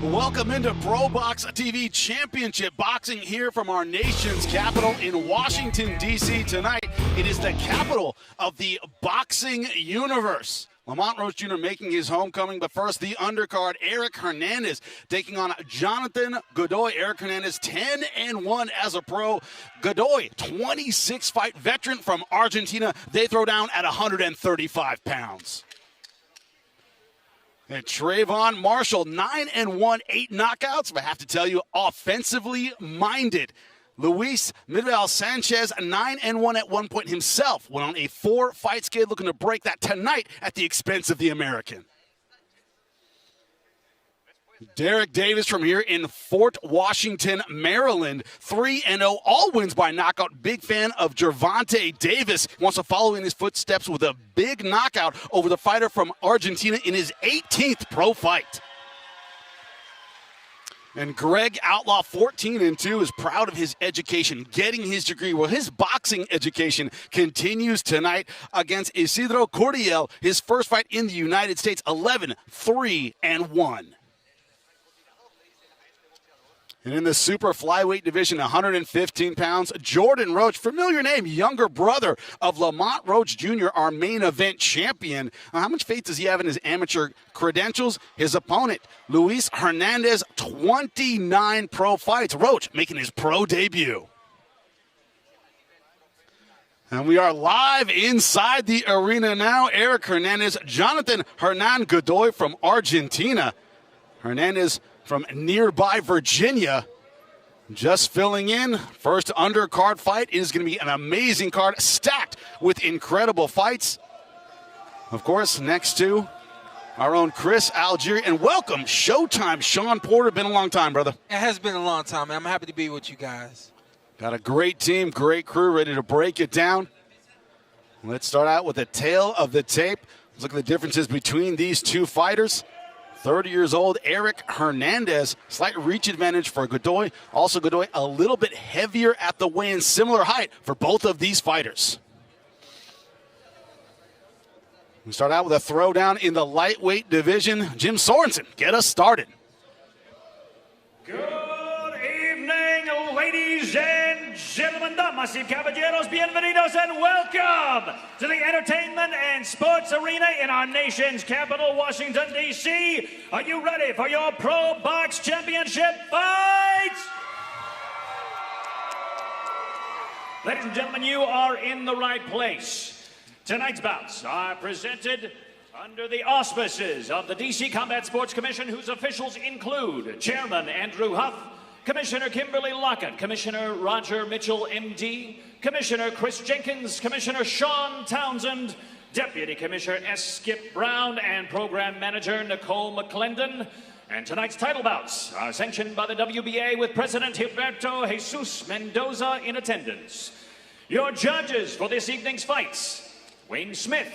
Welcome into ProBox TV Championship Boxing here from our nation's capital in Washington, D.C. Tonight, it is the capital of the boxing universe. Lamont Roach Jr. making his homecoming, but first the undercard, Eric Hernandez taking on Jonathan Godoy. Eric Hernandez 10-1 as a pro. Godoy, 26-fight veteran from Argentina. They throw down at 135 pounds. And Trayvon Marshall, 9-1, 8 knockouts, but I have to tell you, offensively minded. Luis Miguel Sanchez, 9-1 at one point himself, went on a 4-fight skid, looking to break that tonight at the expense of the American. Derek Davis from here in Fort Washington, Maryland, 3-0, all wins by knockout. Big fan of Gervonta Davis. Wants to follow in his footsteps with a big knockout over the fighter from Argentina in his 18th pro fight. And Greg Outlaw, 14-2, is proud of his education, getting his degree. Well, his boxing education continues tonight against Isidro Curiel, his first fight in the United States, 11-3-1. And in the super flyweight division, 115 pounds, Jordan Roach, familiar name, younger brother of Lamont Roach Jr., our main event champion. How much faith does he have in his amateur credentials? His opponent, Luis Hernandez, 29 pro fights. Roach making his pro debut. And we are live inside the arena now. Eric Hernandez, Jonathan Hernan Godoy from Argentina. Hernandez from nearby Virginia, just filling in. First undercard fight. It is going to be an amazing card, stacked with incredible fights. Of course, next to our own Chris Algieri. And welcome, Showtime, Sean Porter. Been a long time, brother. It has been a long time, man. I'm happy to be with you guys. Got a great team, great crew, ready to break it down. Let's start out with the tail of the tape. Let's look at the differences between these two fighters. 30 years old, Eric Hernandez, slight reach advantage for Godoy. Also, Godoy a little bit heavier at the weigh-in, similar height for both of these fighters. We start out with a throwdown in the lightweight division. Jim Sorensen, get us started. Good evening, ladies and gentlemen, damas y caballeros, bienvenidos and welcome to the entertainment and sports arena in our nation's capital, Washington, D.C. Are you ready for your Pro Box Championship fights? Ladies and gentlemen, you are in the right place. Tonight's bouts are presented under the auspices of the D.C. Combat Sports Commission, whose officials include Chairman Andrew Huff, Commissioner Kimberly Lockett, Commissioner Roger Mitchell, MD, Commissioner Chris Jenkins, Commissioner Sean Townsend, Deputy Commissioner S. Skip Brown, and Program Manager Nicole McClendon. And tonight's title bouts are sanctioned by the WBA with President Gilberto Jesus Mendoza in attendance. Your judges for this evening's fights, Wayne Smith,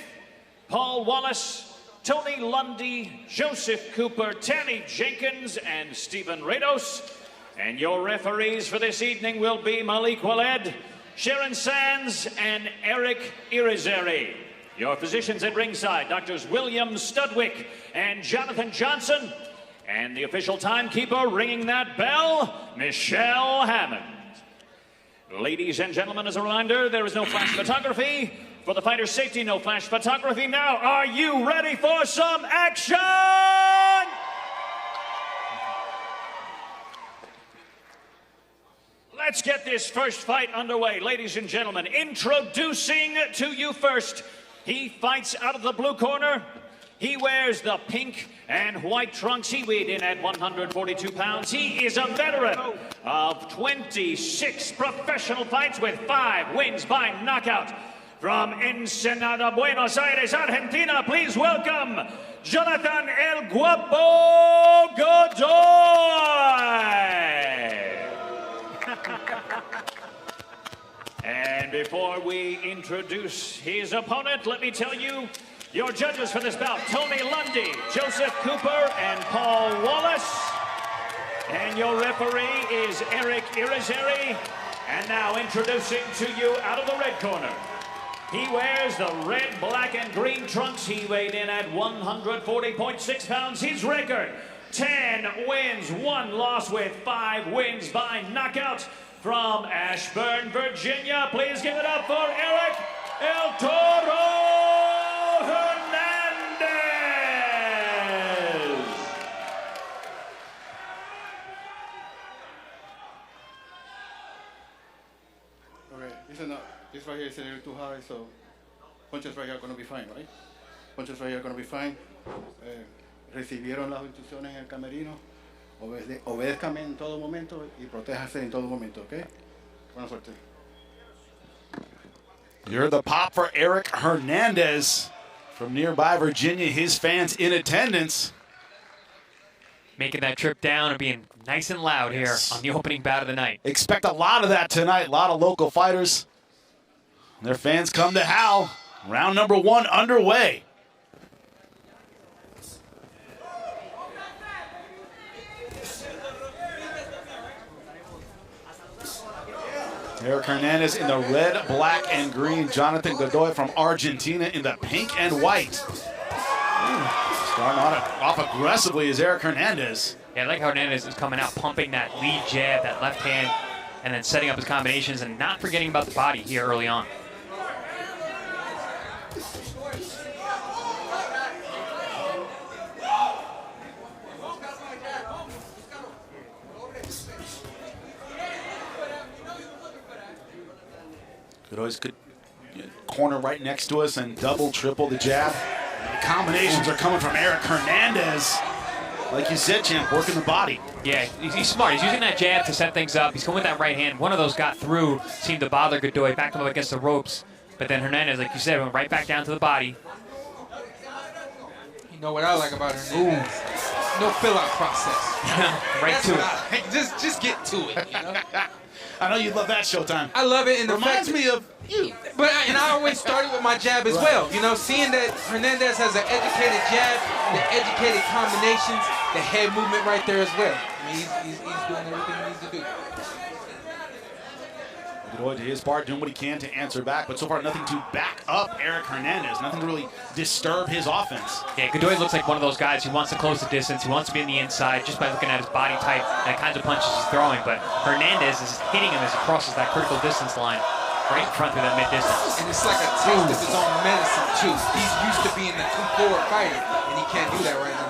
Paul Wallace, Tony Lundy, Joseph Cooper, Tanny Jenkins, and Stephen Rios. And your referees for this evening will be Malik Waled, Sharon Sands, and Eric Irizarry. Your physicians at ringside, Doctors William Studwick and Jonathan Johnson. And the official timekeeper ringing that bell, Michelle Hammond. Ladies and gentlemen, as a reminder, there is no flash photography. For the fighter's safety, no flash photography. Now, are you ready for some action? Let's get this first fight underway. Ladies and gentlemen, introducing to you first, he fights out of the blue corner. He wears the pink and white trunks. He weighed in at 142 pounds. He is a veteran of 26 professional fights with 5 wins by knockout. From Ensenada, Buenos Aires, Argentina, please welcome Jonathan El Guapo Godoy. And before we introduce his opponent, let me tell you your judges for this bout: Tony Lundy, Joseph Cooper, and Paul Wallace. And your referee is Eric Irizarry. And now introducing to you out of the red corner, he wears the red, black, and green trunks. He weighed in at 140.6 pounds. His record, 10 wins, 1 loss with 5 wins by knockout. From Ashburn, Virginia, please give it up for Eric El Toro Hernandez. Okay, listen up. This right here is a little too high, so punches right here are going to be fine, right? Punches right here are going to be fine. Recibieron las instrucciones en el camerino. Obedézcame en todo momento y protéjase en todo momento, ¿ok? Buena suerte. You're the pop for Eric Hernandez from nearby Virginia. His fans in attendance. Making that trip down and being nice and loud here on the opening bout of the night. Expect a lot of that tonight. A lot of local fighters. Their fans come to howl. Round number 1 underway. Eric Hernandez in the red, black, and green. Jonathan Godoy from Argentina in the pink and white. Starting off aggressively is Eric Hernandez. Yeah, I like how Hernandez is coming out, pumping that lead jab, that left hand, and then setting up his combinations and not forgetting about the body here early on. Godoy's good corner right next to us and double, triple the jab. The combinations are coming from Eric Hernandez. Like you said, champ, working the body. Yeah, he's smart. He's using that jab to set things up. He's coming with that right hand. One of those got through, seemed to bother Godoy, backed him up against the ropes. But then Hernandez, like you said, went right back down to the body. You know what I like about Hernandez? No fill-out process. Right That's to what it. I like. Just get to it, you know? I know you love that Showtime. I love it in the Reminds fact me of you. But I always started with my jab as well. You know, seeing that Hernandez has an educated jab, the educated combinations, the head movement right there as well. I mean, he's doing everything he needs to do. Godoy to his part, doing what he can to answer back, but so far nothing to back up Eric Hernandez. Nothing to really disturb his offense. Yeah, Godoy looks like one of those guys who wants to close the distance, who wants to be in the inside just by looking at his body type and the kinds of punches he's throwing. But Hernandez is hitting him as he crosses that critical distance line right in front through that mid-distance. And it's like a taste of his own medicine, too. He's used to being the come-forward fighter, and he can't do that right now.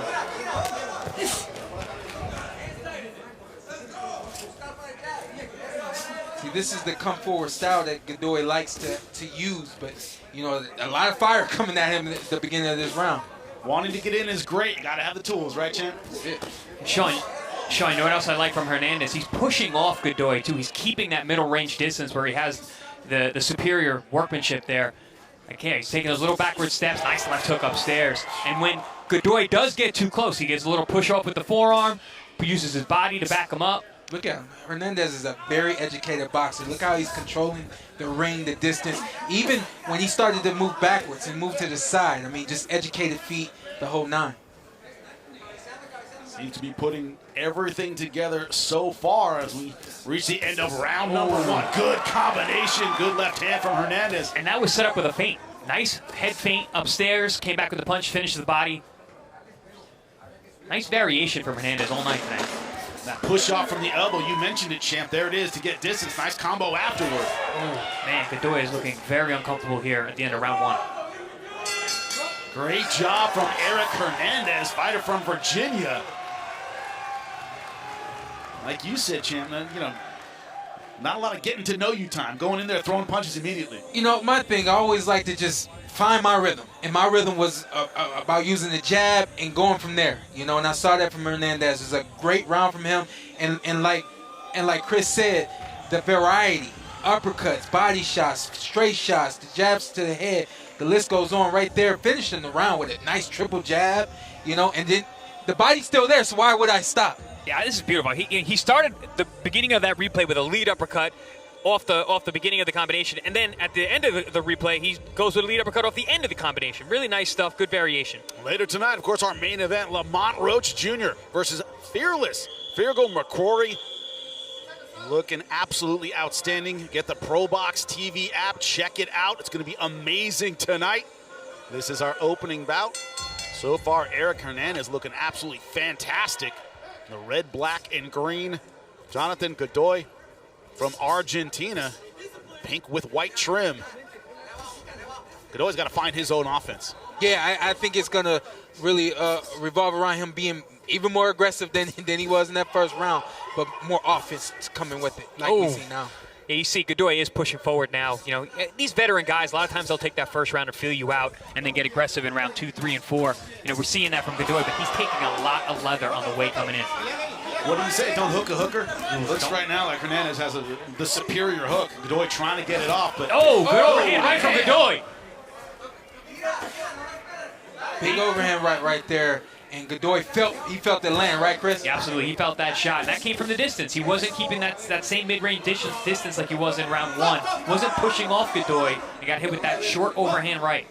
See, this is the come-forward style that Godoy likes to use, but, you know, a lot of fire coming at him at the beginning of this round. Wanting to get in is great. You got to have the tools, right, champ? Sean, you know what else I like from Hernandez? He's pushing off Godoy, too. He's keeping that middle range distance where he has the superior workmanship there. Okay, he's taking those little backward steps. Nice left hook upstairs. And when Godoy does get too close, he gets a little push off with the forearm, uses his body to back him up. Look at him. Hernandez is a very educated boxer. Look how he's controlling the ring, the distance. Even when he started to move backwards and move to the side, I mean, just educated feet, the whole 9. Seems to be putting everything together so far as we reach the end of round number 1. Good combination, good left hand from Hernandez. And that was set up with a feint. Nice head feint upstairs, came back with the punch, finishes the body. Nice variation from Hernandez all night tonight. That push off from the elbow, you mentioned it, champ. There it is to get distance. Nice combo afterward. Oh, man, Godoy is looking very uncomfortable here at the end of round 1. Great job from Eric Hernandez, fighter from Virginia. Like you said, champ, you know, not a lot of getting to know you time. Going in there, throwing punches immediately. You know, my thing, I always like to just find my rhythm. And my rhythm was about using the jab and going from there. You know, and I saw that from Hernandez. It was a great round from him. And like Chris said, the variety, uppercuts, body shots, straight shots, the jabs to the head, the list goes on right there, finishing the round with a nice triple jab, you know, and then the body's still there, so why would I stop? Yeah, this is beautiful. He started the beginning of that replay with a lead uppercut off the beginning of the combination, and then at the end of the replay, he goes with a lead uppercut off the end of the combination. Really nice stuff, good variation. Later tonight, of course, our main event, Lamont Roach Jr. versus Fearless Feargal McCrory. Looking absolutely outstanding. Get the ProBox TV app. Check it out. It's going to be amazing tonight. This is our opening bout. So far, Eric Hernandez looking absolutely fantastic. The red, black, and green. Jonathan Godoy from Argentina. Pink with white trim. Godoy's got to find his own offense. Yeah, I think it's going to really revolve around him being even more aggressive than he was in that first round, but more offense coming with it, like we see now. Yeah, you see Godoy is pushing forward now. You know, these veteran guys, a lot of times they'll take that first round to feel you out and then get aggressive in round 2, 3, and 4. You know, we're seeing that from Godoy, but he's taking a lot of leather on the way coming in. What do you say? Don't hook a hooker? Looks right now like Hernandez has the superior hook. Godoy trying to get it off, but Oh, good overhand right from Godoy. Big overhand right there. And Godoy felt the land, right, Chris? Yeah, absolutely. He felt that shot. And that came from the distance. He wasn't keeping that same mid-range distance like he was in round 1. Wasn't pushing off Godoy. He got hit with that short overhand right.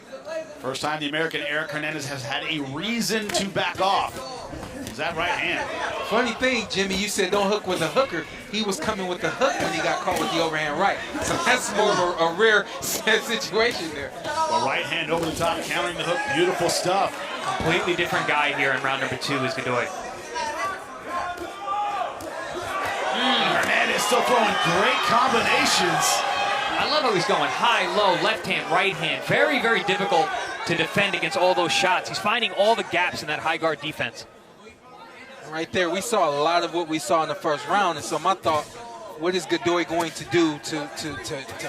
first time the American Eric Hernandez has had a reason to back off. Is that right hand? Funny thing, Jimmy, you said don't hook with a hooker. He was coming with the hook when he got caught with the overhand right. So that's more of a rare situation there. A right hand over the top, countering the hook. Beautiful stuff. Completely different guy here in round number 2 is Godoy. Hernandez still throwing great combinations. I love how he's going high, low, left hand, right hand. Very, very difficult to defend against all those shots. He's finding all the gaps in that high guard defense. Right there, we saw a lot of what we saw in the first round, and so my thought, what is Godoy going to do to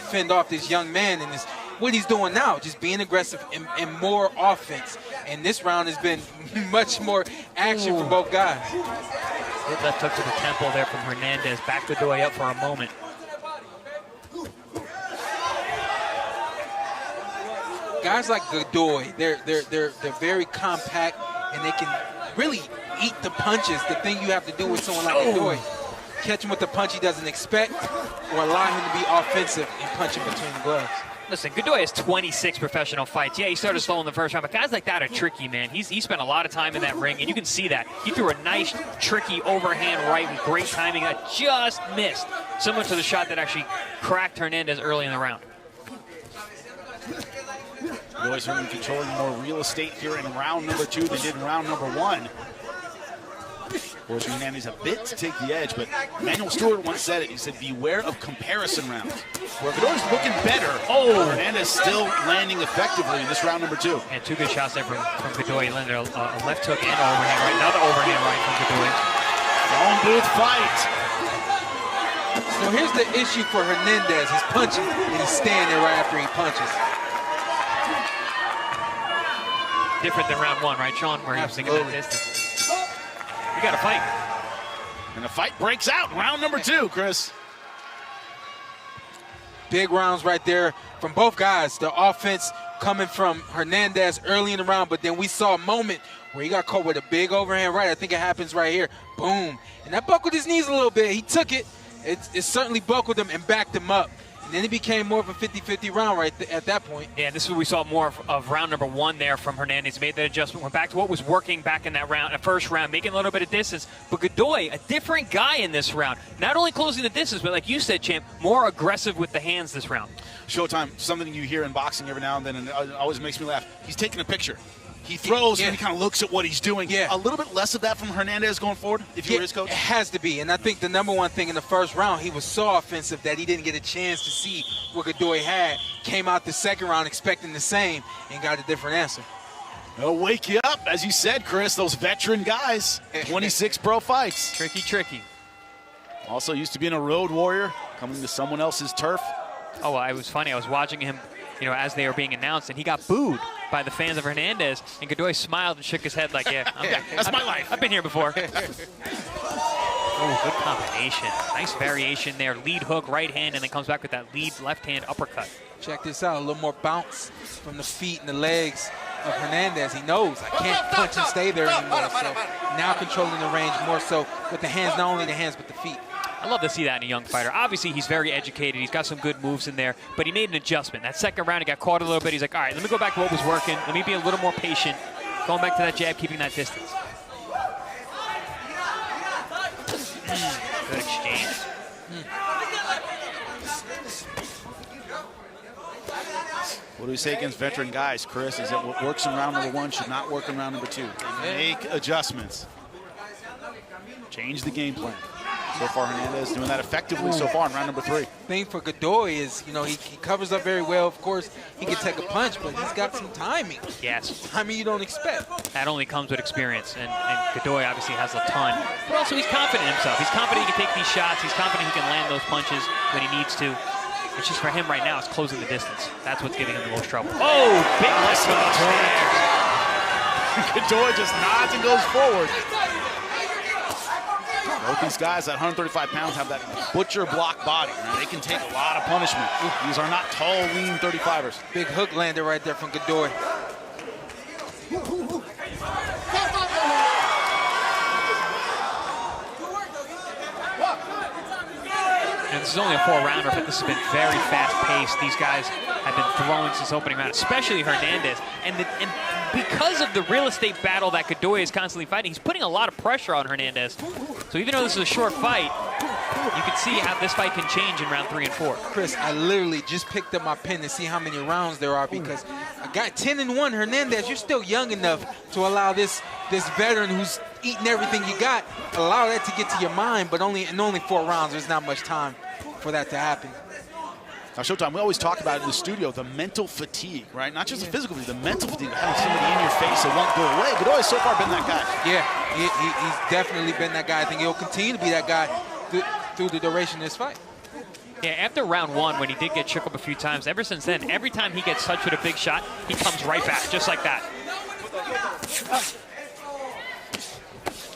fend off this young man and what he's doing now, just being aggressive and more offense. And this round has been much more action from both guys. Good left hook to the temple there from Hernandez. Back Godoy up for a moment. Guys like Godoy, they're very compact, and they can really eat the punches. The thing you have to do with someone like Godoy, catch him with the punch he doesn't expect, or allow him to be offensive and punch him between the gloves. Listen, Godoy has 26 professional fights. Yeah, he started slow in the first round, but guys like that are tricky, man. He spent a lot of time in that ring, and you can see that. He threw a nice, tricky overhand right with great timing that just missed, similar to the shot that actually cracked Hernandez early in the round. Godoy's controlling more real estate here in round number 2 than did in round number 1. Forcing Hernandez a bit to take the edge, but Manuel Stewart once said it. He said, beware of comparison rounds. Where Godoy's looking better, Hernandez still landing effectively in this round number 2. And 2 good shots there from Godoy. He landed a left hook and an overhand right. Another overhand right from Godoy. Phone booth fight. So here's the issue for Hernandez. He's punching, and he's standing there right after he punches. Different than round 1, right, Sean? Where he was thinking that distance. We got a fight. And the fight breaks out in round number 2, Chris. Big rounds right there from both guys. The offense coming from Hernandez early in the round, but then we saw a moment where he got caught with a big overhand right. I think it happens right here. Boom. And that buckled his knees a little bit. He took it. It certainly buckled him and backed him up. And then it became more of a 50-50 round right at that point. Yeah, this is what we saw more of round number 1 there from Hernandez. He made that adjustment, went back to what was working back in that round, first round, making a little bit of distance. But Godoy, a different guy in this round. Not only closing the distance, but like you said, Champ, more aggressive with the hands this round. Showtime, something you hear in boxing every now and then, and it always makes me laugh. He's taking a picture. He throws and he kind of looks at what he's doing. Yeah. A little bit less of that from Hernandez going forward, if you were his coach? It has to be. And I think the number one thing in the first round, he was so offensive that he didn't get a chance to see what Godoy had. Came out the second round expecting the same and got a different answer. They'll wake you up, as you said, Chris, those veteran guys. 26 pro fights. Tricky, tricky. Also used to being a road warrior, coming to someone else's turf. Oh, well, it was funny. I was watching him, as they were being announced, and he got booed by the fans of Hernandez, and Godoy smiled and shook his head like, that's my life. I've been here before. Oh, good combination. Nice variation there. Lead hook, right hand, and then comes back with that lead left hand uppercut. Check this out. A little more bounce from the feet and the legs of Hernandez. He knows I can't punch and stay there anymore. So now controlling the range more so with the hands, not only the hands, but the feet. I love to see that in a young fighter. Obviously, he's very educated. He's got some good moves in there, but he made an adjustment. That second round, he got caught a little bit. He's like, all right, let me go back to what was working. Let me be a little more patient. Going back to that jab, keeping that distance. Good exchange. What do we say against veteran guys, Chris? Is that what works in round number 1 should not work in round number 2. They make adjustments. Change the game plan. So far, Hernandez doing that effectively so far in round number 3. Thing for Godoy is, you know, he covers up very well. Of course, he can take a punch, but he's got some timing. Yes. Timing you don't expect. That only comes with experience, and Godoy obviously has a ton. But also, he's confident in himself. He's confident he can take these shots. He's confident he can land those punches when he needs to. It's just for him right now, it's closing the distance. That's what's giving him the most trouble. Oh, big lift from upstairs. Godoy just nods and goes forward. Both these guys at 135 pounds have that butcher block body. They can take a lot of punishment. These are not tall, lean 35ers. Big hook lander right there from Godoy. And this is only a 4-rounder, but this has been very fast-paced. These guys have been throwing since opening round, especially Hernandez. And because of the real estate battle that Godoy is constantly fighting, he's putting a lot of pressure on Hernandez. So even though this is a short fight, you can see how this fight can change in round 3 and 4. Chris, I literally just picked up my pen to see how many rounds there are because I got 10-1. Hernandez, you're still young enough to allow this veteran who's eating everything you got, allow that to get to your mind, but only 4 rounds. There's not much time for that to happen. Now, Showtime, we always talk about in the studio the mental fatigue, right? Not just the physical fatigue, the mental fatigue, having somebody in your face that won't go away. Godoy has so far been that guy. Yeah, he's definitely been that guy. I think he'll continue to be that guy through the duration of this fight. Yeah, after round 1, when he did get shook up a few times, ever since then, every time he gets touched with a big shot, he comes right back, just like that.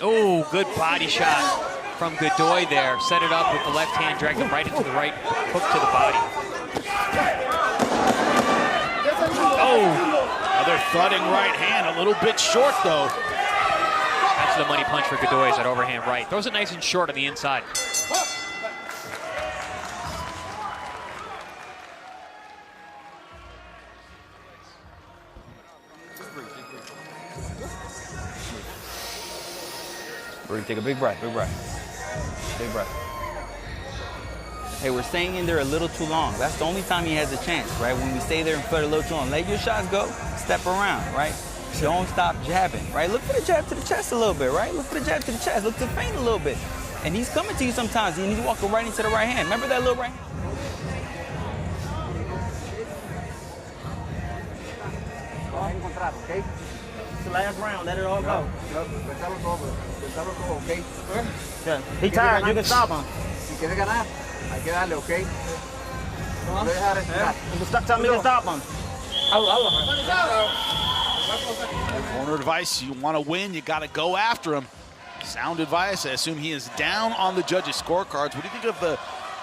Oh, good body shot from Godoy there. Set it up with the left hand, dragged him right into the right hook to the body. Oh! Another thudding right hand, a little bit short though. That's the money punch for Godoy, is that overhand right. Throws it nice and short on the inside. Take a big breath, big breath. Big breath. Hey, we're staying in there a little too long. That's the only time he has a chance, right? When we stay there and foot a little too long. Let your shots go, step around, right? Don't stop jabbing, right? Look for the jab to the chest a little bit, right? Look for the jab to the chest. Look to the feint a little bit. And he's coming to you sometimes, and he's walking right into the right hand. Remember that little right hand? Okay? It's the last round. Let it all go. Okay? He's tired. You can stop him. Si quieres ganar, hay que darle, okay? No dejar respirar. Tell me to stop him. Corner advice, you want to win, you got to go after him. Sound advice, I assume he is down on the judges' scorecards. What do you think of the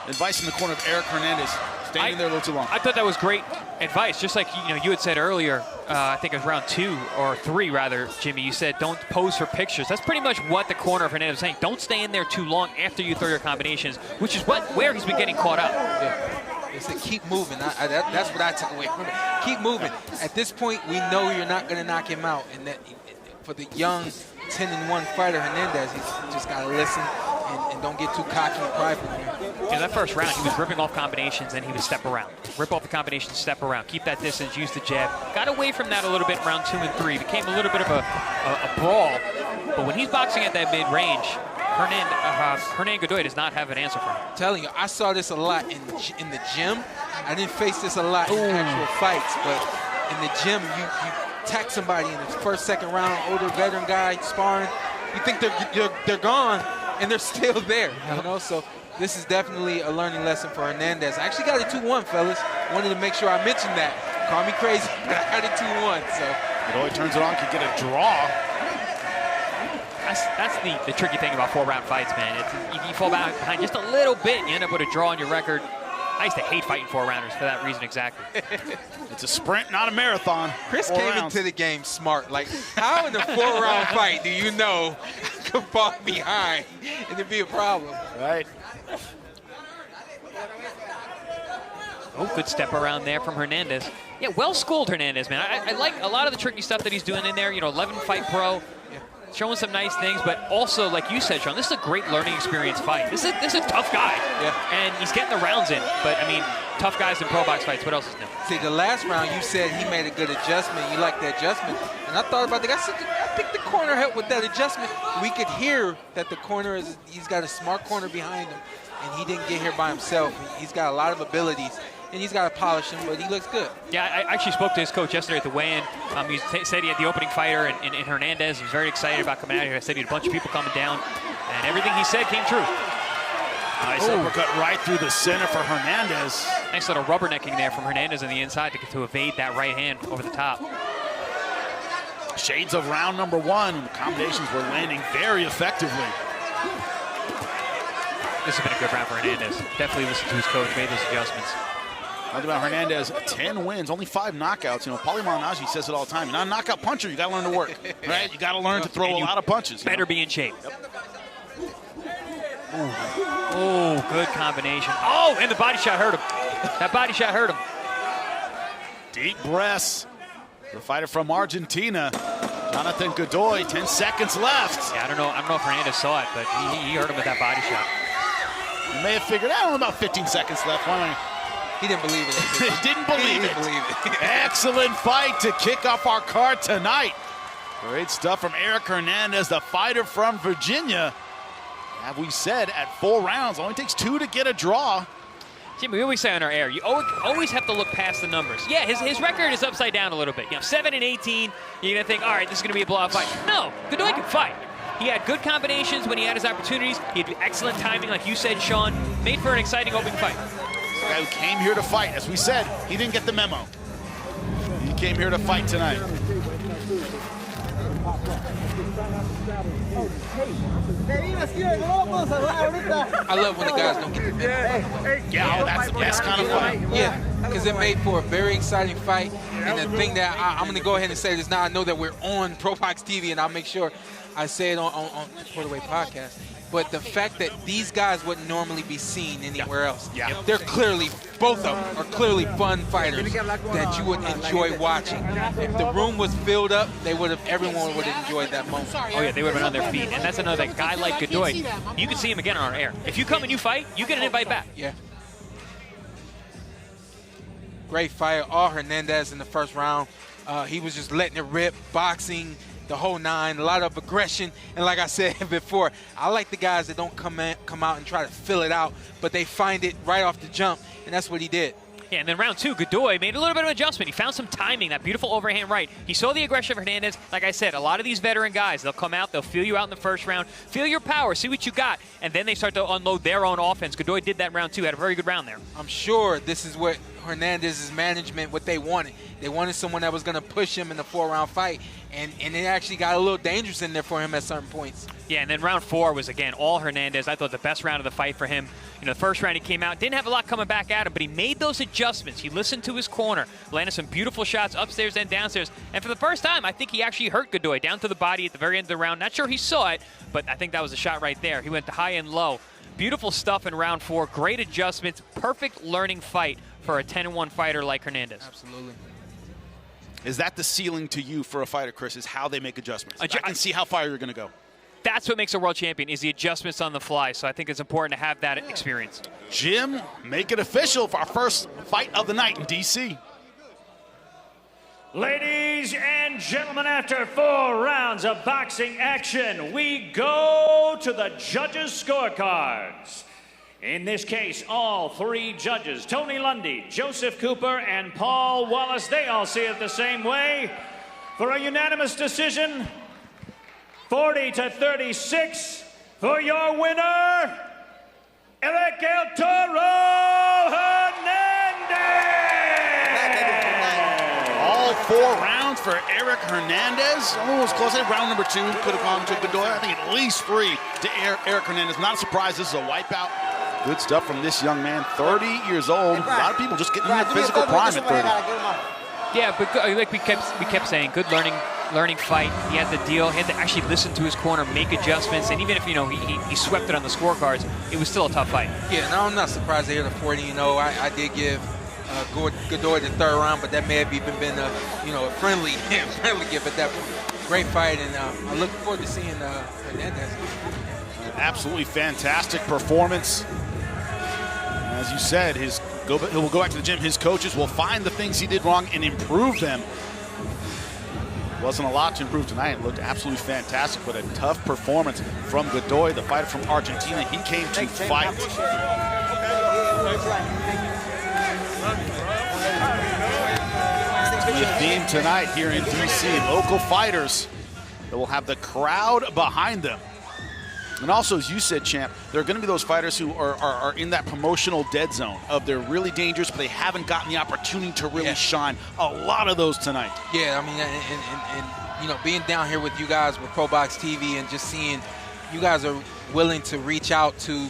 advice in the corner of Eric Hernandez? Standing there a little too long. I thought that was great advice. Just like you had said earlier, I think it was round 2 or 3 rather, Jimmy, you said don't pose for pictures. That's pretty much what the corner of Hernandez is saying. Don't stay in there too long after you throw your combinations, which is where he's been getting caught up. Yeah. They said keep moving. That's what I took away from it. Keep moving. At this point, we know you're not going to knock him out. And that for the young 10-1 fighter Hernandez, he's just got to listen and don't get too cocky and prideful here. In that first round, he was ripping off combinations and he would step around. Rip off the combinations, step around. Keep that distance, use the jab. Got away from that a little bit in round 2 and 3. Became a little bit of a brawl. But when he's boxing at that mid-range, Hernandez Godoy does not have an answer for him. I'm telling you, I saw this a lot in the gym. I didn't face this a lot in actual fights, but in the gym, you attack somebody in the first, second round, older veteran guy sparring. You think they're gone, and they're still there. You know, so this is definitely a learning lesson for Hernandez. I actually got a 2-1, fellas. Wanted to make sure I mentioned that. Call me crazy, but I got a 2-1. So Godoy turns it on, can get a draw. That's the tricky thing about 4-round fights, man. If you fall behind just a little bit and you end up with a draw on your record. I used to hate fighting 4-rounders for that reason exactly. It's a sprint, not a marathon. Chris came into the game smart. Like, how in a 4-round fight do you know I could fall behind and it'd be a problem? Right. Oh, good step around there from Hernandez. Yeah, well-schooled Hernandez, man. I like a lot of the tricky stuff that he's doing in there. 11-fight pro. showing some nice things, but also, like you said, Sean, this is a great learning experience fight. This is a tough guy, and he's getting the rounds in. But, I mean, tough guys in pro box fights, what else is new? See, the last round, you said he made a good adjustment. You liked the adjustment. And I thought about that. I think the corner helped with that adjustment. We could hear that the corner he's got a smart corner behind him, and he didn't get here by himself. He's got a lot of abilities. And he's got to polish him, but he looks good. Yeah, I actually spoke to his coach yesterday at the weigh-in. He said he had the opening fighter in Hernandez. He was very excited about coming out here. I said he had a bunch of people coming down, and everything he said came true. Nice uppercut right through the center for Hernandez. Nice little rubbernecking there from Hernandez on the inside to evade that right hand over the top. Shades of round number 1. The combinations were landing very effectively. This has been a good round for Hernandez. Definitely listened to his coach, made those adjustments. Talking about Hernandez, 10 wins, only 5 knockouts. You know, Paulie Malignaggi says it all the time. You're not a knockout puncher. You got to learn to work, right? You got to learn to throw a lot of punches. Better be in shape. Yep. Oh, good combination. Oh, and the body shot hurt him. That body shot hurt him. Deep breaths. The fighter from Argentina, Jonathan Godoy. 10 seconds left. Yeah, I don't know if Hernandez saw it, but he hurt him with that body shot. You may have figured out about 15 seconds left. He didn't believe it. He didn't believe it. Excellent fight to kick off our card tonight. Great stuff from Eric Hernandez, the fighter from Virginia. Have we said at 4 rounds, only takes 2 to get a draw. Jimmy, we always say on our air, you always have to look past the numbers. Yeah, his record is upside down a little bit. 7-18, you're going to think, all right, this is going to be a blowout fight. No, Godoy can fight. He had good combinations when he had his opportunities. He had excellent timing, like you said, Sean. Made for an exciting opening fight. The guy who came here to fight. As we said, he didn't get the memo. He came here to fight tonight. I love when the guys don't get the memo. Yeah, that's the best kind of fight. Yeah, because it made for a very exciting fight. And the thing that I'm going to go ahead and say this now, I know that we're on ProBox TV, and I'll make sure I say it on the Featherweight podcast. But the fact that these guys wouldn't normally be seen anywhere else. Yeah. They're clearly, both of them are clearly fun fighters that you would enjoy watching. If the room was filled up, everyone would have enjoyed that moment. Oh yeah, they would have been on their feet. And that's another guy like Godoy. You can see him again on our air. If you come and you fight, you get an invite back. Yeah. Great fight. All Hernandez in the first round. He was just letting it rip, boxing, the whole 9, a lot of aggression. And like I said before, I like the guys that don't come out and try to fill it out, but they find it right off the jump, and that's what he did. Yeah, and then round 2, Godoy made a little bit of adjustment. He found some timing, that beautiful overhand right. He saw the aggression of Hernandez. Like I said, a lot of these veteran guys, they'll come out, they'll feel you out in the first round, feel your power, see what you got, and then they start to unload their own offense. Godoy did that round 2, had a very good round there. I'm sure this is what Hernandez's management, what they wanted. They wanted someone that was going to push him in the 4-round fight, and it actually got a little dangerous in there for him at certain points. Yeah, and then round 4 was, again, all Hernandez. I thought the best round of the fight for him. You know, the first round he came out, didn't have a lot coming back at him, but he made those adjustments. He listened to his corner, landed some beautiful shots upstairs and downstairs. And for the first time, I think he actually hurt Godoy down to the body at the very end of the round. Not sure he saw it, but I think that was a shot right there. He went to high and low. Beautiful stuff in round 4. Great adjustments. Perfect learning fight for a 10-1 fighter like Hernandez. Absolutely. Is that the ceiling to you for a fighter, Chris, is how they make adjustments? I can see how far you're going to go. That's what makes a world champion, is the adjustments on the fly. So I think it's important to have that experience. Jim, make it official for our first fight of the night in D.C. Ladies and gentlemen, after 4 rounds of boxing action, we go to the judges' scorecards. In this case, all 3 judges, Tony Lundy, Joseph Cooper, and Paul Wallace, they all see it the same way. For a unanimous decision, 40-36, for your winner, Eric El Toro Hernandez! All 4 rounds for Eric Hernandez. Almost close. I think round number 2 could have gone to Godoy. I think at least 3 to Eric Hernandez. Not a surprise, this is a wipeout. Good stuff from this young man, 30 years old. A lot of people just getting in their physical prime at 30. Yeah, but like we kept saying, good learning fight. He had the deal. He had to actually listen to his corner, make adjustments, and even if he swept it on the scorecards, it was still a tough fight. Yeah, no, I'm not surprised to hear the 40-0. I did give Godoy the 3rd round, but that may have even been a friendly gift at that point. great fight, and I look forward to seeing Hernandez. Absolutely fantastic performance. As you said, he will go back to the gym. His coaches will find the things he did wrong and improve them. Wasn't a lot to improve tonight. It looked absolutely fantastic, but a tough performance from Godoy, the fighter from Argentina. He came to fight. The theme tonight here in DC, local fighters that will have the crowd behind them. And also, as you said, Champ, there are going to be those fighters who are in that promotional dead zone of they're really dangerous, but they haven't gotten the opportunity to really shine. A lot of those tonight. Yeah, I mean, and you know, being down here with you guys with ProBox TV and just seeing you guys are willing to reach out to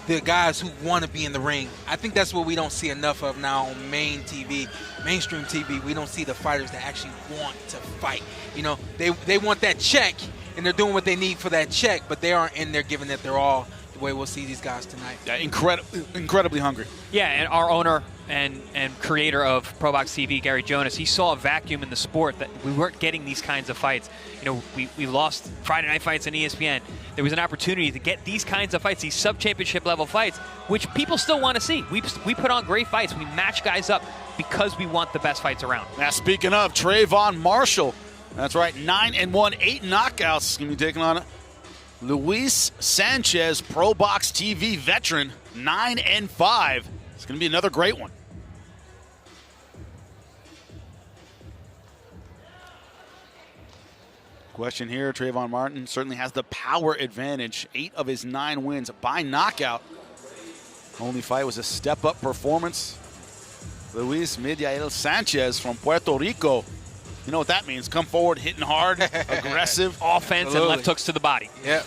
the guys who want to be in the ring. I think that's what we don't see enough of now on mainstream TV. We don't see the fighters that actually want to fight. You know, they want that check, and they're doing what they need for that check, but they aren't in there giving it their all the way we'll see these guys tonight. Yeah, incredibly hungry. Yeah, and our owner and creator of ProBox TV, Gary Jonas, he saw a vacuum in the sport that we weren't getting these kinds of fights. You know, we lost Friday night fights on ESPN. There was an opportunity to get these kinds of fights, these sub-championship level fights, which people still want to see. We put on great fights. We match guys up because we want the best fights around. Now, speaking of, Trayvon Marshall, that's right, 9-1, 8 knockouts. He's going to be taking on Luis Sanchez, ProBox TV veteran, 9-5. It's going to be another great one. Question here, Trayvon Martin certainly has the power advantage. 8 of his 9 wins by knockout. Only fight was a step-up performance. Luis Miguel Sanchez from Puerto Rico. You know what that means. Come forward, hitting hard, aggressive. Offense and left hooks to the body. Yep.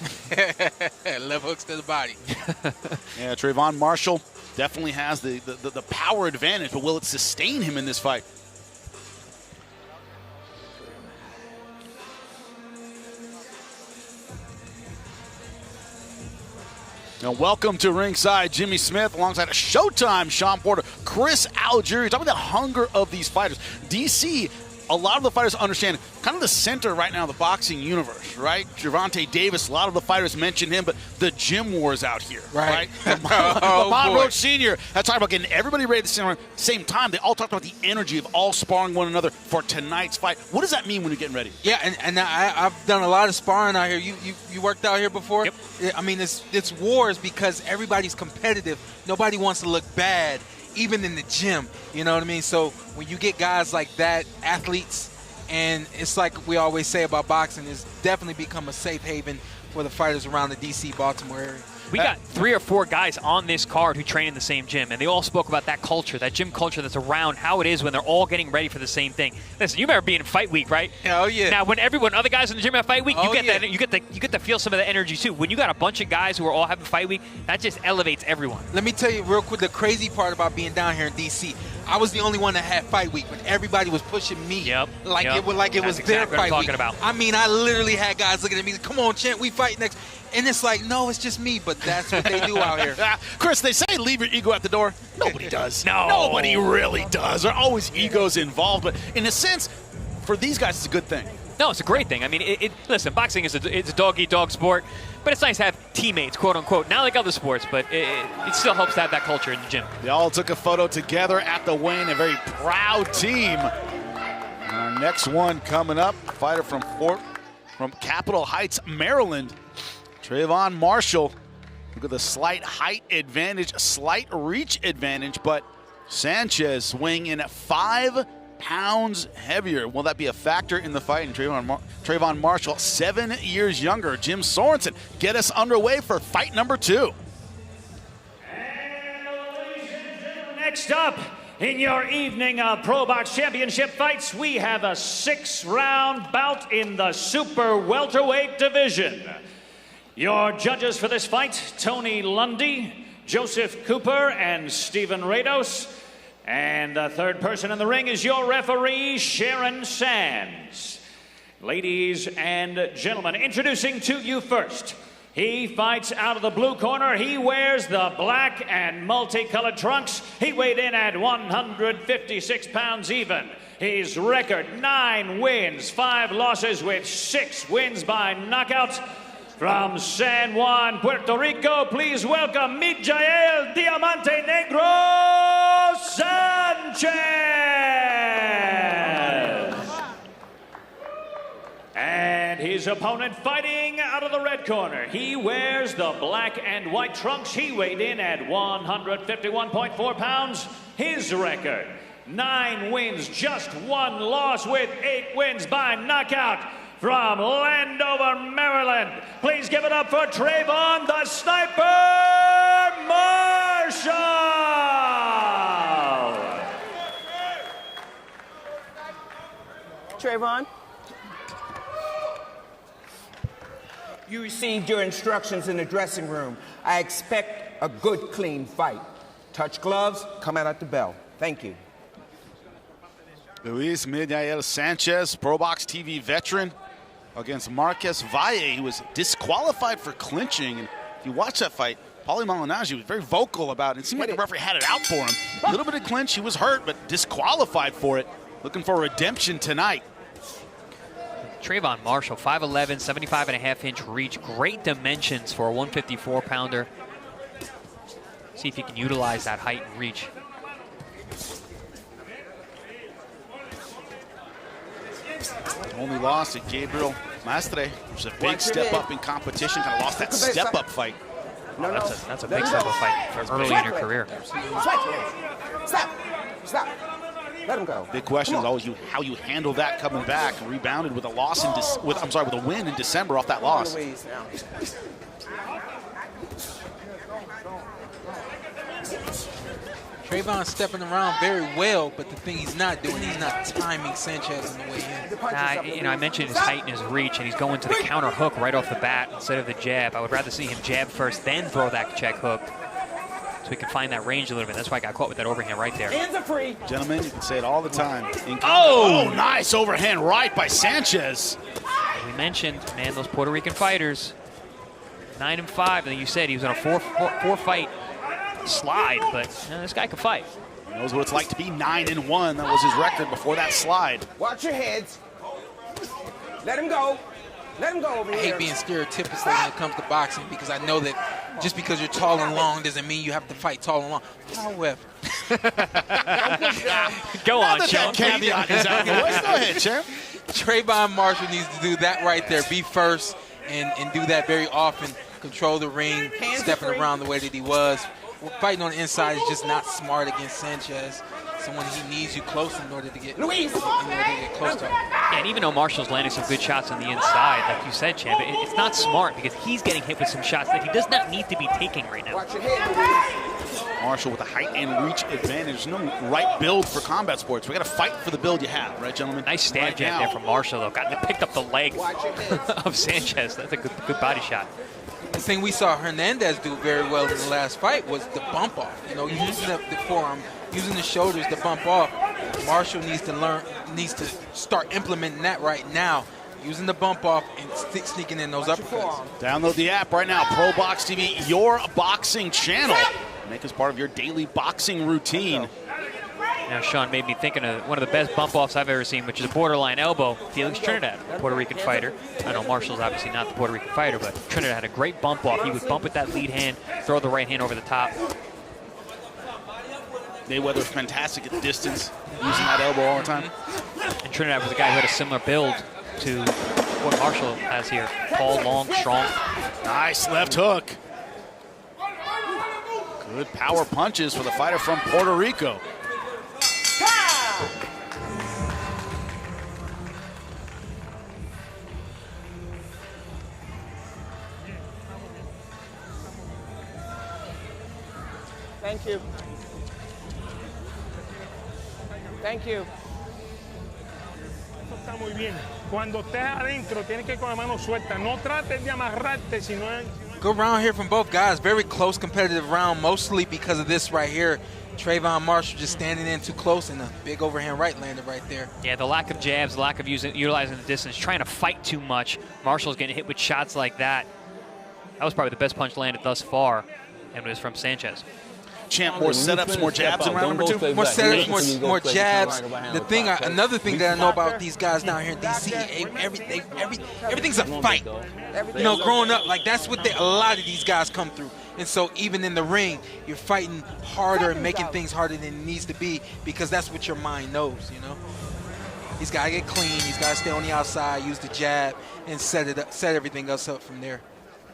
Left hooks to the body. Yeah, Trayvon Marshall definitely has the power advantage, but will it sustain him in this fight? Now, welcome to ringside, Jimmy Smith, alongside a Showtime Sean Porter, Chris Algieri. Talking about the hunger of these fighters. DC, a lot of the fighters understand kind of the center right now of the boxing universe, right? Gervonta Davis, a lot of the fighters mention him, but the gym wars out here, right? Lamont Roach Jr. has talked about getting everybody ready at the same time. They all talked about the energy of all sparring one another for tonight's fight. What does that mean when you're getting ready? Yeah, and I've done a lot of sparring out here. You worked out here before? Yep. I mean, it's wars because everybody's competitive. Nobody wants to look bad, even in the gym. You know what I mean? So when you get guys like that, athletes, and it's like we always say about boxing, it's definitely become a safe haven for the fighters around the D.C., Baltimore area. We got 3 or 4 guys on this card who train in the same gym, and they all spoke about that culture, that gym culture that's around, how it is when they're all getting ready for the same thing. Listen, you remember being in fight week, right? Oh yeah. Now, when other guys in the gym have fight week, you get to feel some of the energy too. When you got a bunch of guys who are all having fight week, that just elevates everyone. Let me tell you real quick the crazy part about being down here in D.C. I was the only one that had fight week, but everybody was pushing me it was their fight week. About. I mean, I literally had guys looking at me, come on, Champ, we fight next. And it's like, no, it's just me, but that's what they do out here. Chris, they say leave your ego at the door. Nobody does. No. Nobody really does. There are always egos involved, but in a sense, for these guys, it's a good thing. No, it's a great thing. I mean, listen, boxing is it's a dog-eat-dog sport, but it's nice to have teammates, quote-unquote. Not like other sports, but it still helps to have that culture in the gym. They all took a photo together at the weigh-in, a very proud team. And our next one coming up, a fighter from Capitol Heights, Maryland, Trayvon Marshall. Look at the slight height advantage, slight reach advantage, but Sanchez weighing in at 5 pounds heavier. Will that be a factor in the fight? And Trayvon Marshall, 7 years younger. Jim Sorensen, get us underway for fight number 2. And ladies and gentlemen, next up in your evening of ProBox Championship fights, we have a 6-round bout in the super welterweight division. Your judges for this fight, Tony Lundy, Joseph Cooper, and Stephen Rios. And the third person in the ring is your referee, Sharon Sands. Ladies and gentlemen, introducing to you first. He fights out of the blue corner. He wears the black and multicolored trunks. He weighed in at 156 pounds even. His record, 9 wins, 5 losses with 6 wins by knockout. From San Juan, Puerto Rico, please welcome Mijael Diamante Negro Sanchez. And his opponent fighting out of the red corner. He wears the black and white trunks. He weighed in at 151.4 pounds. His record, 9 wins, just 1 loss with 8 wins by knockout. From Landover, Maryland, please give it up for Trayvon the Sniper Marshall. Trayvon, you received your instructions in the dressing room. I expect a good, clean fight. Touch gloves, come out at the bell. Thank you. Luis Mijael Sanchez, ProBox TV veteran, against Marquez Valle. He was disqualified for clinching. And if you watch that fight, Paulie Malignaggi was very vocal about it. It seemed like the referee had it out for him. A little bit of clinch, he was hurt, but disqualified for it. Looking for redemption tonight. Trayvon Marshall, 5'11", 75.5-inch reach. Great dimensions for a 154-pounder. See if he can utilize that height and reach. Only lost at Gabriel Mastre, which is a big step up in competition. Kind of lost that step up fight. Oh, that's a big step up fight for early in your career. Stop. Stop. Let him go. Big question is always how you handle that coming back. Rebounded with a loss in with a win in December off that loss. Trayvon stepping around very well, but the thing he's not doing, he's not timing Sanchez on the way in. I mentioned his height and his reach, and he's going to the counter hook right off the bat instead of the jab. I would rather see him jab first, then throw that check hook, so he can find that range a little bit. That's why I got caught with that overhand right there. Hands are free. Gentlemen, you can say it all the time. Oh, nice overhand right by Sanchez. We mentioned, man, those Puerto Rican fighters, 9-5, and you said he was on a four-fight slide, but this guy can fight. He knows what it's like to be 9-1. That was his record before that slide. Watch your heads. Let him go. Let him go over here. I hate being stereotypical when it comes to boxing because I know that just because you're tall and long doesn't mean you have to fight tall and long. However. Go on, Sean. Caveat is out. Go ahead, champ. Trayvon Marshall needs to do that right there. Be first and do that very often. Control the ring, stepping around the way that he was. Fighting on the inside is just not smart against Sanchez. Someone he needs you close in order to get close to him. Yeah, and even though Marshall's landing some good shots on the inside, like you said, champ, it's not smart because he's getting hit with some shots that he does not need to be taking right now. Marshall with a height and reach advantage. No right build for combat sports. We got to fight for the build you have, right, gentlemen? Nice stab jab there from Marshall, though. Picked up the leg of Sanchez. That's a good body shot. The thing we saw Hernandez do very well in the last fight was the bump off. You know, using the forearm, using the shoulders to bump off. Marshall needs to start implementing that right now, using the bump off and sneaking in those uppercuts. Download the app right now, ProBox TV, your boxing channel. Make us part of your daily boxing routine. Now, Sean made me thinking of one of the best bump-offs I've ever seen, which is a borderline elbow. Felix Trinidad, Puerto Rican fighter. I know Marshall's obviously not the Puerto Rican fighter, but Trinidad had a great bump-off. He would bump with that lead hand, throw the right hand over the top. Mayweather's fantastic at distance, using that elbow all the time. And Trinidad was a guy who had a similar build to what Marshall has here. Tall, long, strong. Nice left hook. Good power punches for the fighter from Puerto Rico. Thank you. Thank you. Eso está muy bien. Cuando estés adentro, tienes que ir con la mano suelta. No trates de amarrarte, sino... Good round here from both guys. Very close competitive round, mostly because of this right here. Trayvon Marshall just standing in too close, and a big overhand right landed right there. Yeah, the lack of jabs, the lack of utilizing the distance, trying to fight too much. Marshall's getting hit with shots like that. That was probably the best punch landed thus far, and it was from Sanchez. Champ, more setups, more jabs in round number 2? More setups, more jabs. Another thing that I know about these guys down here in DC, everything's a fight. You know, growing up, like that's what a lot of these guys come through. And so even in the ring, you're fighting harder and making things harder than it needs to be because that's what your mind knows, you know? He's got to get clean. He's got to stay on the outside, use the jab, and set everything else up from there.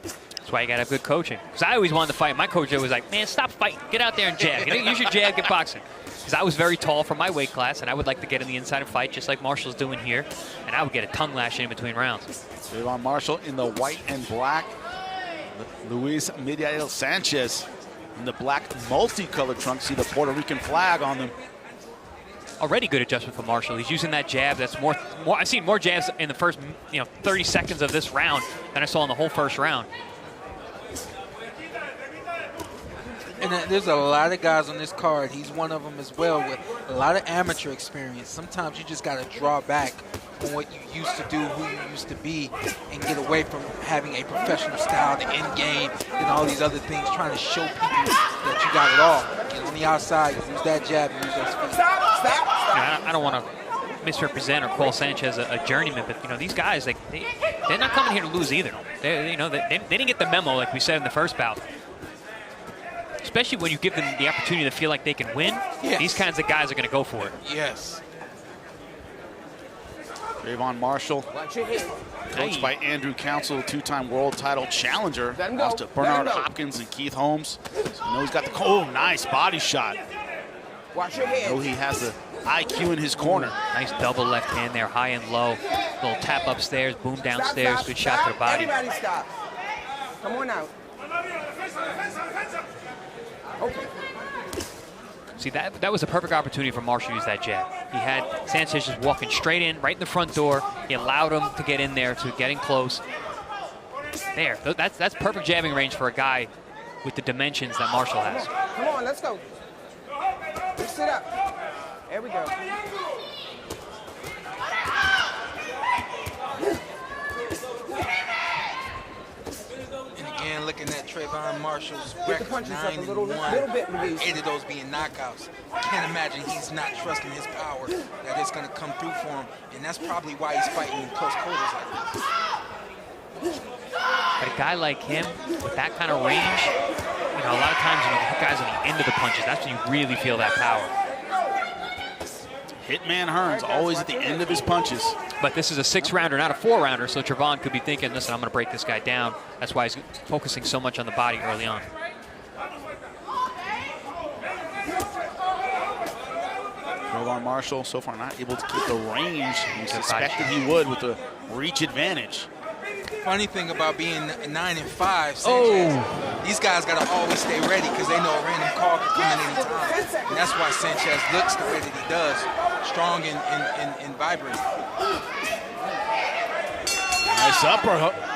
That's why you got to have good coaching. Because I always wanted to fight. My coach was like, man, stop fighting. Get out there and jab. Use your jab, get boxing. Because I was very tall for my weight class, and I would like to get in the inside and fight just like Marshall's doing here. And I would get a tongue lash in between rounds. Trayvon Marshall in the white and black. Luis Miguel Sanchez in the black multicolored trunks. See the Puerto Rican flag on them. Already good adjustment for Marshall. He's using that jab. That's more. I've seen more jabs in the first 30 seconds of this round than I saw in the whole first round. And there's a lot of guys on this card. He's one of them as well with a lot of amateur experience. Sometimes you just got to draw back on what you used to do, who you used to be, and get away from having a professional style, the end game, and all these other things, trying to show people that you got it all. Get on the outside, use that jab, and use those feet. Stop. I don't want to misrepresent or call Sanchez a journeyman, but these guys, like they're not coming here to lose either. They didn't get the memo like we said in the first bout. Especially when you give them the opportunity to feel like they can win, yes. These kinds of guys are going to go for it. Yes. Trayvon Marshall, coached by Andrew Council, two-time world title challenger. Lost to Bernard Hopkins and Keith Holmes. So he's got the nice body shot. Watch your head. He has the IQ in his corner. Nice double left hand there, high and low. Little tap upstairs, boom downstairs. Good shot to the body. Everybody stop. Come on out. Okay. See, that was a perfect opportunity for Marshall to use that jab. He had Sanchez just walking straight in, right in the front door. He allowed him to get in there, to getting close. There, that's perfect jabbing range for a guy with the dimensions that Marshall has. Come on, let's go. Sit up. There we go. And looking at Trayvon Marshall's record, 9-1, 8 of those being knockouts. Can't imagine he's not trusting his power, that it's going to come through for him, and that's probably why he's fighting in close quarters like this. But a guy like him, with that kind of range, a lot of times when you hit guys on the end of the punches, that's when you really feel that power. Hitman Hearns always at the end of his punches. But this is a 6-rounder, not a 4-rounder, so Trayvon could be thinking, listen, I'm going to break this guy down. That's why he's focusing so much on the body early on. Trayvon Marshall so far not able to keep the range he suspected he would with the reach advantage. Funny thing about being 9-5, Sanchez, these guys got to always stay ready because they know a random call can come in any time. And that's why Sanchez looks the way that he does, strong and vibrant.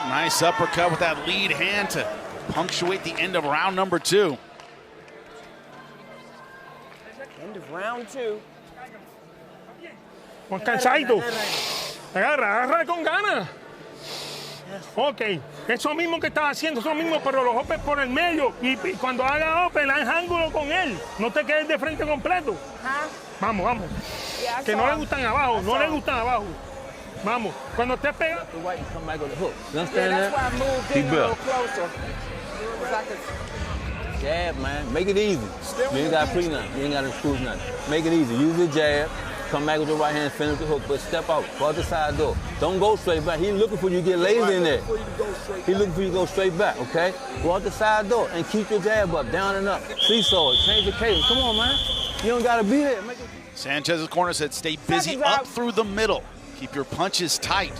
Nice uppercut with that lead hand to punctuate the end of round number 2. End of round 2. Juan Cansadito. Agarra con ganas. Ok, eso mismo que estaba haciendo, eso mismo, pero los golpes por el medio. Y cuando haga open, haz ángulo con él. No te quedes de frente completo. Vamos, vamos. Que no le gustan abajo, no le gustan abajo. Vamos, cuando estés pegado. Deep breath. Jab, man. Make it easy. You ain't got to pre nothing. You ain't got to screw nothing. Make it easy. Use the jab. Come back with the right hand, finish the hook, but step out. Go out the side door. Don't go straight back. He's looking for you to get lazy in there. He's looking for you to go straight back, okay? Go out the side door and keep your jab up, down and up. Seesaw it. Change the cadence. Come on, man. You don't got to be there. Sanchez's corner said stay busy up through the middle. Keep your punches tight.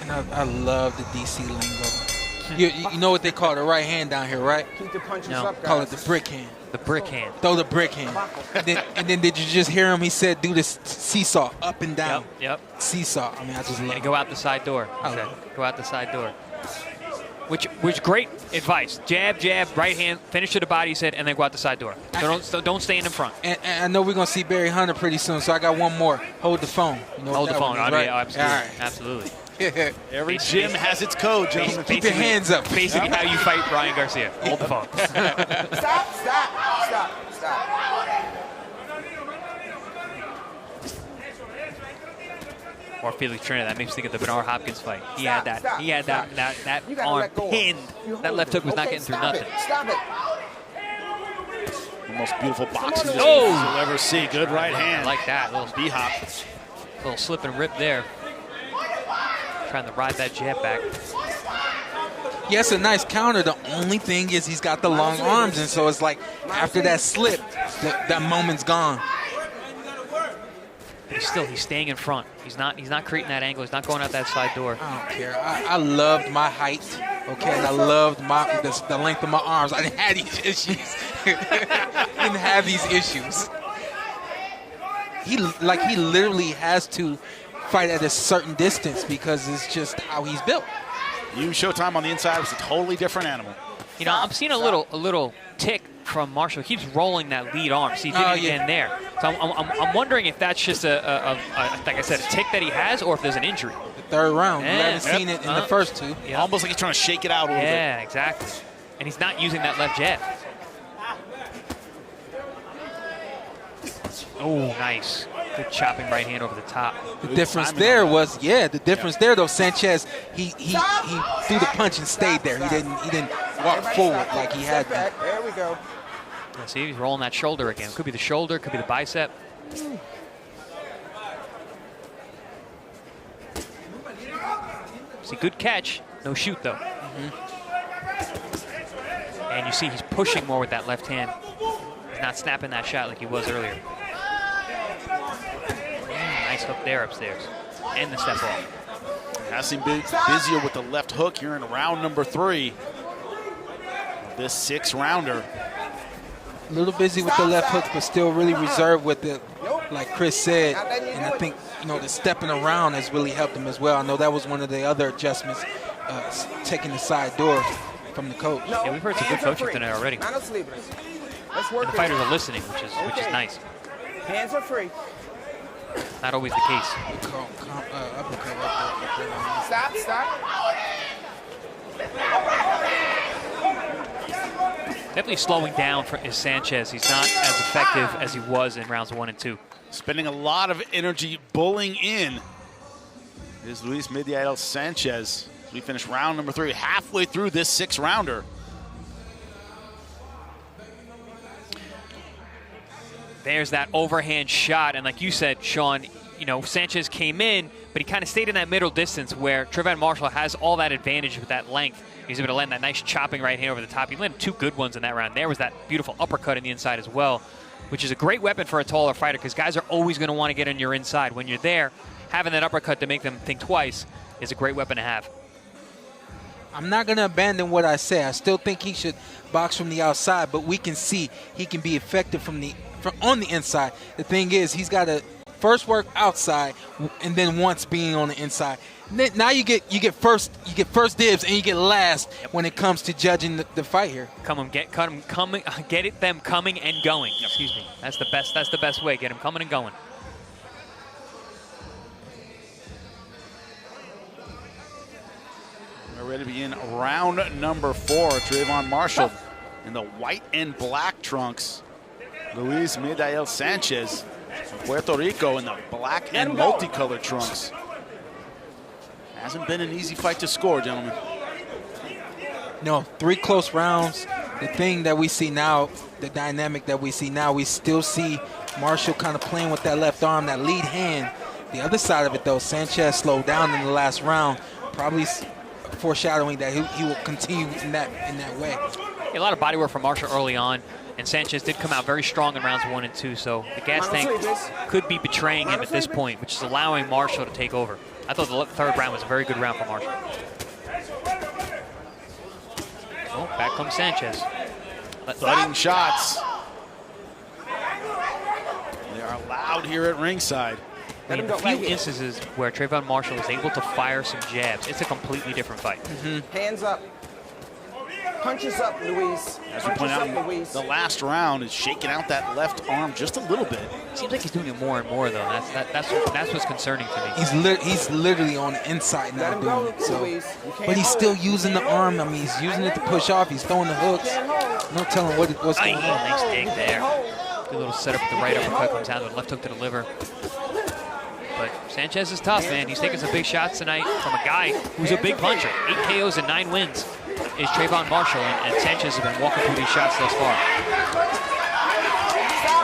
And I love the DC lingo. You know what they call the right hand down here, right? Keep the punches up, guys. Call it the brick hand. The brick hand. Throw the brick hand. and then did you just hear him? He said do this seesaw, up and down. Yep. Seesaw. I mean, I just love it. Go out the side door. Go out the side door. Which great advice. Jab, right hand, finish to the body, he said, and then go out the side door. So don't stay in the front. And I know we're going to see Barry Hunter pretty soon, so I got one more. Hold the phone. You know Hold the phone. Right? Yeah, absolutely. All right. Absolutely. Every gym has its code, gentlemen. Keep your hands up. Basically how you fight Ryan Garcia. Hold the phone. Stop. Or Felix Trinidad. That makes me think of the Bernard Hopkins fight. He had that You gotta arm let go of pinned. him. That left hook was not Okay, getting through stop nothing. it. Stop it. The most beautiful boxing Oh! you'll ever see. Good right hand. I like that. Little D-hop. little slip and rip there. Trying to ride that jab back. Yes, a nice counter. The only thing is he's got the long arms, and so it's like after that slip, that moment's gone. But he's staying in front. He's not creating that angle. He's not going out that side door. I don't care. I loved my height, okay, and I loved the length of my arms. I didn't have these issues. Didn't have these issues. He literally has to fight at a certain distance because it's just how he's built. You Showtime on the inside was a totally different animal. You know, I'm seeing a little tick from Marshall. He keeps rolling that lead arm. See, he did it again there. So I'm wondering if that's just like I said, a tick that he has, or if there's an injury. The third round. Yeah. You haven't seen it in the first two. Yeah. Almost like he's trying to shake it out a little bit. Yeah, exactly. And he's not using that left jab. Oh, nice. Good chopping right hand over the top. The difference there was, the difference there though, Sanchez, he threw the punch and stayed there. He didn't walk forward like he had been. There we go. Yeah, see, he's rolling that shoulder again. Could be the shoulder, could be the bicep. See, good catch. No shoot, though. And you see he's pushing more with that left hand. He's not snapping that shot like he was earlier. Nice hook there upstairs. And the step off. Hassan busier with the left hook here in round number 3 of this 6-rounder. A little busy with the left hook, but still really reserved with it, like Chris said. And I think, the stepping around has really helped him as well. I know that was one of the other adjustments, taking the side door from the coach. Yeah, we've heard some good coaching tonight already. And the fighters are listening, which is nice. Hands are free. Not always the case. Stop. Definitely slowing down for Sanchez. He's not as effective as he was in rounds 1 and 2. Spending a lot of energy bullying in is Luis Midiael Sanchez. We finished round number 3, halfway through this 6-rounder. There's that overhand shot, and like you said, Sean, Sanchez came in, but he kind of stayed in that middle distance where Trayvon Marshall has all that advantage with that length. He's able to land that nice chopping right hand over the top. He landed 2 good ones in that round. There was that beautiful uppercut in the inside as well, which is a great weapon for a taller fighter because guys are always going to want to get on your inside. When you're there, having that uppercut to make them think twice is a great weapon to have. I'm not going to abandon what I say. I still think he should box from the outside, but we can see he can be effective from on the inside. The thing is, he's got to first work outside, and then once being on the inside. Now you get first dibs and you get last when it comes to judging the fight here. Get them coming and going. Excuse me. That's the best way. Get them coming and going. We're ready to begin round number 4. Trayvon Marshall in the white and black trunks. Luis Midiael Sanchez from Puerto Rico in the black and multicolored trunks. Hasn't been an easy fight to score, gentlemen. No, 3 close rounds. The thing that we see now, the dynamic that we see now, we still see Marshall kind of playing with that left arm, that lead hand. The other side of it, though, Sanchez slowed down in the last round, probably foreshadowing that he will continue in that way. A lot of body work from Marshall early on, and Sanchez did come out very strong in rounds 1 and 2, so the gas tank could be betraying him at this point, which is allowing Marshall to take over. I thought the 3rd round was a very good round for Marshall. Oh, back comes Sanchez. Thudding shots. They are loud here at ringside. In a few instances where Trayvon Marshall is able to fire some jabs, it's a completely different fight. Hands up. Punches up, Luis. As we point out, Luis. the last round is shaking out that left arm just a little bit. Seems like he's doing it more and more, though. That's what's concerning to me. He's literally on the inside now Let him doing go, it. So, Luis. You can't but he's hold still it. using the arm. I mean, he's using it to push off. He's throwing the hooks. No telling what's going on. Nice dig there. Good little setup with the right uppercut, comes down with a left hook to the liver. But Sanchez is tough, man. He's taking some big shots tonight from a guy who's a big puncher. 8 KOs and 9 wins is Trayvon Marshall, and Sanchez has been walking through these shots thus far.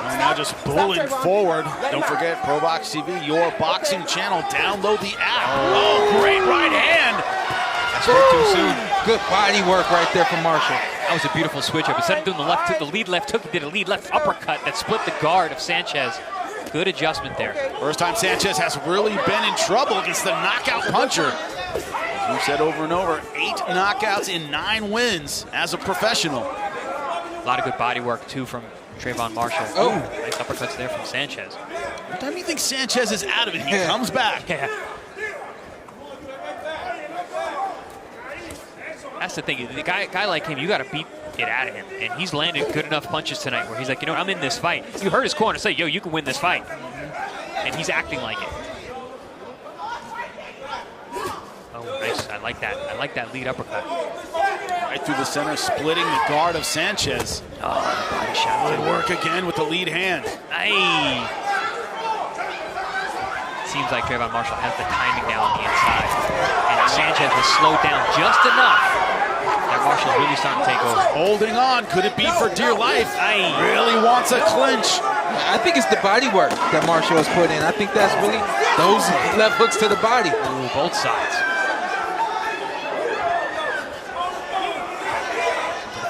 Right now just bullying forward. Don't forget, ProBox TV, your boxing channel. Download the app. Oh, great right hand. I spoke too soon. Good body work right there from Marshall. That was a beautiful switch up. Instead of doing the lead left hook, he did a lead left uppercut that split the guard of Sanchez. Good adjustment there. First time Sanchez has really been in trouble against the knockout puncher. As we've said over and over, 8 knockouts in 9 wins as a professional. A lot of good body work, too, from Trayvon Marshall. Oh. Nice uppercuts there from Sanchez. Every time you think Sanchez is out of it, he comes back. Yeah. That's the thing. The guy like him, you got to beat it out of him. And he's landed good enough punches tonight where he's like, you know, I'm in this fight. You heard his corner say, yo, you can win this fight. And he's acting like it. Oh, nice. I like that. I like that lead uppercut. Right through the center, splitting the guard of Sanchez. Oh, body shot. Good work again with the lead hand. Aye. Seems like Trayvon Marshall has the timing now on the inside. And Sanchez has slowed down just enough that Marshall's really starting to take over. Holding on. Could it be for dear life? Really wants a clinch. I think it's the body work that Marshall has put in. I think that's really those left hooks to the body. Ooh, both sides.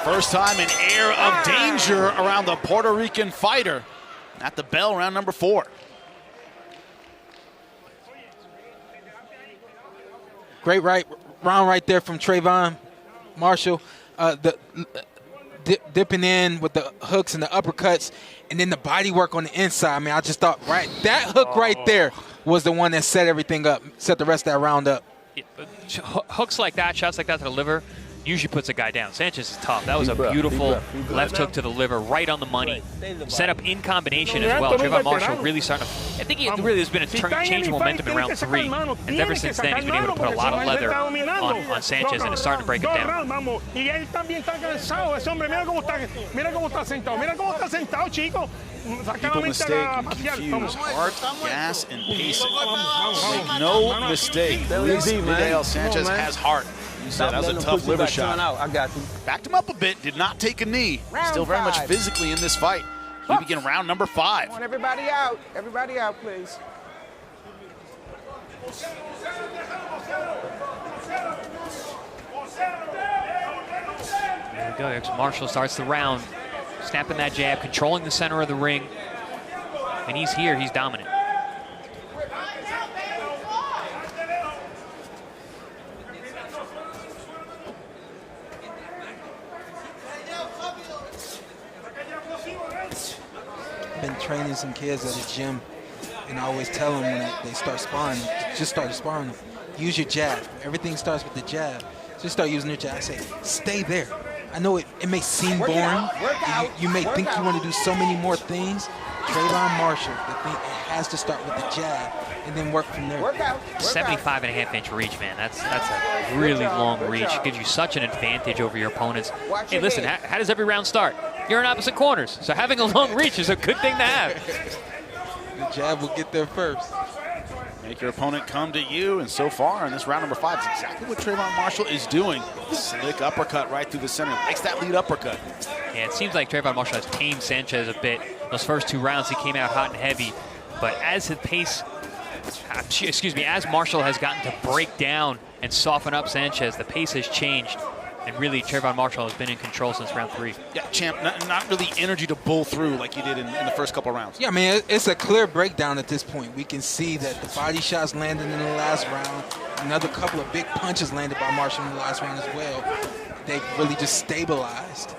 First time an air of danger around the Puerto Rican fighter. At the bell, round number 4. Great round right there from Trayvon Marshall. Dipping in with the hooks and the uppercuts, and then the body work on the inside. I mean, I just thought, that hook right there was the one that set everything up, set the rest of that round up. Yeah, hooks like that, shots like that to the liver, usually puts a guy down. Sanchez is tough. That was a beautiful left hook to the liver, right on the money. Set up in combination as well. Trayvon Marshall really starting to, I think he really has been a change of momentum in round 3. And ever since then, he's been able to put a lot of leather on Sanchez, and it's starting to break him down. Y él también está cansado, ese hombre, mira cómo está sentado, chico. People mistake and confuse heart, gas, and pacing. Make no mistake, Luis Vidal Sanchez has heart. You said that was a tough liver shot. I got you. Backed him up a bit, did not take a knee. Still very much physically in this fight. We begin round number 5. I want everybody out. Everybody out, please. There we go. Here's Marshall starts the round, snapping that jab, controlling the center of the ring. And he's here. He's dominant. Been training some kids at the gym, and I always tell them when they start sparring, just start sparring them, use your jab. Everything starts with the jab. Just start using your jab. I say, stay there. I know it may seem boring. You may think you want to do so many more things. Trayvon Marshall, the thing, it has to start with the jab and then work from there. 75.5-inch reach, man. That's a really long reach. Gives you such an advantage over your opponents. Hey, listen, how does every round start? You're in opposite corners, so having a long reach is a good thing to have. The jab will get there first. Make your opponent come to you, and so far in this round number 5, it's exactly what Trayvon Marshall is doing. Slick uppercut right through the center. Likes that lead uppercut. Yeah, it seems like Trayvon Marshall has tamed Sanchez a bit. Those first 2 rounds, he came out hot and heavy. But as his pace, as Marshall has gotten to break down and soften up Sanchez, the pace has changed. And really, Trayvon Marshall has been in control since round 3. Yeah, champ, not really energy to bull through like he did in the first couple rounds. Yeah, I mean, it's a clear breakdown at this point. We can see that the body shots landed in the last round. Another couple of big punches landed by Marshall in the last round as well. They really just stabilized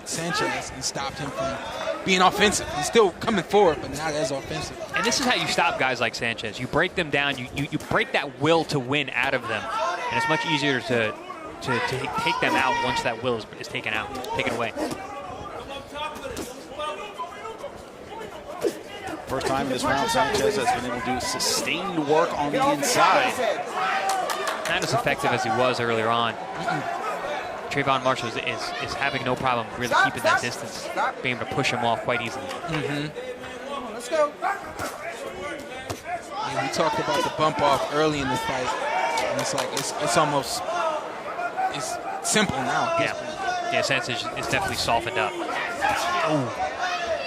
Sanchez and stopped him from being offensive. He's still coming forward, but not as offensive. And this is how you stop guys like Sanchez. You break them down. You break that will to win out of them. And it's much easier to to take them out once that will is taken away. First time in this round, Sanchez has been able to do sustained work on the inside. Not as effective as he was earlier on. Trayvon Marshall is having no problem really keeping that distance, being able to push him off quite easily. Let's go. Yeah, we talked about the bump off early in the fight, and it's like it's almost simple now. Yeah, Sanchez is definitely softened up.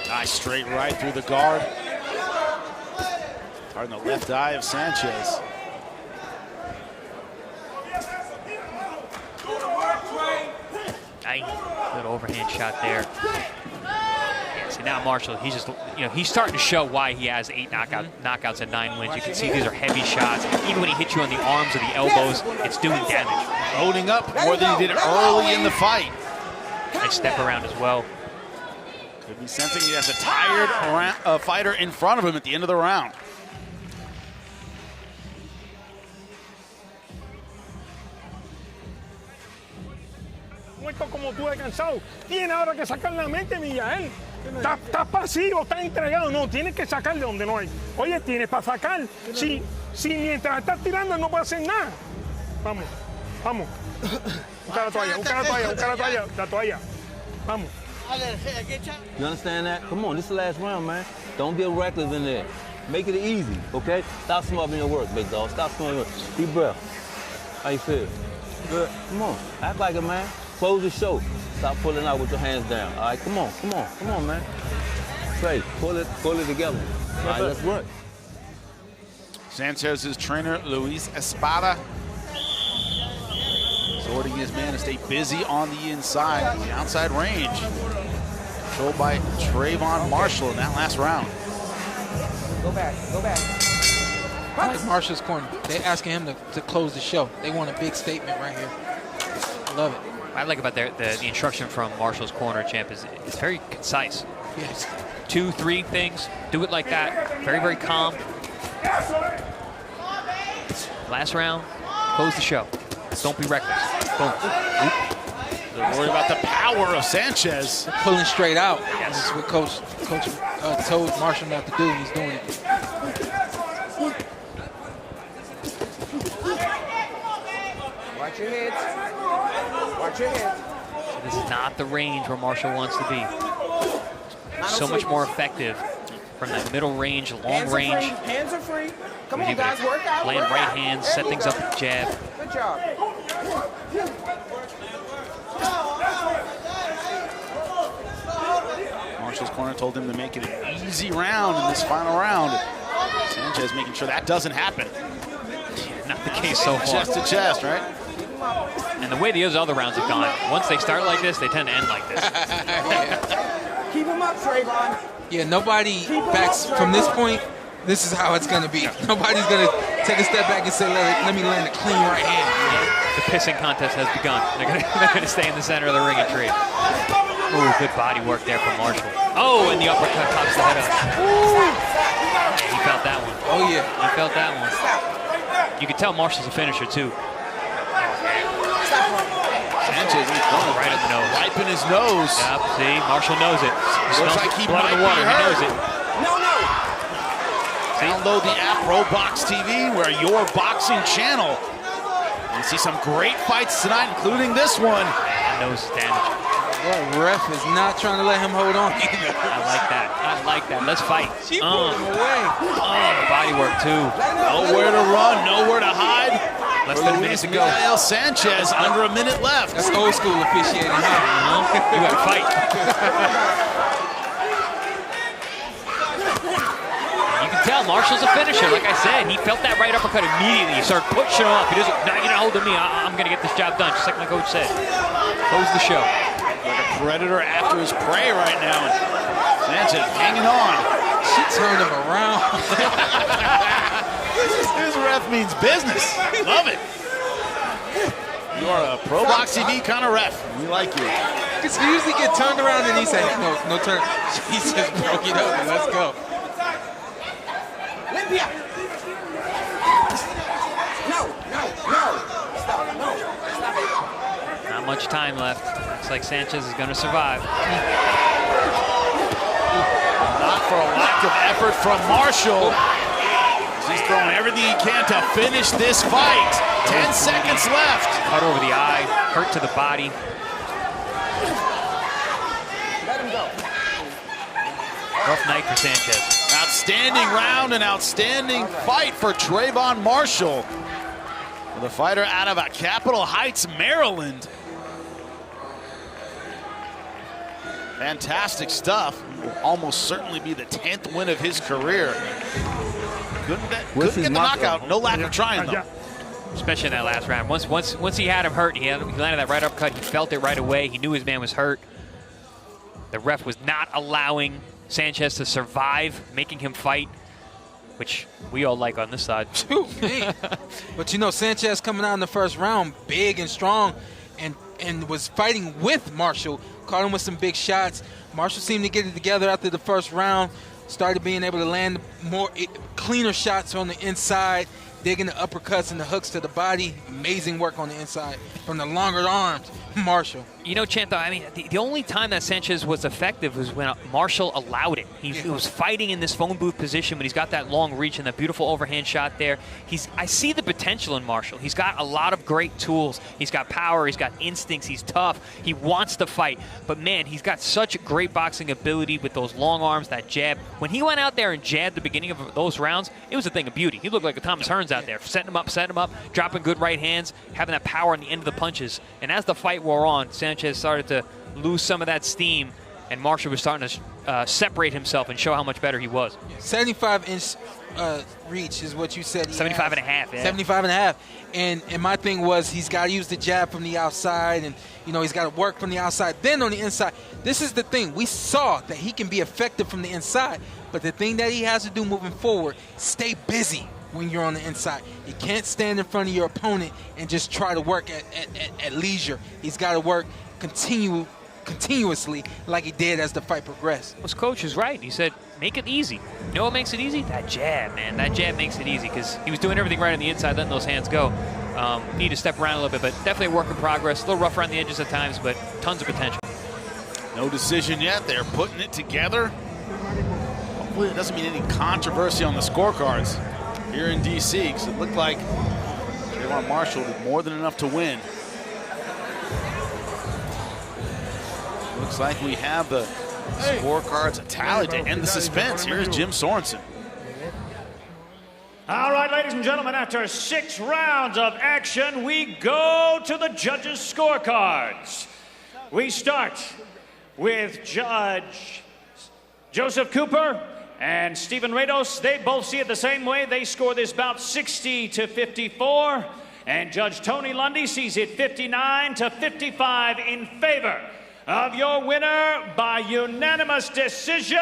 Nice straight right through the guard. Hard in the left eye of Sanchez. Good overhand shot there. Yeah, see now Marshall, he's just, he's starting to show why he has 8 knockouts and 9 wins. You can see these are heavy shots. Even when he hits you on the arms or the elbows, it's doing damage. Loading up more than he did early in the fight. Nice step around as well. Could be sensing he has a tired fighter in front of him at the end of the round. Como tú de cansado, tiene ahora que sacar la mente, Millael. Estás pasivo, estás entregado. No, tienes que sacar de donde no hay. Oye, tienes para sacar. Si mientras estás tirando no puedes hacer nada. Vamos. Busca la toalla, la toalla. Vamos. You understand that? Come on, this is the last round, man. Don't get reckless in there. Make it easy, okay? Stop smothering your work, big dog. Stop smothering your work. Deep breath. How you feel? Good. Come on. Act like a man. Close the show. Stop pulling out with your hands down. All right, come on, man. Straight. Pull it together. All right, let's work. Sanchez's trainer, Luis Espada, exhorting his man to stay busy on the inside, the outside range. Controlled by Trayvon Marshall in that last round. Go back. I like Marshall's corner. They're asking him to close the show. They want a big statement right here. I love it. What I like about the instruction from Marshall's corner, champ, is it's very concise. Yes. 2, 3 things. Do it like that. Very, very calm. Last round, close the show. Don't be reckless. Boom. They're worried about the power of Sanchez. They're pulling straight out. Yes. This is what Coach told Marshall not to do, and he's doing it. Watch your heads. So this is not the range where Marshall wants to be. So much more effective from that middle range, long range. Hands are free. Come on, guys, work out. Land right hands, set things up with the jab. Good job. Marshall's corner told him to make it an easy round in this final round. Sanchez making sure that doesn't happen. Not the case so far. Chest to chest, right? And the way the other rounds have gone, once they start like this, they tend to end like this. Keep him up, Trayvon. Yeah, nobody backs from this point. This is how it's gonna be. Nobody's gonna take a step back and say, "Let me land a clean right hand." The pissing contest has begun. They're gonna stay in the center of the ring and trade. Ooh, good body work there from Marshall. Oh, and the uppercut pops the head up. Yeah, he felt that one. Oh yeah, he felt that one. You can tell Marshall's a finisher too. Sanchez, he's going right in the nose. Wiping his nose. Yep, see, Marshall knows it. Looks like he blood might in the water. be He hurt. knows it. No. Download the app ProBoxTV, where your boxing channel. You see some great fights tonight, including this one. That nose is damaged. Well, ref is not trying to let him hold on either. I like that. Let's fight. She pulled him away. The body work too. Nowhere to run, nowhere to hide. Less than a minute to go. Miguel Sanchez, under a minute left. That's old school officiating. You got to fight. You can tell Marshall's a finisher. Like I said, he felt that right uppercut immediately. He started pushing him off. He doesn't. No, you're not holding me. I'm going to get this job done, just like my coach said. Close the show. Like a predator after his prey right now. Sanchez hanging on. She turned him around. This ref means business. Love it. You are a ProBoxTV kind of ref. We like you. Because he usually get turned around and he said, no turn. He just broke it up and let's go. Olympia. No. Stop. No. Stop it. Not much time left. Looks like Sanchez is going to survive. Not for a lack of effort from Marshall. He's throwing everything he can to finish this fight. 10 seconds left. Cut over the eye, hurt to the body. Rough night for Sanchez. Outstanding round and outstanding fight for Trayvon Marshall. The fighter out of Capitol Heights, Maryland. Fantastic stuff. Will almost certainly be the 10th win of his career. Couldn't get the knockout. No lack of trying, though. Especially in that last round. Once he had him hurt, he landed that right uppercut. He felt it right away. He knew his man was hurt. The ref was not allowing Sanchez to survive, making him fight, which we all like on this side. But you know, Sanchez coming out in the first round, big and strong, and was fighting with Marshall. Caught him with some big shots. Marshall seemed to get it together after the first round. Started being able to land more cleaner shots on the inside, digging the uppercuts and the hooks to the body. Amazing work on the inside from the longer arms, Marshall. You know, Chanto, I mean, the only time that Sanchez was effective was when Marshall allowed it. He was fighting in this phone booth position, but he's got that long reach and that beautiful overhand shot there. I see the potential in Marshall. He's got a lot of great tools. He's got power. He's got instincts. He's tough. He wants to fight. But, man, he's got such great boxing ability with those long arms, that jab. When he went out there and jabbed the beginning of those rounds, it was a thing of beauty. He looked like a Thomas Hearns out there, setting him up, dropping good right hands, having that power on the end of the punches. And as the fight wore on, Sanchez started to lose some of that steam, and Marshall was starting to separate himself and show how much better he was. 75-inch reach is what you said. 75 and a half. Yeah. 75 and a half. And my thing was he's got to use the jab from the outside, and he's got to work from the outside. Then on the inside, this is the thing. We saw that he can be effective from the inside, but the thing that he has to do moving forward, stay busy when you're on the inside. You can't stand in front of your opponent and just try to work at leisure. He's got to work continuously like he did as the fight progressed. His coach is right. He said, make it easy. You know what makes it easy? That jab, man. That jab makes it easy because he was doing everything right on the inside, letting those hands go. Need to step around a little bit, but definitely a work in progress. A little rough around the edges at times, but tons of potential. No decision yet. They're putting it together. Hopefully it doesn't mean any controversy on the scorecards here in D.C. because it looked like Trayvon Marshall did more than enough to win. Looks like we have the scorecards tallied to end the suspense. Here's Jim Sorensen. All right, ladies and gentlemen, after 6 rounds of action, we go to the judges' scorecards. We start with Judge Joseph Cooper and Stephen Rios. They both see it the same way. They score this bout 60-54. And Judge Tony Lundy sees it 59-55 in favor of your winner by unanimous decision,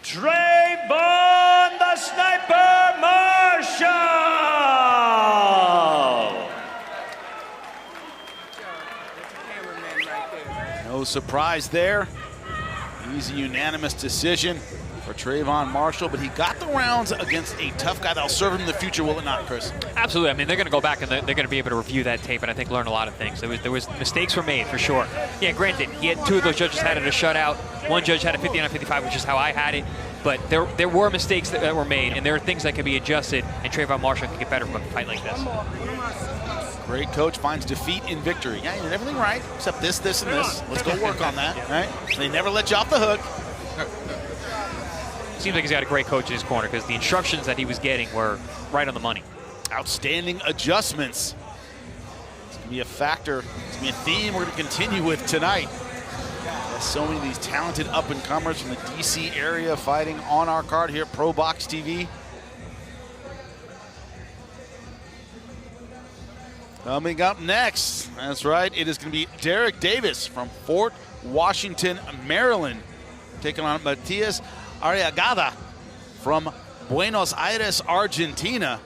Trayvon the Sniper Marshall. No surprise there. Easy unanimous decision for Trayvon Marshall, but he got the rounds against a tough guy that'll serve him in the future, will it not, Chris? Absolutely. I mean, they're going to go back and they're going to be able to review that tape and I think learn a lot of things. There was mistakes were made for sure. Yeah, granted, he had 2 of those judges had it a shutout. One judge had a 59-55, which is how I had it. But there were mistakes that were made, and there are things that can be adjusted, and Trayvon Marshall can get better from a fight like this. Great coach finds defeat in victory. Yeah, you did everything right, except this, and this. Let's go work on that, right? So they never let you off the hook. Seems like he's got a great coach in his corner because the instructions that he was getting were right on the money. Outstanding adjustments. It's going to be a factor. It's going to be a theme we're going to continue with tonight. There's so many of these talented up-and-comers from the D.C. area fighting on our card here at ProBox TV. Coming up next, that's right, it is going to be Derek Davis from Fort Washington, Maryland, taking on Martinez Arriagada from Buenos Aires, Argentina.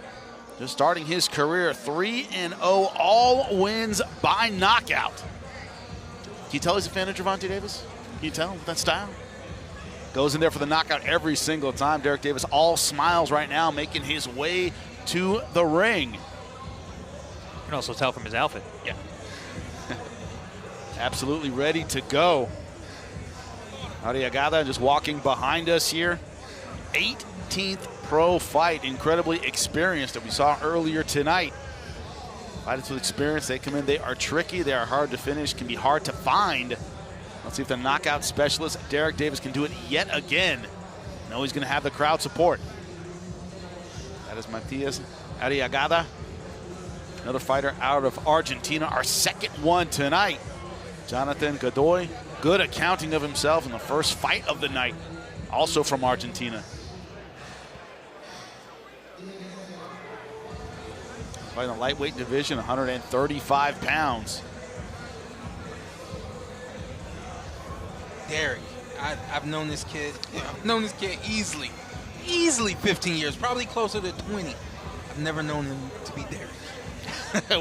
Just starting his career 3-0, all wins by knockout. Can you tell he's a fan of Gervonta Davis? Can you tell with that style? Goes in there for the knockout every single time. Derek Davis all smiles right now, making his way to the ring. You can also tell from his outfit. Yeah. absolutely ready to go. Arriagada just walking behind us here. 18th pro fight, incredibly experienced that we saw earlier tonight. Fighters with experience, they come in, they are tricky, they are hard to finish, can be hard to find. Let's see if the knockout specialist, Derek Davis, can do it yet again. No, he's gonna have the crowd support. That is Martinez, Arriagada. Another fighter out of Argentina, our second one tonight. Jonathan Godoy, good accounting of himself in the first fight of the night, also from Argentina. Fighting the lightweight division, 135 pounds. Derek, I've known this kid. I've known this kid easily 15 years, probably closer to 20. I've never known him to be Derek.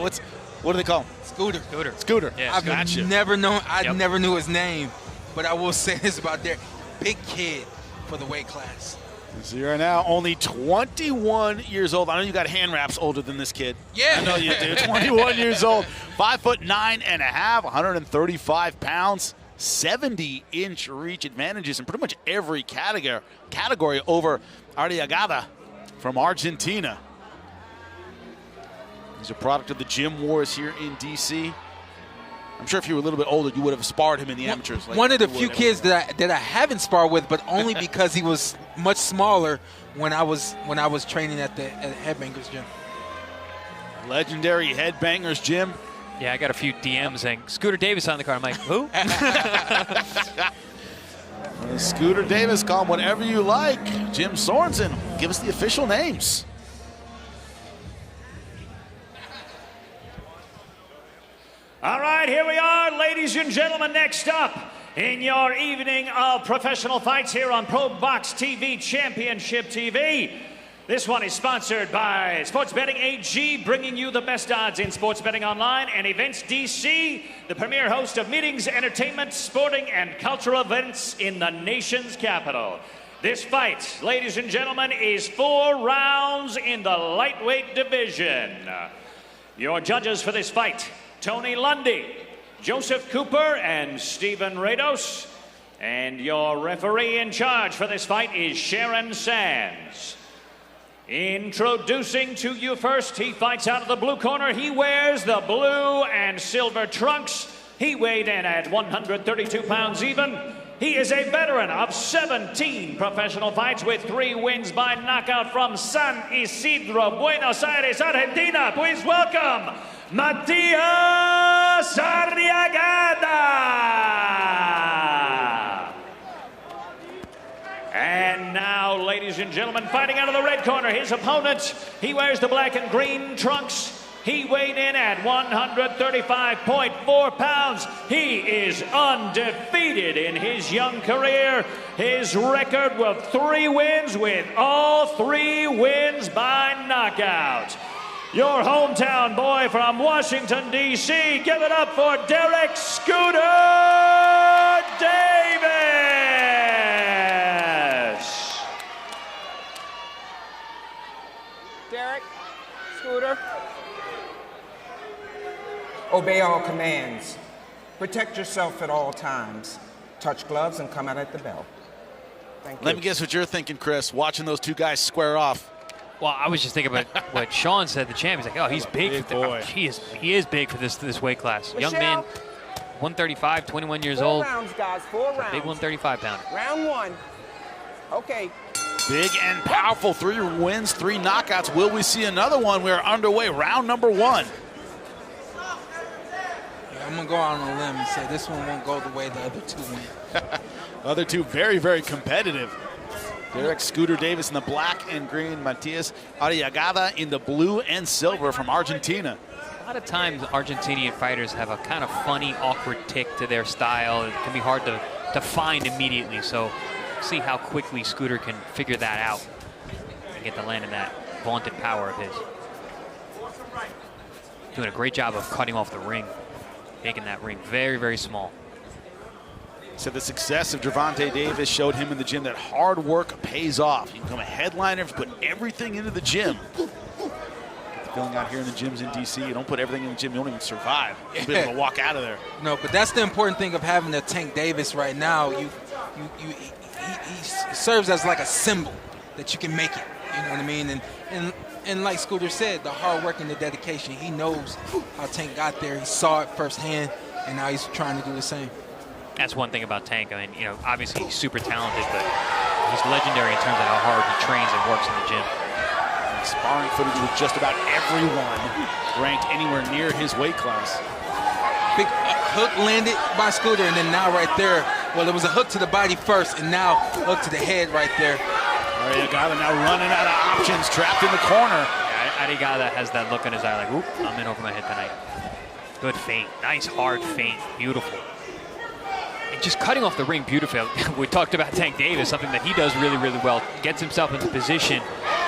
What do they call him? Scooter. Scooter. Yeah, I've gotcha. never known. I never knew his name, but I will say this about Derek: big kid for the weight class. So you're now only 21 years old. I know you got hand wraps older than this kid. Yeah. I know you do. 21 years old, 5'9.5", 135 pounds, 70-inch reach advantages in pretty much every category over Arriagada from Argentina. He's a product of the gym wars here in DC. I'm sure if you were a little bit older, you would have sparred him in the amateurs. One of the few kids that I haven't sparred with, but only because he was much smaller when I was training at Headbangers Gym. Legendary Headbangers Gym. Yeah, I got a few DMs saying Scooter Davis on the card. I'm like, who? Scooter Davis, call him whatever you like. Jim Sorensen, give us the official names. All right, here we are, ladies and gentlemen. Next up in your evening of professional fights here on ProBoxTV Championship TV. This one is sponsored by Sports Betting AG, bringing you the best odds in sports betting online, and Events DC, the premier host of meetings, entertainment, sporting, and cultural events in the nation's capital. This fight, ladies and gentlemen, is 4 rounds in the lightweight division. Your judges for this fight: Tony Lundy, Joseph Cooper, and Stephen Rios. And your referee in charge for this fight is Sharon Sands. Introducing to you first, he fights out of the blue corner. He wears the blue and silver trunks. He weighed in at 132 pounds even. He is a veteran of 17 professional fights with 3 wins by knockout from San Isidro, Buenos Aires, Argentina. Please welcome Matias Arriagada. And now, ladies and gentlemen, fighting out of the red corner, his opponent, he wears the black and green trunks. He weighed in at 135.4 pounds. He is undefeated in his young career. His record with 3 wins, with all 3 wins by knockout. Your hometown boy from Washington, D.C. Give it up for Derek Scooter Davis. Derek, Scooter. Obey all commands. Protect yourself at all times. Touch gloves and come out at the bell. Thank you. Let me guess what you're thinking, Chris, watching those 2 guys square off. Well, I was just thinking about what Sean said, the champ. He's like, oh, he's big for boy. He is big for this weight class. Michelle. Young man, 135, 21 years 4 old. rounds, guys, 4 rounds. Big 135 pounder. Round 1. Okay. Big and powerful, 3 wins, 3 knockouts. Will we see another one? We're underway, round number 1. I'm going to go out on a limb and say this one won't go the way the other 2 went. Other 2 very, very competitive. Derek Scooter Davis in the black and green, Matias Arriagada in the blue and silver from Argentina. A lot of times Argentinian fighters have a kind of funny, awkward tick to their style. It can be hard to find immediately, so see how quickly Scooter can figure that out and get to land in that vaunted power of his. Doing a great job of cutting off the ring, making that ring very, very small. So the success of Gervonta Davis showed him in the gym that hard work pays off. You become a headliner if you put everything into the gym. Get the Filling out here in the gyms in DC. You don't put everything in the gym, you don't even survive. You'll be able to walk out of there. No, but that's the important thing of having a Tank Davis right now. He serves as like a symbol that you can make it. You know what I mean? And like Scooter said, the hard work and the dedication. He knows how Tank got there. He saw it firsthand, and now he's trying to do the same. That's one thing about Tank. I mean, you know, obviously he's super talented, but he's legendary in terms of how hard he trains and works in the gym. Sparring footage with just about everyone ranked anywhere near his weight class. Big hook landed by Scooter, and then now right there, well, it was a hook to the body first, and now hook to the head right there. Arriagada now running out of options, trapped in the corner. Yeah, Arriagada has that look in his eye like, oop, I'm in over my head tonight. Good feint. Nice, hard feint. Beautiful. And just cutting off the ring beautifully. We talked about Tank Davis, something that he does really, really well. Gets himself into position.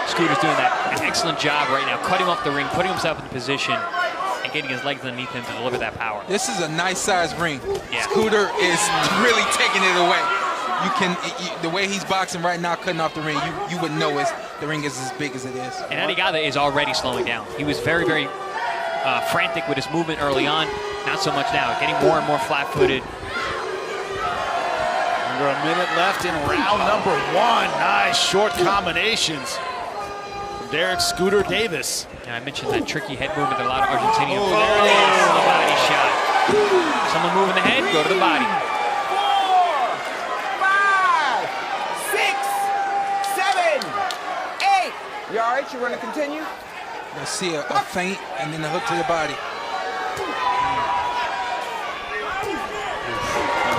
Scooter's doing an excellent job right now, cutting off the ring, putting himself in position, and getting his legs underneath him to deliver that power. This is a nice size ring. Yeah. Scooter is really taking it away. The way he's boxing right now, cutting off the ring, you would know the ring is as big as it is. And Arriagada is already slowing down. He was very, very frantic with his movement early on. Not so much now. Getting more and more flat-footed. Under a minute left in round number 1. Nice short combinations from Derek Scooter Davis. Yeah, I mentioned that tricky head movement that a lot of Argentinians. Oh, there it is. The body shot. Someone moving the head, go to the body. 4, 5, 6, 7, 8. You all right? You want to continue? Let's see a feint and then a hook to the body.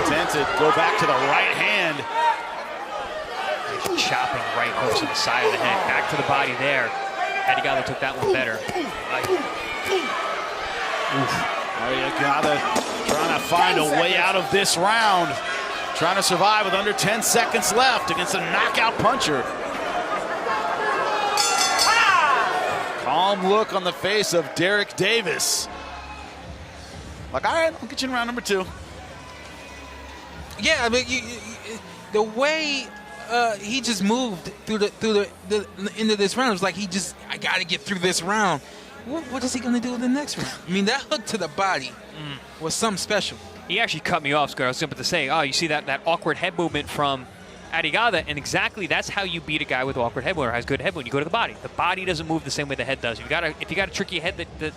Intent to go back to the right hand. Chopping right hooks to the side of the head, back to the body there. Arriagada took that one better. Arriagada trying to find a way out of this round. Trying to survive with under 10 seconds left against a knockout puncher. Calm look on the face of Derek Davis. Like, all right, I'll get you in round number 2. Yeah, I mean, the way he just moved through the end of this round, it was like I got to get through this round. What is he going to do in the next round? I mean, that hook to the body was something special. He actually cut me off, Scott. I was about to say, you see that awkward head movement from Arriagada, and exactly that's how you beat a guy with awkward head movement or has good head movement. You go to the body. The body doesn't move the same way the head does. If you got a tricky head that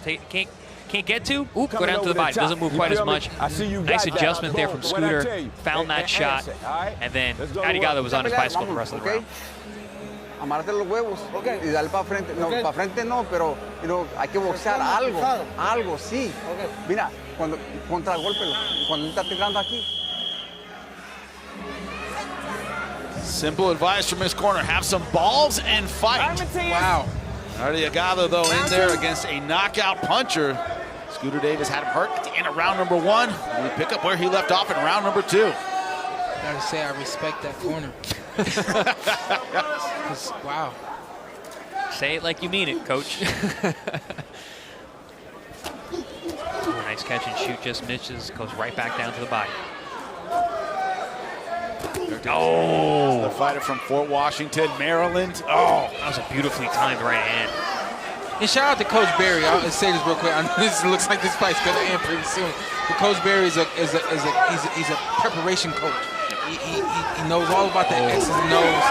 can't get to, go down to the body. Doesn't move quite as much. Nice adjustment there from Scooter. Found that shot, and then Arriagada was on his bicycle the rest of the round. Amárrate los huevos y dale para frente. No, para frente no, pero hay que boxear algo, sí. Mira, contra el golpe, cuando está tirando aquí. Simple advice from his corner. Have some balls and fight. Wow. Arriagada, though, in there against a knockout puncher. Scooter Davis had him hurt at the end of round number 1. And we pick up where he left off in round number 2. Gotta say, I respect that corner. Wow. Say it like you mean it, coach. Nice catch and shoot, just misses, goes right back down to the body. Oh! The fighter from Fort Washington, Maryland. Oh! That was a beautifully timed right hand. And shout out to Coach Barry. I'll say this real quick. I know this looks like this fight's gonna end pretty soon. But Coach Barry is a preparation coach. He knows all about the X's and O's.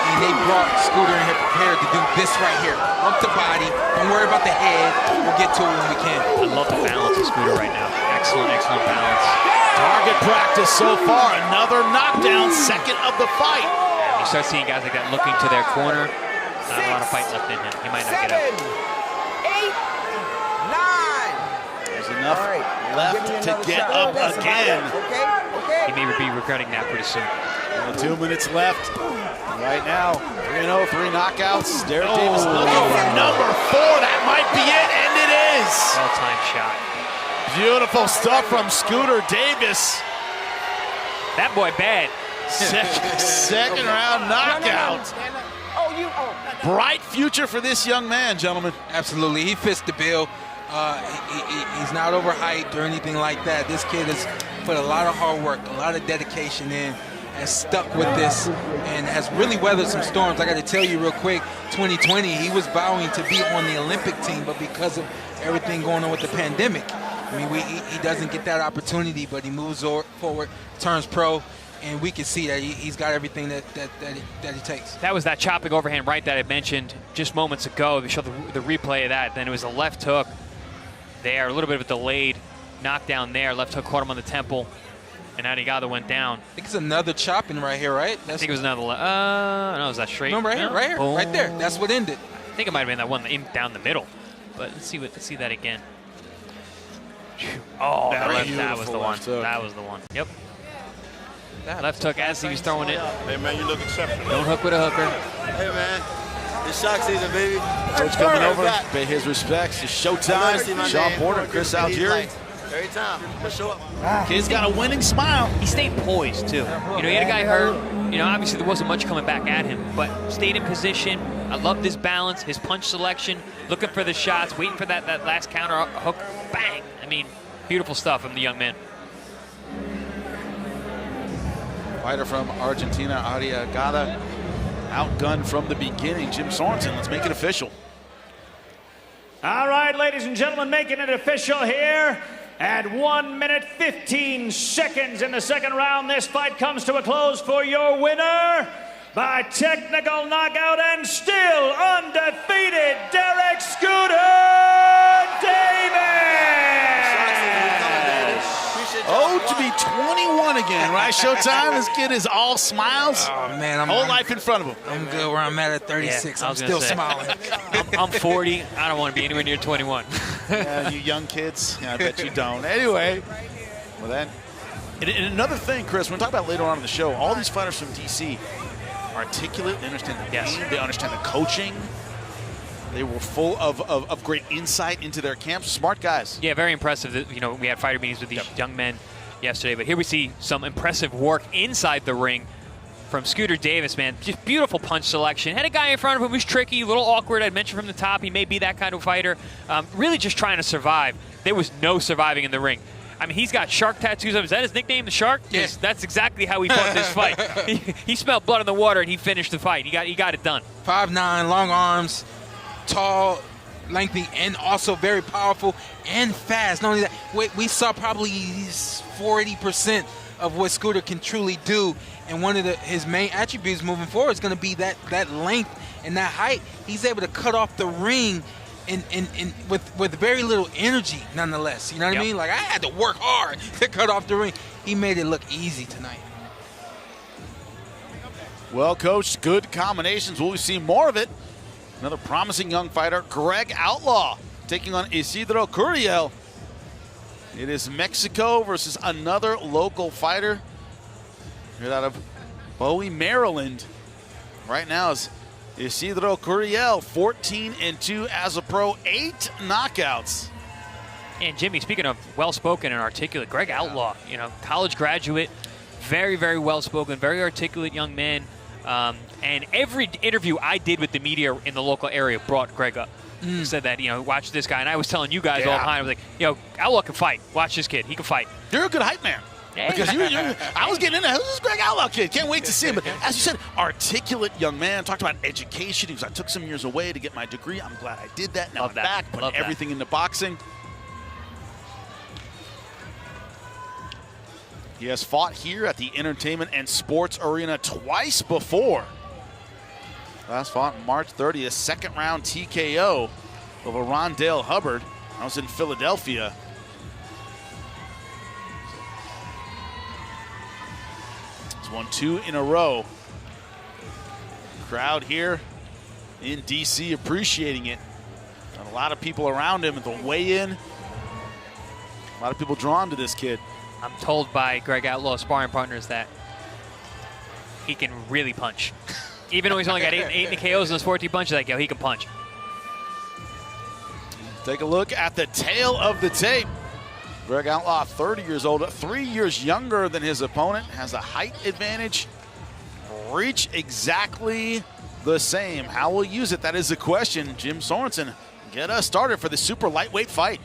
And they brought Scooter in here prepared to do this right here. Up the body. Don't worry about the head. We'll get to it when we can. I love the balance of Scooter right now. Excellent, excellent balance. Target practice so far. Another knockdown, second of the fight. You start seeing guys like that looking to their corner. Not a lot of fight left in him. He might not get up. 8, 9. There's enough left to get up again. He may be regretting that pretty soon. 2 minutes left. Right now, 3-0, 3 knockouts. Derek Davis looking for number 4. That might be it, and it is. Well-timed shot. Beautiful stuff from Scooter Davis. That boy bad. Second round knockout. Bright future for this young man, gentlemen. Absolutely, he fits the bill. He's not overhyped or anything like that. This kid has put a lot of hard work, a lot of dedication in, has stuck with this and has really weathered some storms. I got to tell you real quick, 2020, he was vowing to be on the Olympic team, but because of everything going on with the pandemic, I mean, he doesn't get that opportunity, but he moves forward, turns pro, and we can see that he's got everything that he takes. That was that chopping overhand right that I mentioned just moments ago. We showed the replay of that. Then it was a left hook there, a little bit of a delayed knockdown there. Left hook caught him on the temple, and Arriagada went down. I think it's another chopping right here, right? I think it was another. No, was that straight? No, right here, right here, right there. That's what ended. I think it might have been that one down the middle. But let's see that again. Oh, that was the one. That was the one. Yep. Left hook as he was throwing it. Hey, man, you look exceptional. Don't hook with a hooker. Hey, man. It's shock season, baby. Coach coming over, pay his respects. It's showtime. Sean Porter, Chris Algieri. Every time. Let's show up. Kid's got a winning smile. He stayed poised, too. You know, he had a guy hurt. You know, obviously there wasn't much coming back at him, but stayed in position. I loved his balance, his punch selection, looking for the shots, waiting for that last counter hook. Bang! I mean, beautiful stuff from the young man. Fighter from Argentina, Arriagada, outgunned from the beginning. Jim Sorensen, let's make it official. All right, ladies and gentlemen, making it official here. At 1 minute 15 seconds in the second round, this fight comes to a close for your winner by technical knockout and still undefeated, Derek Scooter Davis. Oh, to be 21 again, right? Showtime. This kid is all smiles. Oh, man. Whole life in front of him. I'm good where I'm at 36. Yeah, I'm still smiling. I'm 40. I don't want to be anywhere near 21. Yeah, you young kids. Yeah, I bet you don't. Anyway, well then. And another thing, Chris, we're going to talk about later on in the show, all these fighters from D.C. articulate, they understand the game, they understand the coaching. They were full of great insight into their camps. Smart guys. Yeah, very impressive. You know, we had fighter meetings with these young men yesterday, but here we see some impressive work inside the ring from Scooter Davis, man. Just beautiful punch selection. Had a guy in front of him who was tricky, a little awkward. I'd mentioned from the top, he may be that kind of fighter. Really just trying to survive. There was no surviving in the ring. I mean, he's got shark tattoos on him. Is that his nickname, the Shark? Yes. That's exactly how he fought this fight. He smelled blood in the water, and he finished the fight. He got it done. 5'9", long arms, tall, lengthy, and also very powerful and fast. Not only that, we saw probably 40% of what Scooter can truly do, and one of his main attributes moving forward is going to be that length and that height. He's able to cut off the ring with very little energy, nonetheless. You know what I mean? Like, I had to work hard to cut off the ring. He made it look easy tonight. Well coached, good combinations. Will we see more of it? Another promising young fighter, Greg Outlaw, taking on Isidro Curiel. It is Mexico versus another local fighter. Here out of Bowie, Maryland. Right now is Isidro Curiel, 14-2 as a pro, 8 knockouts. And Jimmy, speaking of well-spoken and articulate, Greg Outlaw, you know, college graduate, very, very well-spoken, very articulate young man. And every interview I did with the media in the local area brought Greg up. Said that, you know, watch this guy. And I was telling you guys all the time, I was like, you know, Outlaw can fight. Watch this kid. He can fight. You're a good hype man. Yeah. Because I was getting into who's this Greg Outlaw kid? Can't wait to see him. But as you said, articulate young man. Talked about education. He was, I took some years away to get my degree. I'm glad I did that. Now I'm back, putting everything into boxing. He has fought here at the Entertainment and Sports Arena twice before. Last fought March 30th, second round TKO over Rondale Hubbard. I was in Philadelphia. He's won 2 in a row. Crowd here in DC appreciating it. And a lot of people around him at the weigh-in. A lot of people drawn to this kid. I'm told by Greg Outlaw's sparring partners that he can really punch. Even though he's only got 8 KOs in those 14 punches, like, yo, he can punch. Take a look at the tail of the tape. Greg Outlaw, 30 years old, 3 years younger than his opponent, has a height advantage. Reach exactly the same. How we'll use it, that is the question. Jim Sorensen, get us started for the super lightweight fight.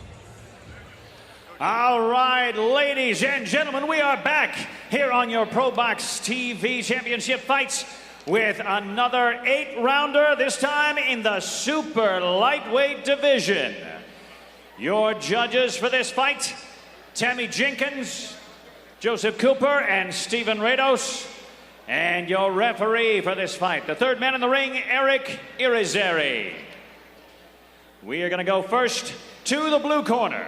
All right, ladies and gentlemen, we are back here on your ProBox TV Championship fights with another 8-rounder, this time in the super lightweight division. Your judges for this fight, Tammy Jenkins, Joseph Cooper, and Steven Rios. And your referee for this fight, the third man in the ring, Eric Irizarry. We are going to go first to the blue corner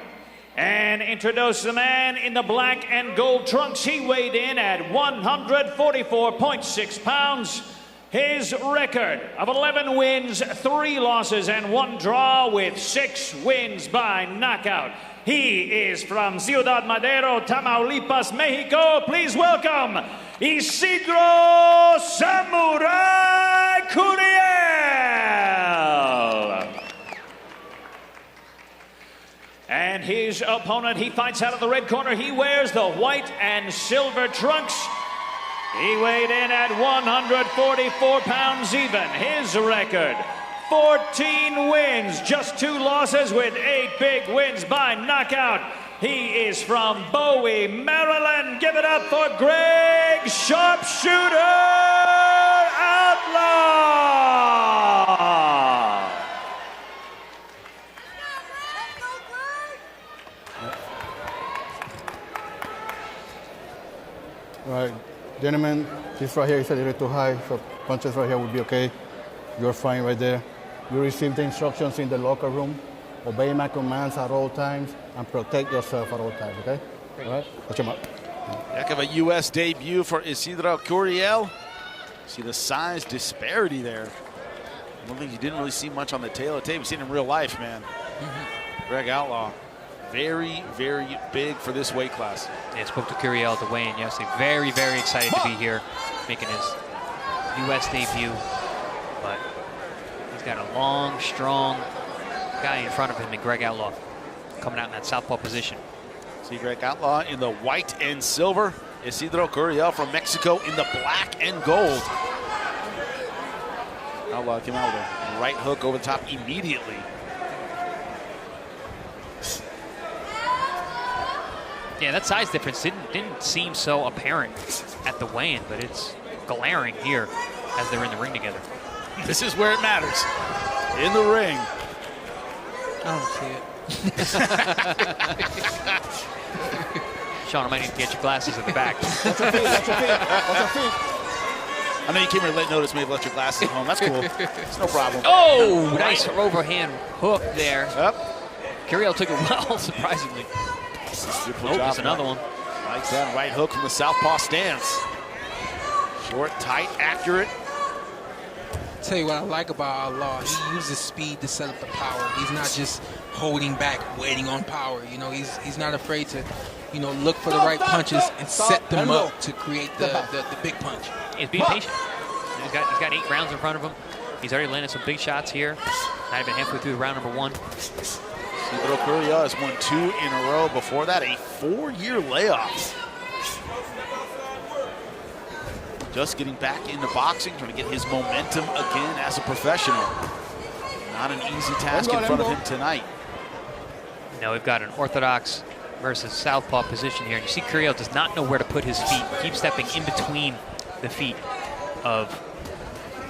and introduce the man in the black and gold trunks. He weighed in at 144.6 pounds. His record of 11 wins, 3 losses, and 1 draw with 6 wins by knockout. He is from Ciudad Madero, Tamaulipas, Mexico. Please welcome Isidro Samurai Curiel. And his opponent, he fights out of the red corner. He wears the white and silver trunks. He weighed in at 144 pounds even. His record, 14 wins, just 2 losses with 8 big wins by knockout. He is from Bowie, Maryland. Give it up for Greg Sharpshooter Outlaw. Right, gentlemen, this right here is a little too high, so punches right here would be okay. You're fine right there. You receive the instructions in the locker room. Obey my commands at all times and protect yourself at all times, okay? All right, watch him out. Heck of a U.S. debut for Isidro Curiel. See the size disparity there. One thing you didn't really see much on the tail of tape. You've seen it in real life, man. Greg Outlaw, very, very big for this weight class. Yeah, I spoke to Curiel at the weigh-in yesterday. Very, very excited to be here, making his U.S. debut. But he's got a long, strong guy in front of him, and Greg Outlaw coming out in that southpaw position. See Greg Outlaw in the white and silver. Isidro Curiel from Mexico in the black and gold. Outlaw came out with a right hook over the top immediately. Yeah, that size difference didn't seem so apparent at the weigh-in, but it's glaring here as they're in the ring together. This is where it matters. In the ring. I don't see it. Sean, I might need to get your glasses at the back. Watch your feet, watch your feet, watch your feet. I know you came here late notice, maybe left your glasses at home. That's cool. It's no problem. Oh, nice overhand hook there. Yep. Curiel took it well, surprisingly. Oh, there's another one. Likes that right hook from the southpaw stance. Short, tight, accurate. Tell you what I like about Outlaw, he uses speed to set up the power. He's not just holding back, waiting on power. You know, he's not afraid to, you know, look for the right punches and set them up to create the big punch. He's being patient. He's got 8 rounds in front of him. He's already landed some big shots here. Not even halfway through round number 1. Isidro Curiel has won 2 in a row. Before that, a 4-year layoff. Just getting back into boxing, trying to get his momentum again as a professional. Not an easy task in front of him tonight. Now we've got an orthodox versus southpaw position here. And you see Curiel does not know where to put his feet. He keeps stepping in between the feet of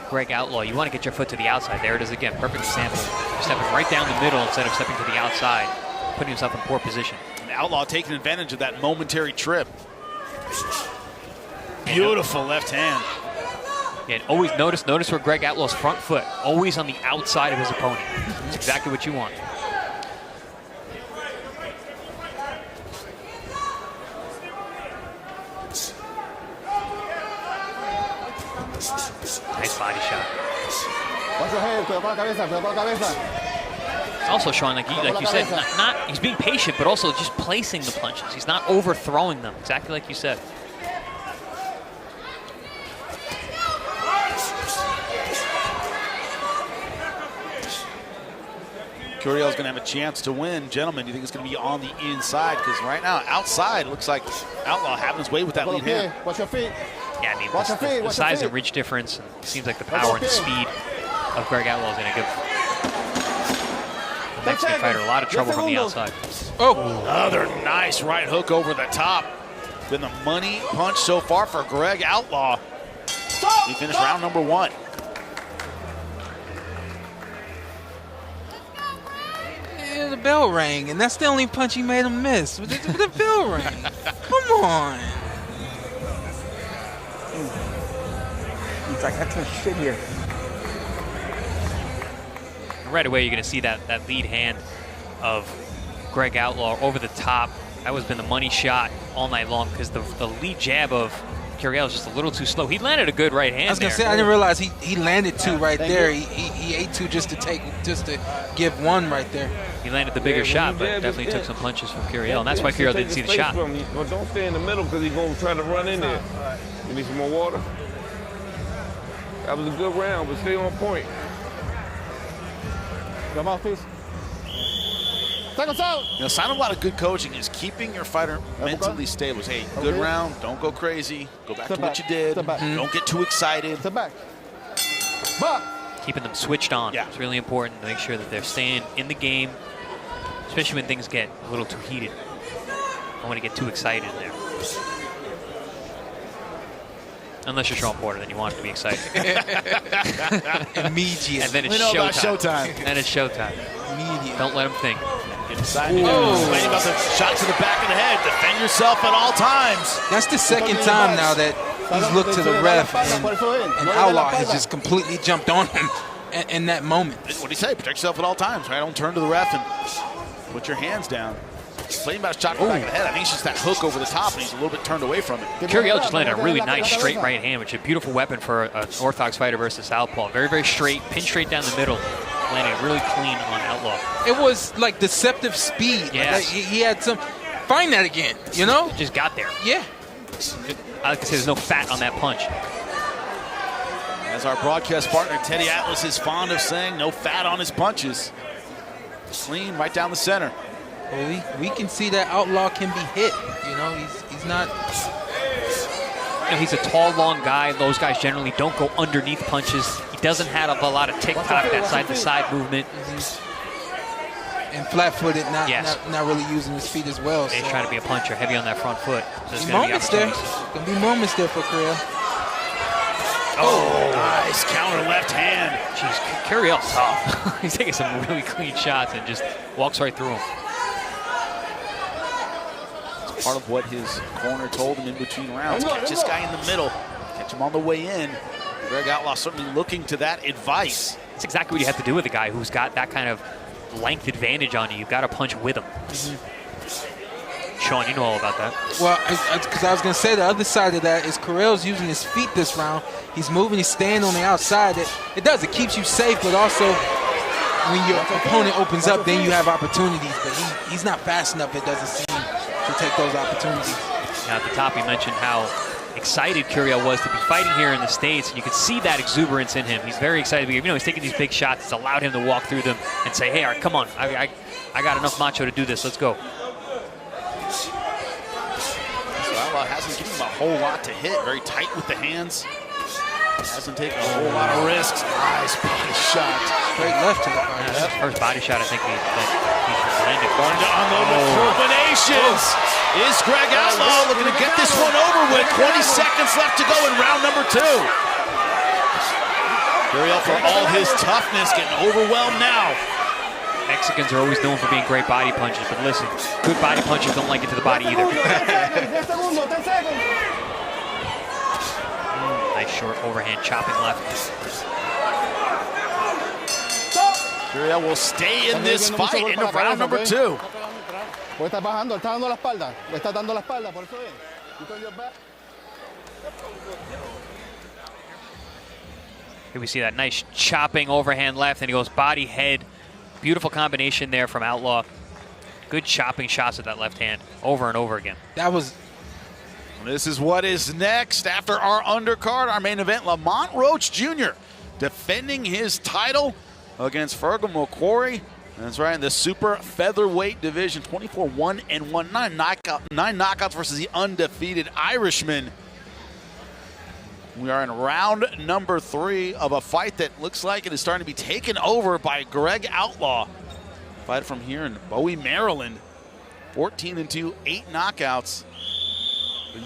Greg Outlaw. You want to get your foot to the outside. There it is again, perfect example. You're stepping right down the middle instead of stepping to the outside, putting himself in poor position. And Outlaw taking advantage of that momentary trip. Beautiful left hand. Yeah, and always notice where Greg Outlaw's front foot, always on the outside of his opponent. That's exactly what you want. Nice body shot. Watch your head, cuidado con la cabeza, cuidado con la cabeza. Also, Sean, like you said, he's being patient, but also just placing the punches. He's not overthrowing them, exactly like you said. Curiel's going to have a chance to win. Gentlemen, you think it's going to be on the inside? Because right now, outside, looks like Outlaw having his way with that lead hand. Watch your feet. Yeah, I mean, the size and reach difference, and it seems like the power and the speed of Greg Outlaw is going to give the Mexican fighter a lot of trouble from the outside. Oh, another nice right hook over the top. Been the money punch so far for Greg Outlaw. He finished round number 1. Yeah, the bell rang, and that's the only punch he made him miss. The bell rang. Come on. It's like, that's some shit here. Right away, you're going to see that lead hand of Greg Outlaw over the top. That was been the money shot all night long because the lead jab of Curiel is just a little too slow. He landed a good right hand. I was gonna say, I didn't realize he landed 2 right there. He ate 2 just to give 1 right there. He landed the bigger shot, but definitely took some punches from Curiel, and that's why Curiel didn't see the shot. Well, don't stay in the middle because he's gonna try to run in there. You need some more water. That was a good round, but stay on point. Come on, please. Sign of a lot of good coaching is keeping your fighter mentally stable. Hey, good round, don't go crazy. Go back to what you did. Don't get too excited. Keeping them switched on. Yeah. It's really important to make sure that they're staying in the game, especially when things get a little too heated. I don't want to get too excited in there. Unless you're Sean Porter, then you want it to be exciting. Immediate. And then it's showtime. Then it's showtime. Immediate. Don't let him think. Complaining about the shot to the back of the head. Defend yourself at all times. That's the second time now that he's looked to the ref, and Outlaw has just completely jumped on him in that moment. What do you say? Protect yourself at all times, right? Don't turn to the ref and put your hands down. Complaining about a shot to the back of the head. I think it's just that hook over the top, and he's a little bit turned away from it. Curiel just landed a really nice straight right hand, which is a beautiful weapon for an orthodox fighter versus southpaw. Very, very straight, pin straight down the middle. Landing really clean on Outlaw. It was like deceptive speed. Yes. Like he had some. Find that again, you know? Just got there. Yeah. I like to say there's no fat on that punch. As our broadcast partner, Teddy Atlas, is fond of saying, no fat on his punches. Clean right down the center. Well, we can see that Outlaw can be hit. You know, he's not. You know, he's a tall, long guy. Those guys generally don't go underneath punches. He doesn't have a lot of tick-tock, that side-to-side movement. And flat-footed, not really using his feet as well. He's trying to be a puncher, heavy on that front foot. So there's moments there. Gonna be moments there for Curiel. Oh, nice counter left hand. Jeez, Curiel's tough. He's taking some really clean shots and just walks right through them. Part of what his corner told him in between rounds. Catch this guy in the middle. Catch him on the way in. Greg Outlaw certainly looking to that advice. It's exactly what you have to do with a guy who's got that kind of length advantage on you. You've got to punch with him. Sean, you know all about that. Well, because I was going to say the other side of that is Curiel's using his feet this round. He's moving, he's staying on the outside. It keeps you safe, but also when your opponent opens up, then you have opportunities. But he's not fast enough, it doesn't seem, to take those opportunities. Now at the top, he mentioned how excited Curiel was to be fighting here in the States, and you can see that exuberance in him. He's very excited. You know, he's taking these big shots. It's allowed him to walk through them and say, hey, all right, come on. I got enough macho to do this. Let's go. So Outlaw hasn't given him a whole lot to hit. Very tight with the hands. Hasn't taken a whole lot of risks. Nice body shot. Straight left to the body. That's the first body shot I think he's landed. Going to unload with combinations. Is Greg Outlaw looking to get this one over with? 20 seconds left to go in round number 2. Curiel, for all his toughness, getting overwhelmed now. Mexicans are always known for being great body punchers, but listen, good body punchers don't like it to the body either. Nice short overhand chopping left. Curiel will stay in this fight into round number 2. Está bajando, está dando la espalda. Le está dando la espalda, por eso es. You turn your back. Here we see that nice chopping overhand left, and he goes body, head. Beautiful combination there from Outlaw. Good chopping shots with that left hand over and over again. That was... This is what is next after our undercard, our main event. Lamont Roach Jr. defending his title against Feargal McCrory. That's right, in the super featherweight division, 24-1-1, 9 knockouts versus the undefeated Irishman. We are in round number 3 of a fight that looks like it is starting to be taken over by Greg Outlaw. Fight from here in Bowie, Maryland. 14-2, 8 knockouts.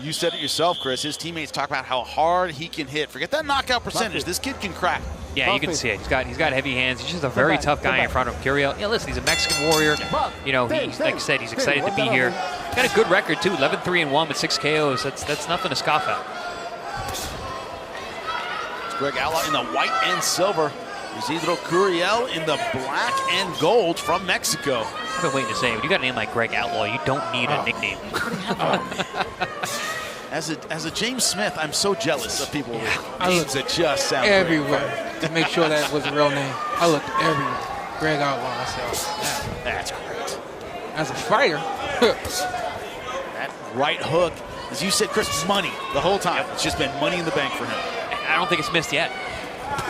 You said it yourself, Chris. His teammates talk about how hard he can hit. Forget that knockout percentage. This kid can crack. Yeah, you can see it. He's got heavy hands. He's just a very tough guy in front of him. Curiel, yeah, listen, he's a Mexican warrior. You know, like I said, he's excited to be here. Got a good record too, 11-3-1 with 6 KOs. That's nothing to scoff at. It's Greg Outlaw in the white and silver. Isidro Curiel in the black and gold from Mexico. I've been waiting to say, when you got a name like Greg Outlaw, you don't need a nickname. As a James Smith, I'm so jealous of people with names that just sound everywhere to make sure that was a real name. I looked everywhere. Greg Outlaw. I said, that's great. As a fighter, that right hook, as you said, Chris, money the whole time. It's just been money in the bank for him. I don't think it's missed yet.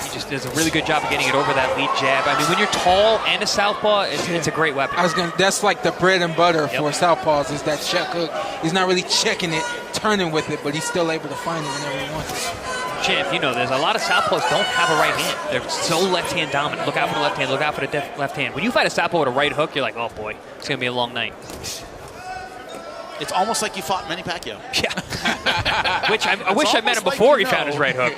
He just does a really good job of getting it over that lead jab. I mean, when you're tall and a southpaw, it's a great weapon. That's like the bread and butter for southpaws is that check hook. He's not really checking it, turning with it, but he's still able to find it whenever he wants it. Champ, you know, there's a lot of southpaws don't have a right hand. They're so left-hand dominant. Look out for the left hand. Look out for the left hand. When you fight a southpaw with a right hook, you're like, oh boy, it's gonna be a long night. It's almost like you fought Manny Pacquiao. Yeah. Which I wish I met him before he found his right hook.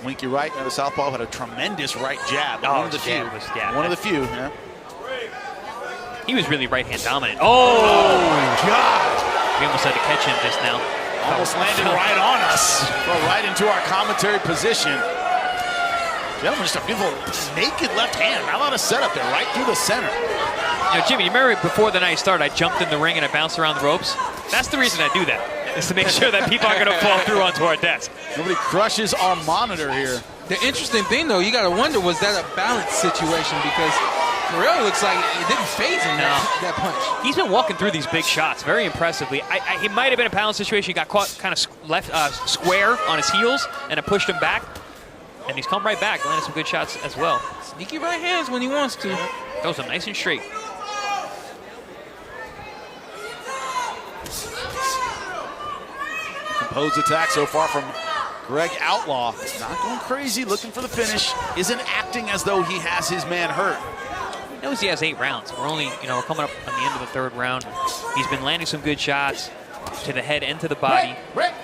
Winky right, and the southpaw had a tremendous right jab. One of the few. One of the few. Yeah. He was really right-hand dominant. Oh God! We almost had to catch him just now. Almost landed right on us. Well, right into our commentary position. Gentlemen, just a beautiful naked left hand. How about a setup there, right through the center. You know, Jimmy, you remember before the night started, I jumped in the ring and I bounced around the ropes? That's the reason I do that, is to make sure that people aren't going to fall through onto our desk. Nobody crushes our monitor here. The interesting thing, though, you got to wonder, was that a balance situation? Because Curiel looks like it didn't phase him, that punch. He's been walking through these big shots very impressively. It might have been a balance situation. He got caught kind of left square on his heels, and it pushed him back. And he's come right back, landed some good shots as well. Sneaky right hands when he wants to. Those are nice and straight. Composed attack so far from Greg Outlaw. Not going crazy, looking for the finish. Isn't acting as though he has his man hurt. He knows he has 8 rounds. We're only, we're coming up on the end of the 3rd round. He's been landing some good shots to the head and to the body.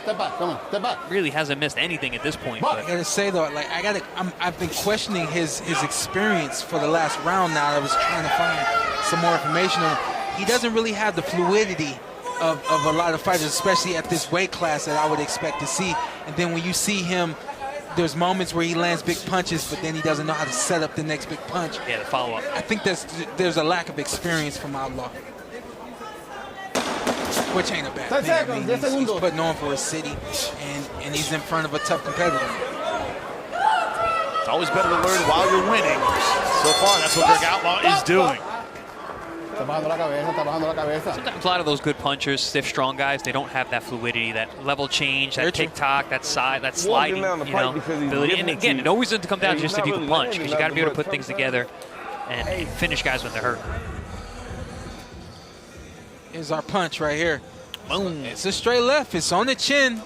Step back, come on, step back. Really hasn't missed anything at this point. I gotta say though, like I've been questioning his experience for the last round now. I was trying to find some more information on him. He doesn't really have the fluidity of a lot of fighters, especially at this weight class, that I would expect to see. And then when you see him, there's moments where he lands big punches, but then he doesn't know how to set up the next big punch. Yeah, the follow-up. I think there's a lack of experience from Outlaw, which ain't a bad thing. I mean, he's putting on for his city, and he's in front of a tough competitor. It's always better to learn while you're winning. So far, that's what Greg Outlaw is doing. Sometimes a lot of those good punchers, stiff, strong guys, they don't have that fluidity, that level change, that tick-tock, that side, that sliding, ability. And again, it always doesn't come down just if you can punch, because you got to be able to put things together and finish guys when they're hurt. Here's our punch right here. Boom. It's a straight left. It's on the chin.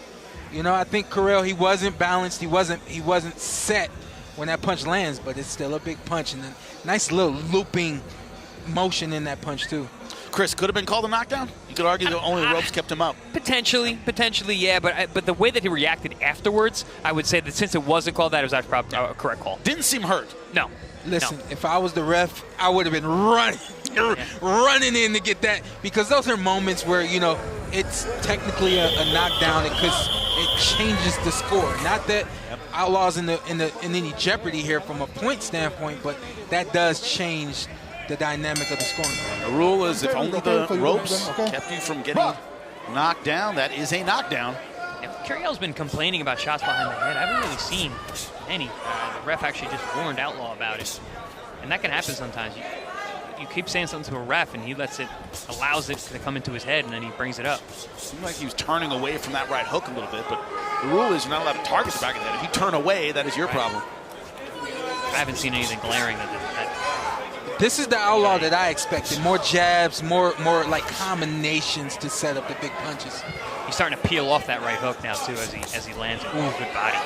I think Curiel, he wasn't balanced. He wasn't set when that punch lands, but it's still a big punch, and a nice little looping motion in that punch too. Chris, could have been called a knockdown? You could argue that only the ropes kept him up. Potentially, yeah, but the way that he reacted afterwards, I would say that since it wasn't called that, it was actually probably a correct call. Didn't seem hurt. No. Listen, if I was the ref, I would have been running in to get that, because those are moments where, it's technically a knockdown because it changes the score. Not that Outlaw's in any jeopardy here from a point standpoint, but that does change the dynamic of the scoring. The rule is if only the ropes kept you from getting knocked down, that is a knockdown. Curiel's been complaining about shots behind the head. I haven't really seen any. The ref actually just warned Outlaw about it. And that can happen sometimes. You keep saying something to a ref and he allows it to come into his head, and then he brings it up. Seemed like he was turning away from that right hook a little bit, but the rule is you're not allowed to target the back of the head. If you turn away, that is your problem. I haven't seen anything glaring that this is the Outlaw that I expected. More jabs, more like combinations to set up the big punches. He's starting to peel off that right hook now too as he lands it. Ooh, good body.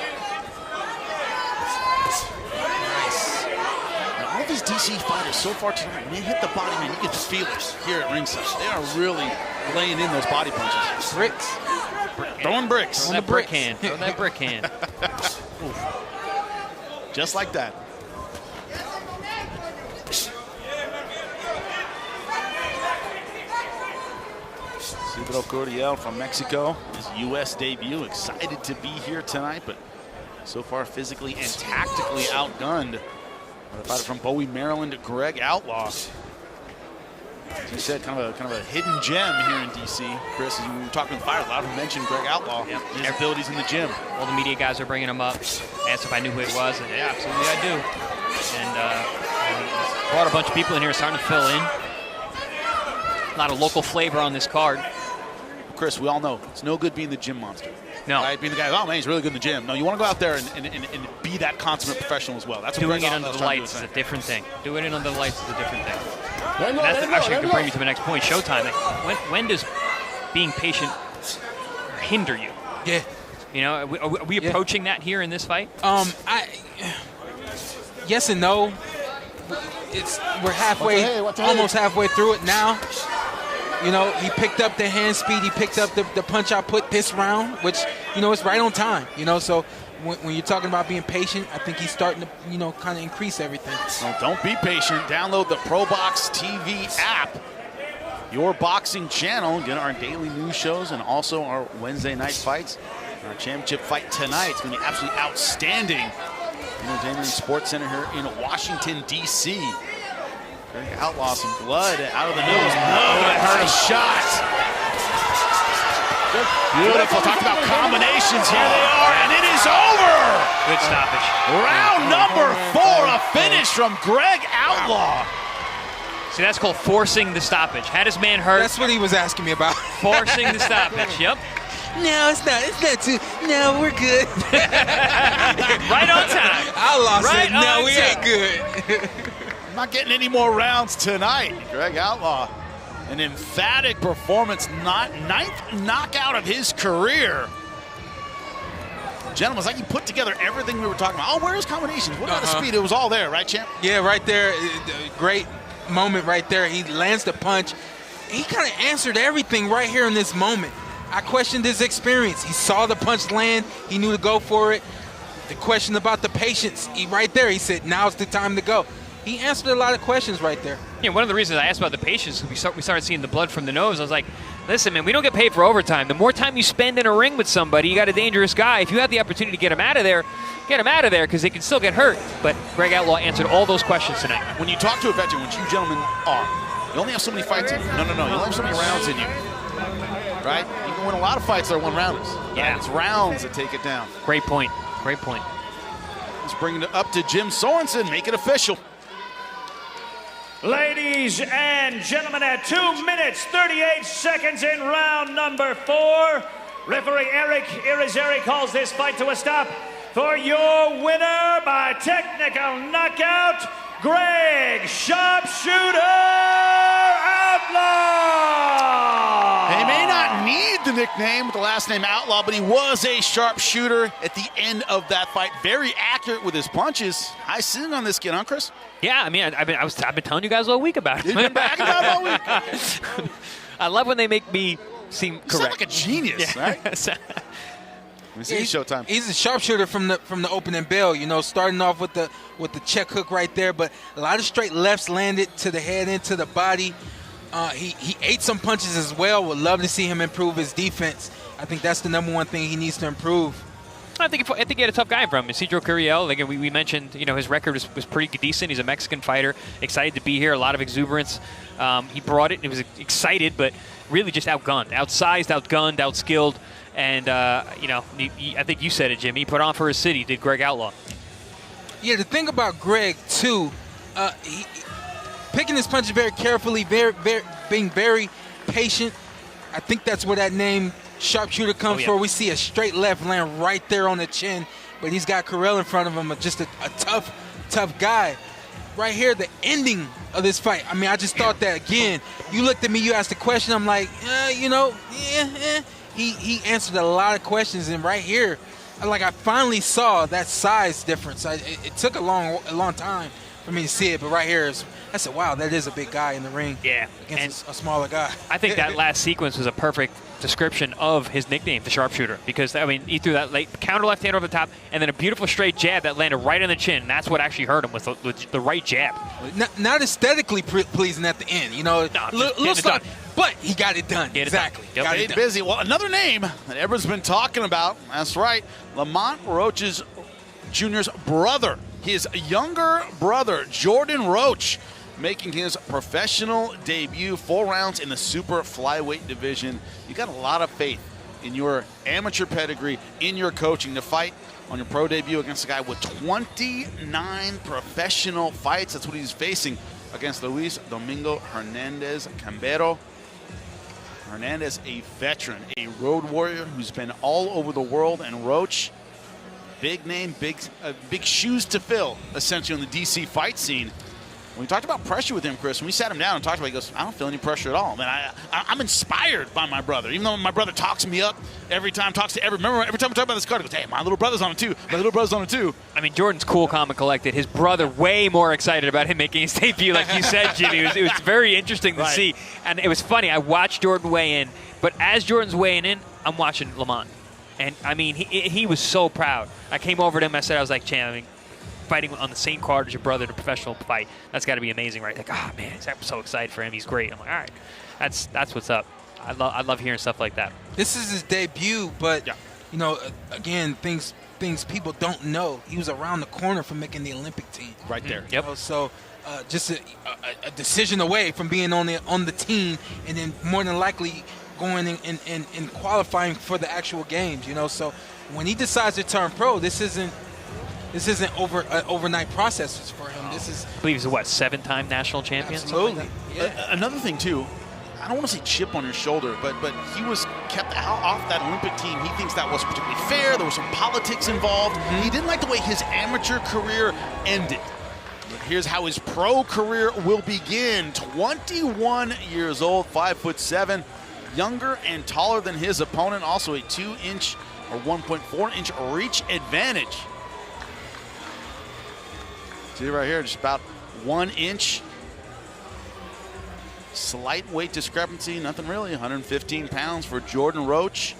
Nice. Now, all these DC fighters so far tonight, when they hit the body, man, you can feel it here at ringside. They are really laying in those body punches. Bricks. Throwing bricks. Throw that brick hand. Throw that brick hand. Just like that. Isidro Curiel from Mexico, his U.S. debut. Excited to be here tonight, but so far physically and tactically outgunned by the fighter from Bowie, Maryland, Greg Outlaw. As you said, kind of a hidden gem here in D.C. Chris, as we were talking to the fighters, a lot of them mentioned Greg Outlaw, his abilities in the gym. All the media guys are bringing him up. Asked if I knew who it was, and yeah, absolutely I do. And brought a bunch of people in here, starting to fill in. A lot of local flavor on this card. Chris, we all know it's no good being the gym monster. No. Right? Being the guy, oh man, he's really good in the gym. No, you want to go out there and be that consummate professional as well. That's what Doing Greg it under Outlaw the is trying to lights do, is I a think. different thing. Doing it under the lights is a different thing. And that's actually going to bring me to my next point, showtime. When does being patient hinder you? Yeah. You know, are we approaching that here in this fight? Yes and no. We're halfway, almost halfway through it now. You know, he picked up the hand speed. He picked up the punch output this round, which, you know, it's right on time. You know, so when you're talking about being patient, I think he's starting to, you know, kind of increase everything. Well, don't be patient. Download the ProBox TV app, your boxing channel. Get our daily news shows and also our Wednesday night fights. Our championship fight tonight is going to be absolutely outstanding. Entertainment and Sports Center here in Washington, D.C. Greg Outlaw, some blood out of the nose. Oh, that hurt a shot. Beautiful. Talk about combinations. Here they are, and it is over. Good stoppage. Round number 4, a finish from Greg Outlaw. See, that's called forcing the stoppage. Had his man hurt. That's what he was asking me about. Forcing the stoppage, yep. No, it's not too. No, we're good. Right on time. Outlaw Right said, no, on we time. ain't good. Not getting any more rounds tonight. Greg Outlaw, an emphatic performance, ninth knockout of his career. Gentlemen, it's like he put together everything we were talking about. Oh, where's combinations? What about the speed? It was all there, right, champ? Yeah, right there. Great moment right there. He lands the punch. He kind of answered everything right here in this moment. I questioned his experience. He saw the punch land. He knew to go for it. The question about the patience, right there, he said, now's the time to go. He answered a lot of questions right there. Yeah, one of the reasons I asked about the patience is we started seeing the blood from the nose. I was like, listen, man, we don't get paid for overtime. The more time you spend in a ring with somebody, you got a dangerous guy. If you have the opportunity to get him out of there, get him out of there because they can still get hurt. But Greg Outlaw answered all those questions tonight. When you talk to a veteran, which you gentlemen are, you only have so many fights in you. No. You only have so many rounds in you. Right? You can win a lot of fights that are one-rounders. Yeah. It's rounds that take it down. Great point. Great point. Let's bring it up to Jim Sorensen. Make it official. Ladies and gentlemen, at 2 minutes, 38 seconds in round number 4, referee Eric Irizarry calls this fight to a stop for your winner by technical knockout, Greg Sharpshooter Outlaw! He may not need the nickname with the last name Outlaw, but he was a sharpshooter at the end of that fight. Very accurate with his punches. High ceiling on this kid, huh, Chris? Yeah, I mean, I've been telling you guys all week about it. You've been backing up all week. I love when they make me seem correct. You sound like a genius, right? We see Showtime. He's a sharpshooter from the opening bell. You know, starting off with the check hook right there, but a lot of straight lefts landed to the head, into the body. He ate some punches as well. Would love to see him improve his defense. I think that's the number one thing he needs to improve. I think he had a tough guy from him. Isidro Curiel, like we mentioned, you know, his record was pretty decent. He's a Mexican fighter, excited to be here, a lot of exuberance. He brought it. He was excited, but really just outgunned, outsized, outgunned, outskilled. And, you know, I think you said it, Jim. He put on for his city, did Greg Outlaw. Yeah, the thing about Greg, too, he picking his punches very carefully, being very patient. I think that's where that name sharpshooter comes from. We see a straight left land right there on the chin, but he's got Curiel in front of him, just a tough guy. Right here, the ending of this fight. I mean, I just thought that, again, you looked at me, you asked a question, I'm like, you know, He answered a lot of questions, and right here, I finally saw that size difference. It took a long time for me to see it, but right here, I said, wow, that is a big guy in the ring. Yeah. Against a smaller guy. I think that last sequence was a perfect description of his nickname, the sharpshooter, because, I mean, he threw that late counter left hand over the top and then a beautiful straight jab that landed right on the chin. And that's what actually hurt him, was the right jab. Not aesthetically pleasing at the end, you know. Little stuff, but he got it done. Exactly. Yep. Got it Stayed done. busy. Well, another name that everyone's been talking about, that's right, Lamont Roach Jr.'s brother. His younger brother, Jordan Roach, making his professional debut, 4 rounds in the super flyweight division. You got a lot of faith in your amateur pedigree, in your coaching, to fight on your pro debut against a guy with 29 professional fights. That's what he's facing against Luis Domingo Hernandez Cambero. Hernandez, a veteran, a road warrior who's been all over the world, and Roach, big name, big shoes to fill, essentially, on the DC fight scene. When we talked about pressure with him, Chris, when we sat him down and talked about it, he goes, I don't feel any pressure at all. Man, I'm inspired by my brother. Even though my brother talks me up every time, remember every time we talk about this card, he goes, hey, my little brother's on it too. My little brother's on it too. I mean, Jordan's cool, calm, and collected. His brother way more excited about him making his debut, like you said, Jimmy. It was very interesting to see. And it was funny. I watched Jordan weigh in, but as Jordan's weighing in, I'm watching Lamont. And, I mean, he was so proud. I came over to him. I was like, Chan, I mean, fighting on the same card as your brother in a professional fight, that's got to be amazing, right? Like, oh, man, I'm so excited for him. He's great. I'm like, all right, that's what's up. I love hearing stuff like that. This is his debut, but, you know, again, things people don't know. He was around the corner from making the Olympic team. Right there. Yep. You know, so just a decision away from being on the team, and then more than likely going and qualifying for the actual games, you know. So when he decides to turn pro, this isn't overnight processes for him. This is, I believe he's a 7-time national champion. Absolutely. Yeah. Another thing too, I don't want to say chip on his shoulder, but he was kept off that Olympic team. He thinks that wasn't particularly fair. There was some politics involved. He didn't like the way his amateur career ended. But here's how his pro career will begin. 21 years old, 5'7", younger and taller than his opponent. Also a 2-inch or 1.4-inch reach advantage. See right here, just about 1 inch. Slight weight discrepancy, nothing really. 115 pounds for Jordan Roach.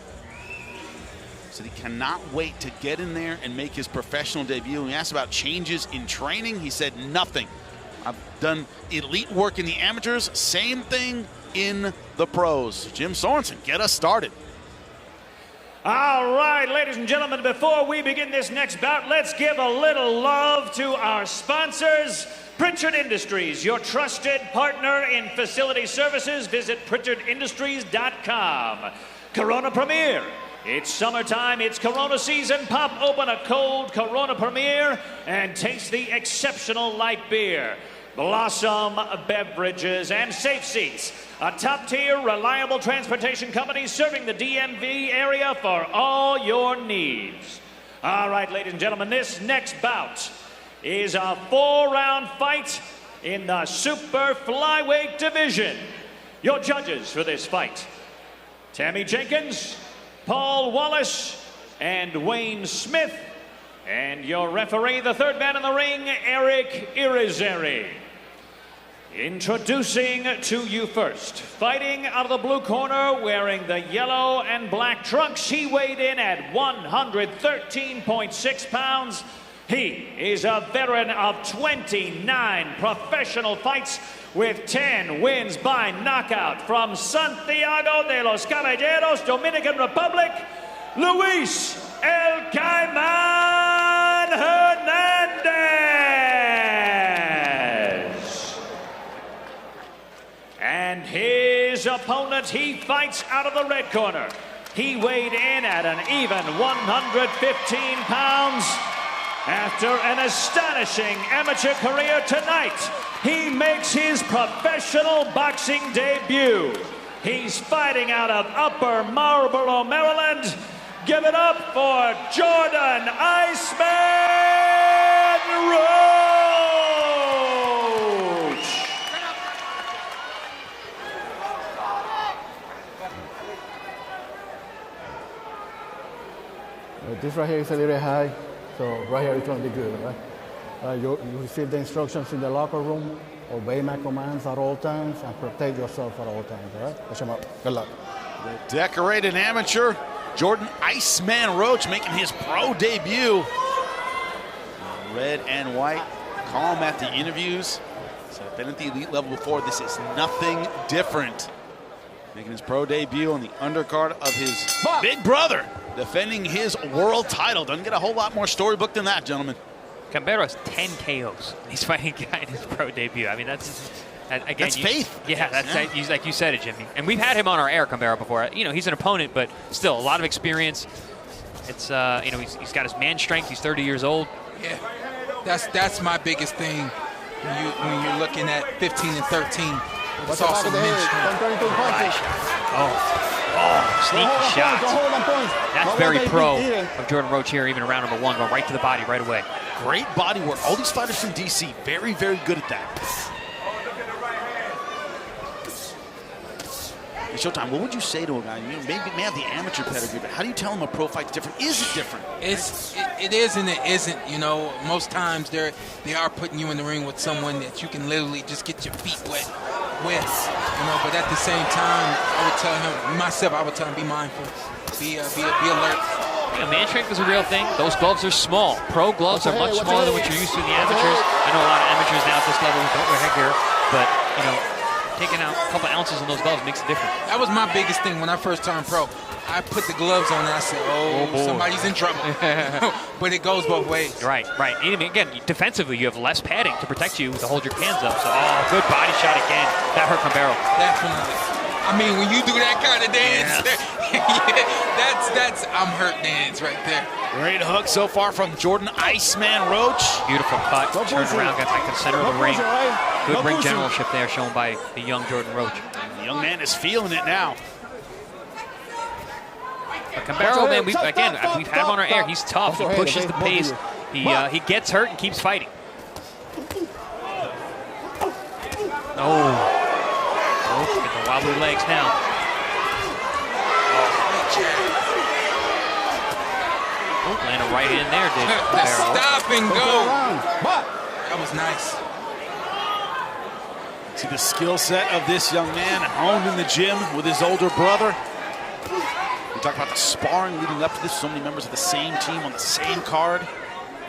So he cannot wait to get in there and make his professional debut. When he asked about changes in training, he said nothing. I've done elite work in the amateurs, same thing in the pros. Jim Sorensen, get us started. All right, ladies and gentlemen, before we begin this next bout, let's give a little love to our sponsors. Pritchard Industries, your trusted partner in facility services. Visit PritchardIndustries.com. Corona Premier. It's summertime, it's Corona season. Pop open a cold Corona Premier and taste the exceptional light beer. Blossom Beverages and Safe Seats, a top-tier, reliable transportation company serving the DMV area for all your needs. All right, ladies and gentlemen, this next bout is a 4-round fight in the super flyweight division. Your judges for this fight, Tammy Jenkins, Paul Wallace, and Wayne Smith. And your referee, the third man in the ring, Eric Irizarry. Introducing to you first, fighting out of the blue corner, wearing the yellow and black trunks, he weighed in at 113.6 pounds. He is a veteran of 29 professional fights with 10 wins by knockout from Santiago de los Caballeros, Dominican Republic, Luis El Cayman Hernandez. And his opponent, he fights out of the red corner. He weighed in at an even 115 pounds. After an astonishing amateur career tonight, he makes his professional boxing debut. He's fighting out of Upper Marlboro, Maryland. Give it up for Jordan Iceman Roach. This right here is a little high, so right here it's going to be good, right? You receive the instructions in the locker room, obey my commands at all times, and protect yourself at all times, all right? Watch him up. Good luck. The decorated amateur, Jordan Iceman Roach, making his pro debut. Red and white. Calm at the interviews. So I've been at the elite level before. This is nothing different. Making his pro debut on the undercard of his big brother, defending his world title. Doesn't get a whole lot more storybook than that, gentlemen. Cambero's 10 KOs. He's fighting a guy in his pro debut. I mean, again, that's faith. Yeah, like you said it, Jimmy. And we've had him on our air, Cambero, before. You know, he's an opponent, but still a lot of experience. It's you know, he's got his man strength. He's 30 years old. Yeah, that's my biggest thing when you're looking at 15 and 13. It's also men strength. Sneaky shot. That's very pro of Jordan Roach here, even in round number 1, going right to the body right away. Great body work. All these fighters from DC, very, very good at that. Hey, Showtime, what would you say to a guy? You know, maybe may have the amateur pedigree, but how do you tell him a pro fight's different? Is it different? It is and it isn't. You know, most times they are putting you in the ring with someone that you can literally just get your feet wet with. You know, but at the same time, I would tell him, be mindful, be alert. You know, man strength is a real thing. Those gloves are small. Pro gloves are much smaller than what you're used to in the amateurs. I know a lot of amateurs now at this level who don't wear headgear, but you know, taking out a couple ounces in those gloves makes a difference. That was my biggest thing when I first turned pro. I put the gloves on and I said, somebody's in trouble. But it goes both ways. Right. And again, defensively, you have less padding to protect you to hold your hands up. So, good body shot again. That hurt Cambero. Definitely. I mean, when you do that kind of dance, that's I'm hurt dance right there. Great hook so far from Jordan Iceman Roach. Beautiful cut. Turn around, got back to the center of the ring. Good ring generalship there shown by the young Jordan Roach. And the young man is feeling it now. But Cambero, man, we've had him on our air. He's tough. He pushes the pace. He gets hurt and keeps fighting. Get the wobbly legs now. Landed right in there, did the stop and go. That was nice. See the skill set of this young man, honed in the gym with his older brother. We talked about the sparring leading up to this. So many members of the same team on the same card.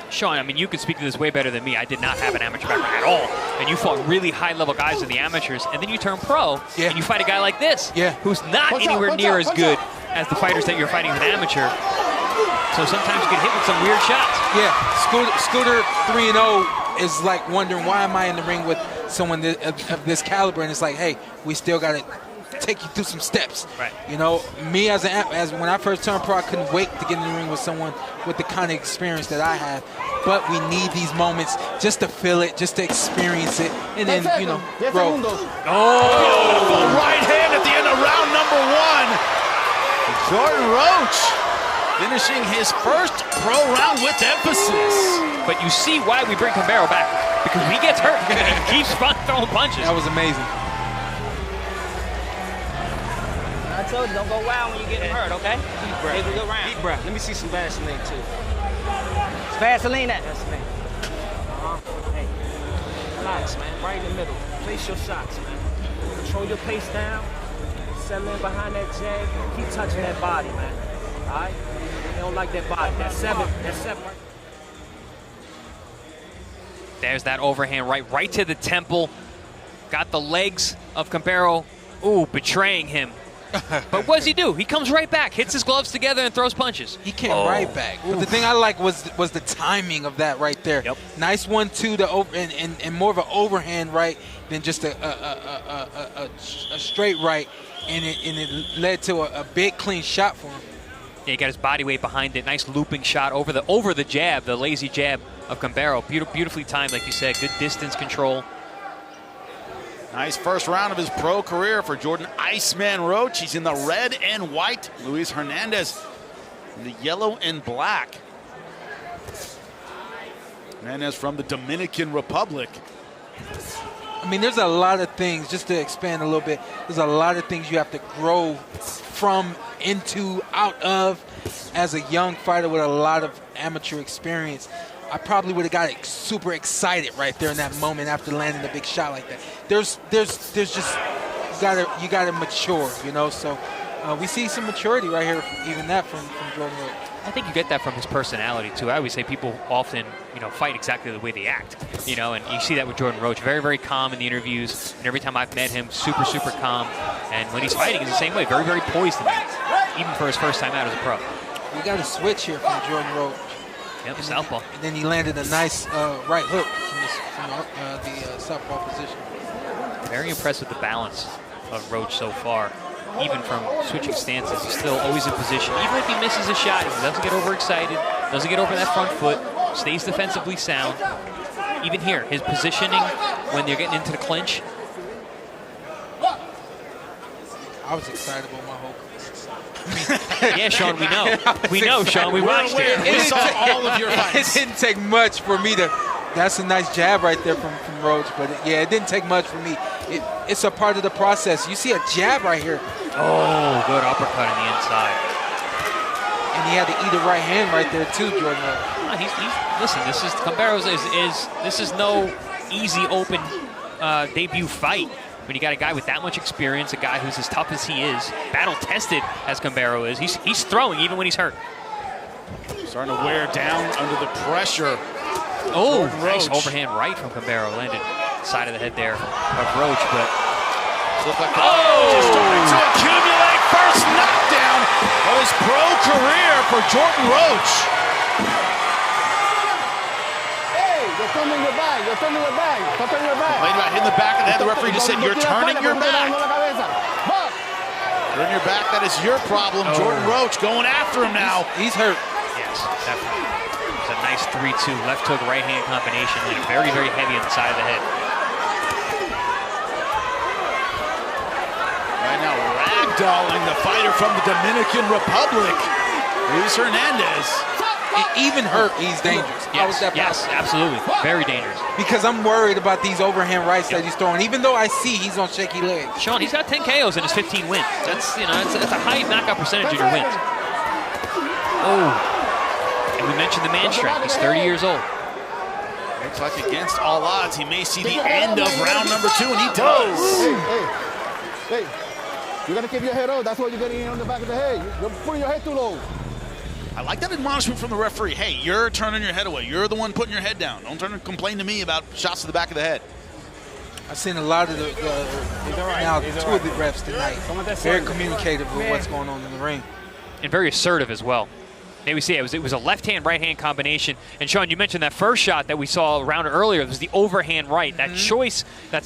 Sean, I mean, you can speak to this way better than me. I did not have an amateur background at all. And you fought really high-level guys in the amateurs, and then you turn pro, and you fight a guy like this, who's not anywhere near as good as the fighters that you're fighting as an amateur. So sometimes you get hit with some weird shots. Yeah, Scooter 3-0 is like wondering, why am I in the ring with someone of this caliber? And it's like, hey, we still got to take you through some steps. Right. You know, me as when I first turned pro, I couldn't wait to get in the ring with someone with the kind of experience that I have. But we need these moments just to feel it, just to experience it, and then, you know, grow. Beautiful right hand at the end of round number 1. Jordan Roach finishing his first pro round with emphasis. But you see why we bring Cambero back. Because when he gets hurt, he keeps throwing punches. That was amazing. I told you, don't go wild when you get hurt, okay? Deep breath. Take a good round. Deep breath. Let me see some Vaseline, too. It's Vaseline, that? Vaseline. Hey, relax, man. Right in the middle. Place your shots, man. Control your pace down. Settle in behind that jag. Keep touching that body, man. All right? They don't like that body. That's 7. That's 7. There's that overhand right to the temple. Got the legs of Cambero, betraying him. But what does he do? He comes right back, hits his gloves together, and throws punches. He came right back. But the thing I like was the timing of that right there. Yep. Nice 1-2 and more of an overhand right than just a straight right, and it led to a big clean shot for him. Yeah, he got his body weight behind it. Nice looping shot over the jab, the lazy jab of Cambero. Beautifully timed, like you said. Good distance control. Nice first round of his pro career for Jordan Iceman Roach. He's in the red and white. Luis Hernandez in the yellow and black. Hernandez from the Dominican Republic. I mean, there's a lot of things, just to expand a little bit, there's a lot of things you have to grow from, into, out of as a young fighter with a lot of amateur experience. I probably would have got super excited right there in that moment after landing a big shot like that. There's just you gotta mature, you know. So we see some maturity right here, even that from Jordan Roach. I think you get that from his personality too. I always say people often, fight exactly the way they act, and you see that with Jordan Roach. Very, very calm in the interviews, and every time I've met him, super, super calm. And when he's fighting, he's the same way, very, very poised in that, even for his first time out as a pro. We got a switch here from Jordan Roach. Yep, southpaw. And then he landed a nice right hook from the southpaw position. Very impressed with the balance of Roach so far. Even from switching stances, he's still always in position. Even if he misses a shot, he doesn't get overexcited, doesn't get over that front foot, stays defensively sound. Even here, his positioning when they're getting into the clinch. I was excited about my whole yeah, Sean, we know. We know, Sean. We watched it. We saw all of your fights. It didn't take much for me to. That's a nice jab right there from Roach, but it didn't take much for me. It's a part of the process. You see a jab right here. Oh, good uppercut on the inside. And he had to eat a right hand right there too, Jordan Roach. Listen, Cambero's this is no easy open debut fight. When you got a guy with that much experience, a guy who's as tough as he is, battle-tested as Cambero is, he's throwing even when he's hurt. Starting to wear down under the pressure. Oh, nice overhand right from Cambero. Landed side of the head there of Roach, but looked like just starting to accumulate. First knockdown of his pro career for Jordan Roach. You're turning your back. You're turning your back. Stop turning your back. Complaining about hitting the back of the head. The referee just said, you're turning your back. Turn your back. That is your problem. Jordan Roach going after him now. He's hurt. Yes, definitely. It's a nice 3-2 left hook, right hand combination. Landed very, very heavy on the side of the head. Right now, ragdolling the fighter from the Dominican Republic, Luis Hernandez. Even hurt, he's dangerous. Yes, absolutely. Very dangerous. Because I'm worried about these overhand rights that he's throwing, even though I see he's on shaky legs. Sean, he's got 10 KOs in his 15 wins. That's a high knockout percentage in your wins. Oh, and we mentioned the man strength. He's 30 years old. Looks like against all odds, he may see the end of round number 2, and he does. Hey, you gotta keep your head up. That's why you're getting on the back of the head. You're putting your head too low. I like that admonishment from the referee. Hey, you're turning your head away. You're the one putting your head down. Don't turn and complain to me about shots to the back of the head. I've seen a lot of two of the refs tonight. Very communicative with what's going on in the ring. And very assertive as well. There we see it was a left-hand, right-hand combination. And Sean, you mentioned that first shot that we saw around earlier. It was the overhand right. That choice, that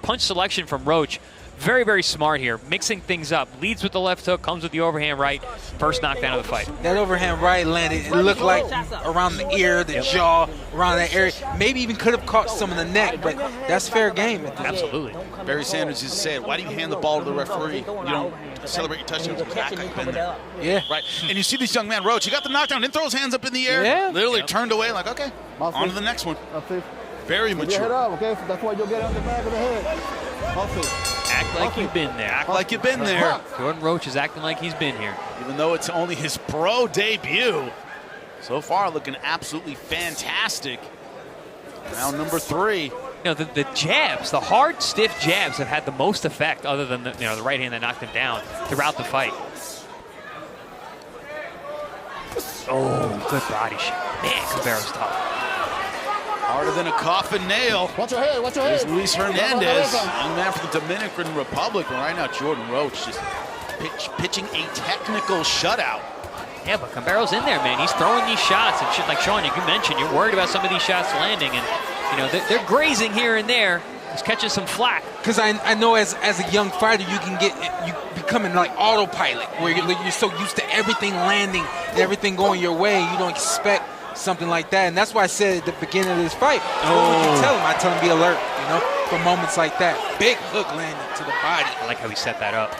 punch selection from Roach. Very, very smart here, mixing things up. Leads with the left hook, comes with the overhand right. First knockdown of the fight. That overhand right landed, it looked like around the ear, the jaw, around that area. Maybe even could have caught some of the neck, but that's fair game. Absolutely. Barry Sanders just said, why do you hand the ball to the referee? You don't celebrate your touchdowns and act like you've been there. Yeah. Right. And you see this young man, Roach, he got the knockdown, didn't throw his hands up in the air. Yeah. Literally turned away like, okay, on to the next one. Very mature. Your head up, okay? That's why you'll get on the back of the head. Act like you've been there. Act like you've been there. Jordan Roach is acting like he's been here. Even though it's only his pro debut. So far looking absolutely fantastic. Round number 3. The jabs, the hard, stiff jabs have had the most effect other than the right hand that knocked him down throughout the fight. Oh, good body shot. Man, Cambero's tough. Harder than a coffin nail. Watch your head, watch your head. There's Luis Hernandez, young man from the Dominican Republic. And right now, Jordan Roach just pitching a technical shutout. Yeah, but Cambero's in there, man. He's throwing these shots. And shit, like Sean, you mentioned, you're worried about some of these shots landing. And, they're grazing here and there. He's catching some flack. Because I know as a young fighter, you becoming like autopilot, where you're so used to everything landing and everything going your way. You don't expect something like that, and that's why I said at the beginning of this fight, I tell him be alert, for moments like that. Big hook landing to the body. I like how he set that up.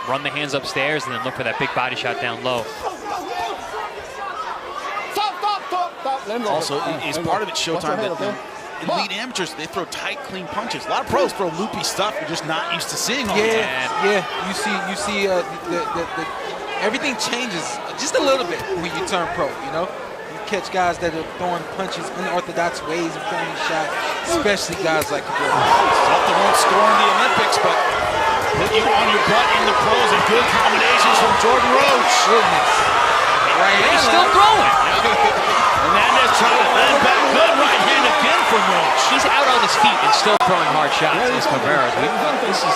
Run the hands upstairs and then look for that big body shot down low. Also, is part of it Showtime that elite amateurs, they throw tight, clean punches. A lot of pros throw loopy stuff you're just not used to seeing all the time. Yeah. You see, everything changes just a little bit when you turn pro, You catch guys that are throwing punches, unorthodox ways of throwing a shot, especially guys like Godoy. Something won't score in the Olympics, but put you on your butt in the pros and good combinations from Jordan Roach. Goodness. Right, he's still throwing. Hernandez trying to land back. Good right hand again from Roach. He's out on his feet and still throwing hard shots. This Romero. This is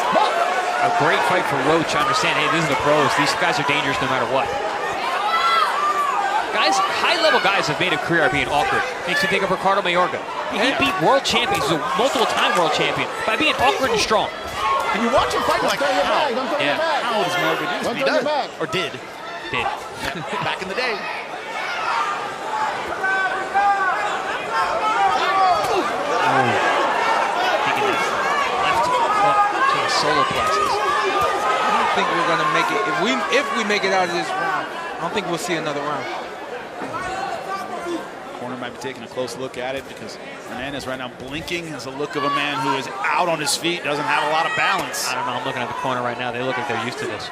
a great fight for Roach to understand, hey, this is the pros. These guys are dangerous no matter what. Guys, high-level guys have made a career out of being awkward. Makes you think of Ricardo Mayorga. He beat world champions, he's a multiple-time world champion, by being awkward and strong. And you watch him fight like how? Yeah. How does Mayorga do this? He does. Or did. Did. Back in the day. Solo plexus. I don't think we're gonna make it. If we make it out of this round, I don't think we'll see another round. Corner might be taking a close look at it because Hernandez right now blinking has a look of a man who is out on his feet, doesn't have a lot of balance. I don't know. I'm looking at the corner right now. They look like they're used to this.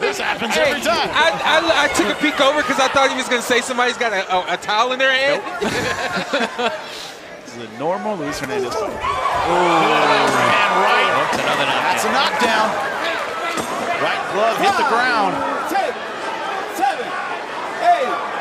This happens every time. I took a peek over because I thought he was gonna say somebody's got a towel in their hand. Nope. This is a normal Luis Hernandez fight. Overhand right. That's another knockdown. That's a knockdown. Right glove hit the ground. 10, 7, 8.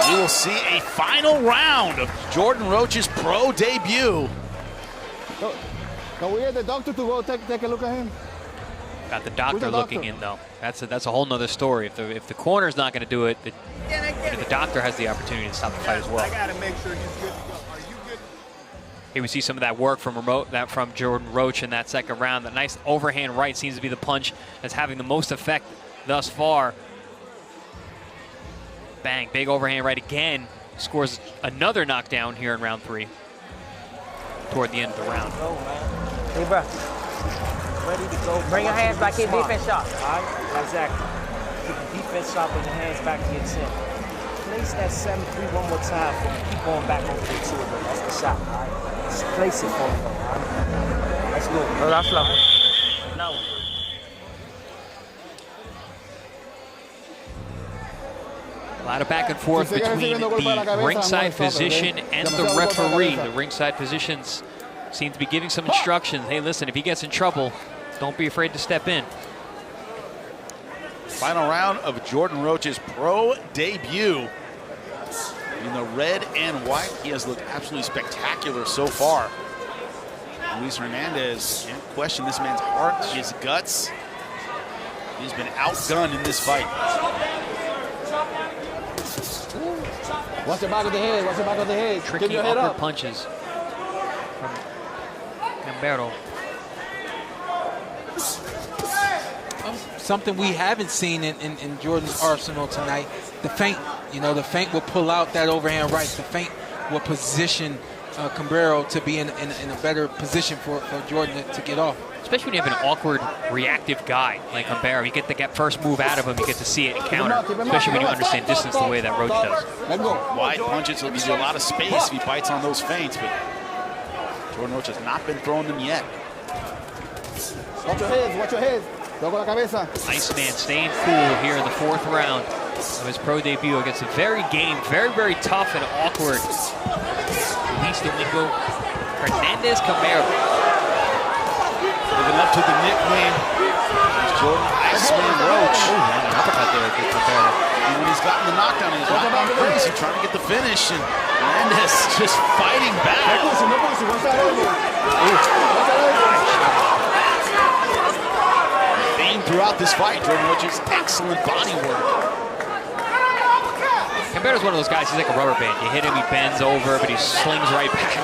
We will see a final round of Jordan Roach's pro debut. Can we get the doctor to go take a look at him? Got the doctor looking in, though. That's a whole nother story. If the corner's not going to do it, the doctor has the opportunity to stop the fight as well. I gotta make sure he's good to go. Are you good? Here we see some of that work from Jordan Roach in that second round. That nice overhand right seems to be the punch that's having the most effect thus far. Bang, big overhand right again. Scores another knockdown here in round 3. Toward the end of the round. Hey, bro. Ready to go. Bring your hands back in, defense sharp. All right, exactly. Keep the defense sharp and your hands back to your chin. Place that 7-3 one more time for me. Keep going back over the 2 of them. That's the shot, all right? Just place it for me, all right? Let's go. No, that's slow. No. A lot of back and forth between the ringside physician and the referee. The ringside physicians seem to be giving some instructions. Hey, listen, if he gets in trouble, don't be afraid to step in. Final round of Jordan Roach's pro debut. In the red and white, he has looked absolutely spectacular so far. Luis Hernandez, can't question this man's heart, his guts. He's been outgunned in this fight. Watch the back of the head, watch the back of the head. Tricky, awkward punches from Gambero. Something we haven't seen in Jordan's arsenal tonight, the feint. You know, the feint will pull out that overhand right. The feint will position Gambero to be in a better position for Jordan to get off. Especially when you have an awkward, reactive guy like Gambero. You get the first move out of him, you get to see it and counter. Especially when you understand distance the way that Roach does. Wide punches will give you a lot of space if he bites on those feints, but Jordan Roach has not been throwing them yet. Watch your heads, watch your heads. Iceman staying cool here in the 4th round of his pro debut against a very game, very tough and awkward Luis Domingo Hernandez Camaro. Living up to the nickname, Jordan Iceman Roach. Uppercut there with Camaro. And when he's gotten the knockdown, he's not gone crazy, trying to get the finish, and Hernandez just fighting back. Throughout this fight, Jordan Roach's excellent body work. Cambero's one of those guys, he's like a rubber band. You hit him, he bends over, but he slings right back. We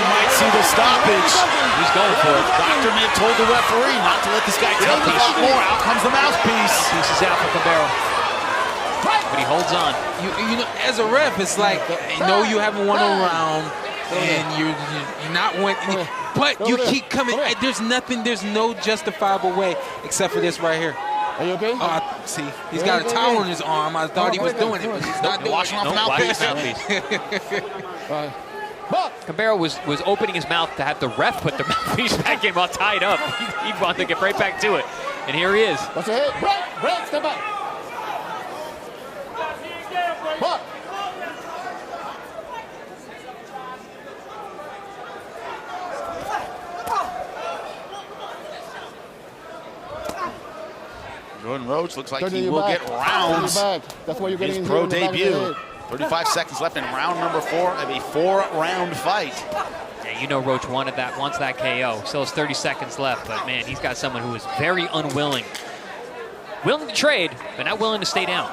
might see the stoppage. He's going for it. Doctor may have told the referee not to let this guy take a lot more. Out comes the mouthpiece. Mouthpiece is out for Gambero. But he holds on. You know, as a ref, it's like, I know you haven't won a round, and you're not winning. But you keep coming. There's no justifiable way except for this right here. Are you okay? See, he's got a towel on his arm. I thought he was doing it, but he's not doing it. Washing off the mouthpiece. Cabrera was opening his mouth to have the ref put the mouthpiece back in while tied up. He wanted to get right back to it. And here he is. Watch your head. Break, step back. Buck. Jordan Roach looks like he will get rounds. That's why you're getting his pro debut. 35 seconds left in round number 4 of a 4-round fight. Yeah, you know Roach wants that KO. Still has 30 seconds left, but man, he's got someone who is very unwilling. Willing to trade, but not willing to stay down.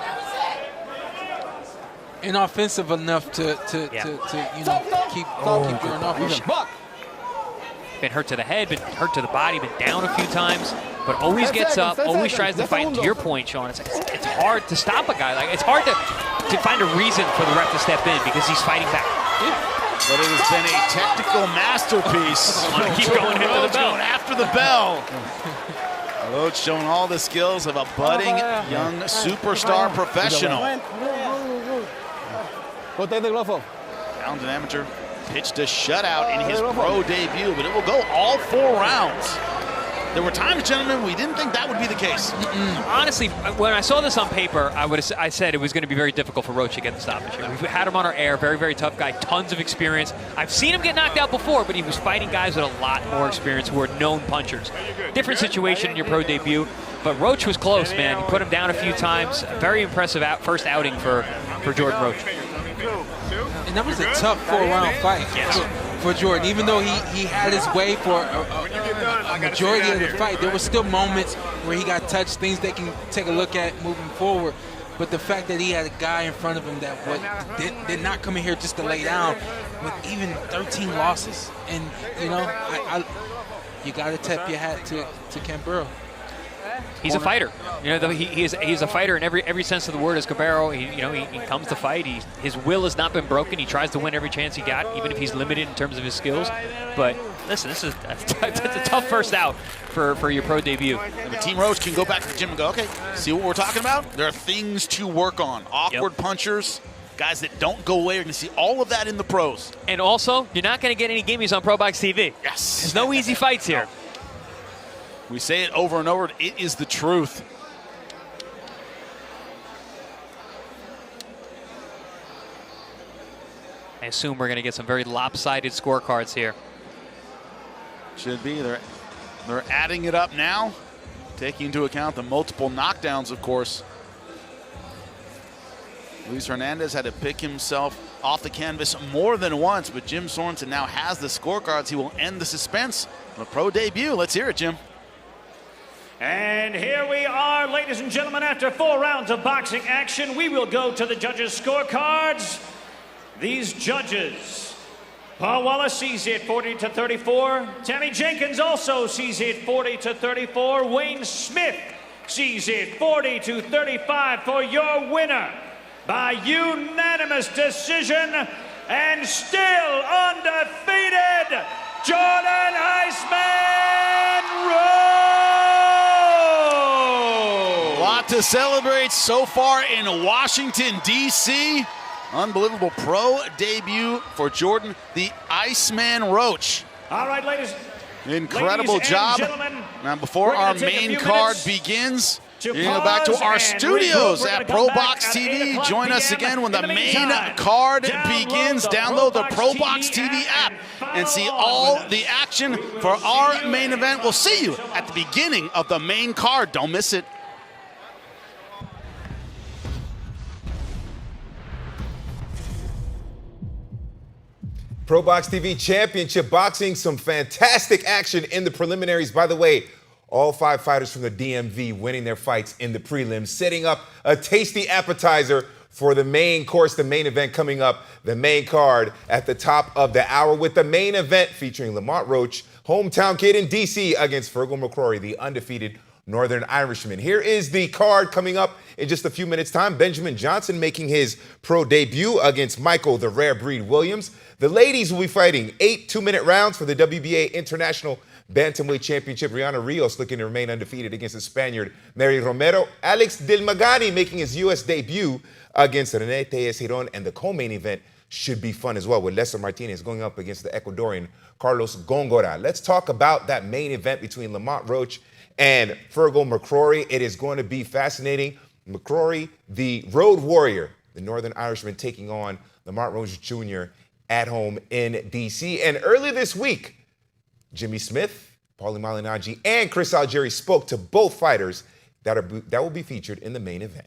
Inoffensive enough to keep Giron off. Been hurt to the head, been hurt to the body, been down a few times, but always gets up, always tries to fight. And to your point, Sean, it's hard to stop a guy. Like, it's hard to find a reason for the ref to step in because he's fighting back. But it has been a technical masterpiece. Keep going into the bell. After the bell. Roach showing all the skills of a budding young superstar professional. Talented amateur pitched a shutout in his pro debut, but it will go all 4 rounds. There were times, gentlemen, we didn't think that would be the case. Honestly, when I saw this on paper, I said it was going to be very difficult for Roach to get the stoppage here. We've had him on our air, very, very tough guy, tons of experience. I've seen him get knocked out before, but he was fighting guys with a lot more experience who are known punchers. Different situation in your pro debut, but Roach was close, man. He put him down a few times. A very impressive first outing for Jordan Roach. And that was a tough 4-round fight for Jordan. Even though he had his way for a majority of the fight, there were still moments where he got touched, things they can take a look at moving forward. But the fact that he had a guy in front of him that did not come in here just to lay down with even 13 losses. And, you know, you got to tip your hat to Cabrera. He's a fighter. You know, he's a fighter in every sense of the word as Cabrera. He comes to fight. His will has not been broken. He tries to win every chance he got, even if he's limited in terms of his skills. But listen, this is a tough first out for your pro debut. And the Team Roach can go back to the gym and go, okay, see what we're talking about? There are things to work on. Awkward punchers, guys that don't go away. You're going to see all of that in the pros. And also, you're not going to get any gimmies on ProBox TV. Yes. There's no easy fights here. We say it over and over. It is the truth. I assume we're going to get some very lopsided scorecards here. Should be. They're adding it up now, taking into account the multiple knockdowns, of course. Luis Hernandez had to pick himself off the canvas more than once, but Jim Sorensen now has the scorecards. He will end the suspense on a pro debut. Let's hear it, Jim. And here we are, ladies and gentlemen, after 4 rounds of boxing action, we will go to the judges' scorecards. These judges, Paul Wallace sees it 40-34. Tammy Jenkins also sees it 40-34. Wayne Smith sees it 40-35 for your winner by unanimous decision and still undefeated, Jordan Iceman Roach. A lot to celebrate so far in Washington, D.C. Unbelievable pro debut for Jordan, the Iceman Roach. All right, ladies. Incredible job. Now, before our main card begins, you're going to go back to our studios at ProBox TV. Join us again when the main card begins. Download the ProBox TV app and see all the action for our main event. We'll see you at the beginning of the main card. Don't miss it. ProBox TV Championship Boxing, some fantastic action in the preliminaries. By the way, all 5 fighters from the DMV winning their fights in the prelims, setting up a tasty appetizer for the main course, the main event coming up, the main card at the top of the hour with the main event featuring Lamont Roach, hometown kid in D.C. against Feargal McCrory, the undefeated Northern Irishman. Here is the card coming up in just a few minutes' time. Benjamin Johnson making his pro debut against Michael the Rare Breed Williams. The ladies will be fighting 8 2-minute rounds for the WBA International Bantamweight Championship, Rios looking to remain undefeated against the Spaniard Mary Romero. Alex Dilmaghani making his U.S. debut against Hernandez, Giron, and the co-main event should be fun as well, with Lester Martinez going up against the Ecuadorian Carlos Gongora. Let's talk about that main event between Lamont Roach and Feargal McCrory. It is going to be fascinating. McCrory, the road warrior, the Northern Irishman, taking on Lamont Roach Jr. at home in D.C. And earlier this week, Jimmy Smith, Paulie Malignaggi, and Chris Algieri spoke to both fighters that will be featured in the main event.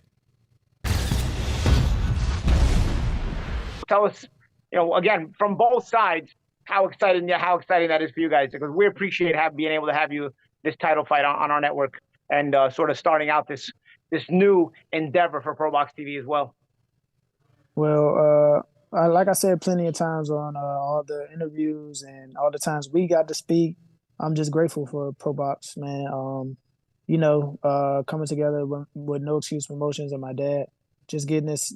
Tell us, again, from both sides, how exciting that is for you guys, because we appreciate being able to have you this title fight on our network and sort of starting out this new endeavor for ProBox TV as well. Well, like I said plenty of times on all the interviews and all the times we got to speak, I'm just grateful for ProBox, man. Coming together with No Excuse Promotions and my dad, just getting this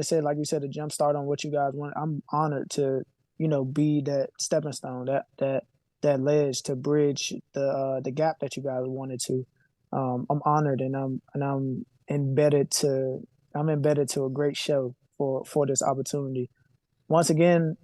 said, like you said, a jump start on what you guys want. I'm honored to, be that stepping stone, that ledge to bridge the gap that you guys wanted to. I'm honored, and I'm embedded to a great show for this opportunity. Once again,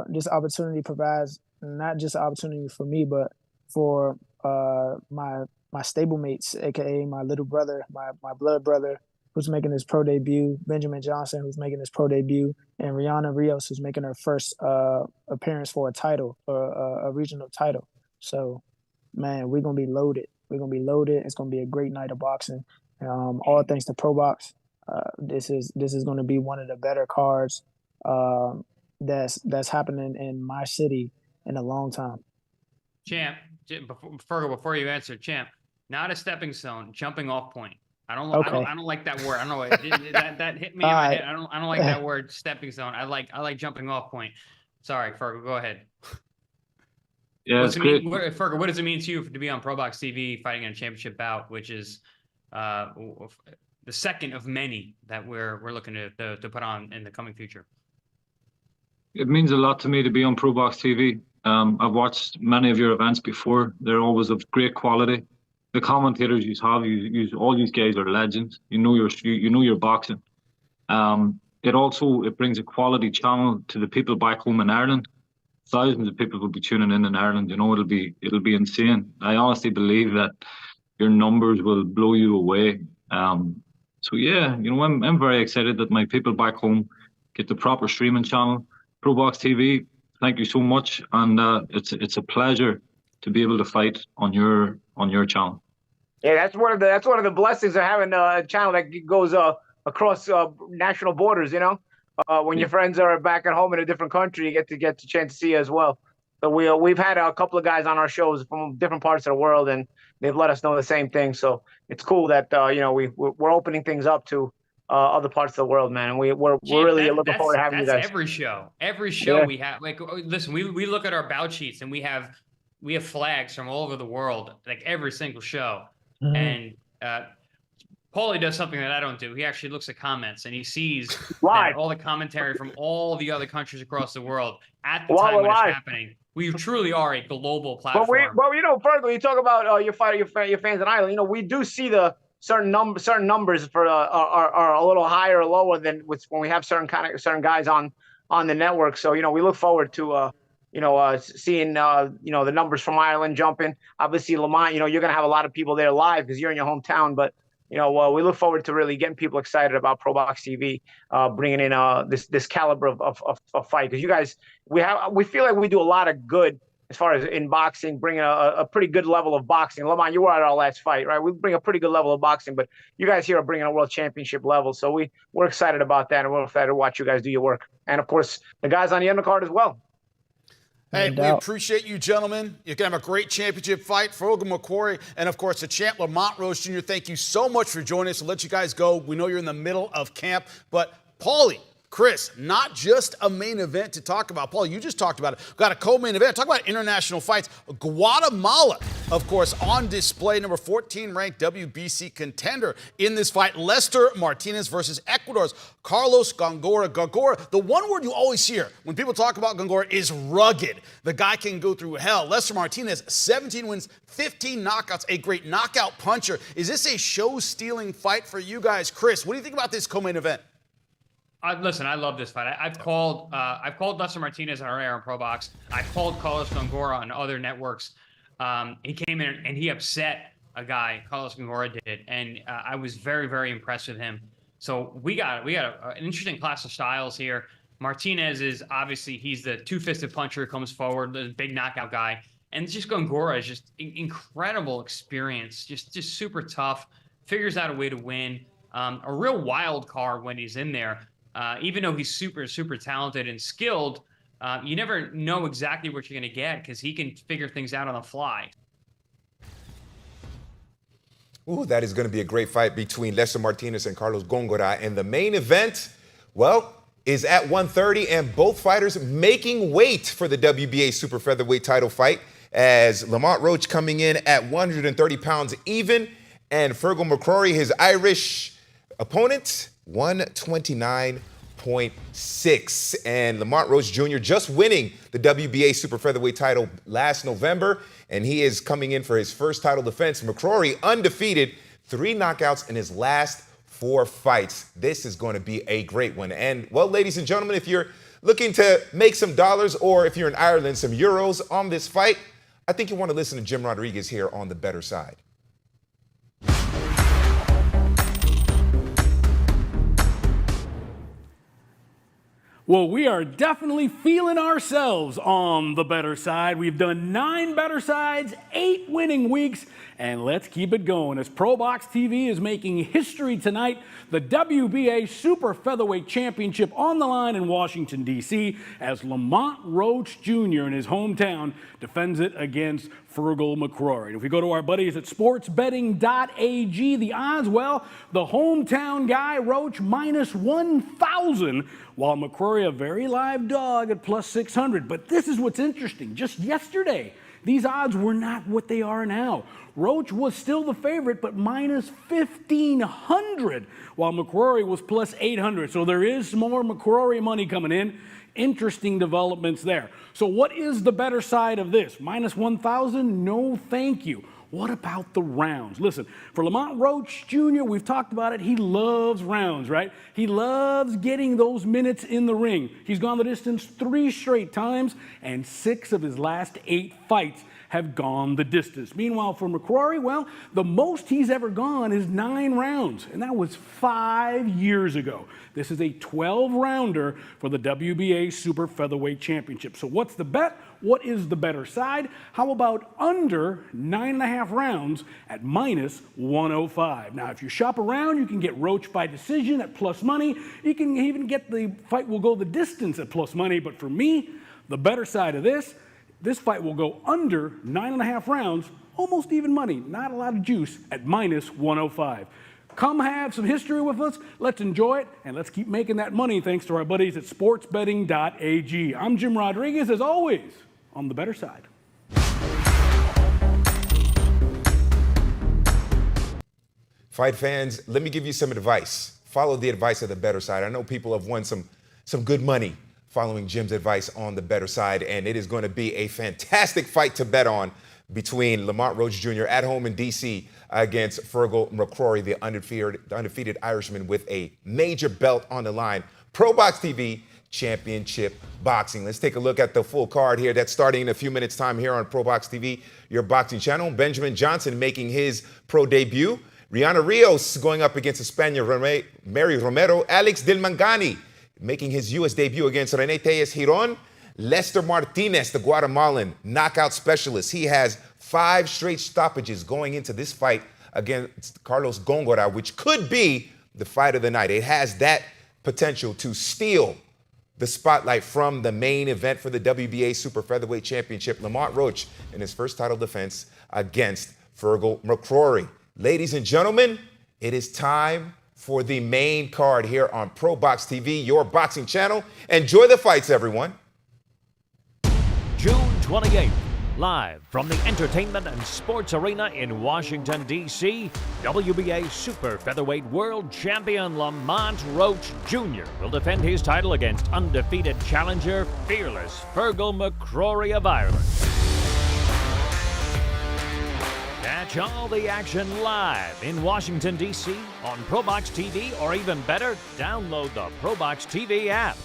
this opportunity provides not just an opportunity for me, but for my stablemates, aka my little brother, my blood brother, who's making his pro debut, Benjamin Johnson, who's making his pro debut, and Rios, who's making her first appearance for a title, a regional title. So, man, we're gonna be loaded. We're gonna be loaded. It's gonna be a great night of boxing. All thanks to ProBox. This is going to be one of the better cards that's happening in my city in a long time. Champ, before you answer, Champ, not a stepping stone, jumping off point. I don't like that word. I don't know. That hit me in my head. I don't like that word, stepping stone. I like jumping off point. Sorry, Feargal, go ahead. Yeah, it's great. Feargal, what does it mean to you to be on ProBox TV fighting in a championship bout, which is the second of many that we're looking to put on in the coming future? It means a lot to me to be on ProBox TV. I've watched many of your events before. They're always of great quality. The commentators all these guys are legends. You know your boxing. It brings a quality channel to the people back home in Ireland. Thousands of people will be tuning in Ireland. It'll be insane. I honestly believe that your numbers will blow you away. So yeah, I'm very excited that my people back home get the proper streaming channel. ProBox TV, thank you so much, and it's a pleasure to be able to fight on your channel. Yeah, that's one of the blessings of having a channel that goes across national borders. When your friends are back at home in a different country, you get the chance to see as well. So we've had a couple of guys on our shows from different parts of the world, and they've let us know the same thing. So it's cool that we're opening things up to other parts of the world, man. And we're really looking forward to having you guys. Every show we have. Like, listen, we look at our bout sheets and we have flags from all over the world, like every single show. Mm-hmm. And Paulie does something that I don't do. He actually looks at comments and he sees all the commentary from all the other countries across the world at the time when it's happening. We truly are a global platform. Feargal, you talk about your fans in Ireland. We do see the certain numbers for are a little higher or lower than when we have certain guys on the network. So we look forward to seeing the numbers from Ireland jumping. Obviously, Lamont, you're going to have a lot of people there live because you're in your hometown, but. We look forward to really getting people excited about ProBox TV, bringing in this caliber of fight. Because you guys, we feel like we do a lot of good as far as in boxing, bringing a pretty good level of boxing. Lamont, you were at our last fight, right? We bring a pretty good level of boxing, but you guys here are bringing a world championship level. So we're excited about that, and we're excited to watch you guys do your work. And, of course, the guys on the undercard as well. Hey, we appreciate you, gentlemen. You're going to have a great championship fight. Feargal McCrory and, of course, the champ, Lamont Roach Jr. Thank you so much for joining us. We'll let you guys go. We know you're in the middle of camp. But, Paulie, Chris, not just a main event to talk about. Paul, you just talked about it. We've got a co-main event. Talk about international fights. Guatemala, of course, on display. Number 14 ranked WBC contender in this fight. Lester Martinez versus Ecuador's Carlos Gongora. Gongora, the one word you always hear when people talk about Gongora is rugged. The guy can go through hell. Lester Martinez, 17 wins, 15 knockouts, a great knockout puncher. Is this a show-stealing fight for you guys? Chris, what do you think about this co-main event? Listen, I love this fight. I've called Lester Martinez on our air on ProBox. I've called Carlos Gongora on other networks. He came in and he upset a guy, Carlos Gongora did, and I was very, very impressed with him. So we got an interesting clash of styles here. Martinez is obviously, he's the two-fisted puncher who comes forward, the big knockout guy. And just Gongora is just incredible experience, just super tough, figures out a way to win. A real wild card when he's in there. Even though he's super, super talented and skilled, you never know exactly what you're going to get because he can figure things out on the fly. Ooh, that is going to be a great fight between Lester Martinez and Carlos Gongora. And the main event, well, is at 130, and both fighters making weight for the WBA super featherweight title fight, as Lamont Roach coming in at 130 pounds even, and Feargal McCrory, his Irish opponent, 129.6. And Lamont Roach Jr. just winning the WBA super featherweight title last November, and he is coming in for his first title defense. McCrory undefeated, 3 knockouts in his last 4 fights. This is going to be a great one. And, well, ladies and gentlemen, if you're looking to make some dollars, or if you're in Ireland, some euros on this fight, I think you want to listen to Jim Rodriguez here on The Better Side. Well, we are definitely feeling ourselves on the better side. We've done 9 better sides, 8 winning weeks, and let's keep it going as ProBox TV is making history tonight. The WBA Super Featherweight Championship on the line in Washington, D.C., as Lamont Roach Jr. in his hometown defends it against Feargal McCrory. And if we go to our buddies at sportsbetting.ag, the odds, well, the hometown guy, Roach, minus 1,000, while McCrory a very live dog at plus 600. But this is what's interesting. Just yesterday, these odds were not what they are now. Roach was still the favorite, but minus 1,500, while McCrory was plus 800. So there is more McCrory money coming in. Interesting developments there. So what is the better side of this? Minus 1,000? No, thank you. What about the rounds? Listen, for Lamont Roach Jr., we've talked about it. He loves rounds, right? He loves getting those minutes in the ring. He's gone the distance 3 straight times, and 6 of his last 8 fights have gone the distance. Meanwhile, for McCrory, well, the most he's ever gone is 9 rounds, and that was 5 years ago. This is a 12-rounder for the WBA Super Featherweight Championship. So what's the bet? What is the better side? How about under 9.5 rounds at minus 105? Now, if you shop around, you can get Roach by decision at plus money. You can even get the fight will go the distance at plus money. But for me, the better side of this fight will go under 9.5 rounds, almost even money, not a lot of juice, at minus 105. Come have some history with us. Let's enjoy it, and let's keep making that money thanks to our buddies at sportsbetting.ag. I'm Jim Rodriguez, as always, on the better side. Fight fans, let me give you some advice. Follow the advice of the better side. I know people have won some good money following Jim's advice on the better side, and it is going to be a fantastic fight to bet on between Lamont Roach Jr. at home in D.C. against Feargal McCrory, the undefeated Irishman with a major belt on the line. ProBox TV Championship Boxing. Let's take a look at the full card here. That's starting in a few minutes' time here on ProBox TV, your boxing channel. Benjamin Johnson making his pro debut. Rios going up against the Spaniard Mary Romero. Alex Dilmaghani making his U.S. debut against Hernandez Giron. Lester Martinez, the Guatemalan knockout specialist. He has 5 straight stoppages going into this fight against Carlos Gongora, which could be the fight of the night. It has that potential to steal the spotlight from the main event for the WBA Super Featherweight Championship. Lamont Roach in his first title defense against Feargal McCrory. Ladies and gentlemen, it is time for the main card here on ProBox TV, your boxing channel. Enjoy the fights, everyone. June 28th, live from the Entertainment and Sports Arena in Washington, D.C., WBA Super Featherweight World Champion Lamont Roach Jr. will defend his title against undefeated challenger, fearless Feargal McCrory of Ireland. Catch all the action live in Washington, D.C. on ProBox TV, or even better, download the ProBox TV app.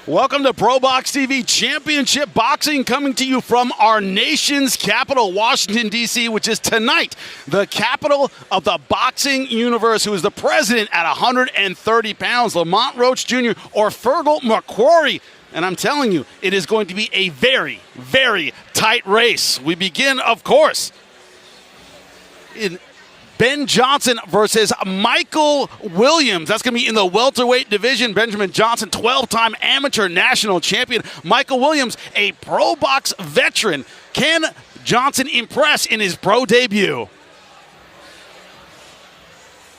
Welcome to ProBox TV Championship Boxing, coming to you from our nation's capital, Washington, D.C., which is tonight the capital of the boxing universe, who is the president at 130 pounds, Lamont Roach Jr. or Feargal McCrory. And I'm telling you, it is going to be a very, very tight race. We begin, of course, in Ben Johnson versus Michael Williams. That's going to be in the welterweight division. Benjamin Johnson, 12-time amateur national champion. Michael Williams, a ProBox veteran. Can Johnson impress in his pro debut?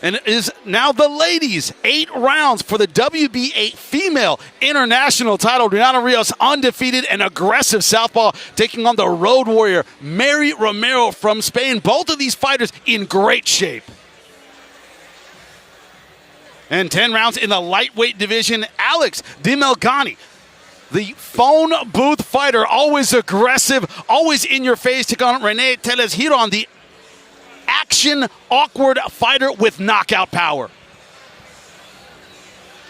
And it is now the ladies' 8 rounds for the WBA female international title. Renata Rios, undefeated and aggressive southpaw, taking on the road warrior, Mary Romero from Spain. Both of these fighters in great shape. And 10 rounds in the lightweight division, Alex Dilmaghani, the phone booth fighter, always aggressive, always in your face, taking on Renee Giron, the action, awkward fighter with knockout power.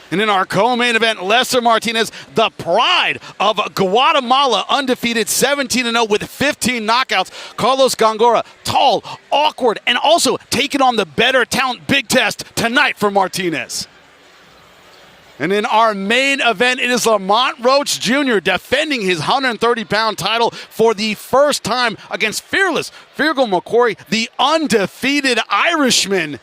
And in our co-main event, Lester Martinez, the pride of Guatemala, undefeated, 17-0 with 15 knockouts. Carlos Gongora, tall, awkward, and also taking on the better talent. Big test tonight for Martinez. And in our main event, it is Lamont Roach Jr. defending his 130-pound title for the first time against fearless Feargal McCrory, the undefeated Irishman.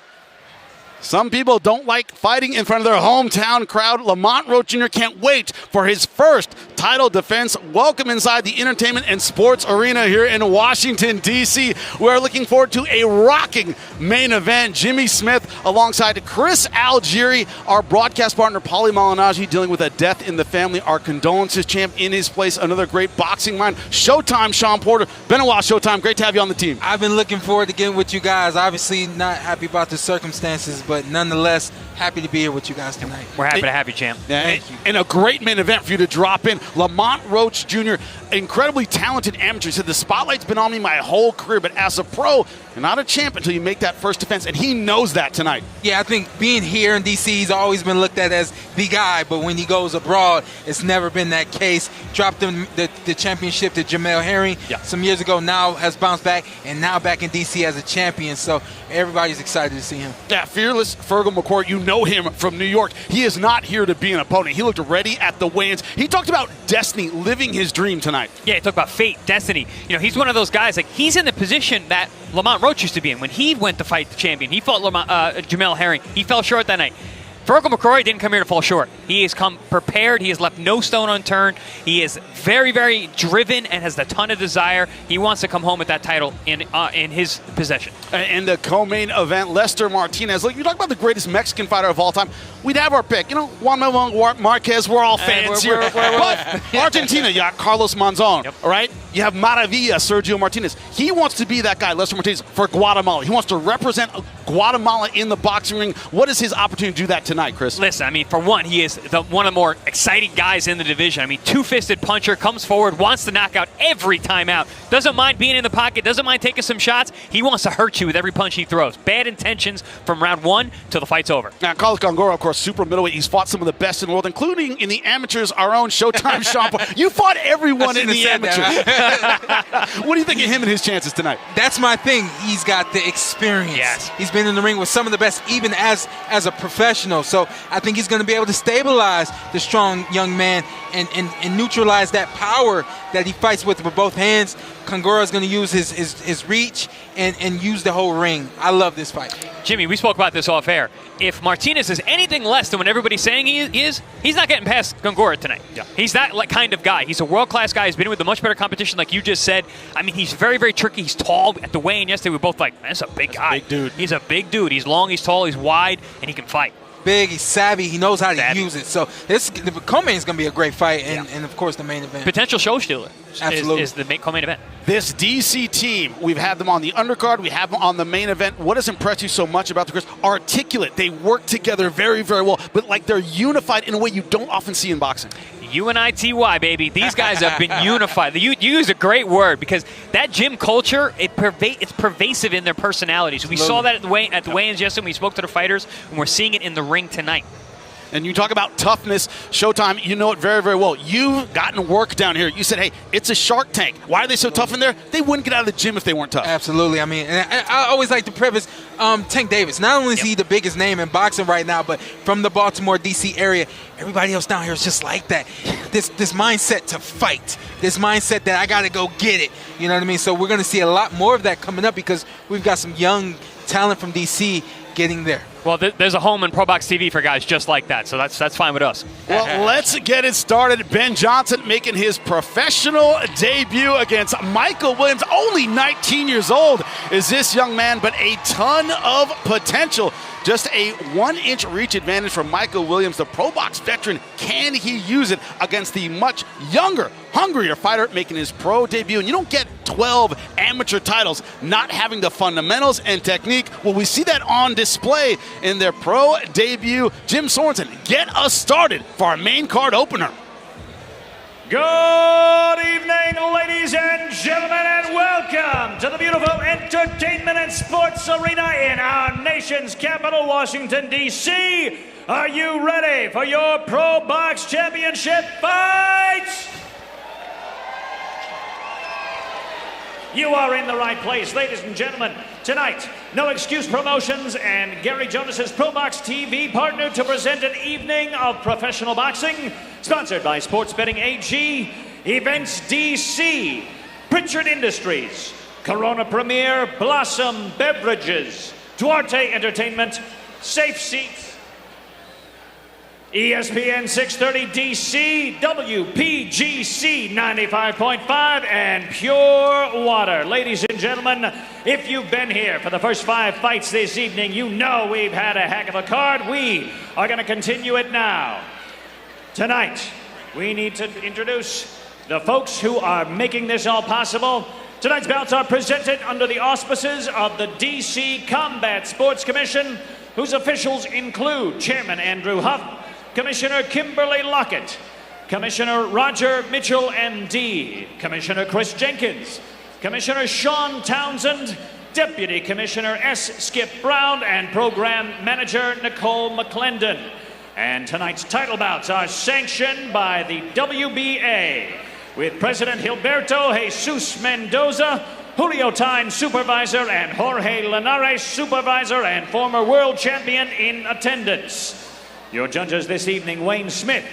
Some people don't like fighting in front of their hometown crowd. Lamont Roach Jr. can't wait for his first title defense. Welcome inside the Entertainment and Sports Arena here in Washington, D.C. We're looking forward to a rocking main event. Jimmy Smith alongside Chris Algieri, our broadcast partner, Paulie Malignaggi, dealing with a death in the family. Our condolences, champ, in his place. Another great boxing mind. Showtime, Sean Porter. Been a while, Showtime. Great to have you on the team. I've been looking forward to getting with you guys. Obviously not happy about the circumstances, but nonetheless, happy to be here with you guys tonight. We're happy to have you, champ. Thank you. And a great main event for you to drop in. Lamont Roach Jr., incredibly talented amateur. He said, the spotlight's been on me my whole career, but as a pro, You're not a champ until you make that first defense, and he knows that tonight. Yeah, I think being here in D.C., he's always been looked at as the guy, but when he goes abroad, it's never been that case. Dropped the championship to Jamel Herring some years ago, now has bounced back, and now back in D.C. as a champion, so everybody's excited to see him. Yeah, fearless Feargal McCrory, you know him from New York. He is not here to be an opponent. He looked ready at the weigh-ins. He talked about destiny, living his dream tonight. Yeah, he talked about fate, destiny. You know, he's one of those guys, like, he's in the position that Lamont Roach used to be in when he went to fight the champion. He fought Jamel Herring. He fell short that night. Feargal McCrory didn't come here to fall short. He has come prepared. He has left no stone unturned. He is very, very driven and has a ton of desire. He wants to come home with that title in his possession. In the co-main event, Lester Martinez. Look, you talk about the greatest Mexican fighter of all time. We'd have our pick. You know, Juan Manuel Marquez, we're all fans here. But Argentina, you got Carlos Monzon, all right? You have Maravilla, Sergio Martinez. He wants to be that guy, Lester Martinez, for Guatemala. He wants to represent Guatemala in the boxing ring. What is his opportunity to do that tonight, Chris? Listen, I mean, for one, he is one of the more exciting guys in the division. I mean, two-fisted puncher, comes forward, wants to knock out every time out. Doesn't mind being in the pocket, doesn't mind taking some shots. He wants to hurt you with every punch he throws. Bad intentions from round one till the fight's over. Now, Carlos Gongora, of course, super middleweight. He's fought some of the best in the world, including in the amateurs, our own Showtime Sean. You fought everyone in the amateurs. What do you think of him and his chances tonight? That's my thing. He's got the experience. Yes. He's been in the ring with some of the best, even as a professional. So I think he's going to be able to stabilize the strong young man and neutralize that power that he fights with both hands. Gongora is going to use his reach and use the whole ring. I love this fight. Jimmy, we spoke about this off air. If Martinez is anything less than what everybody's saying he is, he's not getting past Gongora tonight. Yeah. He's that kind of guy. He's a world-class guy. He's been with a much better competition, like you just said. I mean, he's very, very tricky. He's tall. At the weigh-in yesterday, we were both like, man, that's a big guy. Big dude. He's a big dude. He's long, he's tall, he's wide, and he can fight. Big, he's savvy, he knows how to use it. So the co-main is going to be a great fight, and of course the main event. Potential show stealer is the co-main event. This DC team, we've had them on the undercard, we have them on the main event. What has impressed you so much about the Chris? Articulate, they work together very, very well, but like they're unified in a way you don't often see in boxing. UNITY, baby. These guys have been unified. You used a great word because that gym culture, it's pervasive in their personalities. We saw that at the weigh-ins yesterday. We spoke to the fighters, and we're seeing it in the ring tonight. And you talk about toughness, Showtime, you know it very, very well. You've gotten work down here. You said, hey, it's a Shark Tank. Why are they so tough in there? They wouldn't get out of the gym if they weren't tough. Absolutely. I mean, and I always like to preface Tank Davis. Not only is he the biggest name in boxing right now, but from the Baltimore, D.C. area, everybody else down here is just like that. This mindset to fight. This mindset that I got to go get it. You know what I mean? So we're going to see a lot more of that coming up because we've got some young talent from D.C. getting there. Well, there's a home in ProBox TV for guys just like that, so that's fine with us. Well, let's get it started. Ben Johnson making his professional debut against Michael Williams. Only 19 years old is this young man, but a ton of potential. Just a 1-inch reach advantage from Michael Williams, the ProBox veteran. Can he use it against the much younger, hungrier fighter making his pro debut? And you don't get 12 amateur titles not having the fundamentals and technique. Well, we see that on display in their pro debut. Jim Sorensen, get us started for our main card opener. Good evening, ladies and gentlemen, and welcome to the beautiful entertainment and sports arena in our nation's capital, Washington, D.C. Are you ready for your ProBox Championship fights? You are in the right place, ladies and gentlemen. Tonight, No Excuse Promotions and Gary Jonas's ProBox TV partnered to present an evening of professional boxing, sponsored by Sports Betting AG, Events DC, Pritchard Industries, Corona Premier, Blossom Beverages, Duarte Entertainment, Safe Seats, ESPN 630 DC, WPGC 95.5, and Pure Water. Ladies and gentlemen, if you've been here for the first 5 fights this evening, you know we've had a heck of a card. We are going to continue it now. Tonight, we need to introduce the folks who are making this all possible. Tonight's bouts are presented under the auspices of the DC Combat Sports Commission, whose officials include Chairman Andrew Huff, Commissioner Kimberly Lockett, Commissioner Roger Mitchell, MD, Commissioner Chris Jenkins, Commissioner Sean Townsend, Deputy Commissioner S. Skip Brown, and Program Manager Nicole McClendon. And tonight's title bouts are sanctioned by the WBA, with President Gilberto Jesus Mendoza, Julio Tyne, Supervisor, and Jorge Linares, Supervisor, and former world champion in attendance. Your judges this evening: Wayne Smith,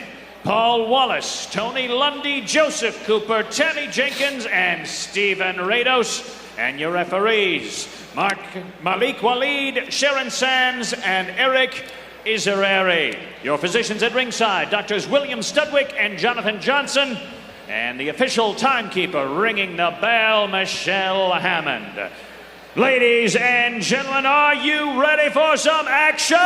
Paul Wallace, Tony Lundy, Joseph Cooper, Tammy Jenkins, and Stephen Rios. And your referees: Malik Walid, Sharon Sands, and Eric Izereri. Your physicians at ringside: Doctors William Studwick and Jonathan Johnson. And the official timekeeper ringing the bell, Michelle Hammond. Ladies and gentlemen, are you ready for some action?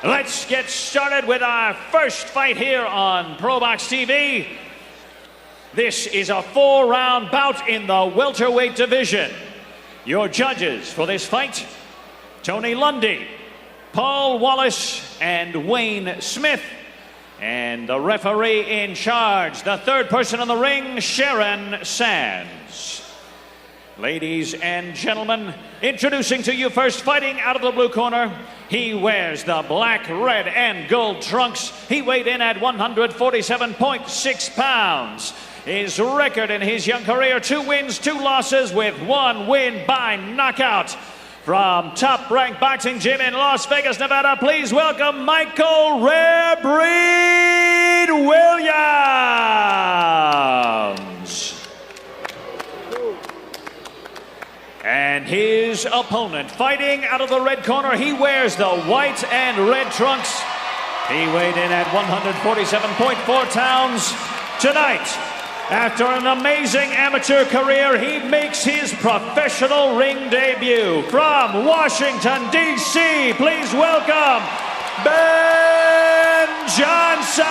Let's get started with our first fight here on ProBox TV. This is a 4-round bout in the welterweight division. Your judges for this fight: Tony Lundy, Paul Wallace, and Wayne Smith. And the referee in charge, the third person in the ring, Sharon Sands. Ladies and gentlemen, introducing to you first, fighting out of the blue corner. He wears the black, red, and gold trunks. He weighed in at 147.6 pounds. His record in his young career: 2 wins, 2 losses, with 1 win by knockout. From Top Rank Boxing Gym in Las Vegas, Nevada, please welcome Michael Rare Breed Williams. And his opponent, fighting out of the red corner, he wears the white and red trunks. He weighed in at 147.4 pounds. Tonight, after an amazing amateur career, he makes his professional ring debut. From Washington, D.C., please welcome Ben Johnson.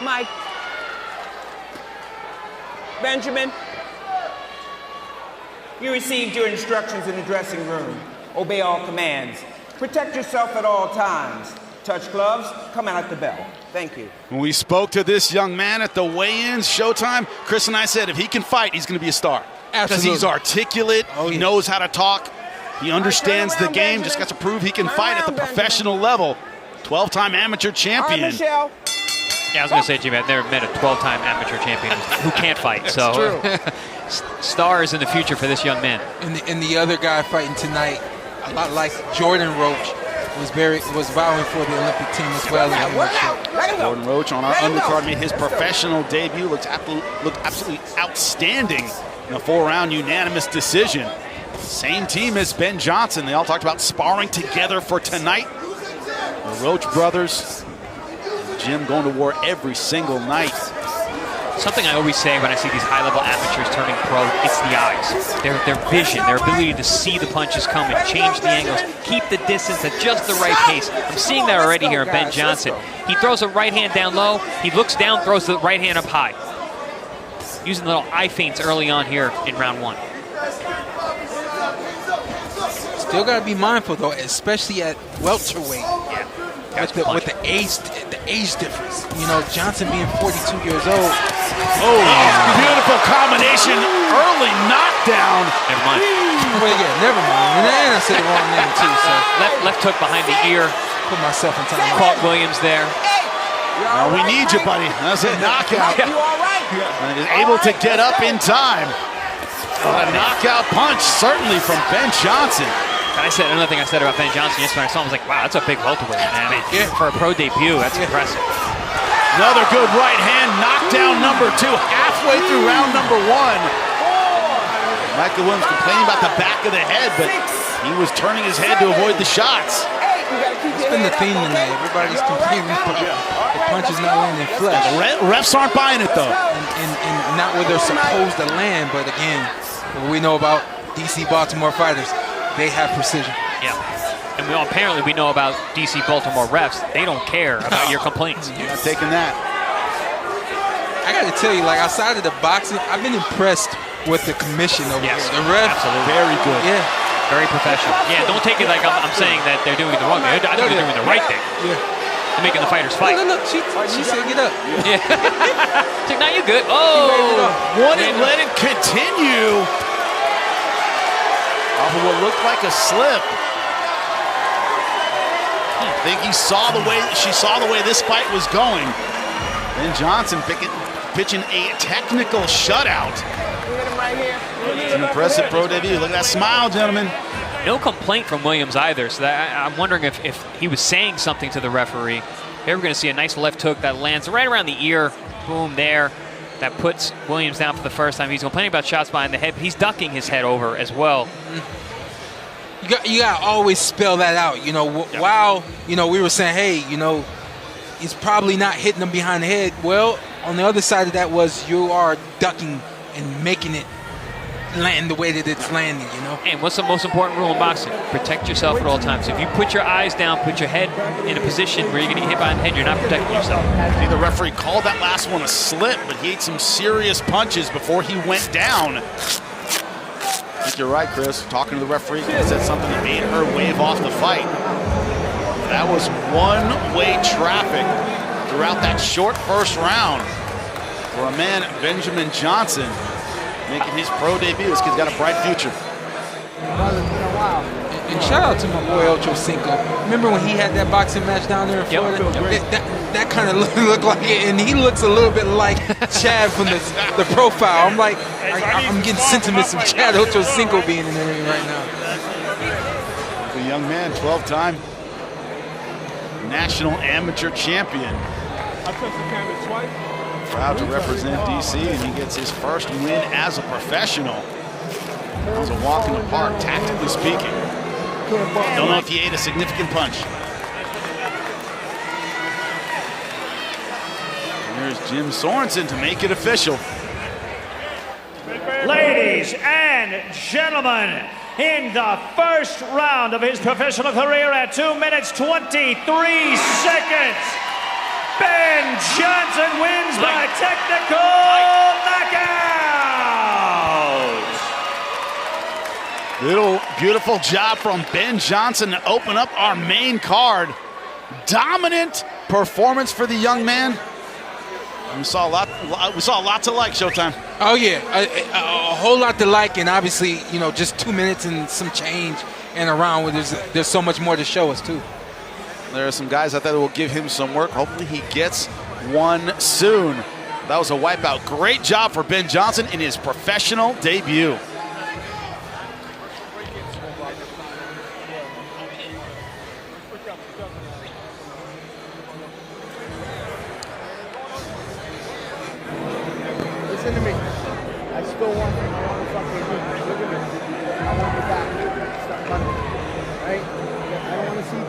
Mike. Benjamin. You received your instructions in the dressing room. Obey all commands. Protect yourself at all times. Touch gloves, come out at the bell. Thank you. When we spoke to this young man at the weigh-ins, Showtime, Chris and I said if he can fight, he's going to be a star. Because he's articulate, he knows how to talk, he understands the game, just got to prove he can fight at the professional level. 12-time amateur champion. Yeah, I was going to say, Jimmy, I've never met a 12-time amateur champion who can't fight. So, stars in the future for this young man. And the other guy fighting tonight, a lot like Jordan Roach, was vowing for the Olympic team as well. Jordan Roach on our undercard made his professional debut. Looked absolutely outstanding in a 4-round unanimous decision. Same team as Ben Johnson. They all talked about sparring together for tonight. The Roach brothers, Jim going to war every single night. Something I always say when I see these high-level amateurs turning pro, it's the eyes. Their vision, their ability to see the punches coming, change the angles, keep the distance at just the right pace. I'm seeing that already here in Ben Johnson. He throws a right hand down low, he looks down, throws the right hand up high. Using little eye feints early on here in round 1. Still got to be mindful, though, especially at welterweight. Yeah. With the age difference. You know, Johnson being 42 years old. Oh, beautiful combination. Early knockdown. Never mind. Well, yeah, never mind. And I said the wrong name, too. So left hook behind the ear. Put myself in time. Caught Williams there. Now we need you, buddy. That's a knockout. You all right? And is able to get up in time. A knockout punch, certainly from Ben Johnson. And I said another thing I said about Ben Johnson yesterday. I saw him, I was like, wow, that's a big welterweight, man. I mean, for a pro debut, that's impressive. Another good right hand, knockdown number 2, halfway through round number 1. Michael Williams complaining about the back of the head, but he was turning his head to avoid the shots. It's been the theme tonight. Everybody's complaining about the punches not landing flush. The refs aren't buying it, though. And not where they're supposed to land, but again, what we know about DC Baltimore fighters, they have precision. Yeah. And apparently we know about DC Baltimore refs. They don't care about your complaints. You're not taking that. I got to tell you, like, outside of the boxing, I've been impressed with the commission over here. The refs. Absolutely. Very good. Yeah. Very professional. Yeah, don't take it like I'm saying that they're doing the wrong thing. I think they're doing the right thing. Yeah. to making the fighters fight. Look, she said get up. Yeah. She's like, now you good. Oh, Wouldn't let it continue. Off of what looked like a slip. I think she saw the way this fight was going. Ben Johnson pitching a technical shutout. It's an impressive pro debut. Look at that smile, gentlemen. no complaint from Williams either. So I'm wondering if he was saying something to the referee. Here we're going to see a nice left hook that lands right around the ear. Boom, there. That puts Williams down for the first time. He's complaining about shots behind the head, but he's ducking his head over as well. You got to always spell that out. You know, while, you know, we were saying, hey, you know, he's probably not hitting him behind the head. Well, on the other side of that was you are ducking and making it land the way that it's landing, you know? And what's the most important rule in boxing? Protect yourself at all times. If you put your eyes down, put your head in a position where you're going to get hit behind the head, you're not protecting yourself. I think the referee called that last one a slip, but he ate some serious punches before he went down. I think you're right, Chris. Talking to the referee, he said something that made her wave off the fight. That was one-way traffic throughout that short first round for a man, Benjamin Johnson, making his pro debut. This kid's got a bright future. And shout out to my boy Ocho Cinco. Remember when he had that boxing match down there in Florida? That kind of looked like it, and he looks a little bit like Chad from the profile. I'm like, I'm getting sentiments of Chad Ocho Cinco being in the ring right now. The young man, 12-time national amateur champion. I pressed the camera twice. Proud to represent DC, and he gets his first win as a professional. That was a walk in the park, tactically speaking. Don't know if he ate a significant punch. And here's Jim Sorensen to make it official. Ladies and gentlemen, in the first round of his professional career at 2 minutes 23 seconds, Ben Johnson wins by technical knockout. Little beautiful job from Ben Johnson to open up our main card. Dominant performance for the young man. We saw a lot to like, Showtime. Oh yeah, a whole lot to like, and obviously, you know, just 2 minutes and some change and around where there's so much more to show us too. There are some guys out there that will give him some work. Hopefully he gets one soon. That was a wipeout. Great job for Ben Johnson in his professional debut. Listen to me. I still want to fucking do. Look at me. I want you back. Stop running. Right? I don't want to see you.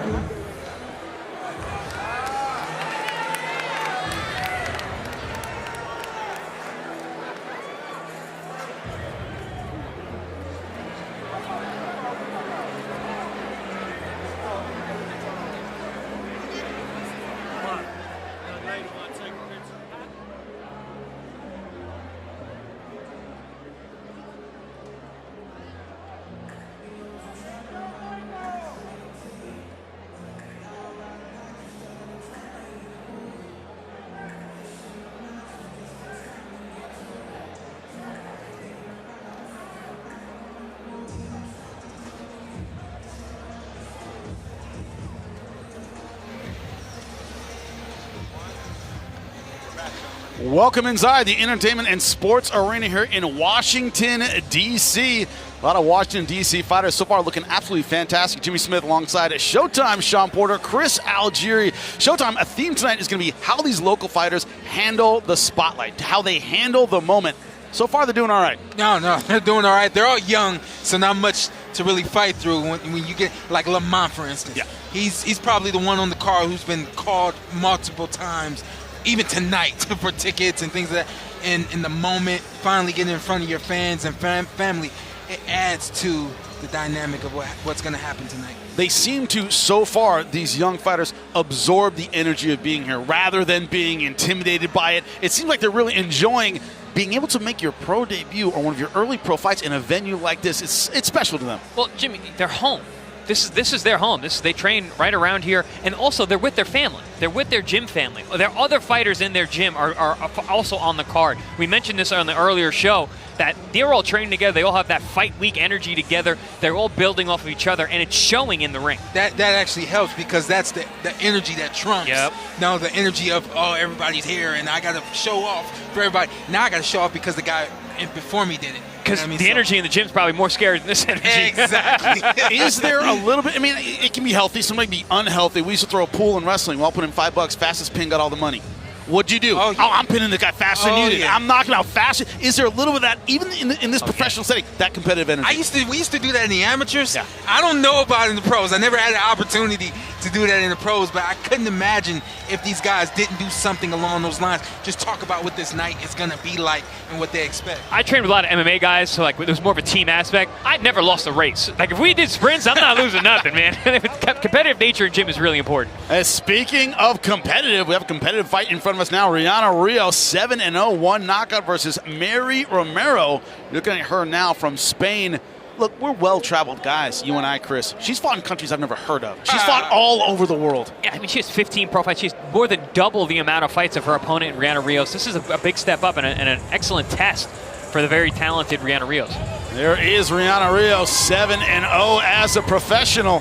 Welcome inside the entertainment and sports arena here in Washington, D.C. A lot of Washington, D.C. fighters so far looking absolutely fantastic. Jimmy Smith alongside Showtime, Sean Porter, Chris Algieri. Showtime, a theme tonight is going to be how these local fighters handle the spotlight, how they handle the moment. So far, they're doing all right. No, they're doing all right. They're all young, so not much to really fight through. When you get, like Lamont, for instance. Yeah. He's probably the one on the card who's been called multiple times, even tonight, for tickets and things like that. And in the moment, finally getting in front of your fans and family, it adds to the dynamic of what's going to happen tonight. They seem to, so far, these young fighters absorb the energy of being here rather than being intimidated by it. It seems like they're really enjoying being able to make your pro debut or one of your early pro fights in a venue like this. It's special to them. Well, Jimmy, they're home. this is their home. They train right around here, and also they're with their family. They're with their gym family. Their other fighters in their gym are also on the card. We mentioned this on the earlier show that they're all training together. They all have that fight week energy together. They're all building off of each other, and it's showing in the ring. That actually helps because that's the energy that trumps. Yep. Now the energy of, oh, everybody's here and I got to show off for everybody. Now I got to show off because the guy before me did it. Because the energy in the gym is probably more scary than this energy. Exactly. Is there a little bit? I mean, it can be healthy. Some might be unhealthy. We used to throw a pool in wrestling. We'll put in $5. Fastest pin got all the money. What'd you do? Oh, I'm pinning the guy faster than you did. I'm knocking out faster. Is there a little bit of that, even in this professional setting, that competitive energy? We used to do that in the amateurs. Yeah. I don't know about it in the pros. I never had an opportunity to do that in the pros, but I couldn't imagine if these guys didn't do something along those lines. Just talk about what this night is going to be like and what they expect. I trained with a lot of MMA guys, so there's more of a team aspect. I'd never lost a race. If we did sprints, I'm not losing nothing, man. Competitive nature in gym is really important. Speaking of competitive, we have a competitive fight in front of us now. Rios, 7-0, 1 knockout versus Mary Romero. Looking at her now from Spain. Look, we're well-traveled guys, you and I, Chris. She's fought in countries I've never heard of. She's fought all over the world. Yeah, I mean, she has 15 pro fights. She has more than double the amount of fights of her opponent, Rihanna Rios. This is a big step up and an excellent test for the very talented Rihanna Rios. There is Rihanna Rios, 7-0 as a professional.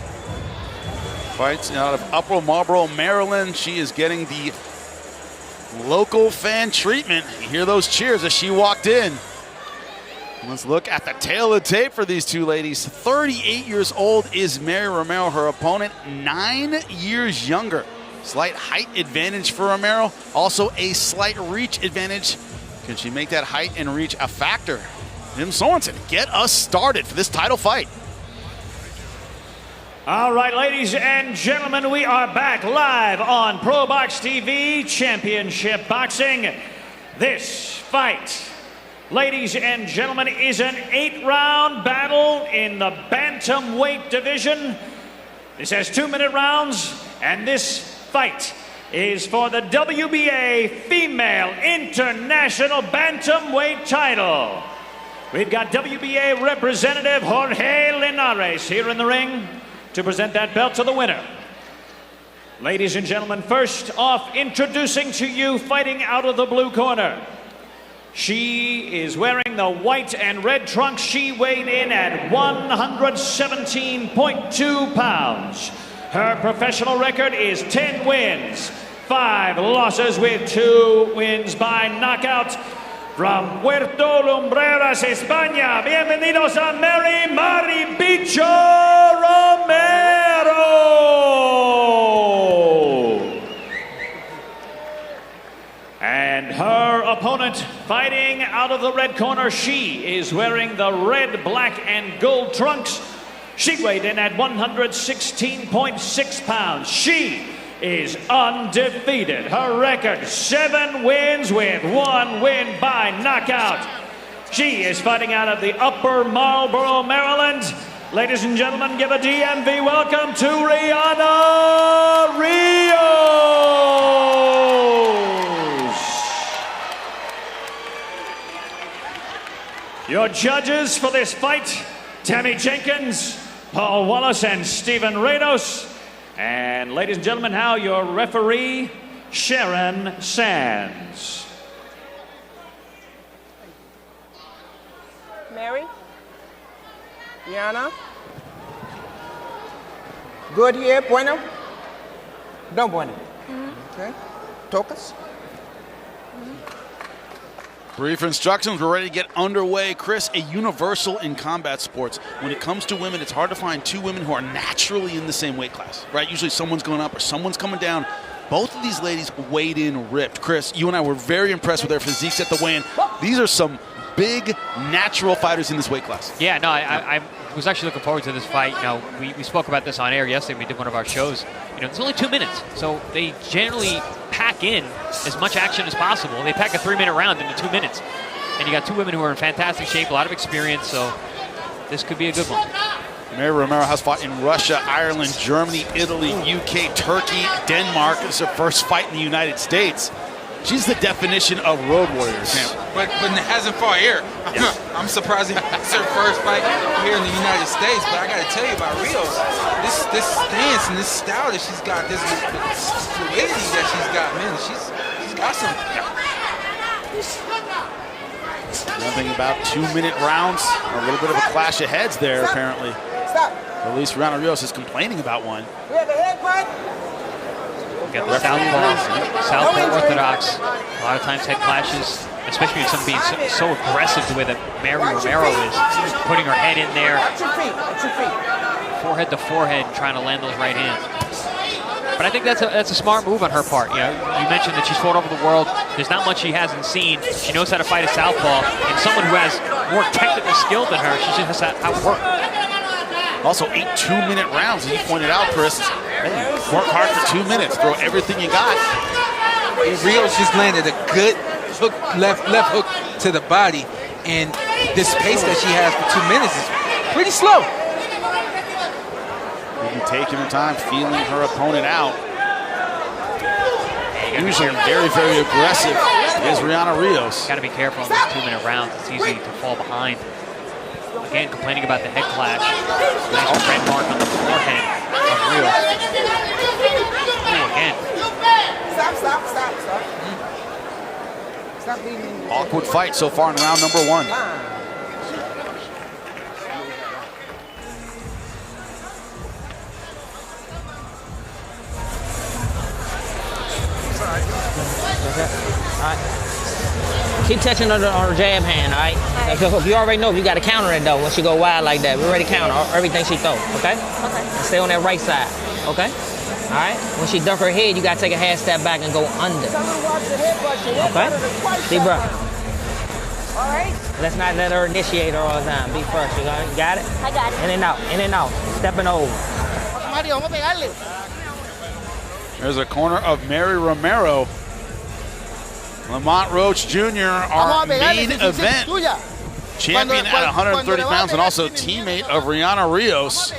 Fights out of Upper Marlboro, Maryland. She is getting the local fan treatment. You hear those cheers as she walked in. Let's look at the tail of the tape for these two ladies. 38 years old is Mary Romero, her opponent, 9 years younger. Slight height advantage for Romero, also a slight reach advantage. Can she make that height and reach a factor? Jim Sorensen, get us started for this title fight. All right, ladies and gentlemen, we are back live on ProBox TV Championship Boxing. This fight, ladies and gentlemen, is an 8-round battle in the bantamweight division. This has 2-minute rounds, and this fight is for the WBA Female International Bantamweight title. We've got WBA representative Jorge Linares here in the ring to present that belt to the winner. Ladies and gentlemen, first off, introducing to you, fighting out of the blue corner. She is wearing the white and red trunks. She weighed in at 117.2 pounds. Her professional record is 10 wins, 5 losses with 2 wins by knockout. From Puerto Lumbreras, España, bienvenidos a Mary Bicho Romero. And her opponent fighting out of the red corner, she is wearing the red, black, and gold trunks. She weighed in at 116.6 pounds. She is undefeated. Her record, 7 wins with 1 win by knockout. She is fighting out of the Upper Marlboro, Maryland. Ladies and gentlemen, give a DMV welcome to Rihanna Rios. Your judges for this fight, Tammy Jenkins, Paul Wallace, and Stephen Rios. And ladies and gentlemen, now your referee, Sharon Sands. Mary? Rihanna? Good here, bueno? No bueno. Okay. Tocas? Brief instructions, we're ready to get underway. Chris, a universal in combat sports. When it comes to women, it's hard to find 2 women who are naturally in the same weight class, right? Usually someone's going up or someone's coming down. Both of these ladies weighed in ripped. Chris, you and I were very impressed with their physiques at the weigh-in. These are some big, natural fighters in this weight class. Yeah, no, I was actually looking forward to this fight. You know, we spoke about this on air yesterday. We did one of our shows. You know, it's only 2 minutes, so they generally pack in as much action as possible. They pack a 3-minute round into 2 minutes. And you got 2 women who are in fantastic shape, a lot of experience, so this could be a good one. Mary Romero has fought in Russia, Ireland, Germany, Italy, UK, Turkey, Denmark. This is her first fight in the United States. She's the definition of road warriors. But it hasn't fought here. I'm surprised it's her first fight here in the United States. But I got to tell you about Rios. This stance and this style that she's got, this fluidity that she's got, man, she's got something. Nothing about 2-minute rounds. A little bit of a clash of heads there, apparently. At least Rihanna Rios is complaining about one. Got the Southpaw Orthodox. A lot of times head clashes, especially with some being so aggressive the way that Mary Romero is, putting her head in there, forehead to forehead, trying to land those right hands. But I think that's a smart move on her part. You know, you mentioned that she's fought over the world. There's not much she hasn't seen. She knows how to fight a southpaw, and someone who has more technical skill than her, she just has to outwork. Also, 8 2-minute rounds, as you pointed out, Chris. Hey, work hard for 2 minutes. Throw everything you got. Rios just landed a good hook, left hook to the body, and this pace that she has for 2 minutes is pretty slow. Maybe taking her time, feeling her opponent out. Usually very, very aggressive is Rihanna Rios. Got to be careful on those 2-minute rounds. It's easy to fall behind. Again, complaining about the head clash. Nice red mark on the forehead of Rios. Ooh, again. Stop. Awkward fight so far in round number 1. All right. Keep touching on her jab hand, all right? You already know if you got to counter it, though, when she go wide like that. We already counter everything she throw, okay? Okay. And stay on that right side, okay? All right? When she duck her head, you got to take a half step back and go under. Okay? Deep breath. All right. Let's not let her initiate her all the time. Be first, you got it? I got it. In and out, stepping over. There's a corner of Mary Romero. Lamont Roach Jr., our main event champion at 130 pounds and also teammate of Rihanna Rios.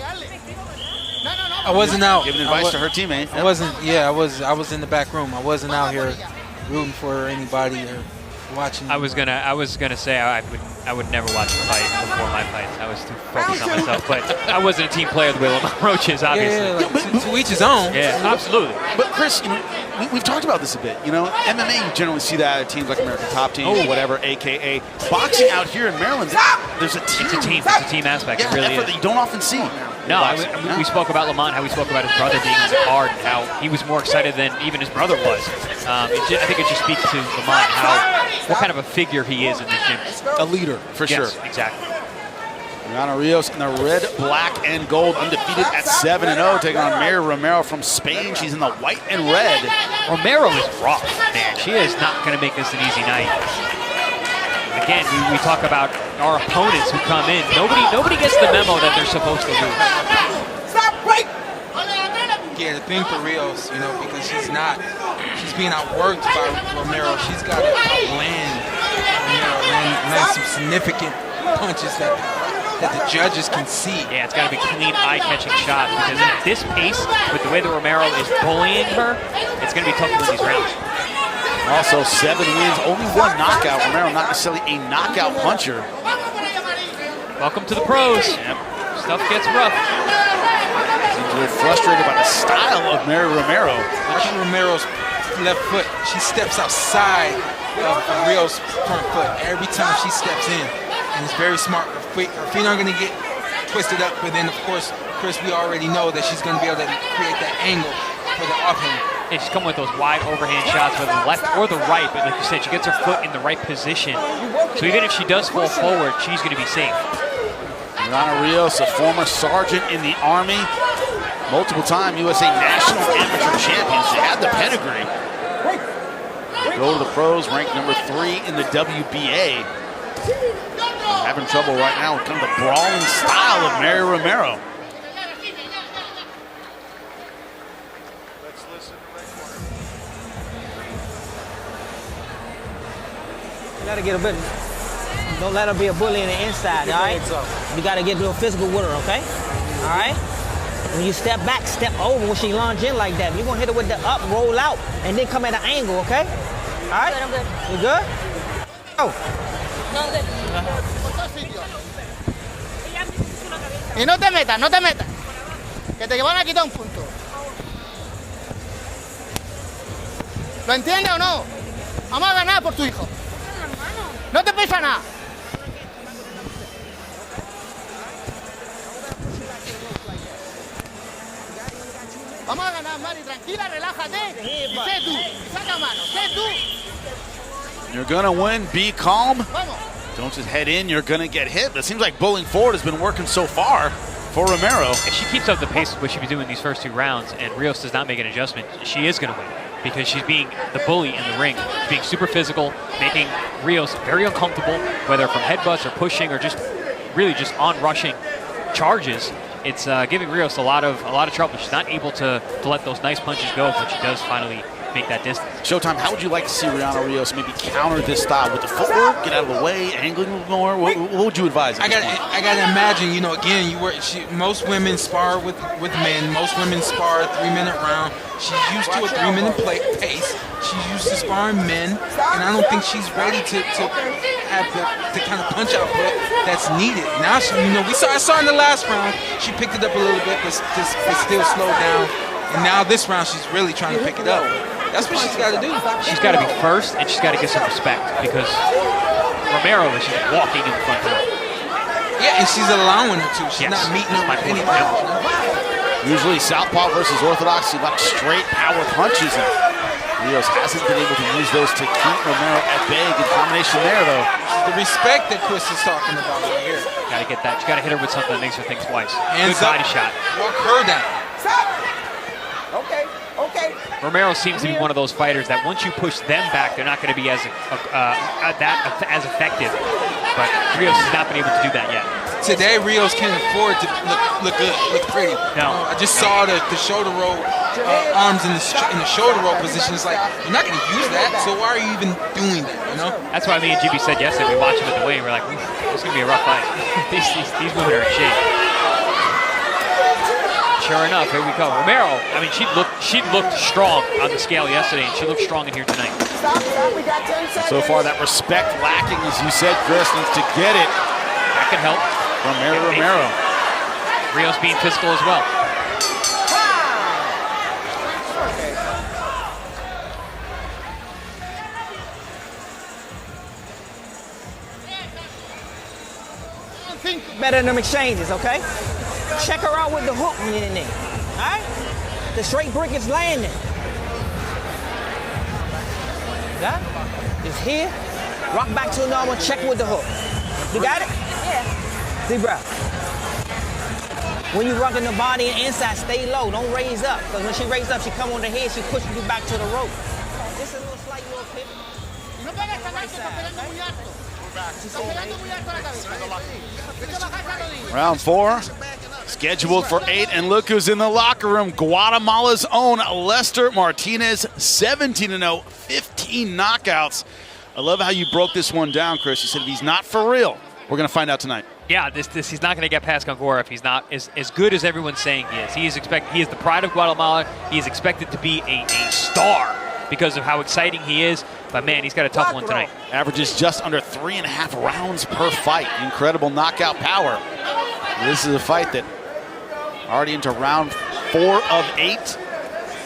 I wasn't out. Giving advice to her teammate. I wasn't. Yeah, I was in the back room. I wasn't out here rooting for anybody or watching. I was gonna say I would never watch a fight before my fights. I was too focused on myself. But I wasn't a team player the way Lamont Roach is, obviously. Yeah, to each his own. Yeah, absolutely. But Chris, you know, we've talked about this a bit. You know, MMA, you generally see that at teams like American Top Team or whatever, AKA. Boxing out here in Maryland, there's a team. It's a team aspect. Yeah, it really effort is. that you don't often see. No, we spoke about Lamont, how we spoke about his brother being in the card, and how he was more excited than even his brother was. I think it just speaks to Lamont what kind of a figure he is in the gym. A leader, for sure. Exactly. Rihanna Rios in the red, black, and gold, undefeated at 7-0, taking on Mary Romero from Spain. She's in the white and red. Romero is rough, man. She is not going to make this an easy night. Again, we talk about our opponents who come in. Nobody gets the memo that they're supposed to lose. Yeah, the thing for Rios, you know, because she's being outworked by Romero. She's got to land Romero, land some significant punches that the judges can see. Yeah, it's got to be clean, eye-catching shots, because at this pace, with the way that Romero is bullying her, it's going to be tough to win these rounds. Also, 7 wins, only 1 knockout. Romero not necessarily a knockout puncher. Welcome to the pros. Yep. Stuff gets rough. Seems a little frustrated by the style of Mary Romero. Watching Romero's left foot, she steps outside of Rios' front foot every time she steps in. And it's very smart. Her feet aren't going to get twisted up, but then, of course, Chris, we already know that she's going to be able to create that angle for the offhand. Yeah, she's coming with those wide overhand shots, whether the left or the right, but like you said, she gets her foot in the right position. So even if she does fall forward, she's going to be safe. Rihanna Rios, a former sergeant in the Army, multiple-time USA National Amateur Champion. She had the pedigree. Go to the pros, ranked number 3 in the WBA. Having trouble right now with kind of the brawling style of Mary Romero. You gotta get a bit. Don't let her be a bully in the inside, all right? You gotta get real physical with her, okay? All right? When you step back, step over when she lunge in like that. You're gonna hit her with the up, roll out, and then come at an angle, okay? right? I'm good. You good? Oh. No, I'm good. Y no te metas, no te metas. Que te van a quitar un punto. ¿Lo entiendes o no? Vamos a ganar por tu hijo. No te pesa nada. Vamos a ganar, Mari, tranquila, relájate. Y sé tú, saca mano, sé tú. You're gonna win, be calm. Vamos. Don't just head in, you're gonna get hit. But it seems like bullying forward has been working so far for Romero. If she keeps up the pace of what she's been doing these first 2 rounds and Rios does not make an adjustment, she is gonna win. Because she's being the bully in the ring. She's being super physical, making Rios very uncomfortable, whether from headbutts or pushing or just really just on-rushing charges. It's giving Rios a lot of trouble. She's not able to let those nice punches go, but she does finally make that distance. Showtime, how would you like to see Rihanna Rios maybe counter this style with the footwork, get out of the way, angling a little more? What would you advise? I gotta imagine, you know, again, most women spar with men. Most women spar a 3-minute round. She's used to a 3-minute pace. She's used to sparring men, and I don't think she's ready to have the kind of punch output that's needed. Now, I saw in the last round, she picked it up a little bit, but still slowed down. And now this round, she's really trying to pick it up. That's what she's got to do. She's got to be first, and she's got to get some respect because Romero is just walking in front of her. Yeah, and she's allowing her to. She's not meeting her with anything. Usually southpaw versus orthodox, a lot of straight power punches. And Rios hasn't been able to use those to keep Romero at bay. Good combination there, though. The respect that Chris is talking about right here. Got to get that. She got to hit her with something that makes her think twice. Hands Good body up. shot. Walk her down. Okay. Romero seems to be one of those fighters that once you push them back, they're not going to be as effective. But Rios has not been able to do that yet. Today, Rios can't afford to look good, look pretty. No. I just saw the shoulder roll, arms in the shoulder roll position. It's like, you're not going to use that, so why are you even doing that, you know? That's why me and GB said yesterday, we watched him at the weigh, we're like, this is going to be a rough fight. these women are in shape. Sure enough, here we go. Romero, I mean, she looked strong on the scale yesterday, and she looked strong in here tonight. We got 10 seconds. So far, that respect lacking, as you said, Chris, needs to get it. That can help. Romero. Rios being physical as well. Think better in them exchanges, okay? Check her out with the hook when you're in there, all right? The straight brick is landing. Got it? Just here, rock back to normal, check with the hook. You got it? Yeah. Deep breath. When you rocking the body and inside, stay low, don't raise up. Because when she raises up, she come on the head, she pushes you back to the rope. Just a little slight little pivot. No pegas tan alto, estás pegando muy alto. Estás pegando muy alto a la cabeza. Vete a bajar esa rodilla. Round 4, scheduled for 8, and look who's in the locker room. Guatemala's own Lester Martinez, 17-0, 15 knockouts. I love how you broke this one down, Chris. You said if he's not for real, we're going to find out tonight. Yeah, he's not going to get past Gongora if he's not as good as everyone's saying he is. He is the pride of Guatemala. He is expected to be a star because of how exciting he is. But man, he's got a tough one tonight. Averages just under 3.5 rounds per fight. Incredible knockout power. This is a fight that already into round 4 of 8.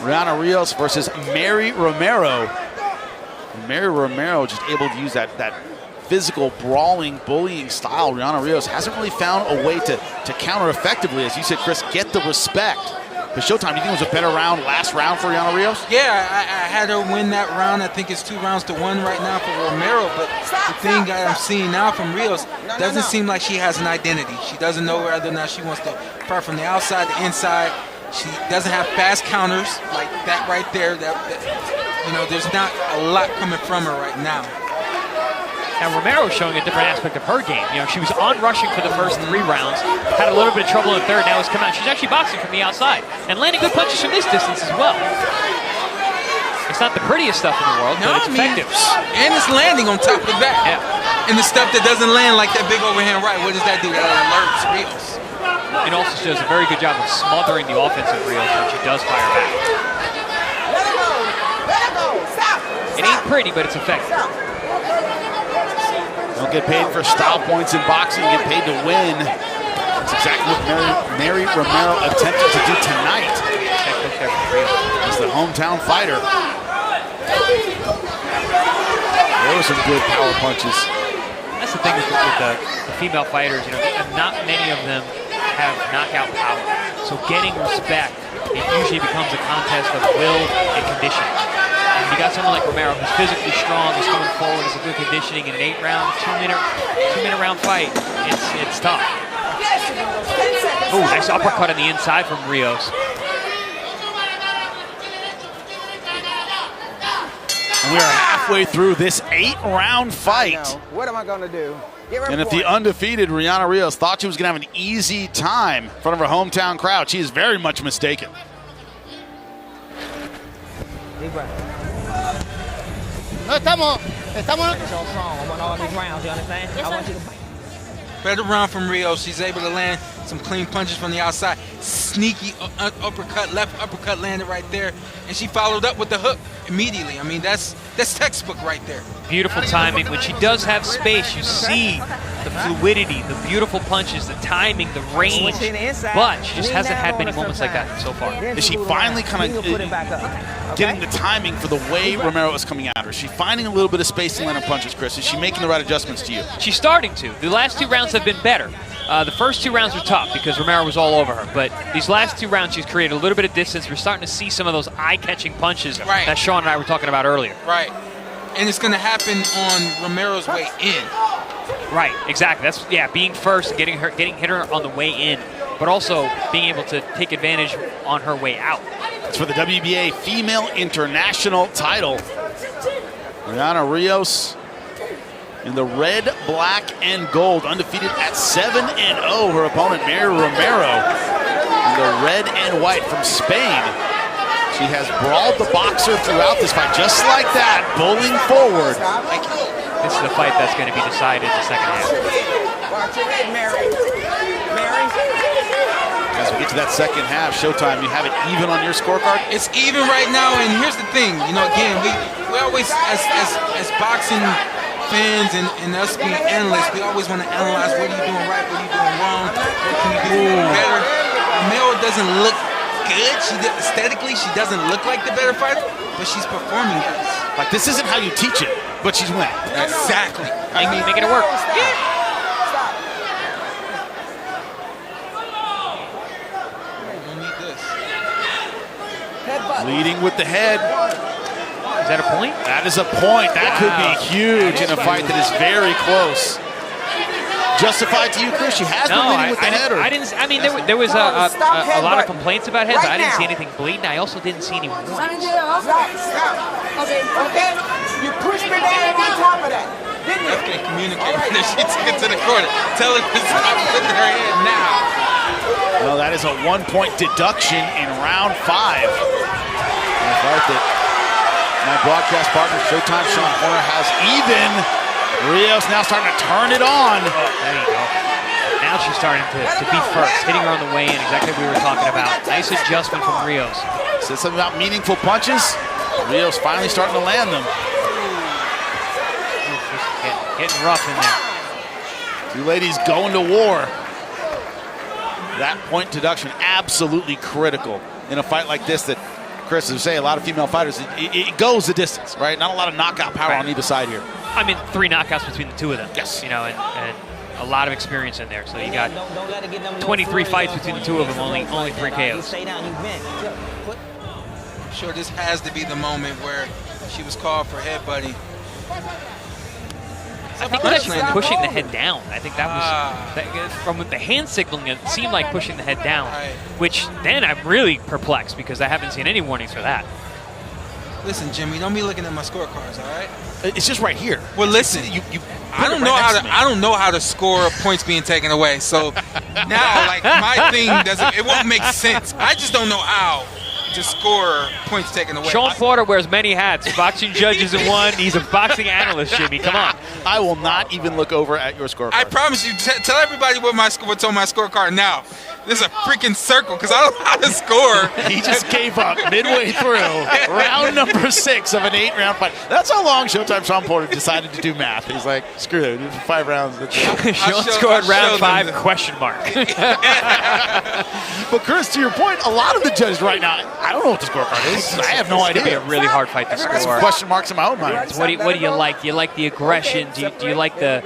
Rihanna Rios versus Mary Romero. And Mary Romero just able to use that physical, brawling, bullying style. Rihanna Rios hasn't really found a way to counter effectively. As you said, Chris, get the respect. But Showtime, do you think it was a better last round for Rihanna Rios? Yeah, I had her win that round. I think it's 2 rounds to 1 right now for Romero. But the thing I'm seeing now from Rios doesn't seem like she has an identity. She doesn't know whether or not she wants to fight from the outside, the inside. She doesn't have fast counters like that right there. There's not a lot coming from her right now. And Romero is showing a different aspect of her game. She was on rushing for the first 3 rounds, had a little bit of trouble in the third, now has come out. She's actually boxing from the outside and landing good punches from this distance as well. It's not the prettiest stuff in the world, but it's effective. And it's landing on top of that. Yeah. And the stuff that doesn't land like that big overhand right, what does that do? That alerts Rios. And also she does a very good job of smothering the offensive Rios when she does fire back. Let it go. Stop. It ain't pretty, but it's effective. Don't get paid for style points in boxing. You get paid to win. That's exactly what Mary Romero attempted to do tonight. As the hometown fighter. There were some good power punches. That's the thing with the female fighters. You know, not many of them have knockout power. So getting respect, it usually becomes a contest of will and conditioning. And you got someone like Romero who's physically strong, is coming forward, has a good conditioning in an 8-round, two-minute round fight. It's tough. Oh, nice uppercut on the inside from Rios. And we are halfway through this 8-round fight. What am I going to do? And if the undefeated Rihanna Rios thought she was going to have an easy time in front of her hometown crowd, she is very much mistaken. Deep breath. No, estamos so strong. I want all these rounds, you understand? I want you to fight. Better round from Rios. She's able to land some clean punches from the outside. Sneaky uppercut, left uppercut landed right there. And she followed up with the hook immediately. I mean, that's textbook right there. Beautiful timing. When she does have space, you see the fluidity, the beautiful punches, the timing, the range. But she just hasn't had many moments like that so far. Is she finally kind of getting the timing for the way Romero is coming at her? Is she finding a little bit of space to land her punches, Chris? Is she making the right adjustments to you? She's starting to. The last 2 rounds have been better. The first 2 rounds were tough because Romero was all over her. But these last 2 rounds, she's created a little bit of distance. We're starting to see some of those eye-catching punches that Sean and I were talking about earlier. Right. And it's going to happen on Romero's way in. Right, exactly. That's being first, getting hit her on the way in, but also being able to take advantage on her way out. It's for the WBA Female International title. Rihanna Rios in the red, black, and gold, undefeated at 7-0. Her opponent, Mary Romero, in the red and white from Spain. She has brawled the boxer throughout this fight, just like that, bowling forward. This is the fight that's going to be decided in the second half. Watch your head, Mary. Mary. As we get to that second half, Showtime, you have it even on your scorecard? It's even right now, and here's the thing. You know, again, we always, as boxing fans and us being analysts, we always want to analyze what are you doing right, what are you doing wrong, what can you do better. Romero doesn't look good. Aesthetically, she doesn't look like the better fighter, but she's performing good. Like, this isn't how you teach it, but she's winning. Exactly. Making it work. Leading with the head. Is that a point? That is a point. That could be huge in a fight that is very close. Justified to you, Chris? She has been leading with the head. I didn't. I mean, there was a lot of complaints about head, but I didn't see anything blatant. I also didn't see any warnings. Okay. You pushed her down on top of that, didn't you? Okay, communicate with her. She took it to the corner. Tell her to stop putting her head now. Well, that is a 1-point deduction in round 5. I thought that my broadcast partner, Showtime Sean Horner, has even. Rios now starting to turn it on. Oh, there you go. Now she's starting to be first, hitting her on the way in, exactly what we were talking about. Nice adjustment from Rios. Said something about meaningful punches. Rios finally starting to land them. Getting rough in there. Two ladies going to war. That point deduction absolutely critical in a fight like this that, Chris, as you say, a lot of female fighters, it goes the distance, right? Not a lot of knockout power on either side here. I mean, 3 knockouts between the 2 of them. Yes. You know, and a lot of experience in there. So you got 23 fights between the 2 of them, only 3 KOs. I'm sure this has to be the moment where she was called for headbutting. I think that's pushing the head down. I think that was, from the hand signaling, it seemed like pushing the head down, which then I'm really perplexed because I haven't seen any warnings for that. Listen, Jimmy, don't be looking at my scorecards, all right? It's just right here. Well, listen, I don't know how to score points being taken away. So now, like, my thing it won't make sense. I just don't know how to score points taken away. Sean Porter wears many hats. Boxing judges in one. He's a boxing analyst, Jimmy. Come on. I will not even look over at your scorecard. I promise you, tell everybody what's on my scorecard now. There's a freaking circle because I don't know how to score. He just gave up midway through round number 6 of an 8-round fight. That's how long Showtime Sean Porter decided to do math. He's like, screw it, 5 rounds. Sean scored round 5, question mark. But Chris, to your point, a lot of the judges right now, I don't know what the scorecard is. I have no idea. It's going to be a really hard fight to score. Some question marks in my own mind. What do you like? Do you like the aggression? Do you like the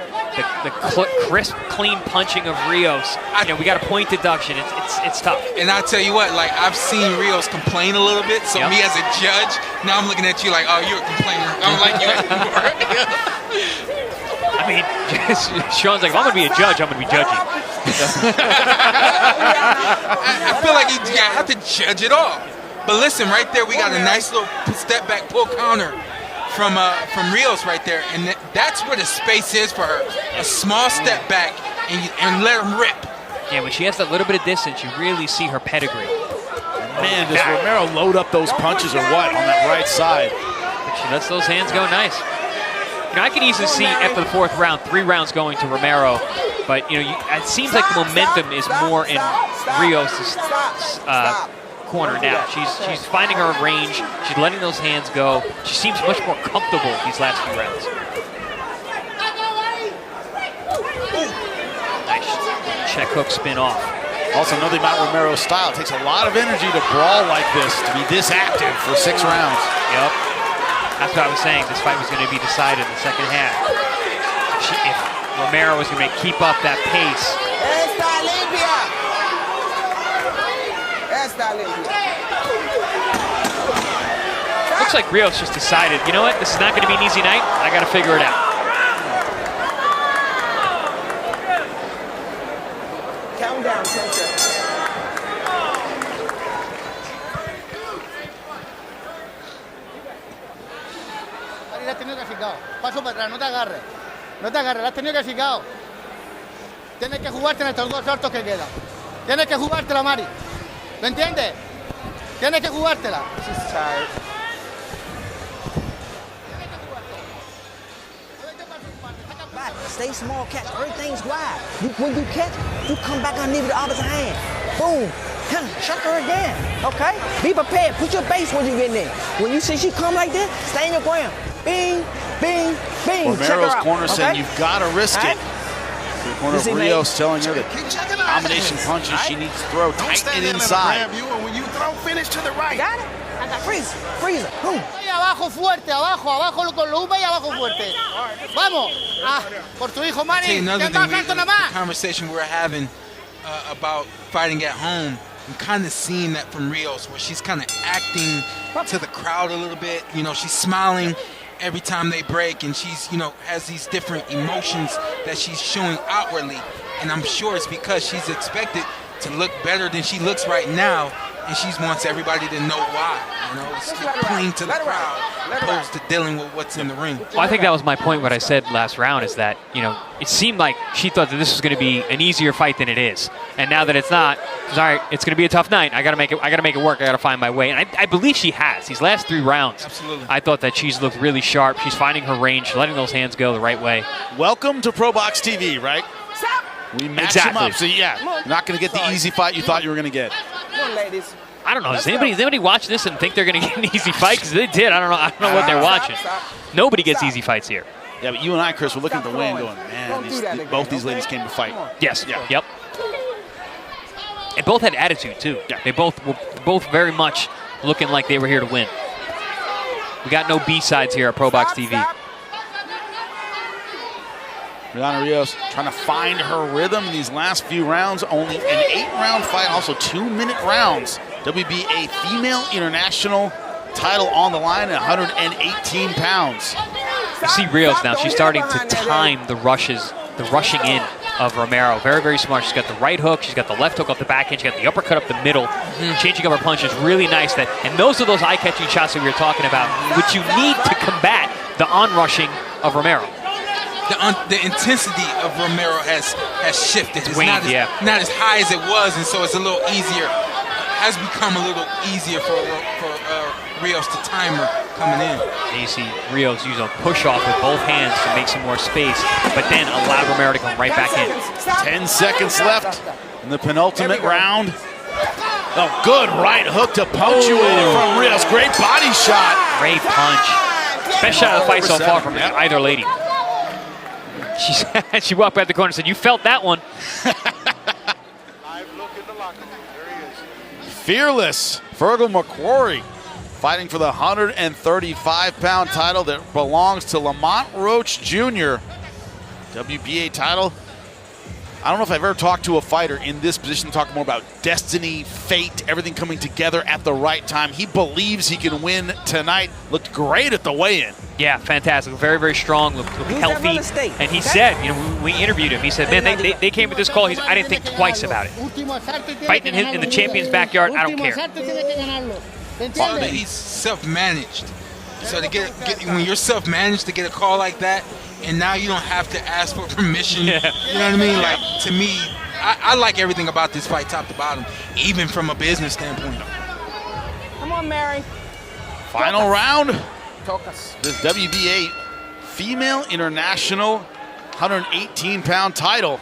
crisp, clean punching of Rios? We got a point deduction. It's tough. And I tell you what, like I've seen Rios complain a little bit. So me as a judge, now I'm looking at you like, oh, you're a complainer. I don't like you anymore. I mean, Sean's like, if I'm going to be a judge, I'm going to be judging. I feel like you have to judge it all. But listen, right there, we got a nice little step back pull counter from Rios right there, and that's where the space is for her. A small step back and let him rip. Yeah, when she has that little bit of distance, you really see her pedigree. Man, does Romero load up those punches or what on that right side? But she lets those hands go nice. I can easily see after the 4th round, 3 rounds going to Romero, but it seems like the momentum is more in Rios' corner now. She's finding her range. She's letting those hands go. She seems much more comfortable these last few rounds. Nice check hook spin off. Also, nothing about Romero's style. It takes a lot of energy to brawl like this, to be this active for 6 rounds. Yep. That's what I was saying. This fight was going to be decided in the second half. If Romero was going to keep up that pace. Looks like Rios just decided, you know what? This is not going to be an easy night. I got to figure it out. Count down, Sanchez. La has tenido calificado. Paso para atrás, no te agarres. No te agarres, la has tenido calificado. Tienes que jugarte en estos 2 saltos que quedan. Tienes que jugártela, Mari. ¿Me entiendes? Tienes que jugártela. She's tired. Stay small, catch. Everything's wide. When you catch, you come back underneath with the opposite hand. Boom. Check her again. Okay? Be prepared. Put your base when you get in there. When you see she come like this, stay in your ground. Bing, bing, bing. Romero's corner saying you've got to risk it. The corner of Rios telling her that combination punches she needs to throw, tighten it inside. When you throw, finish to the right. Got it? Freeze, freeze. Boom. Abajo fuerte, abajo con Luba y abajo fuerte. Vamos. Por tu hijo Manny. The conversation we were having about fighting at home, I'm kind of seeing that from Rios, where she's kind of acting to the crowd a little bit. She's smiling every time they break, and she's, has these different emotions that she's showing outwardly. And I'm sure it's because she's expected to look better than she looks right now, and she wants everybody to know why. It's playing to the crowd opposed to dealing with what's in the ring. Well, I think that was my point. What I said last round is that it seemed like she thought that this was going to be an easier fight than it is, and now that it's not, she's all right. It's going to be a tough night. I got to make it. I got to make it work. I got to find my way, and I believe she has. These last 3 rounds, absolutely. I thought that she's looked really sharp. She's finding her range, letting those hands go the right way. Welcome to ProBox TV, right? We match them up, so yeah, you're not going to get the easy fight you thought you were going to get. Come on, ladies. I don't know. Does anybody watch this and think they're going to get an easy fight? Because they did. I don't know what they're watching. Nobody gets easy fights here. Yeah, but you and I, Chris, were looking at the win going, man, both these ladies came to fight. Yes. Yeah. Yep. And both had attitude, too. Yeah. They both were very much looking like they were here to win. We got no B-sides here at ProBox TV. Rihanna Rios trying to find her rhythm in these last few rounds. Only an 8-round fight, also 2-minute rounds. WBA female international title on the line at 118 pounds. You see Rios now. She's starting to time the rushing in of Romero. Very, very smart. She's got the right hook. She's got the left hook up the backhand. She's got the uppercut up the middle. Changing up her punches. Really nice. And those are those eye-catching shots that we were talking about, which you need to combat the on-rushing of Romero. The intensity of Romero has shifted. It's waned, not as high as it was, and so it's a little easier. has become a little easier for Rios to time her coming in. And you see Rios use a push-off with both hands to make some more space, but then allow Romero to come right back in. 10 seconst left in the penultimate round. Oh, good right hook to punctuate it from Rios. Great body shot. Great punch. Best shot of the fight so far from either lady. She walked by the corner and said, "You felt that one." Fearless Feargal McCrory fighting for the 135-pound title that belongs to Lamont Roach Jr. WBA title. I don't know if I've ever talked to a fighter in this position talk more about destiny, fate, everything coming together at the right time. He believes he can win tonight. Looked great at the weigh-in. Yeah, fantastic. Very, very strong, looked healthy. And he said, you know, we interviewed him. He said, man, they came with this call. I didn't think twice about it. Fighting in the champion's backyard, I don't care. He's self-managed. So to get when you're self-managed to get a call like that, and now you don't have to ask for permission. Yeah. You know what I mean? Like, to me, I like everything about this fight top to bottom, even from a business standpoint. Come on, Mary. Final round. This WBA Female International 118-pound title.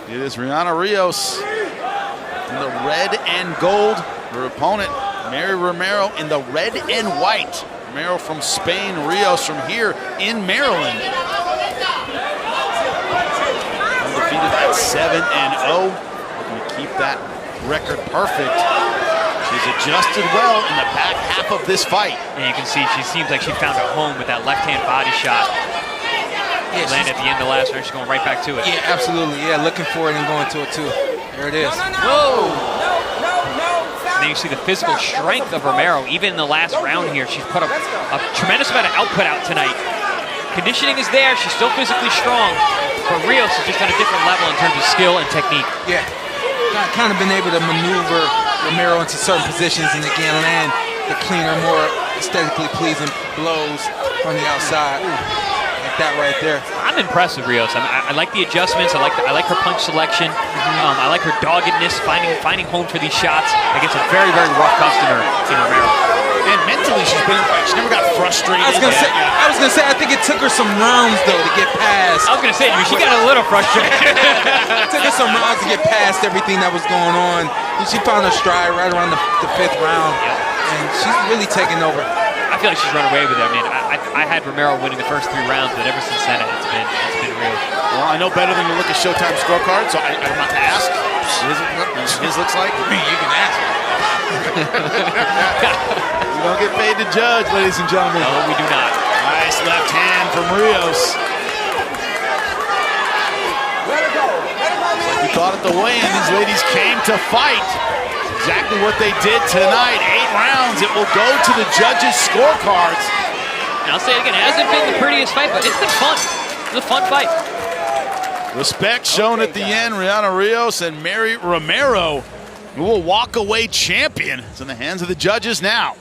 It is Rihanna Rios in the red and gold. Her opponent, Mary Romero, in the red and white. Romero from Spain, Rios from here in Maryland. Undefeated at 7-0. Looking to keep that record perfect. She's adjusted well in the back half of this fight. And you can see she seems like she found a home with that left-hand body shot. Yeah, landed at the end of the last round. She's going right back to it. Yeah, absolutely. Yeah, looking for it and going to it too. There it is. Whoa! And then you see the physical strength of Romero. Even in the last round here, she's put a tremendous amount of output out tonight. Conditioning is there. She's still physically strong. But Rios is just at a different level in terms of skill and technique. Yeah. Kind of been able to maneuver Romero into certain positions and again land the cleaner, more aesthetically pleasing blows from the outside. Like that right there. I'm impressed with Rios. I like the adjustments. I like her punch selection. I like her doggedness, finding home for these shots against a very, very rough customer in Romero. And mentally, she never got frustrated. I was gonna say, I think it took her some rounds though to get past. I was gonna say, she got a little frustrated. It took her some rounds to get past everything that was going on. And she found her stride right around the 5th round, and she's really taken over. I feel like she's run away with it. I mean, I had Romero winning the first 3 rounds, but ever since then, it's been real. Well, I know better than to look at Showtime scorecard, so I'm not to ask. His looks like. You can ask. We don't get paid to judge, ladies and gentlemen. No, we do not. Nice left hand from Rios. Like we thought at the weigh-in, these ladies came to fight. Exactly what they did tonight. 8 rounds. It will go to the judges' scorecards. And I'll say it again, it hasn't been the prettiest fight, but it's been fun. It's a fun fight. Respect shown at the end. Rihanna Rios and Mary Romero, who will walk away champion. It's in the hands of the judges now.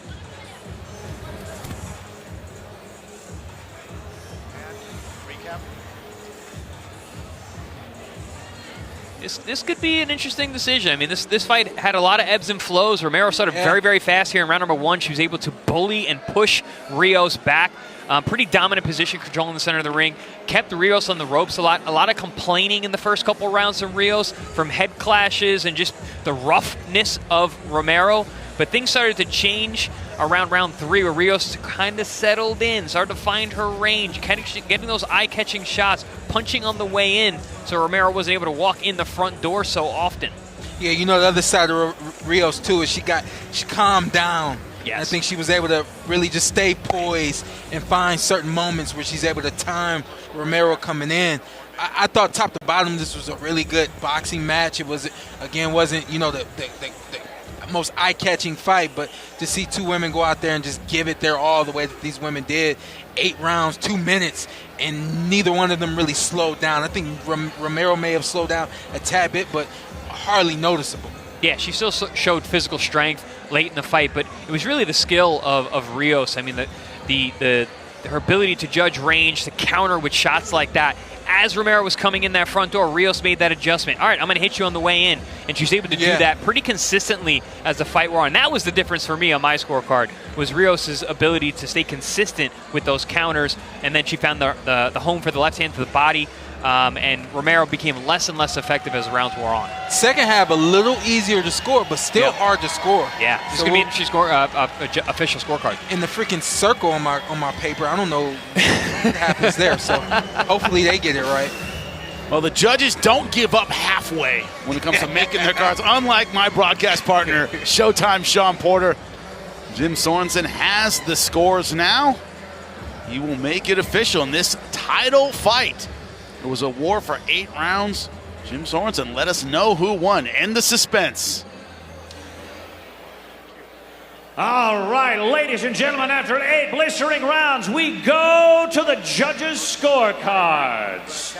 This could be an interesting decision. I mean, this fight had a lot of ebbs and flows. Romero started very, very fast here in round number 1. She was able to bully and push Rios back. Pretty dominant position, controlling the center of the ring. Kept Rios on the ropes a lot. A lot of complaining in the first couple rounds from Rios, from head clashes and just the roughness of Romero. But things started to change around round 3, where Rios kind of settled in, started to find her range, getting those eye-catching shots, punching on the way in, so Romero wasn't able to walk in the front door so often. Yeah, you know, the other side of Rios, too, is she calmed down. Yes. I think she was able to really just stay poised and find certain moments where she's able to time Romero coming in. I thought top to bottom this was a really good boxing match. It was, again, wasn't, you know, the most eye-catching fight, but to see 2 women go out there and just give it their all the way that these women did, 8 rounds, 2 minutes, and neither one of them really slowed down. I think Romero may have slowed down a tad bit, but hardly noticeable. Yeah, she still showed physical strength late in the fight, but it was really the skill of Rios. I mean, her ability to judge range, to counter with shots like that, as Romero was coming in that front door, Rios made that adjustment. All right, I'm going to hit you on the way in. And she's able to do that pretty consistently as the fight wore on. That was the difference for me on my scorecard, was Rios' ability to stay consistent with those counters. And then she found the home for the left hand to the body. And Romero became less and less effective as rounds wore on. Second half, a little easier to score, but still hard to score. Yeah, it's going to be an interesting official scorecard. In the freaking circle on my paper, I don't know what happens there, so hopefully they get it right. Well, the judges don't give up halfway when it comes to making their cards, unlike my broadcast partner, Showtime Sean Porter. Jim Sorensen has the scores now. He will make it official in this title fight. It was a war for 8 rounds. Jim Sorensen let us know who won. End the suspense. All right, ladies and gentlemen, after 8 blistering rounds, we go to the judges' scorecards.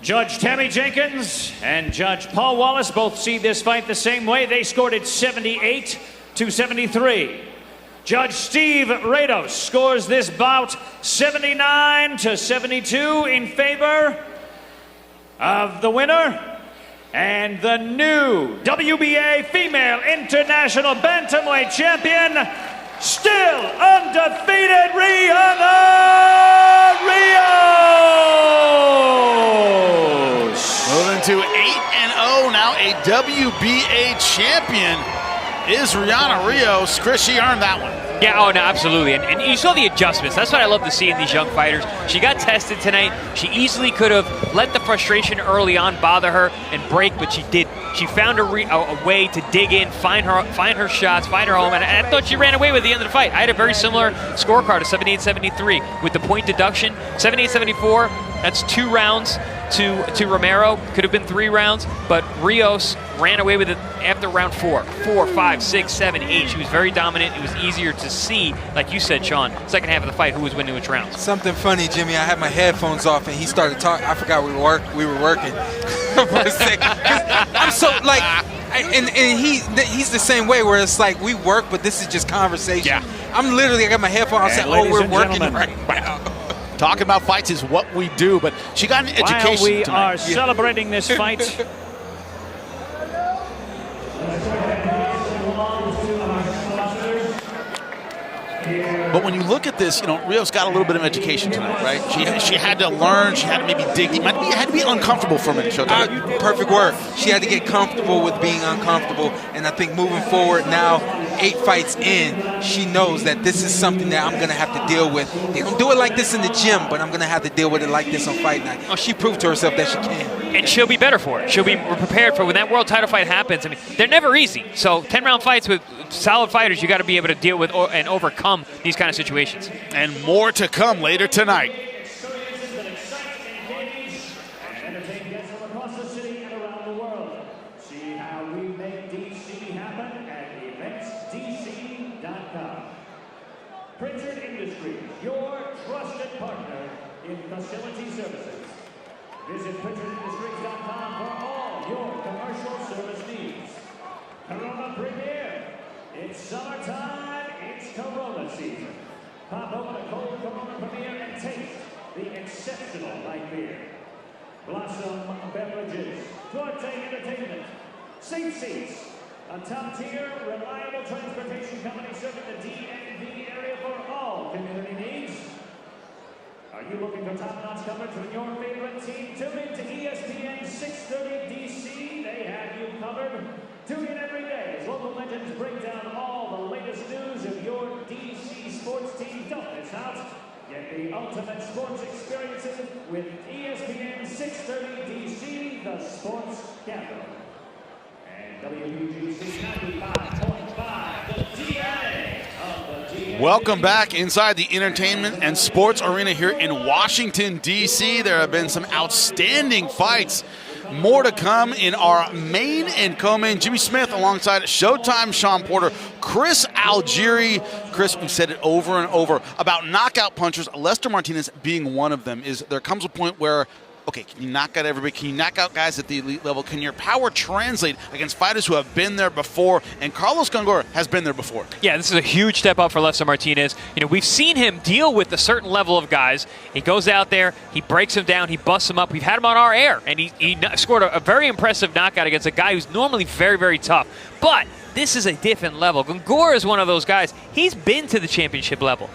Judge Tammy Jenkins and Judge Paul Wallace both see this fight the same way. They scored it 78-73. Judge Steve Rios scores this bout 79-72 in favor of the winner and the new WBA Female International Bantamweight Champion, still undefeated, Rios. Moving to 8-0, now a WBA champion is Rios. Chris, she earned that one. Yeah, oh, no, absolutely. And you saw the adjustments. That's what I love to see in these young fighters. She got tested tonight. She easily could have let the frustration early on bother her and break, but she didn't. She found a way to dig in, find her shots, find her home, and I thought she ran away with the end of the fight. I had a very similar scorecard of 78-73 with the point deduction. 78-74, that's 2 rounds to Romero. Could have been 3 rounds, but Rios ran away with it after round 4. 4, 5, 6, 7, 8. She was very dominant. It was easier to see, like you said, Sean, second half of the fight, who was winning which rounds. Something funny, Jimmy. I had my headphones off, and he started talking. I forgot we were working for a second. I'm so, like, and he's the same way, where it's like we work, but this is just conversation. Yeah. I got my headphones on. I said, oh, we're working right now. Talking about fights is what we do, but she got an education While we tonight. are celebrating this fight, but when you look at this, Rios got a little bit of education tonight, right? She had to learn. She had to maybe dig deep. Had to be uncomfortable for a minute, Showtime. Perfect word. She had to get comfortable with being uncomfortable, and I think moving forward now, 8 fights in, she knows that this is something that I'm going to have to deal with. They don't do it like this in the gym, but I'm going to have to deal with it like this on fight night. Oh, she proved to herself that she can. And she'll be better for it. She'll be prepared for when that world title fight happens. I mean, they're never easy. So 10-round fights with solid fighters, you got to be able to deal with and overcome these kind of situations. And more to come later tonight. Facility services. Visit PritchardIndustries.com for all your commercial service needs. Corona Premier. It's summertime. It's Corona season. Pop open a cold Corona Premier and taste the exceptional light beer. Blossom Beverages. Forte Entertainment. Safe Seats. A top-tier, reliable transportation company serving the DMV area for all community needs. Are you looking for top-notch coverage from your favorite team? Tune in to ESPN 630 DC. They have you covered. Tune in every day as local legends break down all the latest news of your DC sports team. Don't miss out. Get the ultimate sports experiences with ESPN 630 DC, the sports capital. And WBGC 95.5, the DNA. Welcome back inside the entertainment and sports arena here in Washington, D.C. There have been some outstanding fights. More to come in our main and co-main. Jimmy Smith alongside Showtime Sean Porter, Chris Algieri. Chris, we've said it over and over about knockout punchers, Lester Martinez being one of them. There comes a point where, okay, can you knock out everybody? Can you knock out guys at the elite level? Can your power translate against fighters who have been there before? And Carlos Gongora has been there before. Yeah, this is a huge step up for Lester Martinez. You know, we've seen him deal with a certain level of guys. He goes out there, he breaks them down, he busts them up. We've had him on our air, and he scored a very impressive knockout against a guy who's normally very, very tough. But this is a different level. Gongora is one of those guys. He's been to the championship level.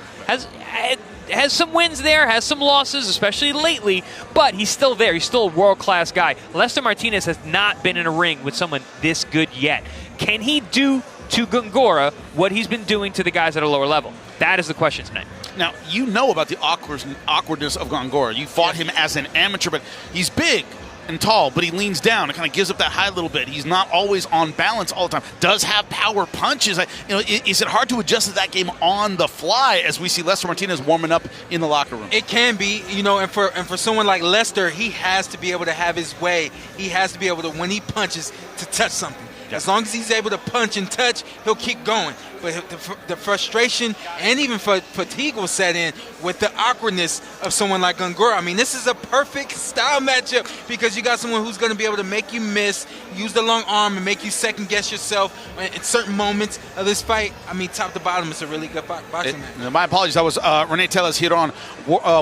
Has some wins there, has some losses, especially lately, but he's still there. He's still a world-class guy. Lester Martinez has not been in a ring with someone this good yet. Can he do to Gongora what he's been doing to the guys at a lower level? That is the question tonight. Now, you know about the awkwardness of Gongora. You fought him as an amateur, but he's big and tall, but he leans down and kind of gives up that high a little bit. He's not always on balance all the time. Does have power punches. Is it hard to adjust to that game on the fly as we see Lester Martinez warming up in the locker room? It can be, and for someone like Lester, he has to be able to have his way. He has to be able to, when he punches, to touch something. As long as he's able to punch and touch, he'll keep going. But the frustration and even fatigue will set in with the awkwardness of someone like Gongora. I mean, this is a perfect style matchup because you got someone who's going to be able to make you miss, use the long arm, and make you second-guess yourself at certain moments of this fight. I mean, top to bottom, it's a really good boxing match. My apologies. That was Renee Tellez Giron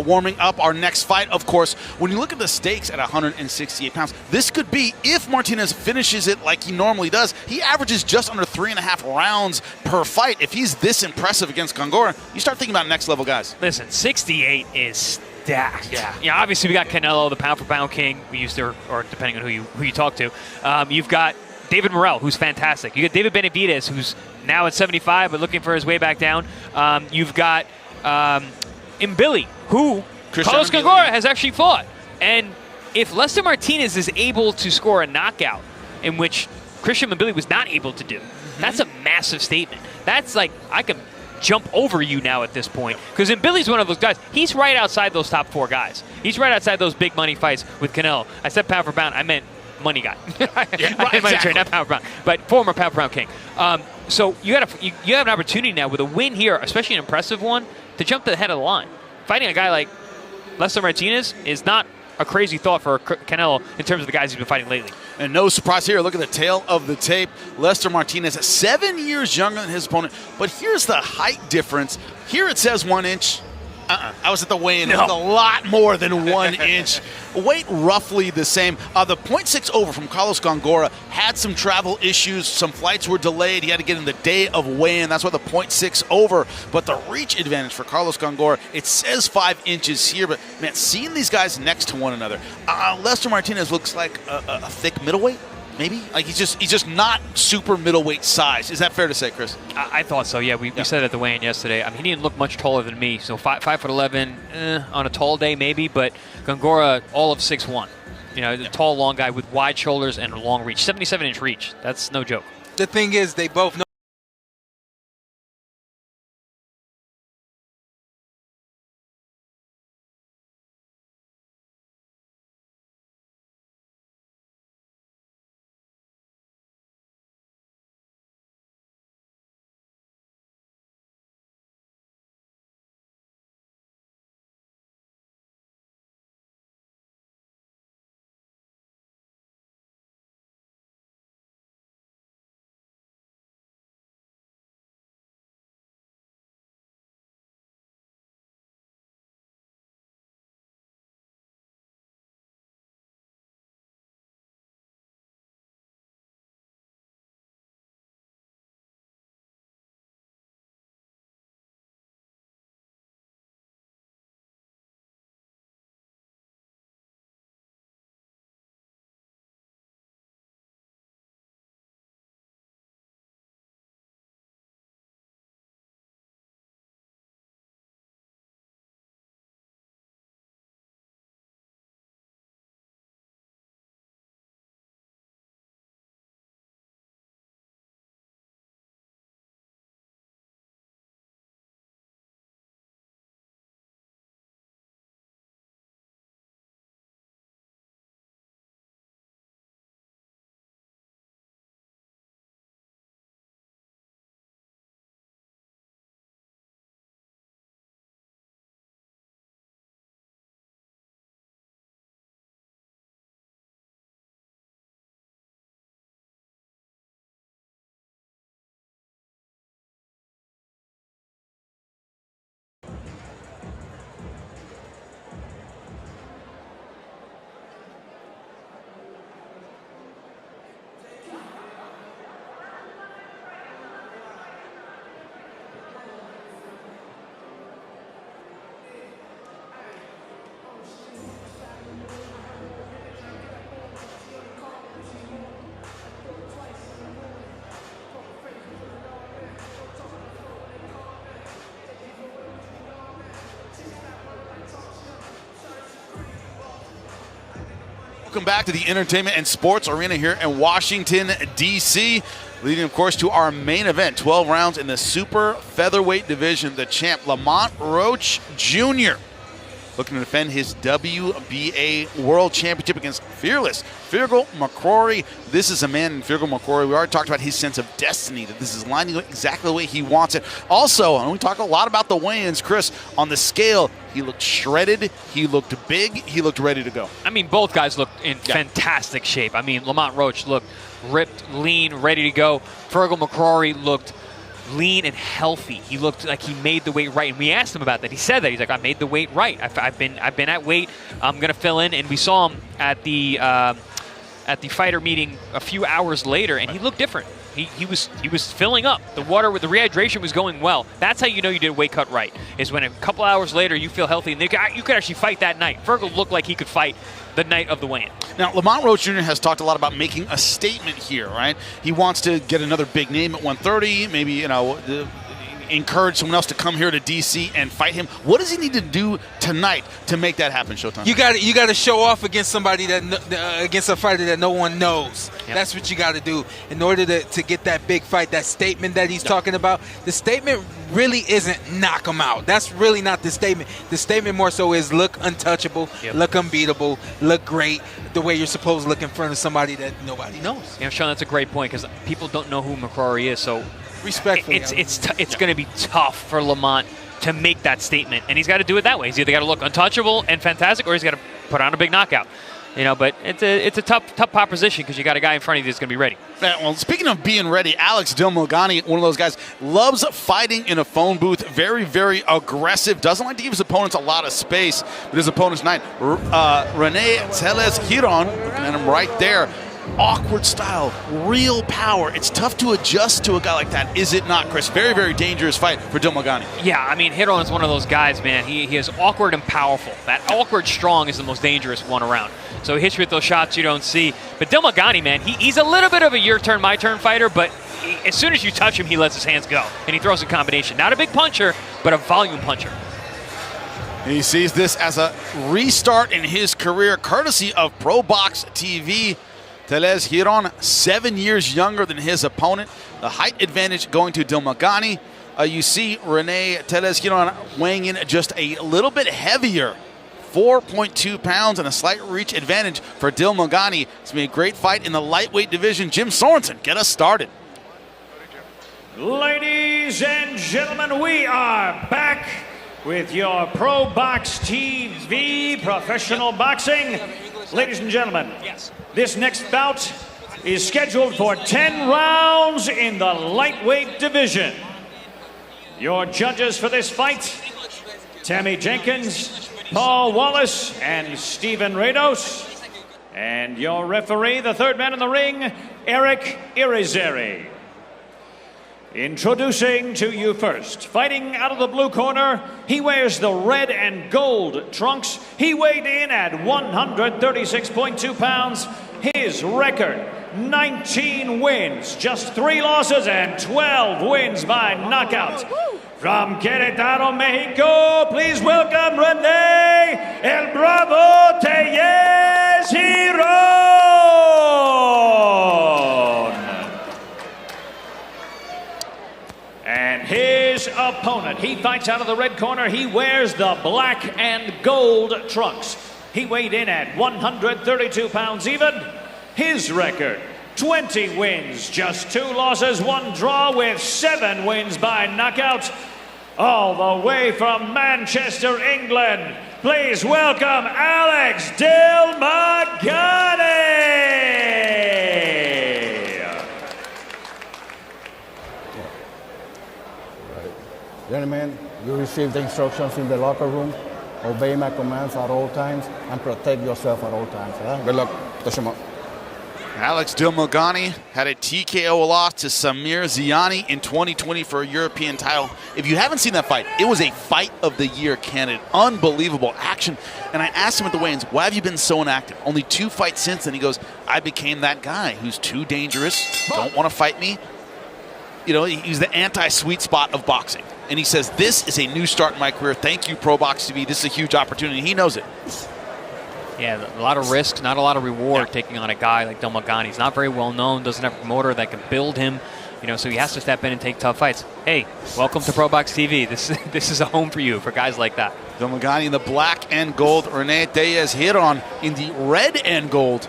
warming up our next fight. Of course, when you look at the stakes at 168 pounds, this could be, if Martinez finishes it like he normally does, he averages just under 3.5 rounds per fight. If he's this impressive against Gongora, you start thinking about next level guys. Listen, 68 is stacked. Yeah. Obviously, we got Canelo, the pound-for-pound king. We used to, or depending on who you talk to. You've got David Morrell, who's fantastic. You got David Benavidez, who's now at 75, but looking for his way back down. You've got Mbili, who Carlos Gongora has actually fought. And if Lester Martinez is able to score a knockout, in which Christian Mbili was not able to do, that's a massive statement. That's like, I can jump over you now at this point. Because Mbili's one of those guys. He's right outside those top 4 guys. He's right outside those big money fights with Canelo. I said pound for pound. I meant money guy. Money not pound for pound. But former pound for pound king. So you have an opportunity now with a win here, especially an impressive one, to jump to the head of the line. Fighting a guy like Lester Martinez is not a crazy thought for Canelo in terms of the guys he's been fighting lately. And no surprise here. Look at the tail of the tape. Lester Martinez, 7 years younger than his opponent. But here's the height difference. Here it says 1 inch. I was at the weigh-in. It was a lot more than 1 inch. Weight roughly the same. The 0.6 over from Carlos Gongora had some travel issues. Some flights were delayed. He had to get in the day of weigh-in. That's why the 0.6 over. But the reach advantage for Carlos Gongora, it says 5 inches here. But, man, seeing these guys next to one another, Lester Martinez looks like a thick middleweight. Maybe? Like he's just not super middleweight size. Is that fair to say, Chris? I thought so, yeah. We said it at the weigh-in yesterday. I mean, he didn't look much taller than me. So 5'11", on a tall day maybe, but Gongora all of 6'1". A tall, long guy with wide shoulders and a long reach. 77-inch reach. That's no joke. The thing is, they both know welcome back to the Entertainment and Sports Arena here in Washington, D.C., leading, of course, to our main event, 12 rounds in the super featherweight division. The champ, Lamont Roach Jr., looking to defend his WBA World Championship against Fearless Feargal McCrory. This is a man in Feargal McCrory. We already talked about his sense of destiny, that this is lining up exactly the way he wants it. Also, and we talk a lot about the weigh-ins, Chris, on the scale, he looked shredded, he looked big, he looked ready to go. I mean, both guys looked in fantastic shape. I mean, Lamont Roach looked ripped, lean, ready to go. Feargal McCrory looked lean and healthy. He looked like he made the weight right, and we asked him about that. He said that. He's like, I made the weight right. I've been at weight. I'm gonna fill in, and we saw him at the fighter meeting a few hours later, and he looked different. He was filling up. The water with the rehydration was going well. That's how you know you did a weight cut right. Is when a couple hours later you feel healthy, and you could actually fight that night. Feargal looked like he could fight the night of the weigh-in. Now, Lamont Roach Jr. has talked a lot about making a statement here, right? He wants to get another big name at 130, maybe, encourage someone else to come here to DC and fight him. What does he need to do tonight to make that happen, Showtime? You got to show off against somebody against a fighter that no one knows. Yep. That's what you got to do in order to get that big fight. That statement that he's talking about. The statement really isn't knock him out. That's really not the statement. The statement more so is look untouchable, look unbeatable, look great, the way you're supposed to look in front of somebody that nobody knows. Sean, that's a great point, because people don't know who McCrory is, so respectfully, it's going to be tough for Lamont to make that statement, and he's got to do it that way. He's either got to look untouchable and fantastic, or he's got to put on a big knockout. But it's a tough proposition, because you got a guy in front of you that's going to be ready. Yeah, well, speaking of being ready, Alex Dilmaghani, one of those guys, loves fighting in a phone booth. Very, very aggressive. Doesn't like to give his opponents a lot of space. But his opponent's tonight, Hernandez, Giron, looking at him right there. Awkward style, real power. It's tough to adjust to a guy like that, is it not, Chris? Very, very dangerous fight for Dilmaghani. Yeah, I mean, Giron is one of those guys, man. He is awkward and powerful. That awkward strong is the most dangerous one around. So he hits you with those shots you don't see. But Dilmaghani, man, he's a little bit of a your turn, my turn fighter, but as soon as you touch him, he lets his hands go, and he throws a combination. Not a big puncher, but a volume puncher. He sees this as a restart in his career, courtesy of ProBoxTV. Telez Giron, 7 years younger than his opponent. The height advantage going to Dilmaghani. You see Telez Giron weighing in just a little bit heavier, 4.2 pounds, and a slight reach advantage for Dilmaghani. It's going to be a great fight in the lightweight division. Jim Sorensen, get us started. Ladies and gentlemen, we are back with your ProBoxTV professional boxing. Ladies and gentlemen, this next bout is scheduled for 10 rounds in the lightweight division. Your judges for this fight, Tammy Jenkins, Paul Wallace, and Stephen Rios. And your referee, the third man in the ring, Eric Irizarry. Introducing to you first, fighting out of the blue corner, he wears the red and gold trunks. He weighed in at 136.2 pounds. His record, 19 wins, just 3 losses and 12 wins by knockout. From Querétaro, Mexico, please welcome René El Bravo Tellez Giron. And his opponent, he fights out of the red corner. He wears the black and gold trunks. He weighed in at 132 pounds even. His record, 20 wins, just 2 losses, 1 draw with 7 wins by knockout. All the way from Manchester, England, please welcome Alex Dilmaghani. Gentlemen, you received the instructions in the locker room. Obey my commands at all times and protect yourself at all times. Good luck. Touch him up. Alex Dilmaghani had a TKO loss to Samir Ziani in 2020 for a European title. If you haven't seen that fight, it was a fight of the year candidate. Unbelievable action. And I asked him at the weigh-ins, why have you been so inactive? Only 2 fights since, and he goes, I became that guy who's too dangerous, don't want to fight me. He's the anti-sweet spot of boxing. And he says, this is a new start in my career. Thank you, ProBoxTV. This is a huge opportunity. He knows it. Yeah, a lot of risks, not a lot of reward taking on a guy like Dilmaghani. He's not very well known, doesn't have a promoter that can build him, you know, so he has to step in and take tough fights. Hey, welcome to ProBox TV. This is a home for you, for guys like that. Dilmaghani in the black and gold. Hernandez Giron in the red and gold.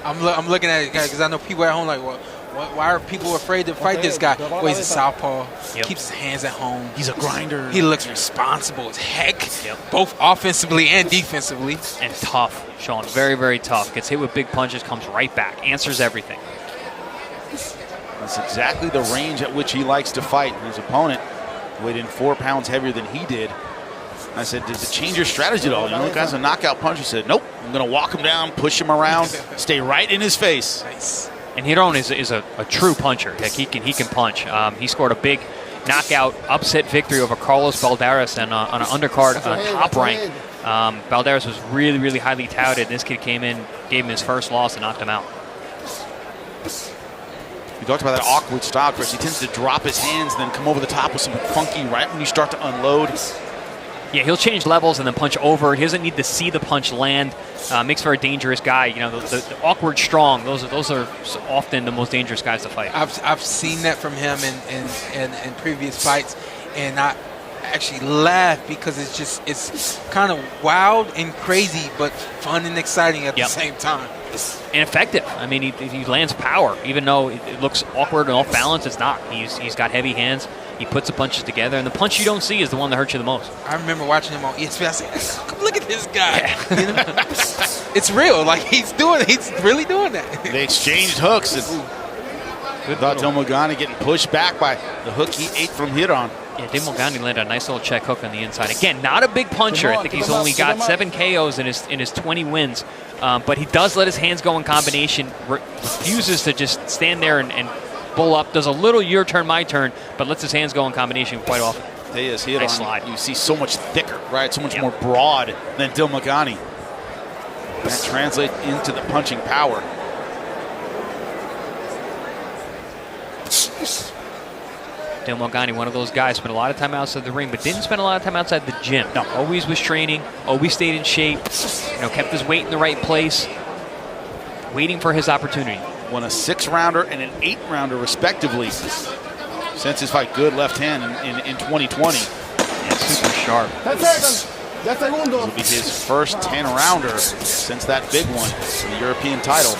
I'm looking at it because I know people at home like, well, why are people afraid to fight this guy? Well, he's a southpaw. Keeps his hands at home. He's a grinder. He looks responsible as heck, both offensively and defensively. And tough, Sean. Very, very tough. Gets hit with big punches, comes right back, answers everything. That's exactly the range at which he likes to fight. His opponent weighed in 4 pounds heavier than he did. I said, does it change your strategy at all? You know, the guy's a knockout punch. He said, nope, I'm going to walk him down, push him around, stay right in his face. Nice. And Giron is a true puncher. Like he can punch. He scored a big knockout upset victory over Carlos Balderas and on an undercard top rank. Balderas was really, really highly touted. This kid came in, gave him his first loss, and knocked him out. We talked about that awkward style, Chris. He tends to drop his hands and then come over the top with something funky right when you start to unload. Yeah, he'll change levels and then punch over. He doesn't need to see the punch land. Makes for a dangerous guy. You know, the awkward strong. Those are often the most dangerous guys to fight. I've seen that from him in previous fights, and I actually laugh because it's kind of wild and crazy, but fun and exciting at the same time. And effective. I mean, he lands power, even though it looks awkward and off balance. It's not. He's got heavy hands. He puts the punches together, and the punch you don't see is the one that hurts you the most. I remember watching him on ESPN. I said, "Come look at this guy." Yeah. You know? It's real. Like he's really doing that. They exchanged hooks. And thought Dilmaghani getting pushed back by the hook he ate from Giron. Yeah, Dilmaghani landed a nice little check hook on the inside. Again, not a big puncher. I think he's only got 7 KOs in his 20 wins. But he does let his hands go in combination. Refuses to just stand there and bull up. Does a little your turn, my turn, but lets his hands go in combination quite often. Nice slide. You see so much thicker, right? So much more broad than Dilmaghani. That translates into the punching power. Dilmaghani, one of those guys, spent a lot of time outside the ring, but didn't spend a lot of time outside the gym. No, always was training, always stayed in shape, you know, kept his weight in the right place, waiting for his opportunity. Won a 6-rounder and an 8-rounder, respectively, since his fight good left hand in 2020. Yeah, super sharp. This will be his first 10-rounder since that big one, the European title.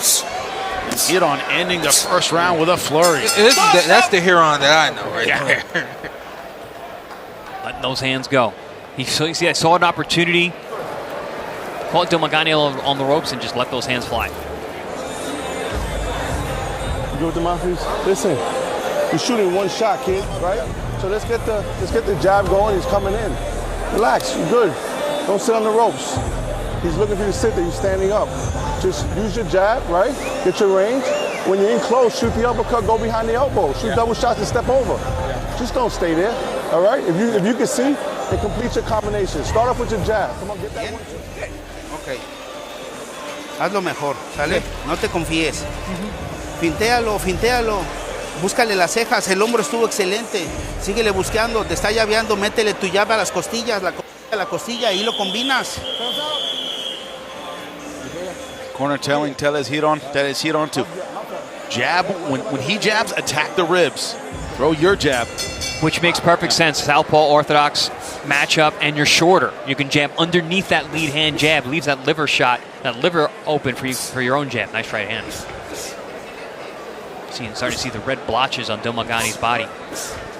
And Giron ending the first round with a flurry. That's the Giron that I know right there. Letting those hands go. He saw an opportunity, caught Dilmaghani on the ropes, and just let those hands fly. You go with the mouthpiece. Listen, you're shooting one shot, kid, right? So let's get the jab going. He's coming in. Relax, you're good. Don't sit on the ropes. He's looking for you to sit there. You're standing up. Just use your jab, right? Get your range. When you're in close, shoot the uppercut. Go behind the elbow. Shoot double shots and step over. Just don't stay there. All right? If you can see, and complete your combination. Start off with your jab. Come on, get that one. Okay. Hazlo mejor, ¿sale? No te confíes. Fintéalo. Búscale las cejas. El hombro estuvo excelente. Síguele buscando. Te está llaveando. Métele tu llave a las costillas. La costilla. Ahí lo combinas. Corner telling Giron to jab. When he jabs, attack the ribs. Throw your jab. Which makes perfect sense. Southpaw orthodox matchup, and you're shorter. You can jab underneath that lead hand jab. Leaves that liver shot, that liver open for your own jab. Nice right hand. Starting to see the red blotches on Dilmaghani's body.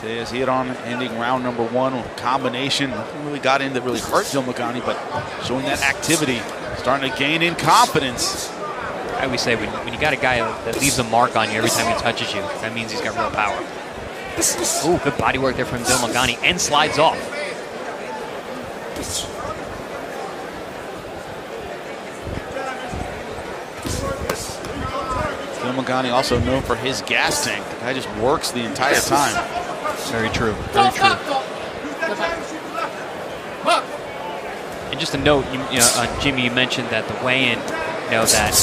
Giron ending round number 1 with a combination. Nothing really got in that really hurt Dilmaghani, but showing that activity, starting to gain in confidence. I always say when you got a guy that leaves a mark on you every time he touches you, that means he's got real power. Ooh, good body work there from Dilmaghani, and slides off. Dilmaghani also known for his gas tank. The guy just works the entire time. Very true. Very true. And just a note, Jimmy, you mentioned that the weigh-in, that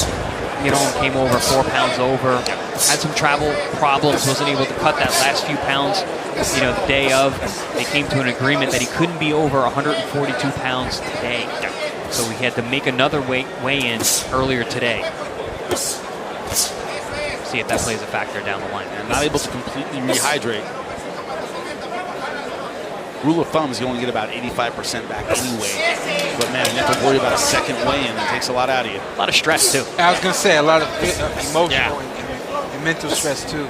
Giron came over 4 pounds over, had some travel problems, wasn't able to cut that last few pounds. The day of, they came to an agreement that he couldn't be over 142 pounds today. So we had to make another weigh-in earlier today. See if that plays a factor down the line. And not able to completely rehydrate. Rule of thumb is you only get about 85% back anyway. But man, you have to worry about a second weigh-in. It takes a lot out of you. A lot of stress too. I was gonna say a lot of emotional and mental stress too.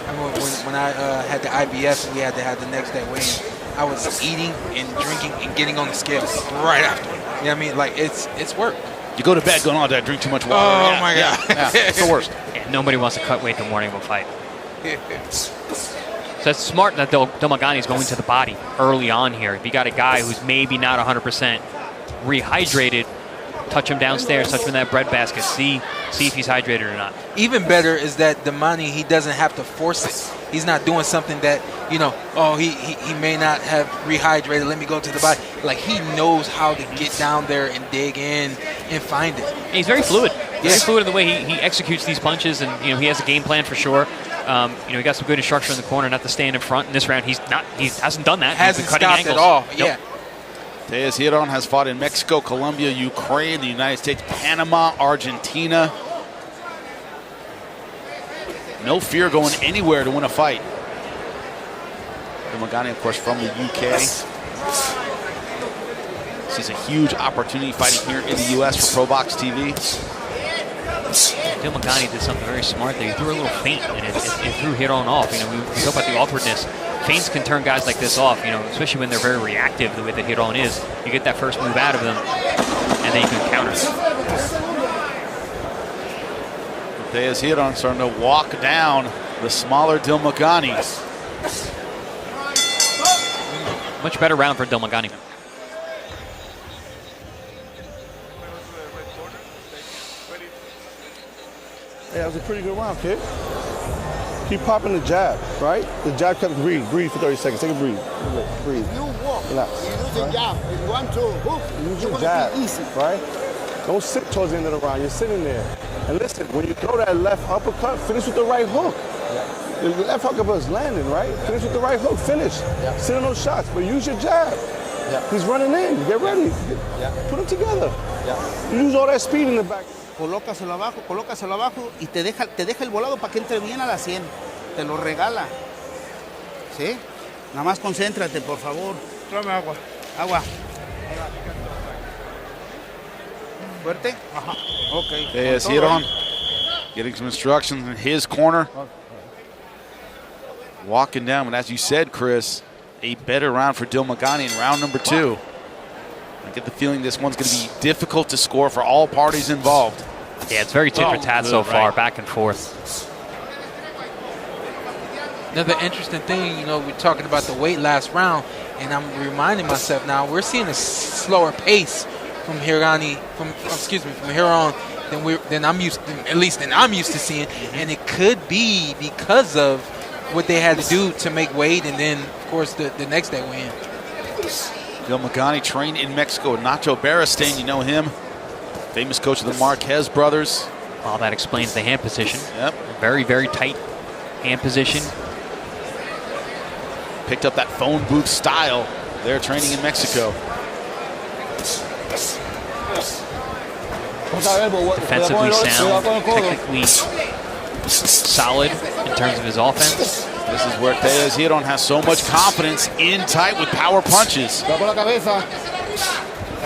I remember when I had the IBS and we had to have the next day weigh-in, I was eating and drinking and getting on the scale right after. You know what I mean? Like it's work. You go to bed going, oh, did I drink too much water? Oh my God. Yeah, it's the worst. Yeah, nobody wants to cut weight the morning of a fight. So it's smart that Dilmaghani is going to the body early on here. If you got a guy who's maybe not 100% rehydrated, touch him downstairs, touch him in that breadbasket, see if he's hydrated or not. Even better is that Dilmaghani, he doesn't have to force it. He's not doing something that, you know, oh, he may not have rehydrated, let me go to the body. Like, he knows how to get down there and dig in and find it. And he's very fluid. Very fluid in the way he executes these punches, and he has a game plan for sure. He got some good instruction in the corner not to stand in front. In this round, he hasn't done that. Hasn't he's been cutting stopped angles. at all. Nope. Yeah. Tejas Giron has fought in Mexico, Colombia, Ukraine, the United States, Panama, Argentina. No fear going anywhere to win a fight. Dilmaghani, of course, from the UK. Sees a huge opportunity fighting here in the U.S. for ProBox TV. Dilmaghani did something very smart there. He threw a little feint, and it threw Giron off. We talk about the awkwardness. Feints can turn guys like this off, especially when they're very reactive the way that Giron is. You get that first move out of them, and then you can counter. Tejas Giron starting to walk down the smaller Dilmaghani. Much better round for Dilmaghani. Hey, that was a pretty good round, kid. Keep popping the jab, right? The jab kept breathe for 30 seconds. Take a breathe. Breathe. You walk, relax. you use the jab. If you want to hook, Use your jab, right? Don't sit towards the end of the round. You're sitting there. And listen, when you throw that left uppercut, finish with the right hook. The left uppercut is landing, right? Finish with the right hook. Finish. Sit on those shots, but use your jab. He's running in. Get ready. Put them together. Use all that speed in the back. Colócaselo abajo y te deja el volado para que entre bien a la 100. Te lo regala. ¿Sí? Nada más concéntrate, por favor. Tráeme agua. Agua. Fuerte. Ajá. Ok. Tejas Giron getting some instructions in his corner. Walking down, but as you said, Chris, a better round for Dilmaghani in round number 2. I get the feeling this one's going to be difficult to score for all parties involved. Yeah, it's very tit for tat so far, back and forth. Another interesting thing, we're talking about the weight last round, and I'm reminding myself now, we're seeing a slower pace from Giron than I'm used to seeing, and it could be because of what they had to do to make weight, and then of course the next day weigh-in. Dilmaghani trained in Mexico with Nacho Beristain, you know him. Famous coach of the Marquez brothers. Well, that explains the hand position. Yep. Very, very tight hand position. Picked up that phone booth style there training in Mexico. Defensively sound, technically solid in terms of his offense. This is where Tejas Giron has so much confidence in tight with power punches.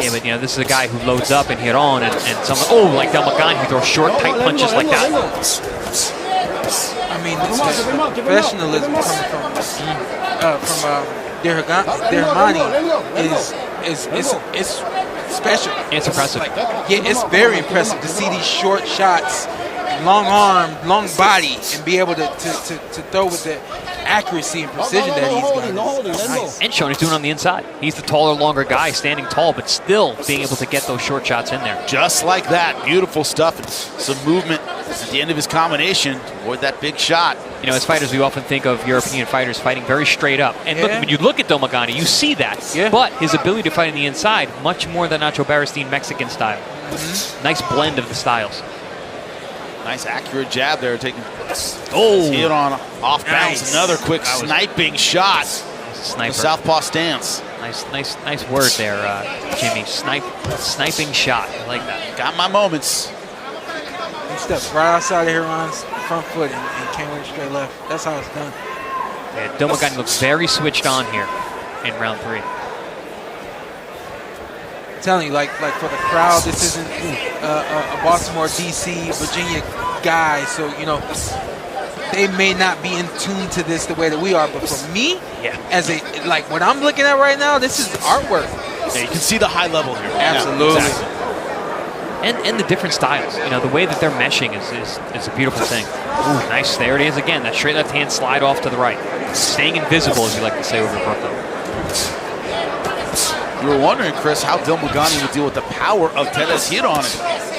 Yeah, but this is a guy who loads up in Giron and like Dilmaghani, who throws short, tight punches like that. I mean, the professionalism coming from Dilmaghani is special. It's impressive. Yeah, it's very impressive to see these short shots, long arm, long body, and be able to throw with the accuracy and precision that he's got. Nice. And showing he's doing on the inside. He's the taller, longer guy, standing tall, but still being able to get those short shots in there. Just like that. Beautiful stuff. And some movement at the end of his combination. Avoid that big shot. As fighters, we often think of European fighters fighting very straight up. And look, when you look at Dilmaghani, you see that. Yeah. But his ability to fight on the inside, much more than Nacho Beristain Mexican style. Nice blend of the styles. Nice accurate jab there, taking Giron off balance. Nice. Another quick sniping shot. Sniper. The southpaw stance. Nice word there, Jimmy. Sniping shot. I like that. Got my moments. He stepped right outside of Giron's front foot and came with straight left. That's how it's done. Yeah, Dilmaghani looks very switched on here in round 3. I'm telling you, like for the crowd, this isn't a Baltimore, D.C., Virginia guy. So, you know, they may not be in tune to this the way that we are. But for me, as like what I'm looking at right now, this is artwork. Yeah, you can see the high level here. Absolutely. Yeah, exactly. And the different styles. You know, the way that they're meshing is a beautiful thing. Ooh, nice. There it is again. That straight left hand slide off to the right. Staying invisible, as we like to say over in Brooklyn. You were wondering, Chris, how Dilmaghani would deal with the power of Tellez Giron.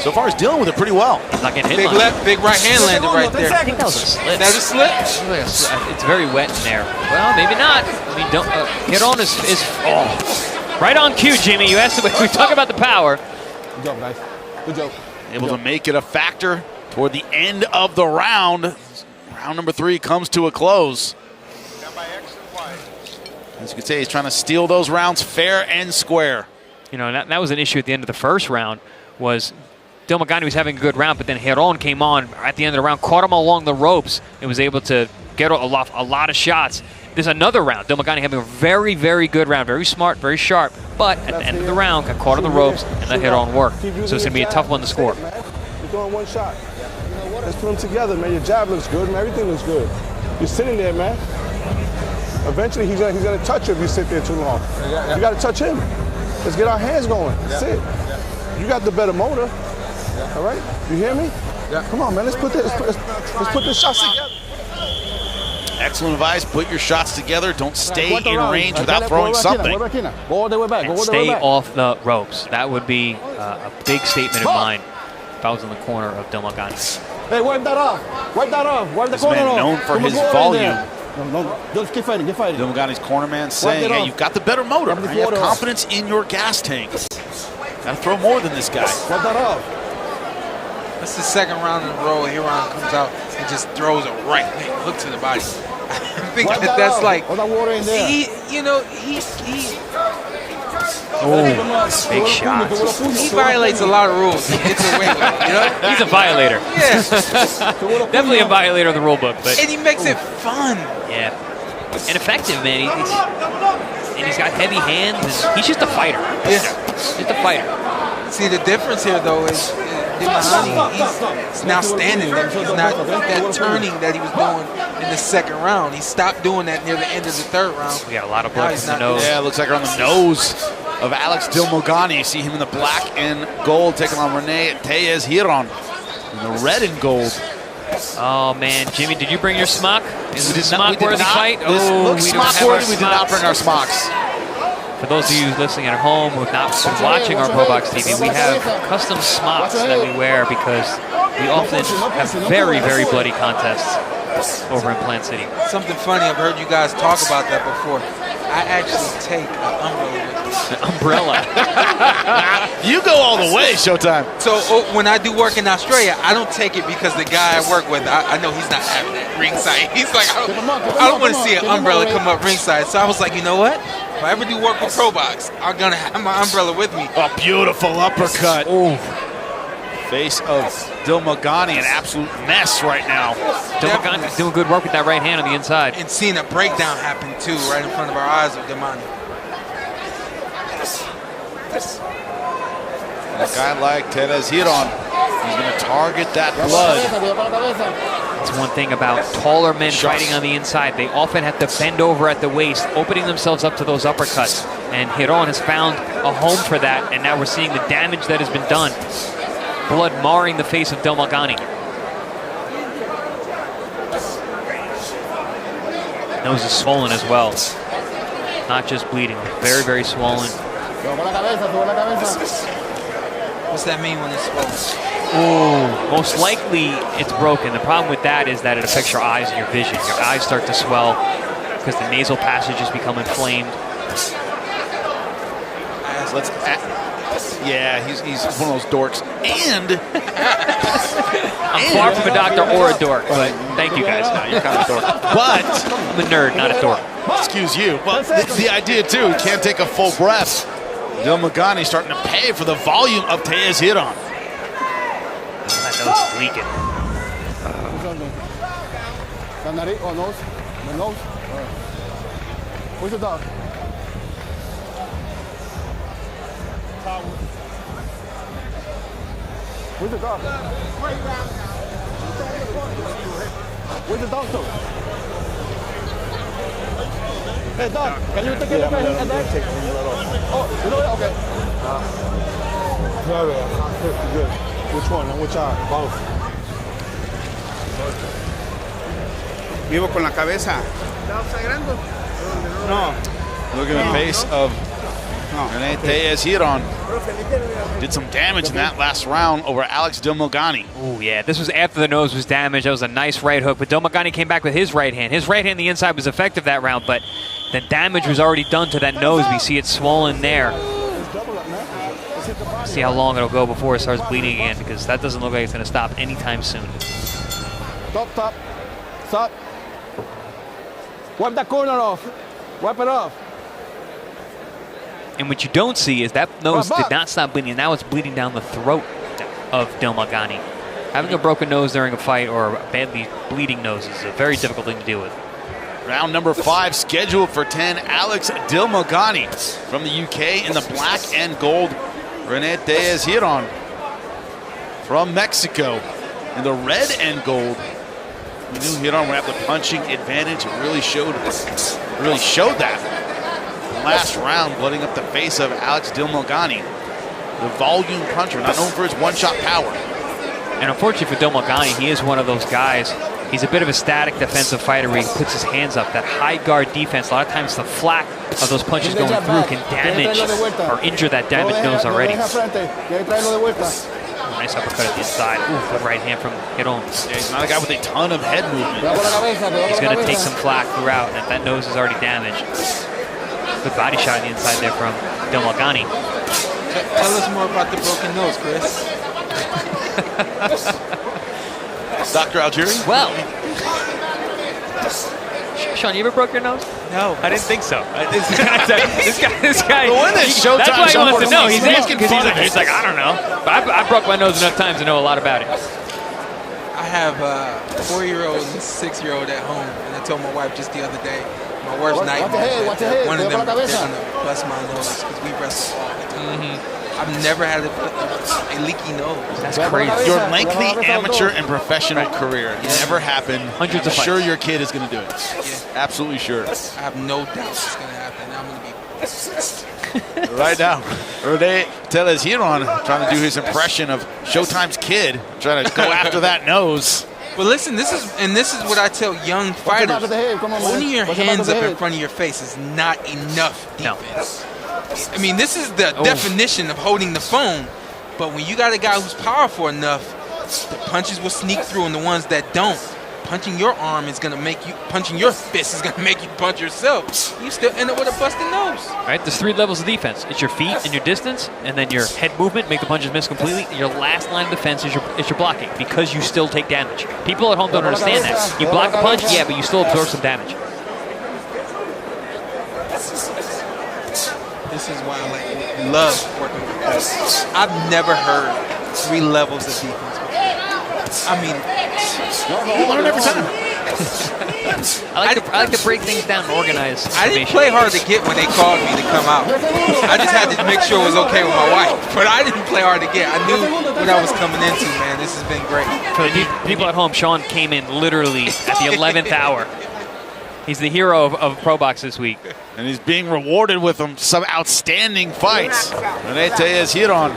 So far, he's dealing with it pretty well. He's not getting hit. Big left, big right hand landed right there. I think that was a slip. That's a slip? It's very wet in there. Well, maybe not. I mean, don't Giron is right on cue, Jimmy. You asked we talk about the power. Good job, guys. Good job. Able to make it a factor toward the end of the round. Round number 3 comes to a close. As you can see, he's trying to steal those rounds fair and square. You know, that was an issue at the end of the first round. Was Dilmaghani was having a good round, but then Giron came on at the end of the round, caught him along the ropes, and was able to get a lot of shots. There's another round. Dilmaghani having a very, very good round. Very smart, very sharp. But at the end of the round, got caught on the ropes and let Giron work. So it's going to be a tough one to score. You're throwing one shot. Let's put them together, man. Your jab looks good, man. Everything looks good. You're sitting there, man. Eventually, he's gonna touch you if you sit there too long. You got to touch him. Let's get our hands going. That's it. You got the better motor. All right? You hear me? Come on, man. Let's put the shots together. Excellent advice. Put your shots together. Don't stay in range without throwing something. Go all the way back. And stay off the ropes. That would be a big statement of mine if I was in the corner of Dilmaghani. Hey, wipe that off. Wipe that off. Wipe the This corner man off. known for Come on, his go over volume. there. No, just keep fighting. Keep fighting. Dilmaghani's corner man saying, hey, you've got the better motor. Right? You have confidence in your gas tank. Got to throw more than this guy. Wipe that off. That's the second round in a row. Giron comes out and just throws a right hook to the body. I think that's like, all that water in there. he Big shots. He violates a lot of rules. It's a win, you know? He's a violator. Yeah. Definitely a violator of the rule book. But And he makes it fun. yeah. And effective, man. He's got heavy hands. And he's just a fighter. Yeah. Just a fighter. See, the difference here, though, is Dilmaghani, he's now standing there. He's not that turning that he was doing in the second round. He stopped doing that near the end of the third round. We got a lot of blood in the nose. Yeah, it looks like on the nose of Alex Dilmaghani. You see him in the black and gold, taking on Rene Tellez Giron in the red and gold. Oh, man. Jimmy, did you bring your smock? Is it a We did smock-worthy not. fight? This looks smock-worthy. We did not bring our smocks. For those of you listening at home who have not been watching our ProBox TV, we have custom smocks that we wear because we often have very, very bloody contests over in Plant City. Something funny, I've heard you guys talk about that before. I actually take an umbrella with me. An umbrella? You go all the way, Showtime. So when I do work in Australia, I don't take it because the guy I work with, I know he's not having that ringside. He's like, I don't want to see an umbrella come up ringside. So I was like, you know what? If I ever do work with ProBox, I'm going to have my umbrella with me. A beautiful uppercut. Ooh. Face of Dilmaghani, an absolute mess right now. Dilmaghani doing good work with that right hand on the inside. And seeing a breakdown happen, too, right in front of our eyes with Dilmaghani. A guy like Tellez Giron, he's going to target that blood. That's one thing about taller men fighting on the inside. They often have to bend over at the waist, opening themselves up to those uppercuts. And Giron has found a home for that, and now we're seeing the damage that has been done. Blood marring the face of Dilmaghani. Nose is swollen as well. Not just bleeding, very, very swollen. What's that mean when it's swollen? Oh, most likely it's broken. The problem with that is that it affects your eyes and your vision. Your eyes start to swell because the nasal passages become inflamed. Yeah, he's one of those dorks. And I'm far from a doctor or a dork, but thank you guys. No, you're kind of a dork. But I'm a nerd, not a dork. Excuse you. But the idea, too, he can't take a full breath. Dilmaghani starting to pay for the volume of Tejas Giron. That nose is leaking. Nose? The nose? Where's the dog? Where's the dog? Where's the dog, though? Hey, dog, can you take a look at him? Oh, you know what? Okay. Good. Which one? And which eye? Both. Vivo con la cabeza. No. Look at the face of Tejas Giron. Did some damage in that last round over Alex Dilmaghani. Oh, yeah. This was after the nose was damaged. That was a nice right hook, but Dilmaghani came back with his right hand. His right hand on the inside was effective that round, but the damage was already done to that nose. We see it swollen there. See how long it'll go before it starts bleeding again, because that doesn't look like it's going to stop anytime soon. Stop. Stop. Wipe that corner off. Wipe it off. And what you don't see is that nose did not stop bleeding. Now it's bleeding down the throat of Dilmaghani. Having a broken nose during a fight or a badly bleeding nose is a very difficult thing to deal with. Round number 5 scheduled for 10. Alex Dilmaghani from the UK in the black and gold. Tejas Giron from Mexico in the red and gold. We knew Giron would have the punching advantage. It really showed that. Last round, blooding up the face of Alex Dilmaghani. The volume puncher, not known for his one-shot power. And unfortunately for Dilmaghani, he is one of those guys. He's a bit of a static defensive fighter where he puts his hands up. That high guard defense, a lot of times the flack of those punches going through can damage or injure that damaged nose already. Nice uppercut at the inside. Ooh, good right hand from Giron. Yeah, he's not a guy with a ton of head movement. He's going to take some flack throughout, and that nose is already damaged. Good body shot on the inside there from Dilmaghani. Tell us more about the broken nose, Chris. Dr. Algieri? Well, Sean, you ever broke your nose? No. I didn't think so. This guy. But when is Showtime? That's why he wants to know. He's asking because fun of he's like, I don't know. But I broke my nose enough times to know a lot about it. I have a 4-year-old and 6-year-old at home, and I told my wife just the other day, my worst nightmare. One of them, they're going to bust my nose because we wrestle all the time. I've never had a leaky nose. That's crazy. Your lengthy amateur and professional career. It never happened. Hundreds of I'm sure your kid is going to do it. Yeah. Absolutely sure. I have no doubt it's going to happen. I'm going to be Right now, Tejas Giron trying to do his impression of Showtime's kid, trying to go after that nose. But listen, this is what I tell young fighters. Holding your hands up in front of your face is not enough defense. I mean, this is the definition of holding the phone. But when you got a guy who's powerful enough, the punches will sneak through, and the ones that don't, punching your arm is going to make you, punching your fist is going to make you punch yourself. You still end up with a busted nose. Right, there's 3 levels of defense. It's your feet and your distance, and then your head movement, make the punches miss completely. And your last line of defense is your blocking, because you still take damage. People at home don't understand that. You block a punch, yeah, but you still absorb some damage. This is why I love working with guys. I've never heard 3 levels of defense before. I mean, you learn every time. I like to break things down and organize. I didn't play hard to get when they called me to come out. I just had to make sure it was okay with my wife. But I didn't play hard to get. I knew what I was coming into, man. This has been great. For the people at home, Sean came in literally at the 11th hour. He's the hero of ProBox this week. And he's being rewarded with some outstanding fights. Tejas Giron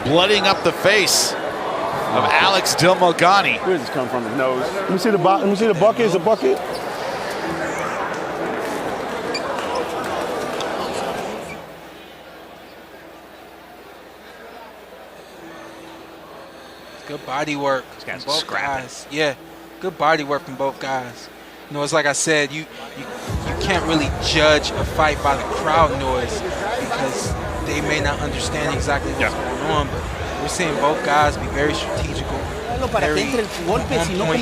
blooding up the face of Alex Dilmaghani. Where does this come from? His nose. Let me see the bucket. Is a bucket? Good body work from both guys. Yeah, good body work from both guys. You know, it's like I said, you can't really judge a fight by the crowd noise because they may not understand exactly what's going on, but we're seeing both guys be very strategical, very on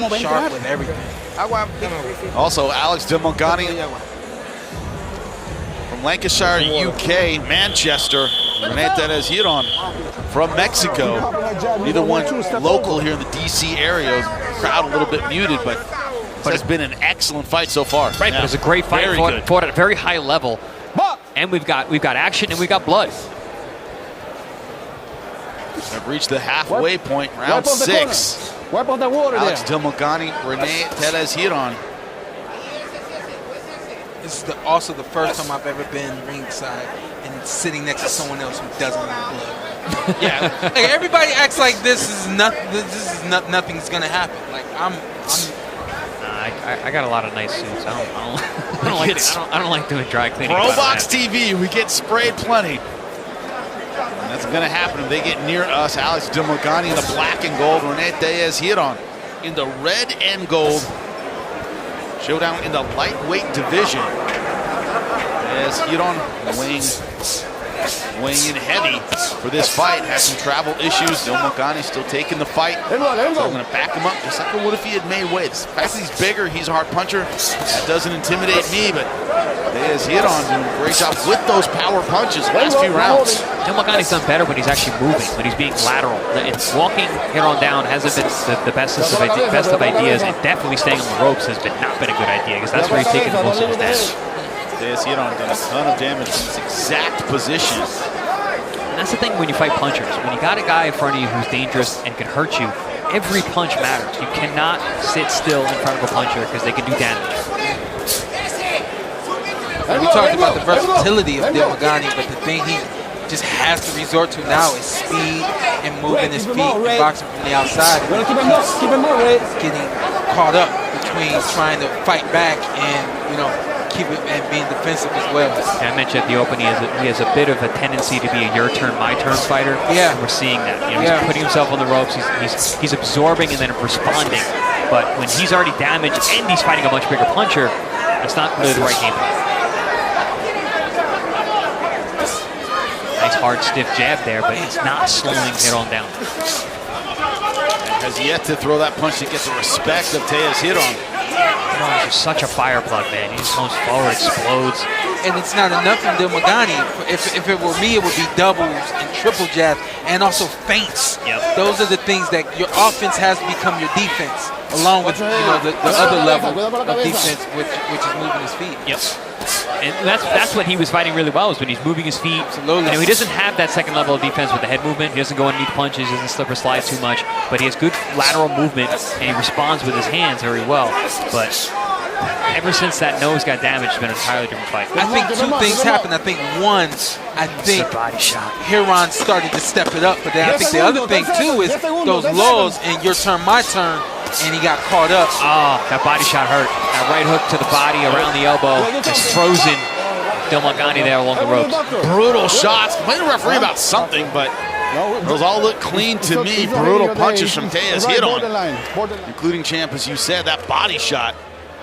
point, sharp with everything. Also, Alex Dilmaghani from Lancashire, UK, Manchester. Hernandez Giron from Mexico. Neither one local here in the DC area. Crowd a little bit muted, but it's been an excellent fight so far. Right, but it was a great fight, fought at a very high level. And we've got action and we've got blood. I've reached the halfway point, round 6. Wipe off the water Alex there. Dilmaghani, Hernandez Giron. This is also the first time I've ever been ringside and sitting next to someone else who doesn't want blood. Yeah, like everybody acts like nothing's gonna happen. Like I got a lot of nice suits. I don't like doing dry cleaning. ProBox TV, we get sprayed plenty. And that's gonna happen if they get near us. Alex Dilmaghani in the black and gold, Hernandez Giron in the red and gold. Showdown in the lightweight division. As Giron weighing in heavy for this fight. Has some travel issues. Dilmaghani still taking the fight. So I'm going to back him up just like I would if he had made weight. The fact that he's bigger, he's a hard puncher. That doesn't intimidate me, but Giron doing a great job with those power punches last few rounds. Dilmaghani's done better when he's actually moving, when he's being lateral. And walking Giron down hasn't been the best of ideas, and definitely staying on the ropes has not been a good idea, because that's where he's taking most of his damage. Giron done a ton of damage in this exact position. And that's the thing when you fight punchers. When you got a guy in front of you who's dangerous and can hurt you, every punch matters. You cannot sit still in front of a puncher because they can do damage. We talked about the versatility of Dilmaghani, but the thing he just has to resort to now is speed and moving his feet and boxing from the outside. Keep him more, Red. Getting caught up between trying to fight back and, keep it and being defensive as well. Yeah, I mentioned at the open, he has a bit of a tendency to be a your turn, my turn fighter. Yeah, and we're seeing that. He's putting himself on the ropes. He's absorbing and then responding. But when he's already damaged and he's fighting a much bigger puncher, it's not really the right game plan. Nice hard stiff jab there, but it's not slowing Giron down. Has yet to throw that punch to get the respect of Giron. He's just such a fire plug, man. He just comes forward, explodes. And it's not enough from Dilmaghani. If it were me, it would be doubles and triple jabs and also feints. Yep. Those are the things that your offense has to become your defense, along with the other level of defense, which is moving his feet. Yep. And that's when he was fighting really well, is when he's moving his feet. Absolutely. He doesn't have that second level of defense with the head movement. He doesn't go underneath punches, doesn't slip or slide too much, but he has good lateral movement and he responds with his hands very well. But ever since that nose got damaged, it's been an entirely different fight. I think two things happened. I think one, body shot. Giron started to step it up, but then I think the other thing too is those lows and your turn, my turn, and he got caught up. Oh, that body shot hurt. That right hook to the body around the elbow has frozen Dilmaghani there along the ropes. Brutal shots. Complain to the referee about something, but those all look clean to me. Brutal punches from Giron, including, Champ, as you said, that body shot.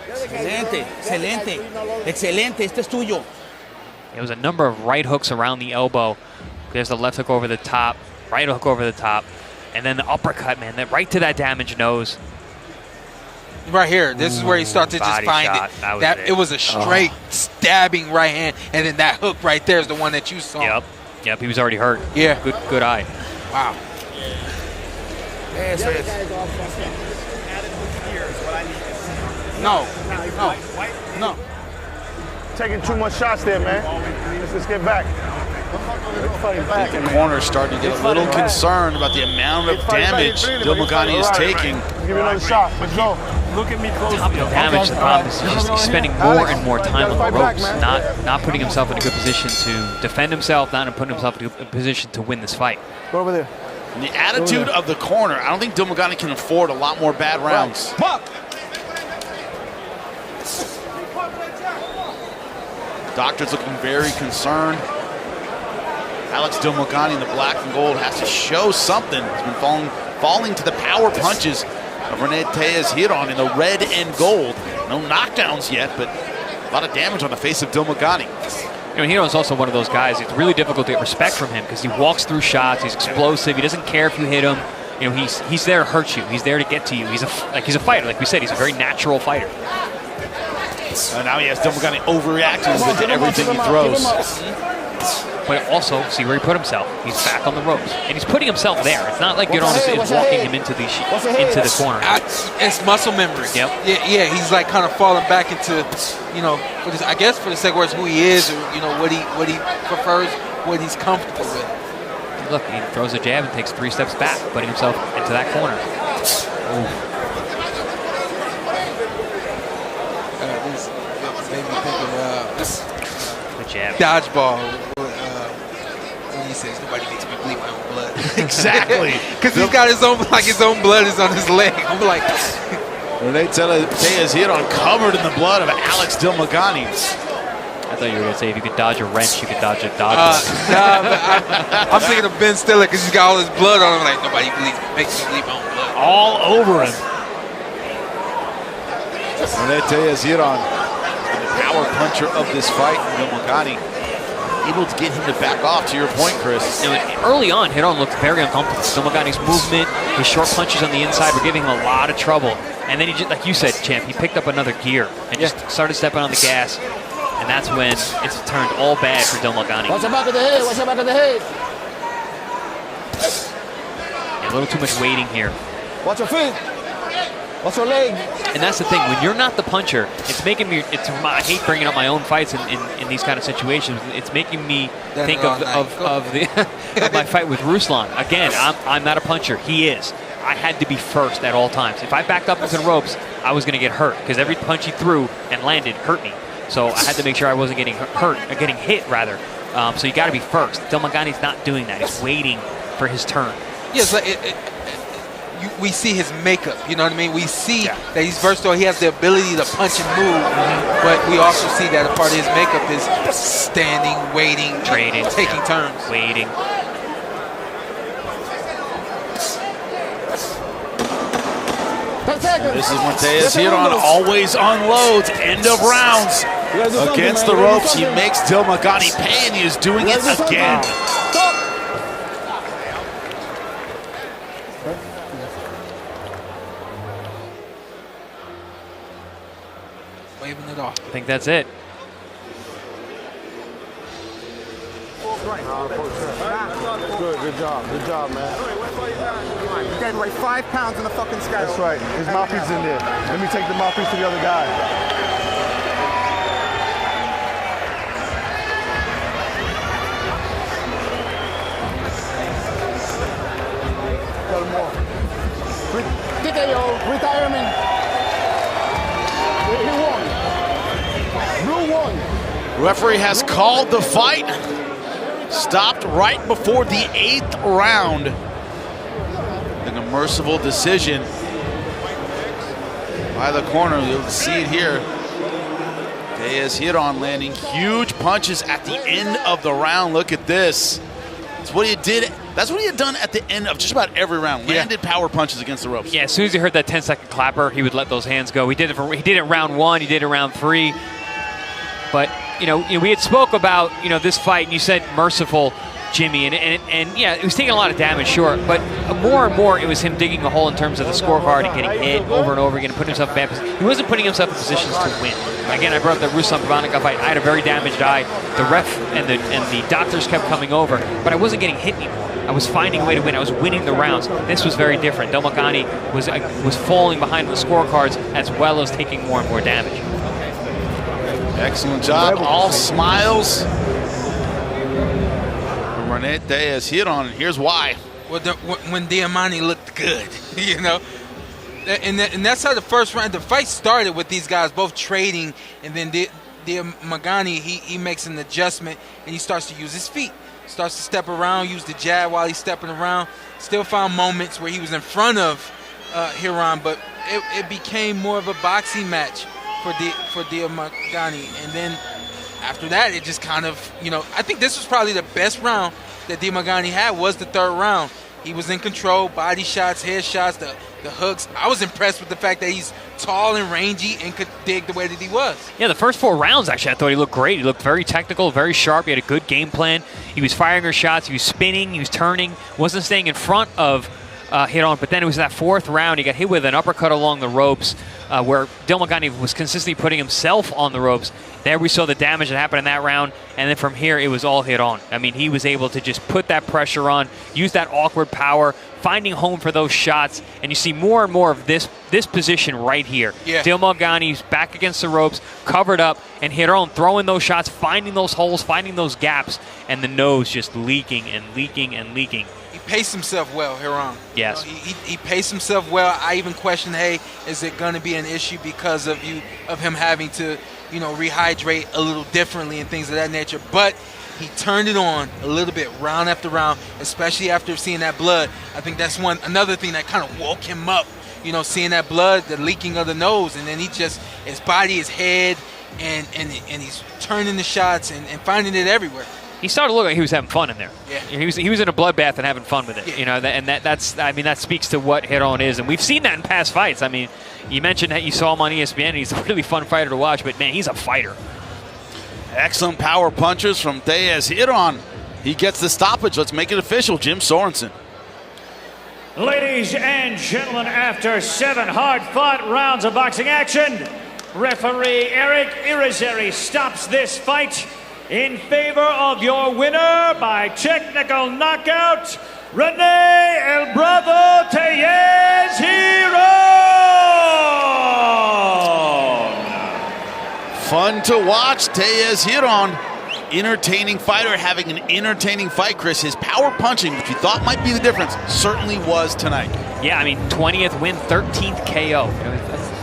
Excelente, excelente, excelente. Este es tuyo. There was a number of right hooks around the elbow. There's the left hook over the top, right hook over the top, and then the uppercut, man, right to that damaged nose. Right here, this is where he started to just find shot. it. It was a straight stabbing right hand, and then that hook right there is the one that you saw. Yep, he was already hurt. Yeah. Good eye. Wow. No. Taking too much shots there, man. Let's just get back. I think the corner's starting to get a little concerned about the amount of damage Dilmaghani is taking. Give me another shot. Let's go. Look at me closely. Damage. The problem is he's spending more and more time on the ropes, not putting himself in a good position to defend himself, not putting himself in a position to win this fight. Go over there. And the attitude of the corner, I don't think Dilmaghani can afford a lot more bad rounds. Doctor's looking very concerned. Alex Dilmaghani in the black and gold has to show something. He's been falling to the power punches of Hernandez Giron in the red and gold. No knockdowns yet, but a lot of damage on the face of Dilmaghani. Giron's also one of those guys. It's really difficult to get respect from him because he walks through shots. He's explosive. He doesn't care if you hit him. He's there to hurt you. He's there to get to you. He's a fighter. Like we said, he's a very natural fighter. Now he has Dilmaghani overreacting a bit to everything he throws. But also, see where he put himself. He's back on the ropes, and he's putting himself there. It's not like Giron is walking him into the corner. It's muscle memory. Yep. Yeah. He's like kind of falling back into, I guess for the sake of who he is, or what he prefers, what he's comfortable with. Look, he throws a jab and takes 3 steps back, putting himself into that corner. This made me think of the jab. Dodgeball. When he says nobody makes me bleed my own blood. Exactly. Because he's got his own blood is on his leg. I'm like. Hernandez Giron covered in the blood of Alex Dilmaghani. I thought you were going to say if you could dodge a wrench, you could dodge a dodgeball. I'm thinking of Ben Stiller because he's got all his blood on him. Like, nobody makes me bleed my own blood. All over him. Hernandez Giron, the power puncher of this fight. Dilmaghani able to get him to back off, to your point, Chris. Early on, Giron looked very uncomfortable. Dilmaghani's movement, his short punches on the inside were giving him a lot of trouble. And then he just, like you said, Champ, he picked up another gear and just started stepping on the gas. And that's when it's turned all bad for Dilmaghani. Watch the back of the head. Watch the back of the head. A little too much waiting here. Watch your feet. Watch your leg. And that's the thing. When you're not the puncher, it's making me. I hate bringing up my own fights in these kind of situations. It's making me think of my fight with Ruslan. Again, I'm not a puncher. He is. I had to be first at all times. If I backed up into the ropes, I was going to get hurt because every punch he threw and landed hurt me. So I had to make sure I wasn't getting getting hit rather. So you got to be first. Dilmaghani's not doing that. He's waiting for his turn. Yeah, it's like we see his makeup. You know what I mean? We see that he's versatile. He has the ability to punch and move, but we also see that a part of his makeup is standing, waiting, trading, taking turns, waiting. This is Martinez Giron, always unloads, end of rounds. Against the ropes, he makes Dilmaghani pay, and he is doing it again. Waving it off. I think that's it. Good job, man. You gained like 5 pounds in the fucking scale. That's right. His mouthpiece in there. Let me take the mouthpiece to the other guy. Tell him more. TKO, retirement. He won. Blue won. Referee has called the fight. Stopped right before the 8th round. In a merciful decision by the corner. You'll see it here. Hernandez Giron landing huge punches at the end of the round. Look at this. That's what he did. That's what he had done at the end of just about every round. Landed power punches against the ropes. Yeah, as soon as he heard that 10-second clapper, he would let those hands go. He did it round 1. He did it round 3. But we had spoke about this fight, and you said merciful, Jimmy, and yeah, he was taking a lot of damage, sure, but more and more it was him digging a hole in terms of the scorecard and getting hit over and over again, and putting himself in bad positions. He wasn't putting himself in positions to win. Again, I brought up the Ruslan Pavanica fight. I had a very damaged eye. The ref and the doctors kept coming over, but I wasn't getting hit anymore. I was finding a way to win. I was winning the rounds. This was very different. Dilmaghani was falling behind the scorecards as well as taking more and more damage. Excellent job. All smiles. Hernandez Giron, and here's why. Well, when Dilmaghani looked good, and that's how the first round, the fight started with these guys both trading, and then Dilmaghani, he makes an adjustment, and he starts to use his feet. Starts to step around, use the jab while he's stepping around. Still found moments where he was in front of Giron, but it became more of a boxing match for Dilmaghani. And then after that, it just kind of, I think this was probably the best round that Dilmaghani had, was the 3rd round. He was in control, body shots, head shots, the hooks. I was impressed with the fact that he's tall and rangy and could dig the way that he was. Yeah, the first 4 rounds, actually, I thought he looked great. He looked very technical, very sharp. He had a good game plan. He was firing her shots. He was spinning. He was turning. Wasn't staying in front of Giron. But then it was that 4th round. He got hit with an uppercut along the ropes where Dilmaghani was consistently putting himself on the ropes. There we saw the damage that happened in that round. And then from here, it was all Giron. I mean, he was able to just put that pressure on, use that awkward power, finding home for those shots. And you see more and more of this position right here. Yeah. Dilmaghani's back against the ropes, covered up, and Giron throwing those shots, finding those holes, finding those gaps, and the nose just leaking and leaking and leaking. He paced himself well, Giron. Yes. You know, he paced himself well. I even questioned, hey, is it going to be an issue because of him having to, you know, rehydrate a little differently and things of that nature? But he turned it on a little bit round after round, especially after seeing that blood. I think that's another thing that kind of woke him up, you know, seeing that blood, the leaking of the nose, and then his body, his head, and he's turning the shots and finding it everywhere. He started to look like he was having fun in there. Yeah. He was in a bloodbath and having fun with it. Yeah. You know, and that speaks to what Giron is, and we've seen that in past fights. I mean, you mentioned that you saw him on ESPN, and he's a really fun fighter to watch, but man, he's a fighter. Excellent power punches from Giron. He gets the stoppage. Let's make it official. Jim Sorensen. Ladies and gentlemen, after 7 hard-fought rounds of boxing action, referee Eric Irizarry stops this fight in favor of your winner by technical knockout, Rene El Bravo Tellez Giron. Fun to watch. Tellez Giron, entertaining fighter, having an entertaining fight, Chris. His power punching, which you thought might be the difference, certainly was tonight. Yeah, I mean, 20th win, 13th KO. You know,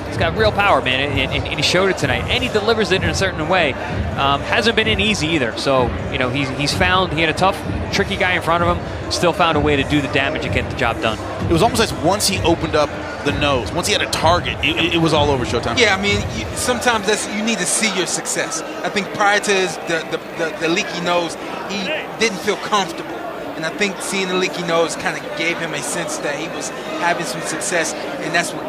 he's got real power, man, and he showed it tonight. And he delivers it in a certain way. Hasn't been in easy either. So, you know, he had a tough, tricky guy in front of him, still found a way to do the damage and get the job done. It was almost like once he opened up the nose, once he had a target, it was all over Showtime. Yeah, I mean, sometimes you need to see your success. I think prior to the leaky nose, he didn't feel comfortable. And I think seeing the leaky nose kind of gave him a sense that he was having some success, and that's what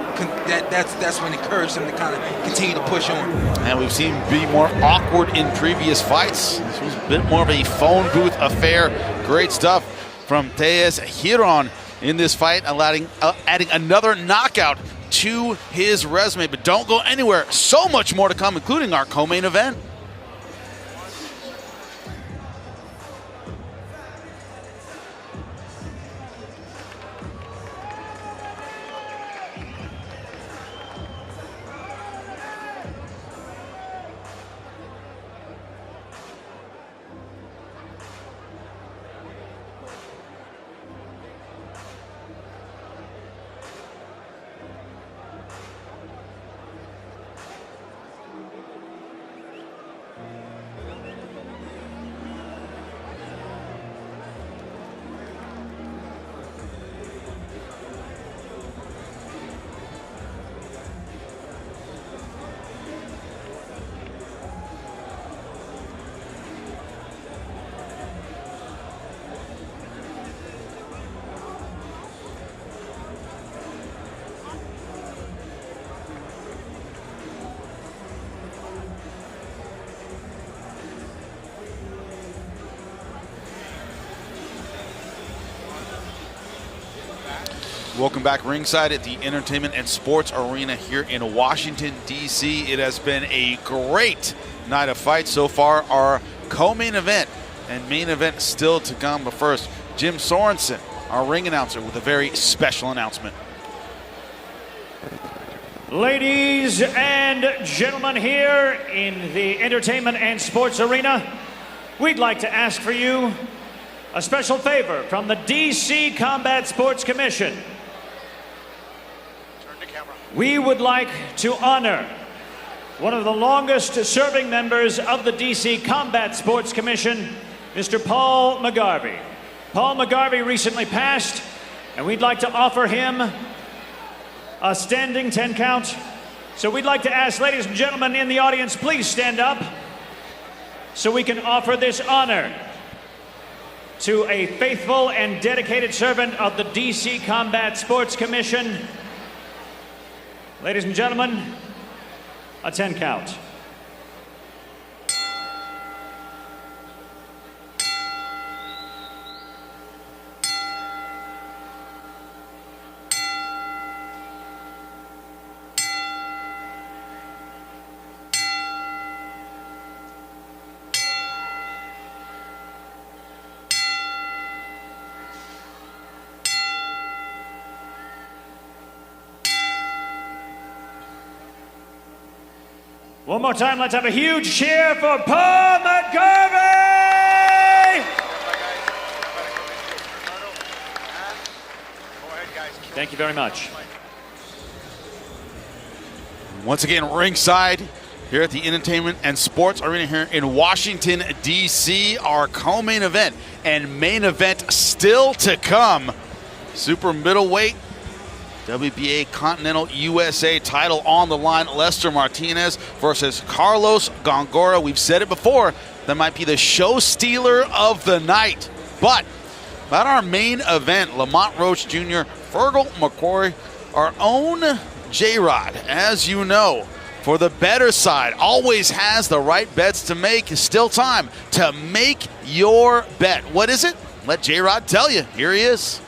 encouraged him to kind of continue to push on. And we've seen him be more awkward in previous fights. This was a bit more of a phone booth affair. Great stuff from Tellez Giron in this fight, adding another knockout to his resume. But don't go anywhere. So much more to come, including our co-main event. Welcome back ringside at the Entertainment and Sports Arena here in Washington, D.C. It has been a great night of fights so far. Our co-main event and main event still to come. But first, Jim Sorensen, our ring announcer, with a very special announcement. Ladies and gentlemen, here in the Entertainment and Sports Arena, we'd like to ask for you a special favor from the DC Combat Sports Commission. We would like to honor one of the longest serving members of the DC Combat Sports Commission, Mr. Paul McGarvey. Paul McGarvey recently passed, and we'd like to offer him a standing 10 count. So we'd like to ask, ladies and gentlemen in the audience, please stand up so we can offer this honor. to a faithful and dedicated servant of the DC Combat Sports Commission. Ladies and gentlemen, a 10 count. One more time, let's have a huge cheer for Paul McCrory! Thank you very much. Once again, ringside here at the Entertainment and Sports Arena here in Washington, D.C., our co-main event and main event still to come. Super middleweight WBA Continental USA title on the line. Lester Martinez versus Carlos Gongora. We've said it before, that might be the show stealer of the night. But about our main event, Lamont Roach Jr., Feargal McCrory, our own J-Rod, as you know, for the better side, always has the right bets to make. Still time to make your bet. What is it? Let J-Rod tell you. Here he is.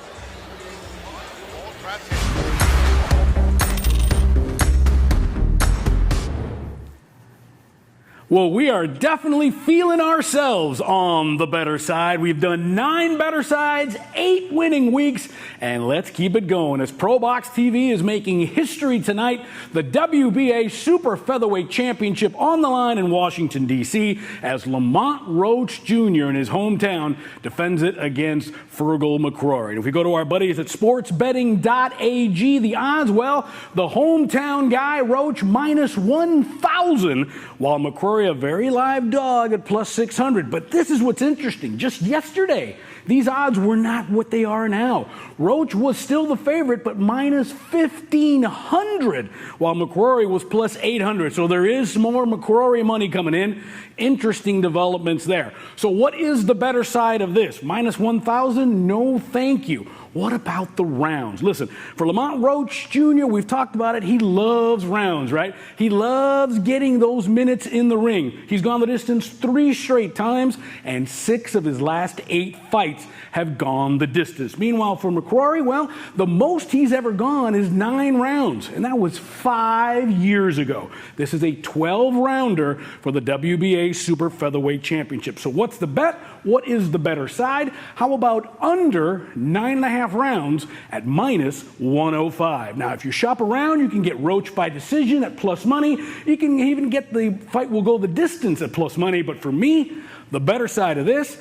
Well, we are definitely feeling ourselves on the better side. We've done 9 better sides, 8 winning weeks, and let's keep it going as ProBox TV is making history tonight. The WBA Super Featherweight Championship on the line in Washington, D.C. as Lamont Roach Jr. in his hometown defends it against Feargal McCrory. And if we go to our buddies at sportsbetting.ag, the odds, well, the hometown guy, Roach, minus 1,000, while McCrory a very live dog at plus 600. But this is what's interesting. Just yesterday, these odds were not what they are now. Roach was still the favorite, but minus 1,500, while McCrory was plus 800. So there is some more McCrory money coming in. Interesting developments there. So what is the better side of this? Minus 1,000? No, thank you. What about the rounds? Listen, for Lamont Roach Jr., we've talked about it. He loves rounds, right? He loves getting those minutes in the ring. He's gone the distance 3 straight times, and 6 of his last 8 fights have gone the distance. Meanwhile, for McCrory, well, the most he's ever gone is 9 rounds, and that was 5 years ago. This is a 12-rounder for the WBA Super Featherweight Championship. So what's the bet? What is the better side? How about under 9.5 rounds at minus 105? Now, if you shop around, you can get Roach by decision at plus money. You can even get the fight will go the distance at plus money. But for me, the better side of this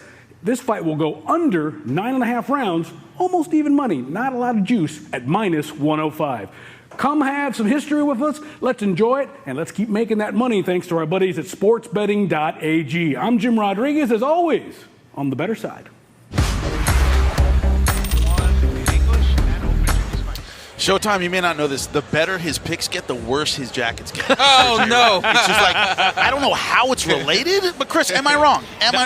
fight will go under 9.5 rounds, almost even money, not a lot of juice, at minus 105. Come have some history with us. Let's enjoy it, and let's keep making that money thanks to our buddies at sportsbetting.ag. I'm Jim Rodriguez, as always, on the better side. Showtime, you may not know this. The better his picks get, the worse his jackets get. Oh, no. It's just like, I don't know how it's related, but Chris, am I wrong?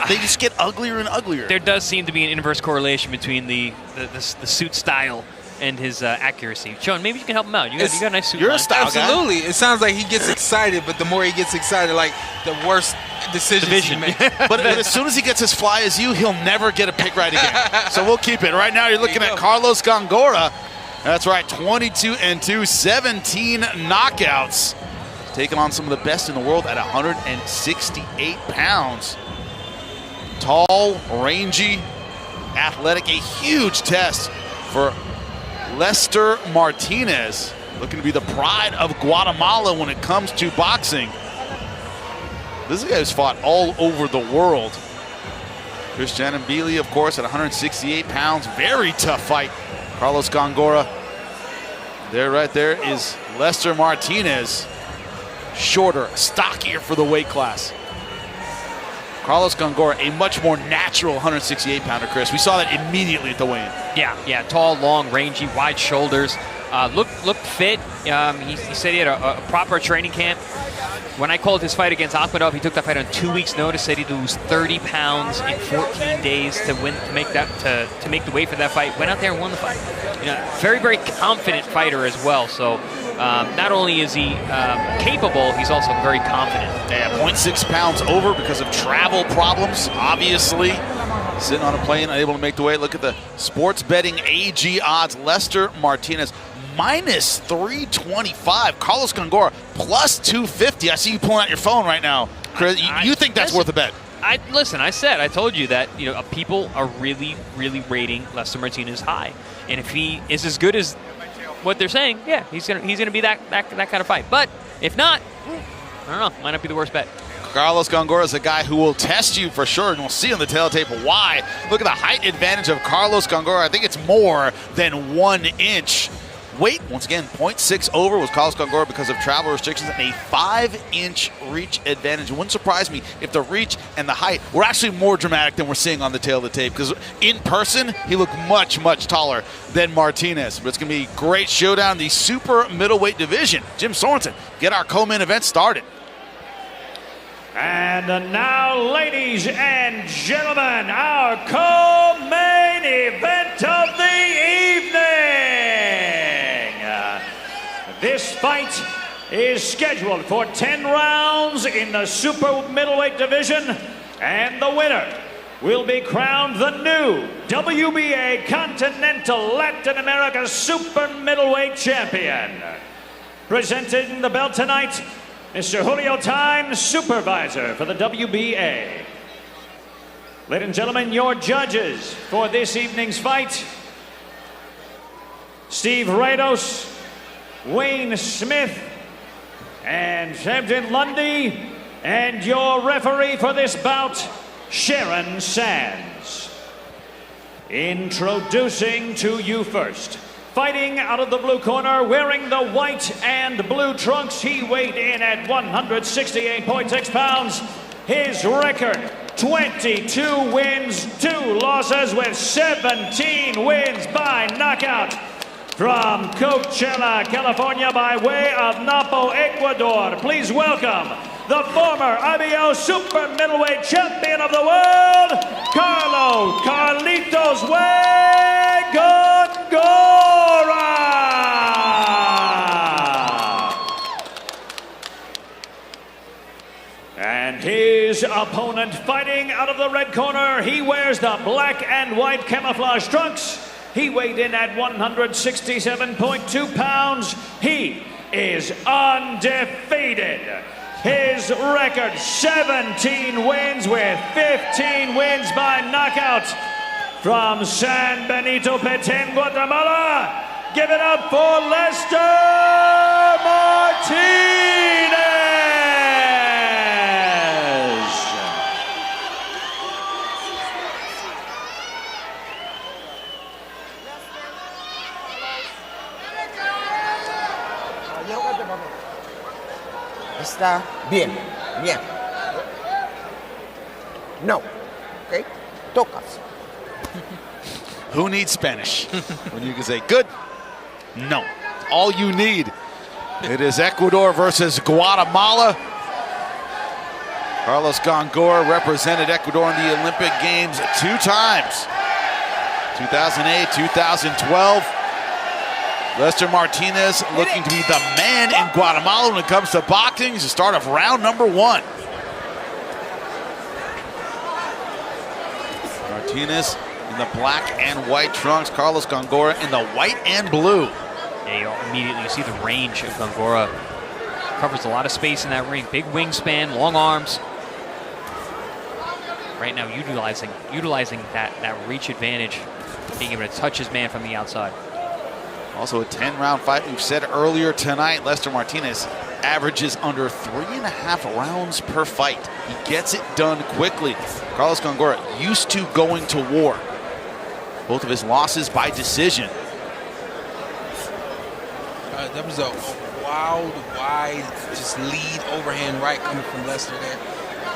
They just get uglier and uglier. There does seem to be an inverse correlation between the suit style and his accuracy. Sean, maybe you can help him out. You got a nice suit. You're a style guy. Absolutely. It sounds like he gets excited, but the more he gets excited, like the worse decisions he makes. But as soon as he gets as fly as you, he'll never get a pick right again. So we'll keep it. Right now, you're looking at Carlos Gongora. That's right, 22-2, 17 knockouts. Taking on some of the best in the world at 168 pounds. Tall, rangy, athletic, a huge test for Lester Martinez, looking to be the pride of Guatemala when it comes to boxing. This is a guy who's fought all over the world. Christian Mbili, of course, at 168 pounds. Very tough fight. Carlos Gongora. There, right there, is Lester Martinez. Shorter, stockier for the weight class. Carlos Gongora, a much more natural 168-pounder, Chris. We saw that immediately at the weigh-in. Yeah, tall, long, rangy, wide shoulders. Looked fit. He said he had a proper training camp. when I called his fight against Akhmedov, he took that fight on 2 weeks' notice. Said he'd lose 30 pounds in 14 days to make the weight for that fight. Went out there and won the fight. Very, very confident fighter as well. So not only is he capable, he's also very confident. Yeah, 0.6 pounds over because of travel problems, obviously. Sitting on a plane, unable to make the weight. Look at the sports betting AG odds. Lester Martinez minus 325. Carlos Gongora plus 250. I see you pulling out your phone right now, Chris. You think that's worth a bet? I told you that people are really, really rating Lester Martinez high, and if he is as good as what they're saying, yeah, he's gonna be that kind of fight. But if not, I don't know, might not be the worst bet. Carlos Gongora is a guy who will test you for sure, and we'll see on the tape why. Look at the height advantage of Carlos Gongora. I think it's more than 1 inch. Weight, once again, 0.6 over was Carlos Gongora because of travel restrictions and a 5-inch reach advantage. It wouldn't surprise me if the reach and the height were actually more dramatic than we're seeing on the tail of the tape, because in person, he looked much, much taller than Martinez. But it's going to be a great showdown in the super middleweight division. Jim Sorensen, get our co-main event started. And now, ladies and gentlemen, our co-main event of the evening. This fight is scheduled for 10 rounds in the super middleweight division, and the winner will be crowned the new WBA Continental Latin America Super Middleweight Champion. Presenting the belt tonight, Mr. Julio Time, supervisor for the WBA. Ladies and gentlemen, your judges for this evening's fight: Steve Rios, Wayne Smith, and Shevden Lundy, and your referee for this bout, Sharon Sands. Introducing to you first, fighting out of the blue corner, wearing the white and blue trunks, he weighed in at 168.6 pounds. His record, 22 wins, 2 losses, with 17 wins by knockout. From Coachella, California, by way of Napo, Ecuador, please welcome the former IBO Super Middleweight Champion of the world, Carlitos Gongora. And his opponent, fighting out of the red corner, he wears the black and white camouflage trunks. He weighed in at 167.2 pounds. He is undefeated. His record, 17 wins, with 15 wins by knockout. From San Benito, Petén, Guatemala, give it up for Lester Martinez. Está bien, bien. No. Okay? Tocas. Who needs Spanish? When you can say good, no. All you need. It is Ecuador versus Guatemala. Carlos Gongora represented Ecuador in the Olympic Games 2 times. 2008, 2012. Lester Martinez looking to be the man in Guatemala when it comes to boxing. He's the start of round number 1. Martinez in the black and white trunks. Carlos Gongora in the white and blue. Yeah, immediately you see the range of Gongora. Covers a lot of space in that ring. Big wingspan, long arms. Right now utilizing that reach advantage, being able to touch his man from the outside. Also a 10-round fight. We've said earlier tonight, Lester Martinez averages under 3.5 rounds per fight. He gets it done quickly. Carlos Gongora used to going to war. Both of his losses by decision. That was a wild, wide, just lead overhand right coming from Lester there.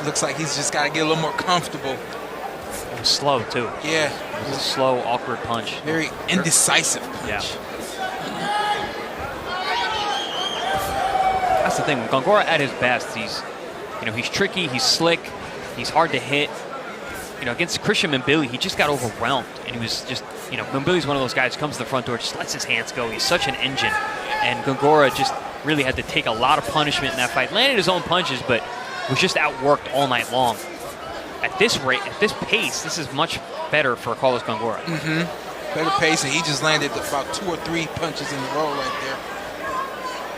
Looks like he's just got to get a little more comfortable. It was slow, too. Yeah. It was a slow, awkward punch. Very indecisive punch. Yeah. Hace the thing. When Gongora at his best, he's tricky, he's slick, he's hard to hit. Against Christian Mbili, he just got overwhelmed, and he was just, Mbili's one of those guys who comes to the front door, just lets his hands go. He's such an engine, and Gongora just really had to take a lot of punishment in that fight. Landed his own punches, but was just outworked all night long. At this rate, at this pace, this is much better for Carlos Gongora. Better pace, and he just landed about 2 or 3 punches in a row right there.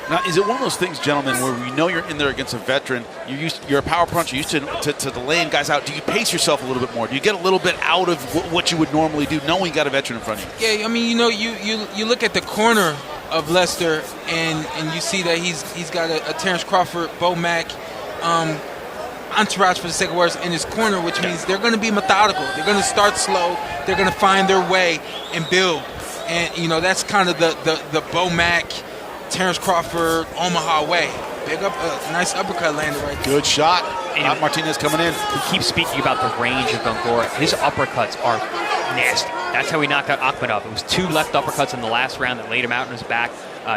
Now, is it one of those things, gentlemen, where we know you're in there against a veteran, you're a power puncher, you're used to delaying guys out. Do you pace yourself a little bit more? Do you get a little bit out of what you would normally do, knowing you got a veteran in front of you? Yeah, I mean, you look at the corner of Lester, and you see that he's got a Terrence Crawford, Bo Mack, entourage, for the sake of words, in his corner, which means they're going to be methodical. They're going to start slow. They're going to find their way and build. And, that's kind of the Bo Mack, Terrence Crawford, Omaha way. Nice uppercut landed right there. Good shot. Martinez coming in. He keeps speaking about the range of Gongora. His uppercuts are nasty. That's how he knocked out Akhmedov. It was 2 left uppercuts in the last round that laid him out on his back.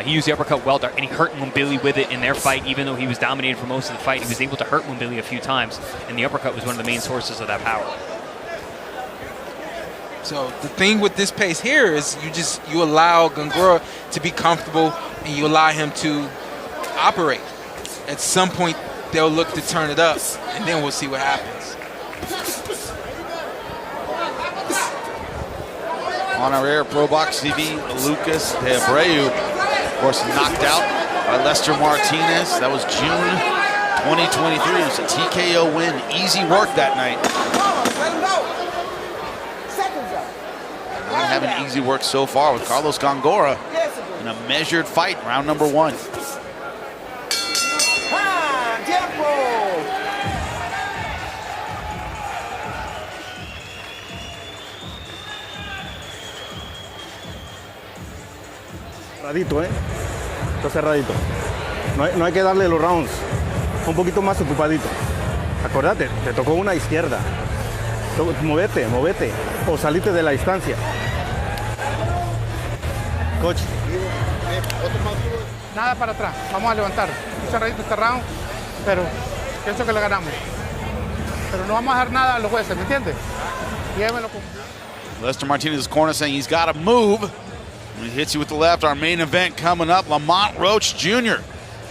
He used the uppercut well, and he hurt Mbili with it in their fight. Even though he was dominated for most of the fight, he was able to hurt Mbili a few times, and the uppercut was one of the main sources of that power. So the thing with this pace here is you allow Gongora to be comfortable, and you allow him to operate. At some point, they'll look to turn it up, and then we'll see what happens. On our air, ProBoxTV, Lucas de Abreu, of course, knocked out by Lester Martinez. That was June 2023. It was a TKO win. Easy work that night. Not having easy work so far with Carlos Gongora in a measured fight, round number 1. Cerradito, está cerradito. No hay que darle los rounds. Un poquito más ocupadito. Acordate, te tocó una izquierda. Movete. O salite de la distancia. Coach. Nada para atrás. Vamos a levantar. Un cerradito este round, pero pienso que le ganamos. Pero no vamos a dejar nada a los jueces, ¿me entiendes? Llévenlo con... Lester Martinez's corner saying he's got to move. He hits you with the left. Our main event coming up, Lamont Roach Jr.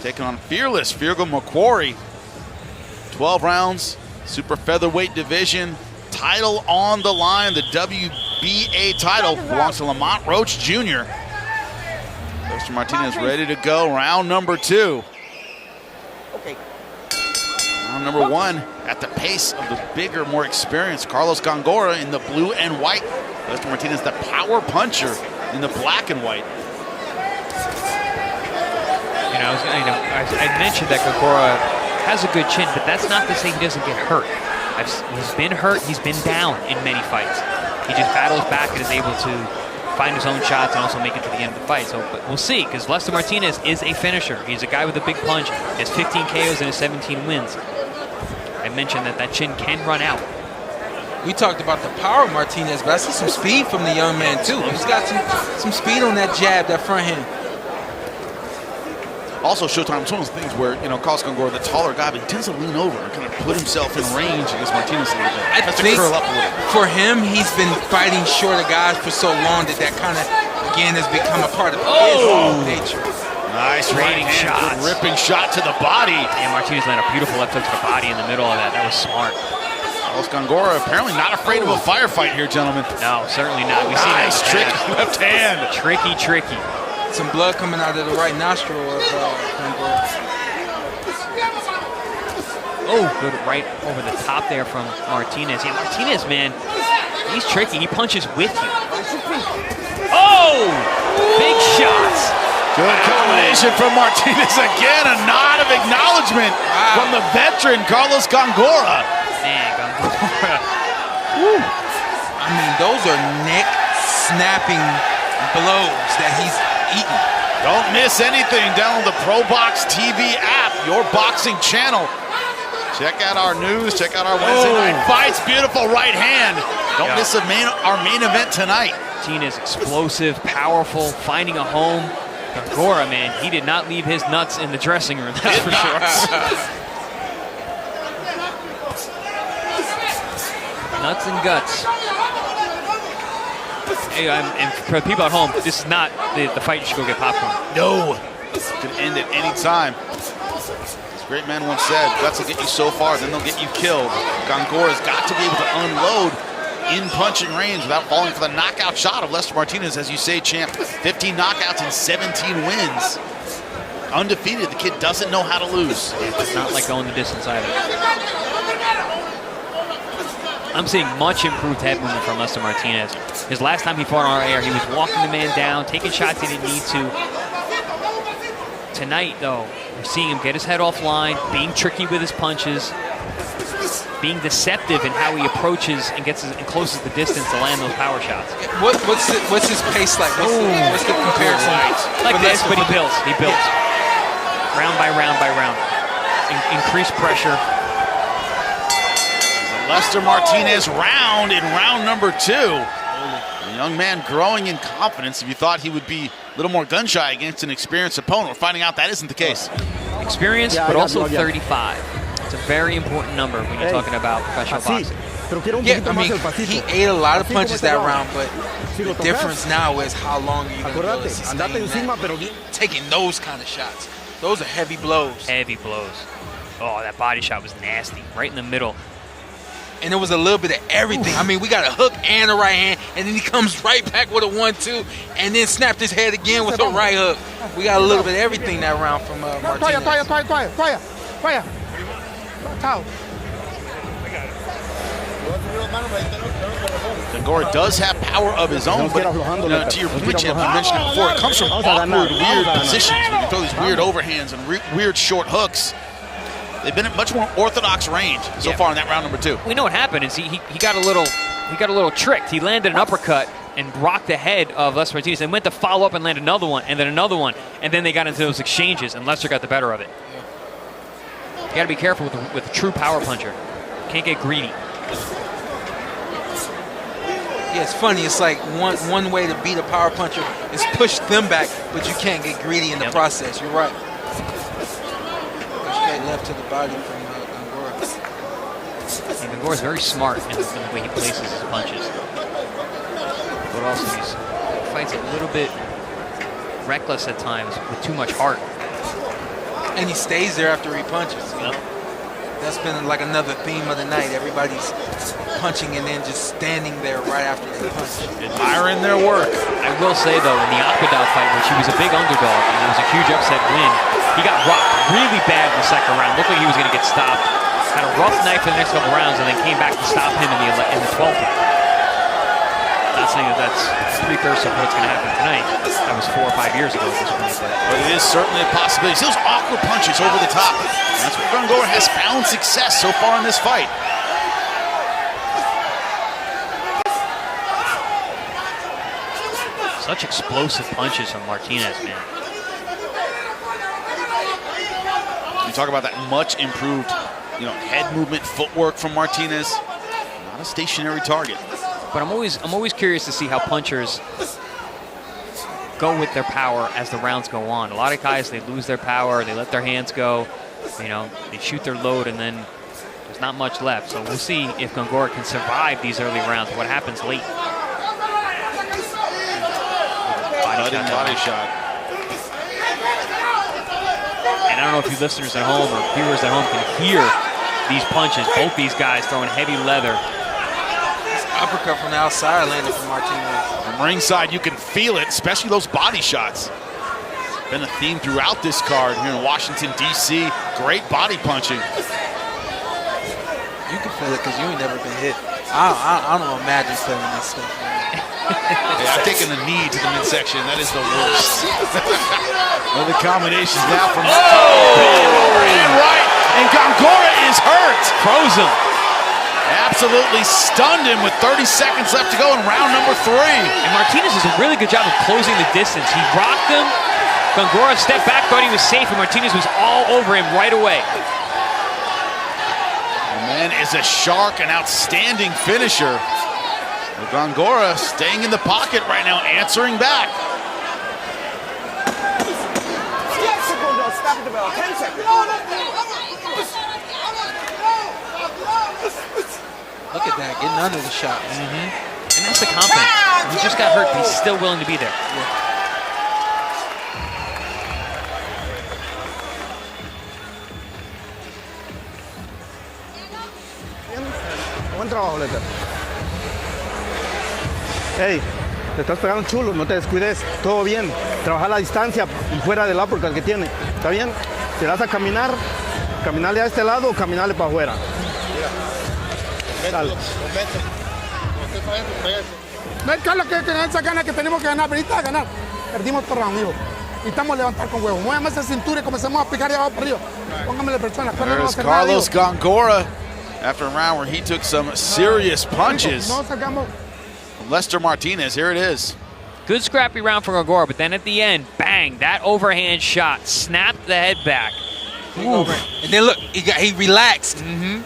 taking on fearless Feargal McCrory. 12 rounds, super featherweight division. Title on the line. The WBA title belongs to Lamont Roach Jr. Lester Martinez ready to go. Round number 2. Okay. Round number 1 at the pace of the bigger, more experienced Carlos Gongora in the blue and white. Lester Martinez, the power puncher, in the black and white. I mentioned that Gongora has a good chin, but that's not to say he doesn't get hurt. He's been hurt, he's been down in many fights. He just battles back and is able to find his own shots and also make it to the end of the fight. So, but we'll see, because Lester Martinez is a finisher. He's a guy with a big punch. He has 15 KOs and has 17 wins. I mentioned that chin can run out. We talked about the power of Martinez, but I see some speed from the young man too. He's got some speed on that jab, that front hand. Also, Showtime, it's one of those things where, Carlos Gongora, the taller guy, but he tends to lean over and kind of put himself in range against Martinez a little bit. I has to think curl up a little. For him, he's been fighting shorter guys for so long that kind of, again, has become a part of his nature. Nice right shot. Ripping shot to the body. And Martinez landed a beautiful left hook to the body in the middle of that. That was smart. Carlos Gongora apparently not afraid of a firefight here, gentlemen. No, certainly not. We see nice tricky left hand. Tricky. Some blood coming out of the right nostril of Gongora. Oh, good right over the top there from Martinez. Yeah, Martinez, man, he's tricky. He punches with you. Oh, big shots. Good combination from Martinez again. A nod of acknowledgement from the veteran Carlos Gongora. Man, Gongora. I mean, those are neck-snapping blows that he's eating. Don't miss anything down on the ProBoxTV app, your boxing channel. Check out our news, check out our Wednesday night fights. Beautiful right hand. Don't miss our main event tonight. Martinez, explosive, powerful, finding a home. Gongora, man, he did not leave his nuts in the dressing room, that's for sure. Nuts and guts. Hey, and for the people at home, this is not the fight you should go get popcorn. No. It can end at any time. As a great man once said, guts will get you so far, then they'll get you killed. Gongora's got to be able to unload in punching range without falling for the knockout shot of Lester Martinez. As you say, champ, 15 knockouts and 17 wins. Undefeated, the kid doesn't know how to lose. It's not like going the distance either. I'm seeing much improved head movement from Lester Martinez. His last time he fought on our air, he was walking the man down, taking shots he didn't need to. Tonight, though, we're seeing him get his head offline, being tricky with his punches, being deceptive in how he approaches and gets and closes the distance to land those power shots. What's his pace like? What's the comparison? Like this, but he builds. He builds. Yeah. Round by round by round. Increased pressure. Lester Martinez round in round number 2. The young man growing in confidence. If you thought he would be a little more gun-shy against an experienced opponent, we're finding out that isn't the case. Experienced, but also 35. It's a very important number when you're talking about professional boxing. Yeah, I mean, he ate a lot of punches that round, but the difference now is how long are you going to be able to sustain that? Taking those kind of shots. Those are heavy blows. Heavy blows. Oh, that body shot was nasty. Right in the middle. And it was a little bit of everything. I mean, we got a hook and a right hand, and then he comes right back with a 1-2, and then snapped his head again with a right hook. We got a little bit of everything that round from Martinez. Gongora does have power of his own, but to your point, champ, you mentioned it before, it comes from awkward, weird positions where you throw these weird overhands and weird short hooks. They've been at much more orthodox range so far in that round number 2. We know what happened is he got a little tricked. He landed an uppercut and rocked the head of Lester Martinez and went to follow up and land another one and then another one, and then they got into those exchanges and Lester got the better of it. You got to be careful with a true power puncher. Can't get greedy. Yeah, it's funny. It's like one way to beat a power puncher is push them back, but you can't get greedy in the process. You're right. Left to the body from Gongora. And Gongora's very smart in the way he places his punches. But also he fights a little bit reckless at times with too much heart. And he stays there after he punches. Yep. That's been like another theme of the night. Everybody's punching and then just standing there right after they punch. Admiring their work. I will say, though, in the Arriagada fight, which he was a big underdog, and it was a huge upset win, he got rocked really bad in the second round. Looked like he was going to get stopped. Had a rough night for the next couple rounds, and then came back to stop him in the 12th round. Not saying that that's 3/3 of what's going to happen tonight. That was 4 or 5 years ago at this point. But it is certainly a possibility. Those awkward punches over the top. That's where Gongora has found success so far in this fight. Such explosive punches from Martinez, man. You talk about that much improved, head movement, footwork from Martinez. Not a stationary target. But I'm always curious to see how punchers go with their power as the rounds go on. A lot of guys, they lose their power, they let their hands go, they shoot their load, and then there's not much left. So we'll see if Gongora can survive these early rounds. What happens late? Body shot. And I don't know if you listeners at home or viewers at home can hear these punches. Both these guys throwing heavy leather. Uppercut from the outside landed from Martinez. From ringside, you can feel it, especially those body shots. It's been a theme throughout this card here in Washington, D.C. Great body punching. You can feel it because you ain't never been hit. I don't imagine feeling this stuff. Yeah, taking a knee to the midsection, that is the worst. Well, the combinations now from and right, and Gongora is hurt. Frozen. Absolutely stunned him with 30 seconds left to go in round number 3. And Martinez does a really good job of closing the distance. He rocked him. Gongora stepped back, thought he was safe, and Martinez was all over him right away. The man is a shark, an outstanding finisher. Gongora staying in the pocket right now, answering back. Stop it about 10 seconds. Look at that, getting under the shots. And that's the confidence. He just got hurt, but he's still willing to be there. Buen trabajo, Letter. Hey, te estás pegando chulo, no te descuides. Todo bien. Trabajar la distancia fuera del uppercut que tiene. ¿Está bien? Te vas a caminar, caminarle a este lado o caminarle para afuera. Dale. ¿Ves, Carlos, que esa gana que tenemos que ganar? Veniste a ganar. Perdimos todo round, amigo. Necesitamos levantar con huevo. Muévame esa cintura y comencemos a picar de abajo para arriba. Póngamele persona. There's Carlos Gongora after a round where he took some serious punches. Lester Martinez, here it is. Good scrappy round for Gongora, but then at the end, bang, that overhand shot snapped the head back. And then look, he relaxed, and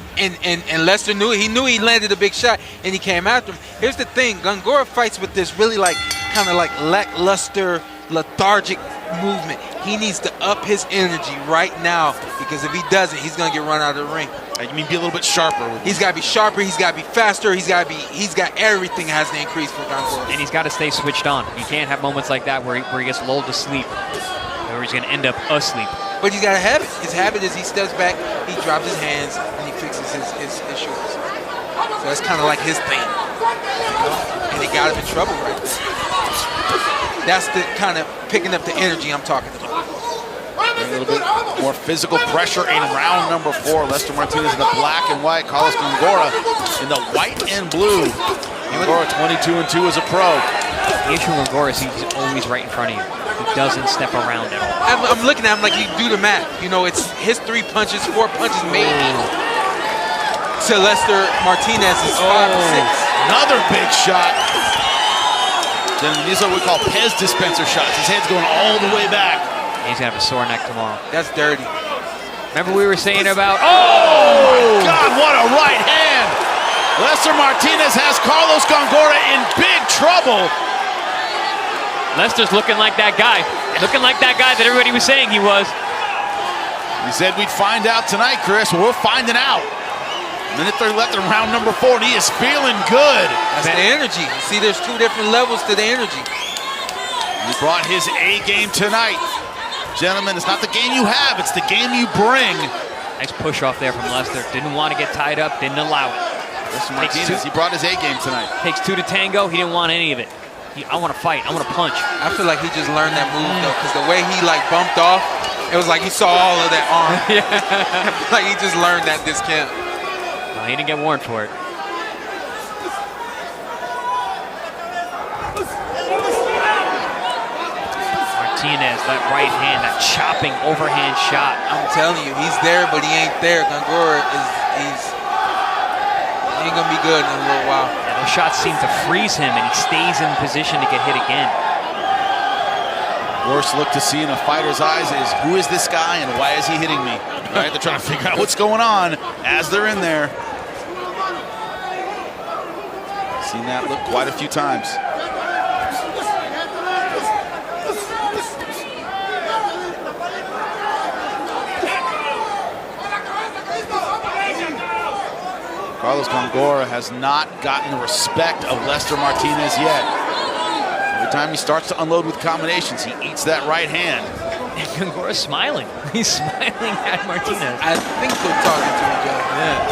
Lester knew it. He knew he landed a big shot, and he came after him. Here's the thing: Gongora fights with this really kind of lackluster, lethargic movement. He needs to up his energy right now, because if he doesn't, he's gonna get run out of the ring. You mean be a little bit sharper? He's got to be sharper. He's got to be faster. He's got everything has to increase for Gongora. And he's got to stay switched on. You can't have moments like that where he gets lulled to sleep, or he's gonna end up asleep. But he's got a habit. His habit is he steps back, he drops his hands, and he fixes his shoulders. So that's kind of like his thing. And he got him in trouble right there. That's the kind of picking up the energy I'm talking about. A little bit more physical pressure in round number 4. Lester Martinez in the black and white. Carlos Gongora in the white and blue. Gongora 22-2 as a pro. The issue with Gongora is he's always right in front of you. He doesn't step around at all. I'm looking at him like you do the math. You know, it's his 3 punches, 4 punches maybe. To Lester Martinez's 5 or 6. Another big shot. Then these are what we call Pez dispenser shots. His head's going all the way back. He's gonna have a sore neck tomorrow. That's dirty. Remember we were saying about, oh my God, what a right hand. Lester Martinez has Carlos Gongora in big trouble. Lester's looking like that guy. Looking like that guy that everybody was saying he was. We said we'd find out tonight, Chris. Well, we're finding out. Minute 3 left in round number 4, and he is feeling good. That's the energy. See, there's 2 different levels to the energy. He brought his A game tonight. Gentlemen, it's not the game you have, it's the game you bring. Nice push off there from Lester. Didn't want to get tied up, didn't allow it. Lester Martinez, he brought his A game tonight. Takes 2 to tango, he didn't want any of it. I want to fight, I want to punch. I feel like he just learned that move though, because the way he bumped off, it was like he saw all of that arm. Like he just learned that this camp. Well, he didn't get warned for it. Martinez, that right hand, that chopping overhand shot. I'm telling you, he's there, but he ain't there. Gongora he ain't gonna be good in a little while. Yeah, those shots seem to freeze him, and he stays in position to get hit again. Worst look to see in a fighter's eyes is, who is this guy and why is he hitting me? Right? They're trying to figure out what's going on as they're in there. Seen that look quite a few times. Carlos Gongora has not gotten the respect of Lester Martinez yet. Every time he starts to unload with combinations, he eats that right hand. And Gongora's smiling. He's smiling at Martinez. I think they're talking to each other. Yeah.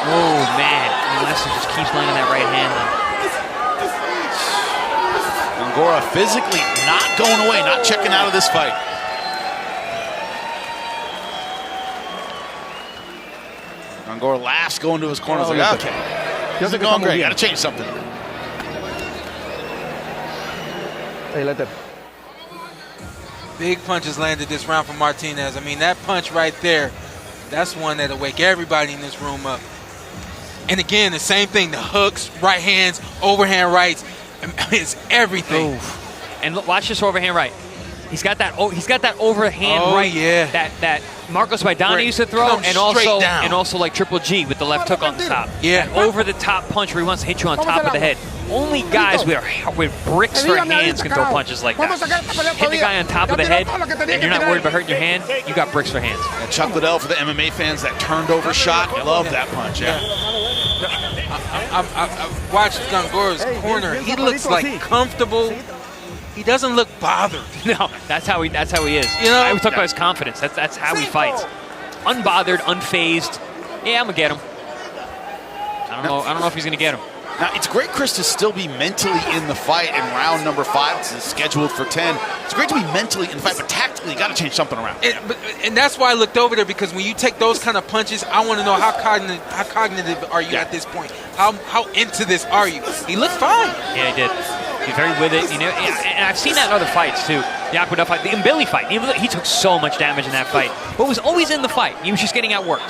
Oh, man. Lester just keeps landing that right hand, though. Gongora physically not going away, not checking out of this fight. Gongora laughs, going to his corner. Like, okay, this isn't going great. Got to change something. Hey, let that. Big punches landed this round from Martinez. I mean, that punch right there, that's one that'll wake everybody in this room up. And again, the same thing, the hooks, right hands, overhand rights, it's everything. Oof. And look, watch this overhand right. He's got that overhand right. Yeah. That Marcos Maidana used to throw, and also like Triple G with the left hook on the top. Yeah. That over the top punch where he wants to hit you on top of the head. Only guys with bricks for hands can throw punches like that. Hit the guy on top of the head, and you're not worried about hurting your hand. You got bricks for hands. And Chuck Liddell for the MMA fans, that turned over shot. Love that punch. Yeah. I've watched Gongora's corner. He looks like comfortable. He doesn't look bothered. No, that's how he is. You know, I was talking about his confidence. That's how he fights. Unbothered, unfazed. Yeah, I'm gonna get him. I don't know if he's gonna get him. Now, it's great, Chris, to still be mentally in the fight in round number 5. This is scheduled for 10. It's great to be mentally in the fight, but tactically, you got to change something around. And that's why I looked over there, because when you take those kind of punches, I want to know how cognitive are you at this point? How into this are you? He looked fine. Yeah, he did. He's very with it. You know, and I've seen that in other fights, too. The Aqueduct fight, the Mbili fight. He took so much damage in that fight, but was always in the fight. He was just getting outworked.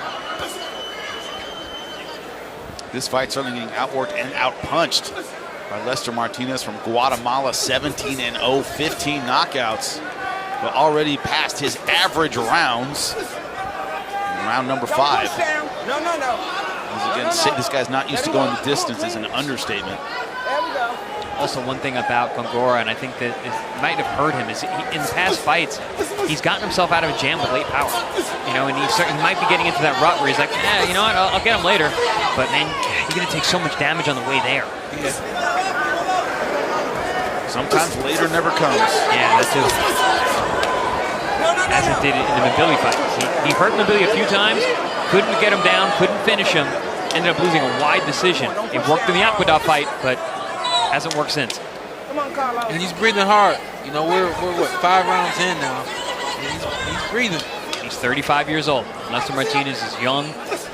This fight certainly getting outworked and outpunched by Lester Martinez from Guatemala, 17-0, 15 knockouts, but already passed his average rounds in round number 5. Again, this guy's not used to going the distance is an understatement. Also, one thing about Gongora, and I think that it might have hurt him, is in the past fights, he's gotten himself out of a jam with late power. You know, and he might be getting into that rut where he's like, you know what, I'll get him later. But, man, you're going to take so much damage on the way there. Yeah. Sometimes later never comes. Yeah, that too. As it did in the Mbili fight. He hurt Mbili a few times, couldn't get him down, couldn't finish him, ended up losing a wide decision. It worked in the Aqueduct fight, but hasn't worked since. And he's breathing hard. You know, we're what, 5 rounds in now. He's breathing. He's 35 years old. Lester Martinez is young. He's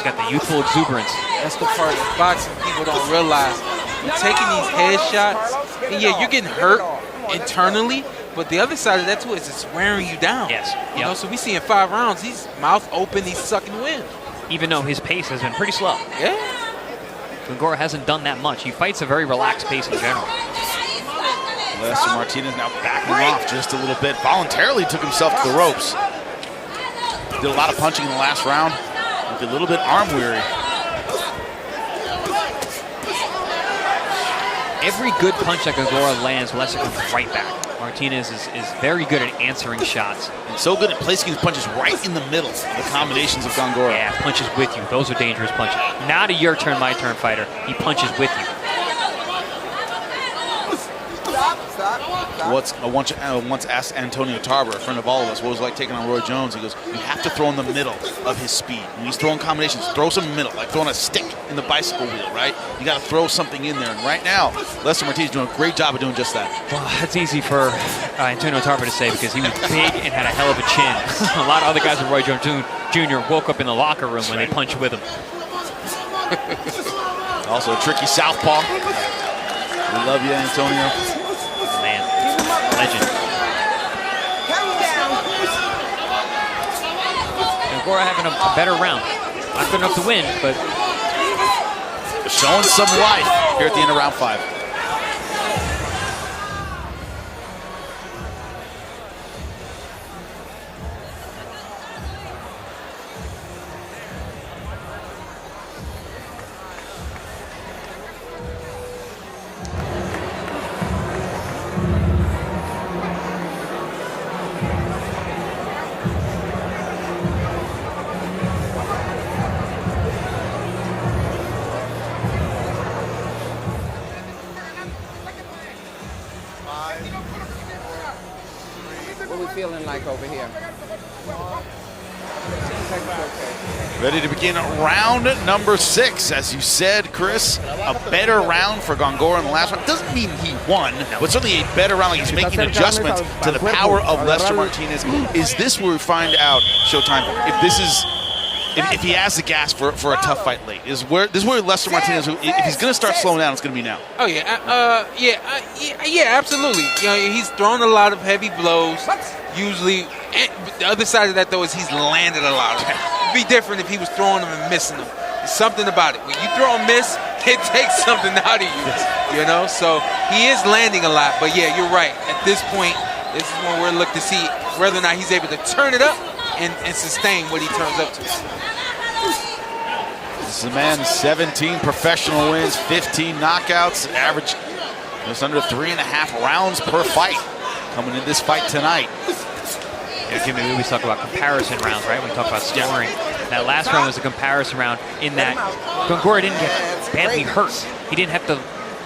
got the youthful exuberance. That's the part of boxing people don't realize. You're taking these headshots, and yeah, you're getting hurt internally, but the other side of that too is it's wearing you down. Yes. You know, so we see in 5 rounds, he's mouth open, he's sucking wind. Even though his pace has been pretty slow. Yeah. Gongora hasn't done that much. He fights a very relaxed pace in general. Lester Martinez now backing off just a little bit. Voluntarily took himself to the ropes. Did a lot of punching in the last round. Looked a little bit arm weary. Every good punch that Gongora lands, Lester comes right back. Martinez is very good at answering shots. And so good at placing his punches right in the middle of the combinations of Gongora. Yeah, punches with you. Those are dangerous punches. Not a your turn, my turn fighter. He punches with you. I once asked Antonio Tarver, a friend of all of us, what it was like taking on Roy Jones. He goes, you have to throw in the middle of his speed. When he's throwing combinations, throw some in the middle, like throwing a stick in the bicycle wheel, right? You got to throw something in there. And right now, Lester Martinez is doing a great job of doing just that. Well, that's easy for Antonio Tarver to say because he was big and had a hell of a chin. A lot of other guys with Roy Jones Jr. woke up in the locker room when they punched with him. Also a tricky southpaw. We love you, Antonio. Man, legend. Gongora having a better round. Not good enough to win, but showing some life here at the end of round 5. Feeling like over here? Ready to begin round number 6. As you said, Chris, a better round for Gongora in the last round. Doesn't mean he won, but certainly a better round. Like he's making adjustments to the power of Lester Martinez. Is this where we find out, Showtime, if this is, if he has the gas for a tough fight late? This is where Lester Martinez, if he's going to start slowing down, it's going to be now. Oh yeah, absolutely. You know, he's thrown a lot of heavy blows. Usually, the other side of that though is he's landed a lot. It'd be different if he was throwing them and missing them. There's something about it. When you throw a miss, it takes something out of you. You know, so he is landing a lot. But yeah, you're right. At this point, This is when we're looking to see whether or not he's able to turn it up and sustain what he turns up to. This is a man, 17 professional wins, 15 knockouts, average just under 3.5 rounds per fight coming in this fight tonight. Yeah, Jimmy, we always talk about comparison rounds, right? When we talk about scoring. That last round was a comparison round in that Gongora didn't get badly hurt. He didn't have to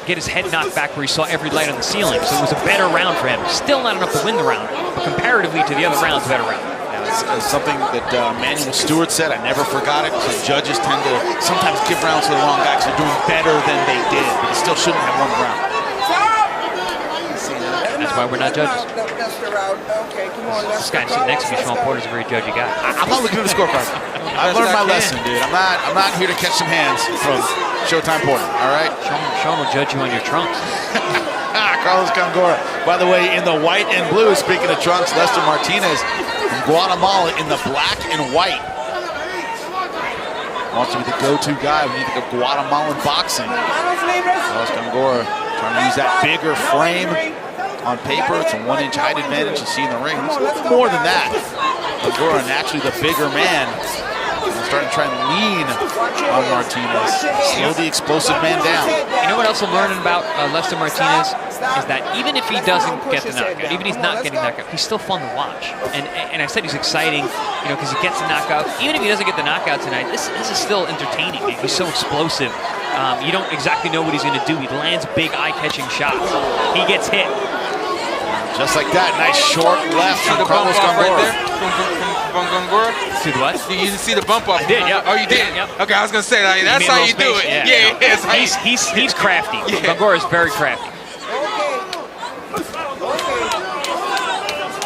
get his head knocked back where he saw every light on the ceiling. So it was a better round for him. Still not enough to win the round, but comparatively to the other rounds, a better round. It's something that Manuel Stewart said. I never forgot it. So judges tend to sometimes give rounds to the wrong guy because they're doing better than they did, but they still shouldn't have won the round. That's why we're not judges. This guy sitting next to me, Sean Porter's a very judgy guy. I'm not looking at the scorecard. I've learned my lesson, dude. I'm not here to catch some hands from Showtime Porter. All right. Sean will judge you on your trunks. Carlos Gongora. By the way, in the white and blue, speaking of trunks, Lester Martinez from Guatemala in the black and white. Wants to be the go-to guy when you think of Guatemalan boxing. Carlos Gongora trying to use that bigger frame on paper. It's a 1-inch height advantage you see in the ring. It's a little more than that. Gongora, naturally the bigger man, starting to try and lean on Martinez. Slow the explosive man down. You know what else I'm learning about Lester Martinez is that even if he doesn't get the knockout, even if he's not getting the knockout, he's still fun to watch. And I said he's exciting, you know, because he gets the knockout. Even if he doesn't get the knockout tonight, this is still entertaining. He's so explosive. You don't exactly know what he's going to do. He lands big eye-catching shots. He gets hit. Just like that, nice short left from Carlos Gongora. Right there from Gongora. See the what? You didn't see the bump off. I did, yeah. Oh, you did? Yeah. Okay, I was going to say, like, that's how you do it. Yeah. He's crafty. Yeah. Gongora is very crafty.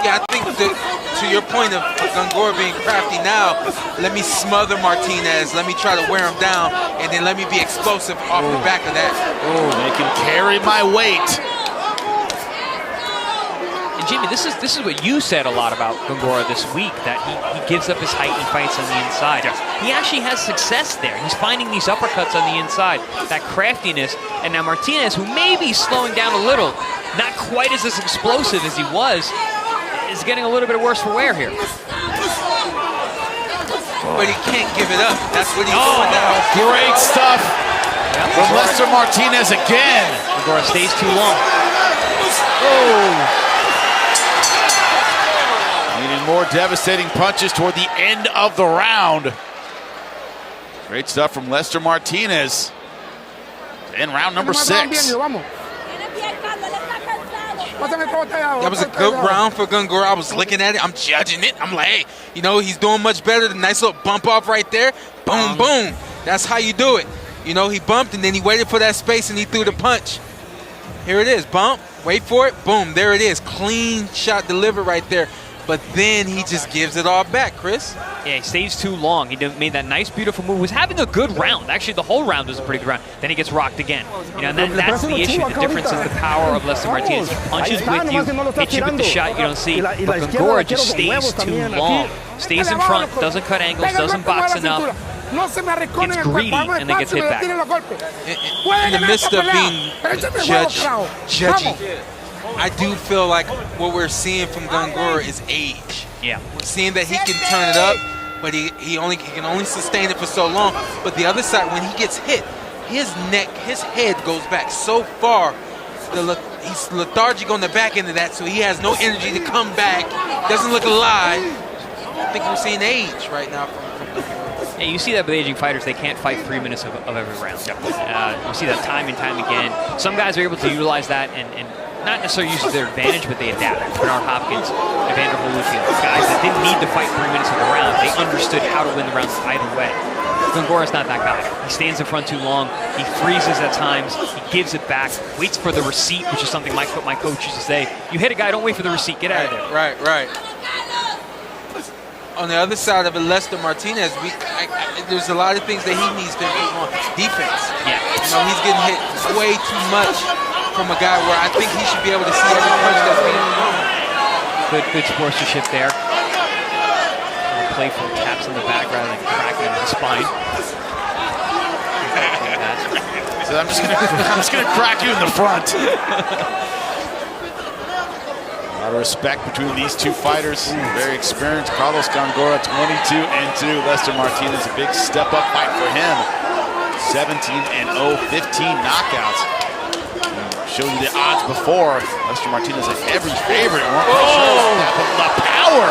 Yeah, I think to your point of Gongora being crafty now, let me smother Martinez, let me try to wear him down, and then let me be explosive off the back of that. Oh, they can carry my weight. And Jimmy, this is what you said a lot about Gongora this week, that he gives up his height and fights on the inside. He actually has success there. He's finding these uppercuts on the inside, that craftiness. And now Martinez, who may be slowing down a little, not quite as explosive as he was, is getting a little bit worse for wear here. But he can't give it up. That's what he's doing now. Great stuff from Lester Martinez again. Gongora stays too long. Needing more devastating punches toward the end of the round. Great stuff from Lester Martinez in round number 6. That was a good round for Gongora. I was looking at it. I'm judging it. I'm like, hey, you know, he's doing much better. The nice little bump off right there. Boom, boom. That's how you do it. You know, he bumped, and then he waited for that space, and he threw the punch. Here it is. Bump. Wait for it. Boom. There it is. Clean shot delivered right there. But then he just gives it all back, Chris. Yeah, he stays too long. He made that nice, beautiful move. Was having a good round. Actually, the whole round was a pretty good round. Then he gets rocked again. You know, and that's the issue. The difference is the power of Lester Martinez. He punches with you, hits you with the shot you don't see. But Gongora just stays too long. Stays in front, doesn't cut angles, doesn't box enough. Gets greedy and then gets hit back. In the midst of being judgy, I do feel like what we're seeing from Gongora is age. Yeah. We're seeing that he can turn it up, but he can only sustain it for so long. But the other side, when he gets hit, his neck, his head goes back so far. He's lethargic on the back end of that, so he has no energy to come back. Doesn't look alive. I think we're seeing age right now from Gongora. Yeah, you see that with aging fighters, they can't fight 3 minutes of every round. You see that time and time again. Some guys are able to utilize that and not necessarily use it to their advantage, but they adapt. Bernard Hopkins, Evander Holyfield, guys that didn't need to fight 3 minutes of the round. They understood how to win the rounds either way. Gongora's not that guy. He stands in front too long. He freezes at times. He gives it back, waits for the receipt, which is something my coach used to say. You hit a guy, don't wait for the receipt. Get out of there. Right. On the other side of it, Lester Martinez, there's a lot of things that he needs to improve on. Defense. Yeah. You know, he's getting hit way too much from a guy where I think he should be able to see every punch that's being thrown. Good sportsmanship there. Playful taps in the back rather than cracking him in the spine. So I'm just gonna crack you in the front. lot of respect between these two fighters. Very experienced. Carlos Gongora, 22-2. Lester Martinez, a big step-up fight for him. 17-0, 15 knockouts. Showed you the odds before. Lester Martinez had every favorite. Weren't quite sure about that, but the power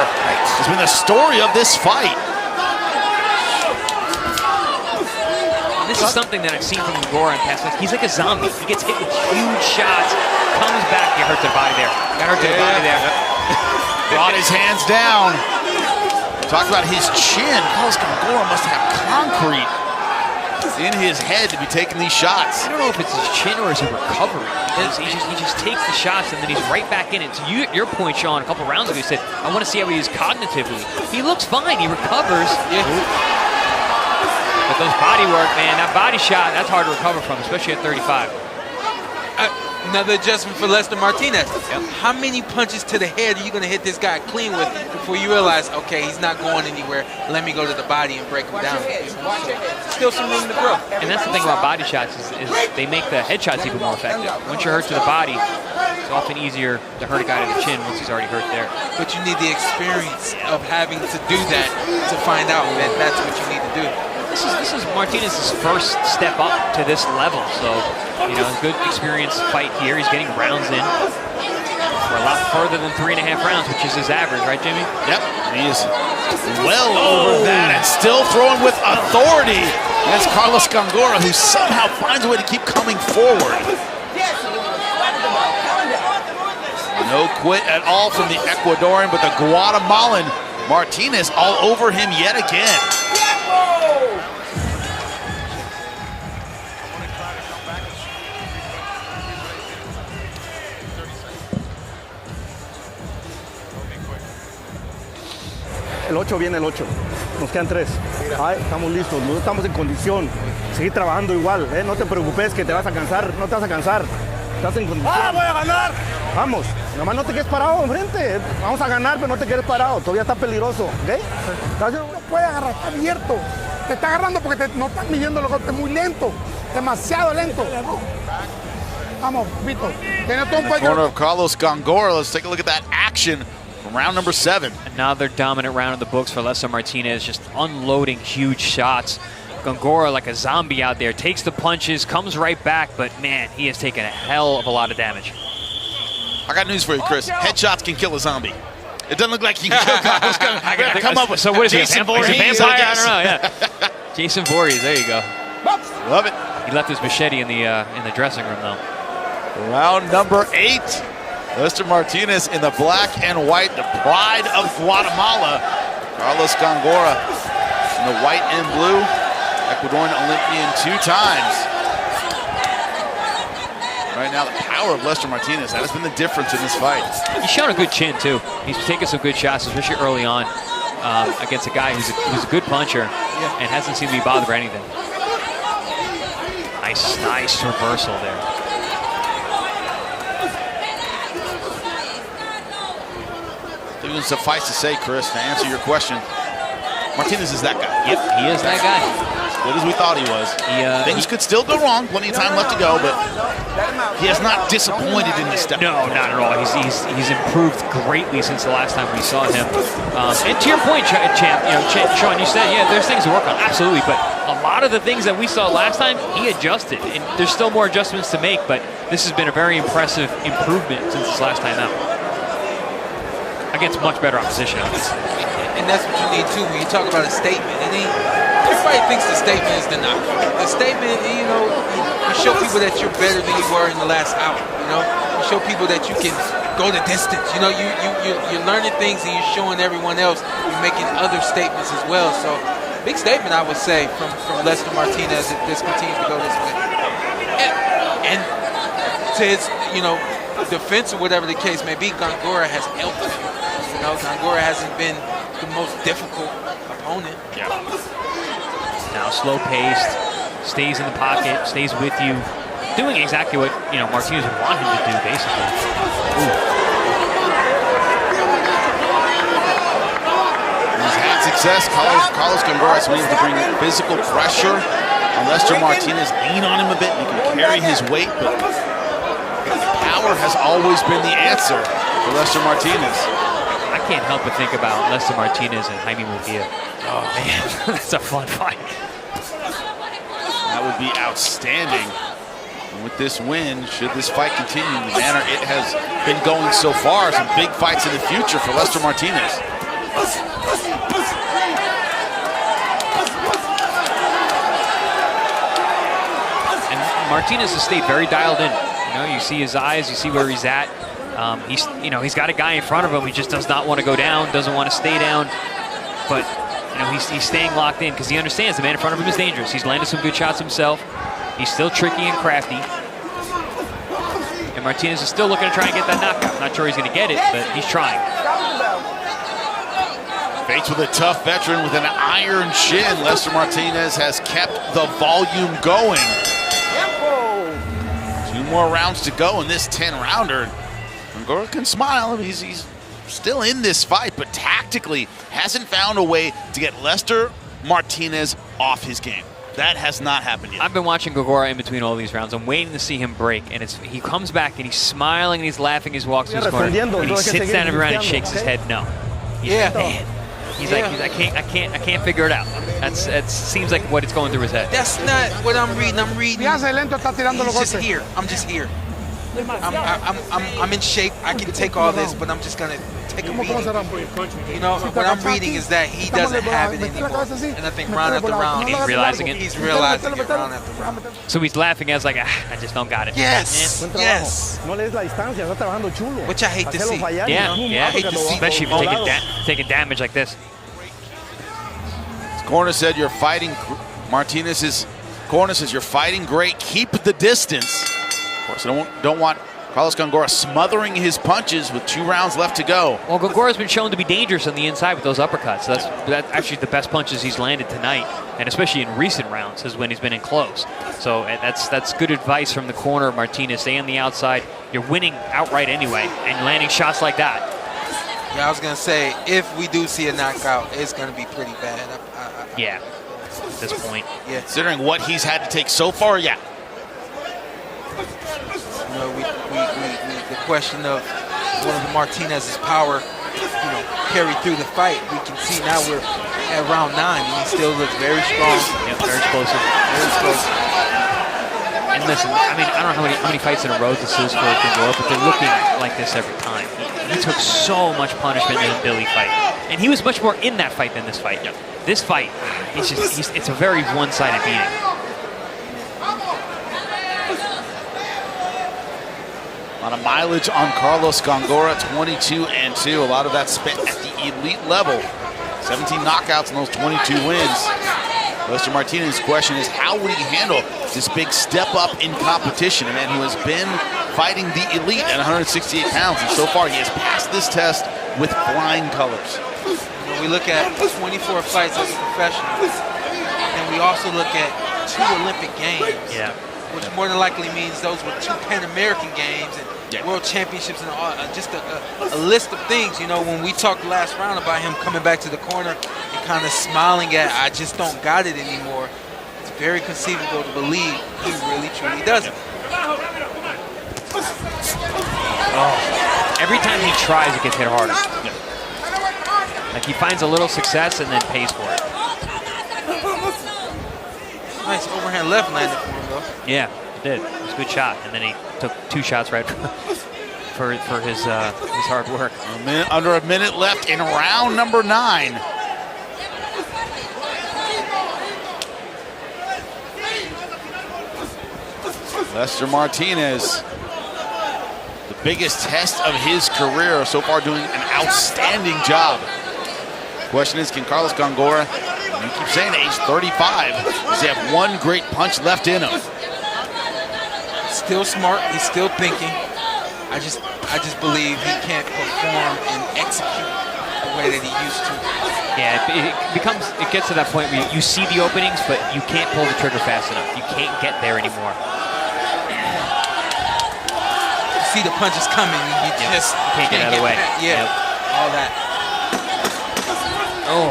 has been the story of this fight. This is something that I've seen from Gongora in past fights. He's like a zombie. He gets hit with huge shots, comes back, get hurt to the body there. Got hurt to the body there. Brought his hands down. Talk about his chin. Carlos Gongora must have concrete in his head to be taking these shots. I don't know if it's his chin or his recovery. He just takes the shots and then he's right back in it. To your point, Sean, a couple rounds ago, you said, I want to see how he is cognitively. He looks fine. He recovers. Yeah. But those body work, man, that body shot, that's hard to recover from, especially at 35. Another adjustment for Lester Martinez. Yep. How many punches to the head are you going to hit this guy clean with before you realize, okay, he's not going anywhere, let me go to the body and break him down? Still some room to grow. And that's the thing about body shots is they make the headshots even more effective. Once you're hurt to the body, it's often easier to hurt a guy to the chin once he's already hurt there. But you need the experience of having to do that to find out that that's what you need to do. This is Martinez's first step up to this level, so you know, good experience fight here. He's getting rounds in for a lot further than 3.5 rounds, which is his average, right, Jimmy? Yep, he is well over that and still throwing with authority. That's Carlos Gongora, who somehow finds a way to keep coming forward. No quit at all from the Ecuadorian, but the Guatemalan Martinez all over him yet again. El 8 viene el 8. Nos quedan 3. Ay, estamos listos, no estamos en condición. Seguir trabajando igual, ¿eh? No te preocupes que te vas a cansar, no te vas a cansar. Estás en condición. ¡Ah, voy a ganar! Vamos, nada más no te quedes parado enfrente. Vamos a ganar, pero no te quedes parado. Todavía está peligroso, ¿ok? No puede agarrar, está abierto. Te está agarrando porque no están midiendo los golpes muy lento. Demasiado lento. Vamos, Vito. Tiene todo un cuello. Corner of Carlos Gongora. Let's take a look at that action. Round number 7. Another dominant round in the books for Lester Martinez, just unloading huge shots. Gongora, like a zombie out there, takes the punches, comes right back, but man, he has taken a hell of a lot of damage. I got news for you, Chris. Headshots can kill a zombie. It doesn't look like he can kill Carlos Gongora. Come up with so what is Jason Voorhees? I don't know, yeah. Jason Voorhees, there you go. Love it. He left his machete in the dressing room, though. Round number 8. Lester Martinez in the black and white, the pride of Guatemala. Carlos Gongora in the white and blue, Ecuadorian Olympian 2 times. Right now, the power of Lester Martinez, that has been the difference in this fight. He's shown a good chin, too. He's taken some good shots, especially early on, against a guy who's a good puncher and hasn't seemed to be bothered by anything. Nice reversal there. It would suffice to say, Chris, to answer your question, Martinez is that guy. Yep, he is that guy. As good as we thought he was. Things could still go wrong, plenty of time left to go, but he has not disappointed in this step. No, not at all. He's improved greatly since the last time we saw him. And to your point, Sean, you said, yeah, there's things to work on, absolutely, but a lot of the things that we saw last time, he adjusted, and there's still more adjustments to make, but this has been a very impressive improvement since his last time out. Against much better opposition. And that's what you need too when you talk about a statement. And everybody thinks the statement is the knock. The statement, you show people that you're better than you were in the last hour. You show people that you can go the distance. You're learning things and you're showing everyone else. You're making other statements as well. So, big statement, I would say, from Lester Martinez if this continues to go this way. And to his, defense or whatever the case may be, Gongora has helped him. Gongora hasn't been the most difficult opponent. Yeah. Now slow-paced, stays in the pocket, stays with you, doing exactly what Martinez would want him to do, basically. He's had success. Carlos Gongora has been able to bring physical pressure on Lester Martinez, lean on him a bit, he can carry his weight, but the power power has always been the answer for Lester Martinez. I can't help but think about Lester Martinez and Jaime Munguia. Oh, man, that's a fun fight. That would be outstanding. And with this win, should this fight continue in the manner it has been going so far, some big fights in the future for Lester Martinez. And Martinez has stayed very dialed in. You know, you see his eyes, you see where he's at. He's got a guy in front of him. He just does not want to go down, doesn't want to stay down. But he's staying locked in because he understands the man in front of him is dangerous. He's landed some good shots himself. He's still tricky and crafty. And Martinez is still looking to try and get that knockout. Not sure he's going to get it, but he's trying. Faced with a tough veteran with an iron chin, Lester Martinez has kept the volume going. 2 more rounds to go in this 10-rounder. Gongora can smile. He's still in this fight, but tactically hasn't found a way to get Lester Martinez off his game. That has not happened yet. I've been watching Gongora in between all these rounds. I'm waiting to see him break, and he comes back and he's smiling and he's laughing. He walks to his corner and he sits down around and shakes his head no. He's like I can't figure it out. That seems like what it's going through his head. That's not what I'm reading. I'm reading. He's just here. I'm just here. I'm in shape. I can take all this, but I'm just gonna take a beating. You know, what I'm reading is that he doesn't have it anymore. And I think round after round, he's realizing it. He's realizing it round after round. So he's laughing as like, I just don't got it. Yes. Which I hate to see. Yeah. I hate to see. Especially if you're taking damage like this. Corner said you're fighting. Martinez's corner says you're fighting great. Keep the distance. Of course, I don't want Carlos Gongora smothering his punches with 2 rounds left to go. Well, Gongora's been shown to be dangerous on the inside with those uppercuts. That's actually the best punches he's landed tonight, and especially in recent rounds is when he's been in close. So that's good advice from the corner of Martinez. Stay on the outside. You're winning outright anyway, and landing shots like that. Yeah, I was going to say, if we do see a knockout, it's going to be pretty bad. Yeah, at this point. Yeah. Considering what he's had to take so far, yeah. You know, the question of one of the Martinez's power, carried through the fight. We can see now we're at round 9, and he still looks very strong. Yeah, very explosive. Very explosive. And listen, I mean, I don't know how many fights in a row this is for Gongora, but they're looking like this every time. He took so much punishment in the Billy fight, and he was much more in that fight than this fight. This fight, it's a very one-sided beating. A lot of mileage on Carlos Gongora, 22-2. A lot of that spent at the elite level. 17 knockouts in those 22 wins. Lester Martinez's question is, how would he handle this big step up in competition? A man who has been fighting the elite at 168 pounds, and so far he has passed this test with flying colors. When we look at 24 fights as a professional, and we also look at 2 Olympic Games. Yeah. Which more than likely means those were 2 Pan American Games and World Championships and all, just a list of things. You know, when we talked last round about him coming back to the corner and kind of smiling at, I just don't got it anymore, it's very conceivable to believe he really, truly doesn't. Oh. Every time he tries, it gets hit harder. Like he finds a little success and then pays for it. Nice overhand left landed for him, though. Yeah, it did. It was a good shot, and then he took 2 shots right for his hard work. Under a minute left in round number 9. Lester Martinez, the biggest test of his career, so far doing an outstanding job. Question is, can Carlos Gongora, you keep saying age 35, does he have one great punch left in him? Still smart, he's still thinking. I just believe he can't perform and execute the way that he used to. Yeah, it gets to that point where you see the openings, but you can't pull the trigger fast enough. You can't get there anymore. You see the punches coming, you just can't get out of the way. Yeah, all that. Oh.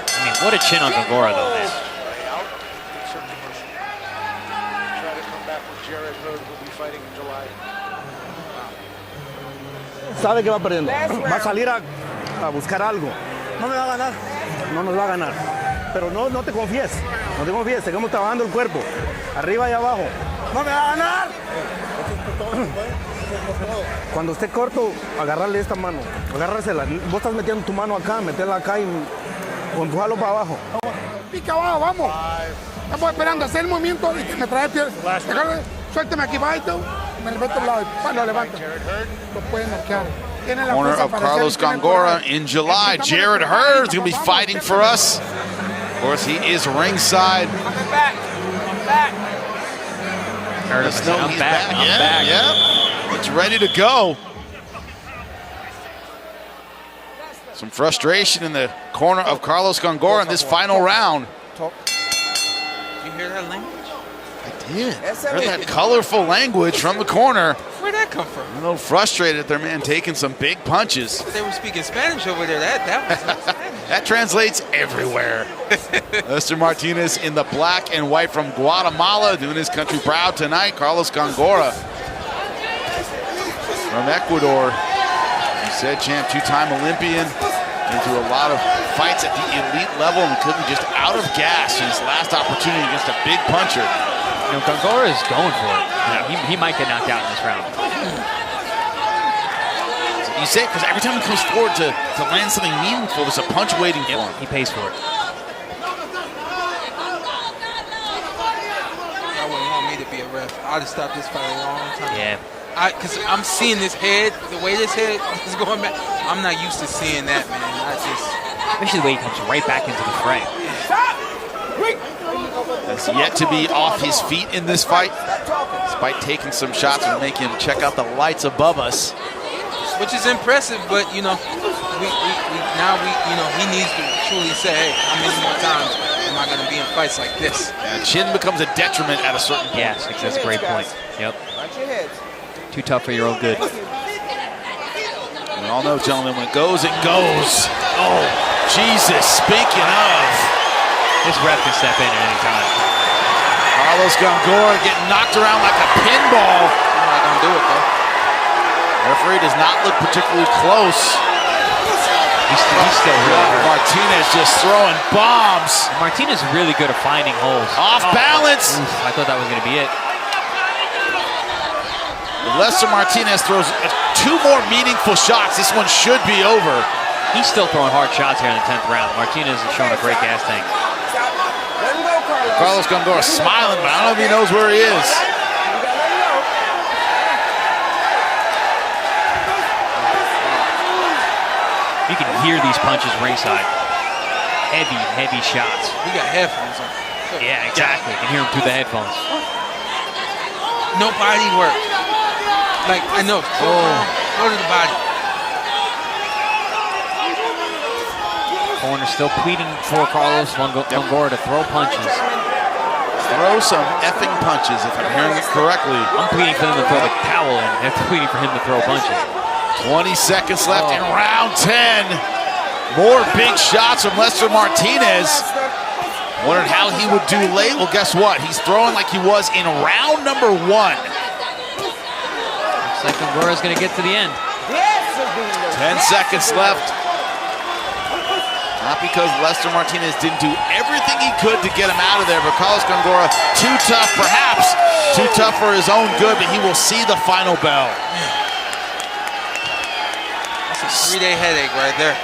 I mean, What a chin on Gongora, though, man. Try to come back with Jared Hurd, who'll be fighting in July. Sabe que va perdiendo. Va a salir a buscar algo. No me va a ganar. No nos va a ganar. Pero no te confíes. No te confíes. Seguimos trabajando el cuerpo. Arriba y abajo. No me va a ganar. Cuando esté corto, agarrarle esta mano. Agárrasela. Vos estás metiendo tu mano acá, meterla acá y empujarlo para abajo. Pica abajo, vamos. Estamos esperando hacer el movimiento y que me trae piel. Suélteme aquí bajito. Me levanto al lado y lo levanto. Lo pueden noquear. Corner of Carlos Gongora in July. Jared Hurd is going to be fighting for us. Of course, he is ringside. I'm back. I'm back. Yeah. It's ready to go. Some frustration in the corner of Carlos Gongora in this final round. Did you hear that language? I did. Heard that colorful language from the corner. Where'd that come from? A little frustrated at their man taking some big punches. They were speaking Spanish over there. That was not Spanish. That translates everywhere. Lester Martinez in the black and white from Guatemala, doing his country proud tonight. Carlos Gongora from Ecuador. He said champ, two-time Olympian. Into a lot of fights at the elite level and could be just out of gas in his last opportunity against a big puncher. You know, Gongora is going for it. You know, he might get knocked out in this round. You say it because every time he comes forward to land something meaningful, there's a punch waiting for him. He pays for it. I wouldn't want me to be a ref. I'd have stopped this fight a long time. Yeah. Because I'm seeing this head, the way this head is going back. I'm not used to seeing that, man. Especially the way he comes right back into the fray. Has yet to be off his feet in this fight, despite taking some shots and making him check out the lights above us. Which is impressive, but you know, he needs to truly say, hey, how many more times am I going to be in fights like this? Yeah, chin becomes a detriment at a certain point. Yes, that's a great point. Yep. Too tough for your own good. We all know, gentlemen, when it goes, it goes. Oh, Jesus, speaking of. This ref can step in at any time. Carlos Gongora getting knocked around like a pinball. Not going to do it, though. Referee does not look particularly close. He's still really hurt. Martinez just throwing bombs. Martinez is really good at finding holes. Off balance. Oof, I thought that was going to be it. Lester Martinez throws two more meaningful shots. This one should be over. He's still throwing hard shots here in the 10th round. Martinez is showing a great gas tank. Carlos Gongora smiling, but I don't know if he knows where he is. You can hear these punches ringside. Heavy shots. We got headphones on. Yeah, exactly. You can hear them through the headphones. No body work. Like, I know. Go to the body. Corner still pleading for Carlos Gongora to throw punches. Throw some effing punches, if I'm hearing it correctly. I'm pleading for them to throw the towel in. They're pleading for him to throw punches. 20 seconds left in round 10. More big shots from Lester Martinez. Wondered how he would do late. Well, guess what? He's throwing like he was in round number 1. Looks like Gongora's going to get to the end. 10 seconds left. Not because Lester Martinez didn't do everything he could to get him out of there, but Carlos Gongora, too tough perhaps, too tough for his own good, but he will see the final bell. That's a 3-day headache right there.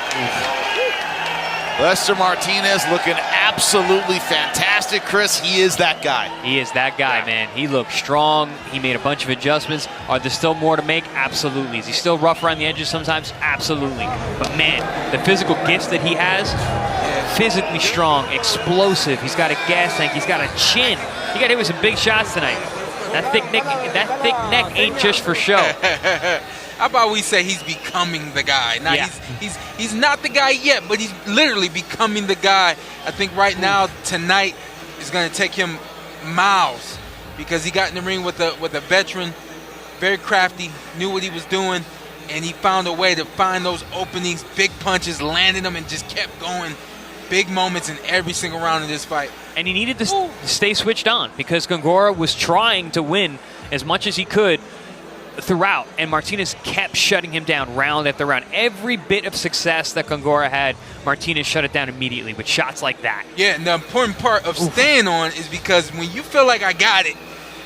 Lester Martinez looking absolutely fantastic, Chris. He is that guy. He is that guy, man. He looked strong. He made a bunch of adjustments. Are there still more to make? Absolutely. Is he still rough around the edges sometimes? Absolutely. But, man, the physical gifts that he has, physically strong, explosive. He's got a gas tank. He's got a chin. He got hit with some big shots tonight. That thick neck ain't just for show. How about we say he's becoming the guy? Now he's not the guy yet, but he's literally becoming the guy. I think right now, tonight, is going to take him miles because he got in the ring with a veteran, very crafty, knew what he was doing, and he found a way to find those openings, big punches, landing them, and just kept going. big moments in every single round of this fight. And he needed to stay switched on because Gongora was trying to win as much as he could throughout, and Martinez kept shutting him down round after round. Every bit of success that Gongora had, Martinez shut it down immediately with shots like that. Yeah, and the important part of staying on is because when you feel like I got it,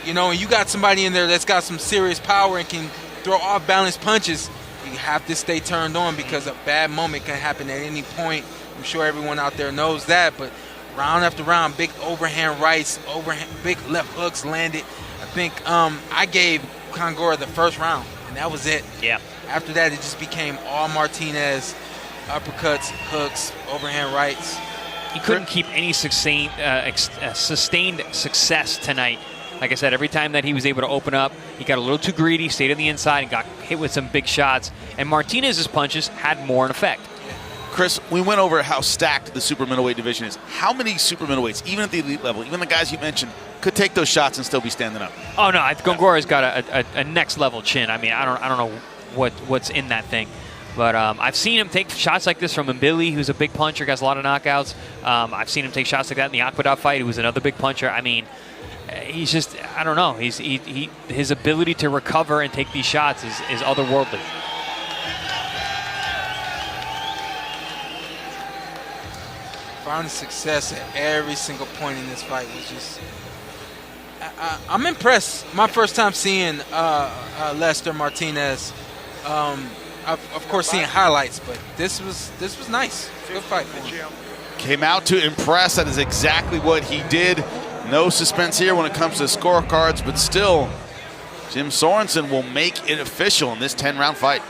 you know, and you got somebody in there that's got some serious power and can throw off-balance punches, you have to stay turned on because a bad moment can happen at any point. I'm sure everyone out there knows that, but round after round, big overhand rights, big left hooks landed. I think I gave Gongora the first round, and that was it. Yeah. After that, it just became all Martinez, uppercuts, hooks, overhand rights. He couldn't keep any sustained success tonight. Like I said, every time that he was able to open up, he got a little too greedy, stayed on the inside, and got hit with some big shots. And Martinez's punches had more in effect. Chris, we went over how stacked the super middleweight division is. How many super middleweights, even at the elite level, even the guys you mentioned, could take those shots and still be standing up? Oh no, Gongora's got a next level chin. I mean, I don't know what's in that thing, but I've seen him take shots like this from Mbili, who's a big puncher, has a lot of knockouts. I've seen him take shots like that in the Aqueduct fight, who was another big puncher. I mean, he's just, I don't know. His ability to recover and take these shots is otherworldly. Finding success at every single point in this fight was just. I'm impressed. My first time seeing Lester Martinez. Of course, seeing highlights, but this was nice. Good fight for him. Came out to impress. That is exactly what he did. No suspense here when it comes to scorecards, but still, Jim Sorensen will make it official in this 10-round fight.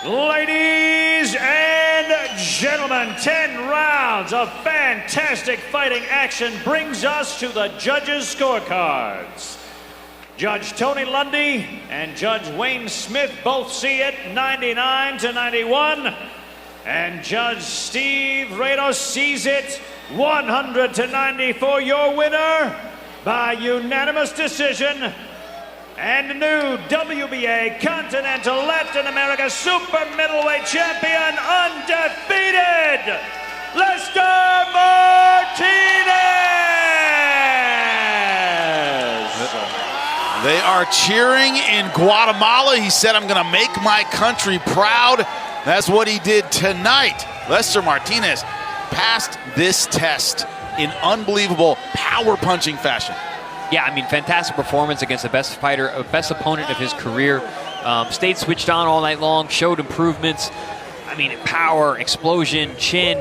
Ladies and gentlemen, 10 rounds of fantastic fighting action brings us to the judges' scorecards. Judge Tony Lundy and Judge Wayne Smith both see it 99-91. And Judge Steve Rios sees it 100-90 your winner by unanimous decision. And new WBA Continental Latin America Super Middleweight Champion, undefeated, Lester Martinez. They are cheering in Guatemala. He said, I'm going to make my country proud. That's what he did tonight. Lester Martinez passed this test in unbelievable power-punching fashion. Yeah, I mean, fantastic performance against the best fighter, best opponent of his career. Stayed switched on all night long, showed improvements. I mean, power, explosion, chin.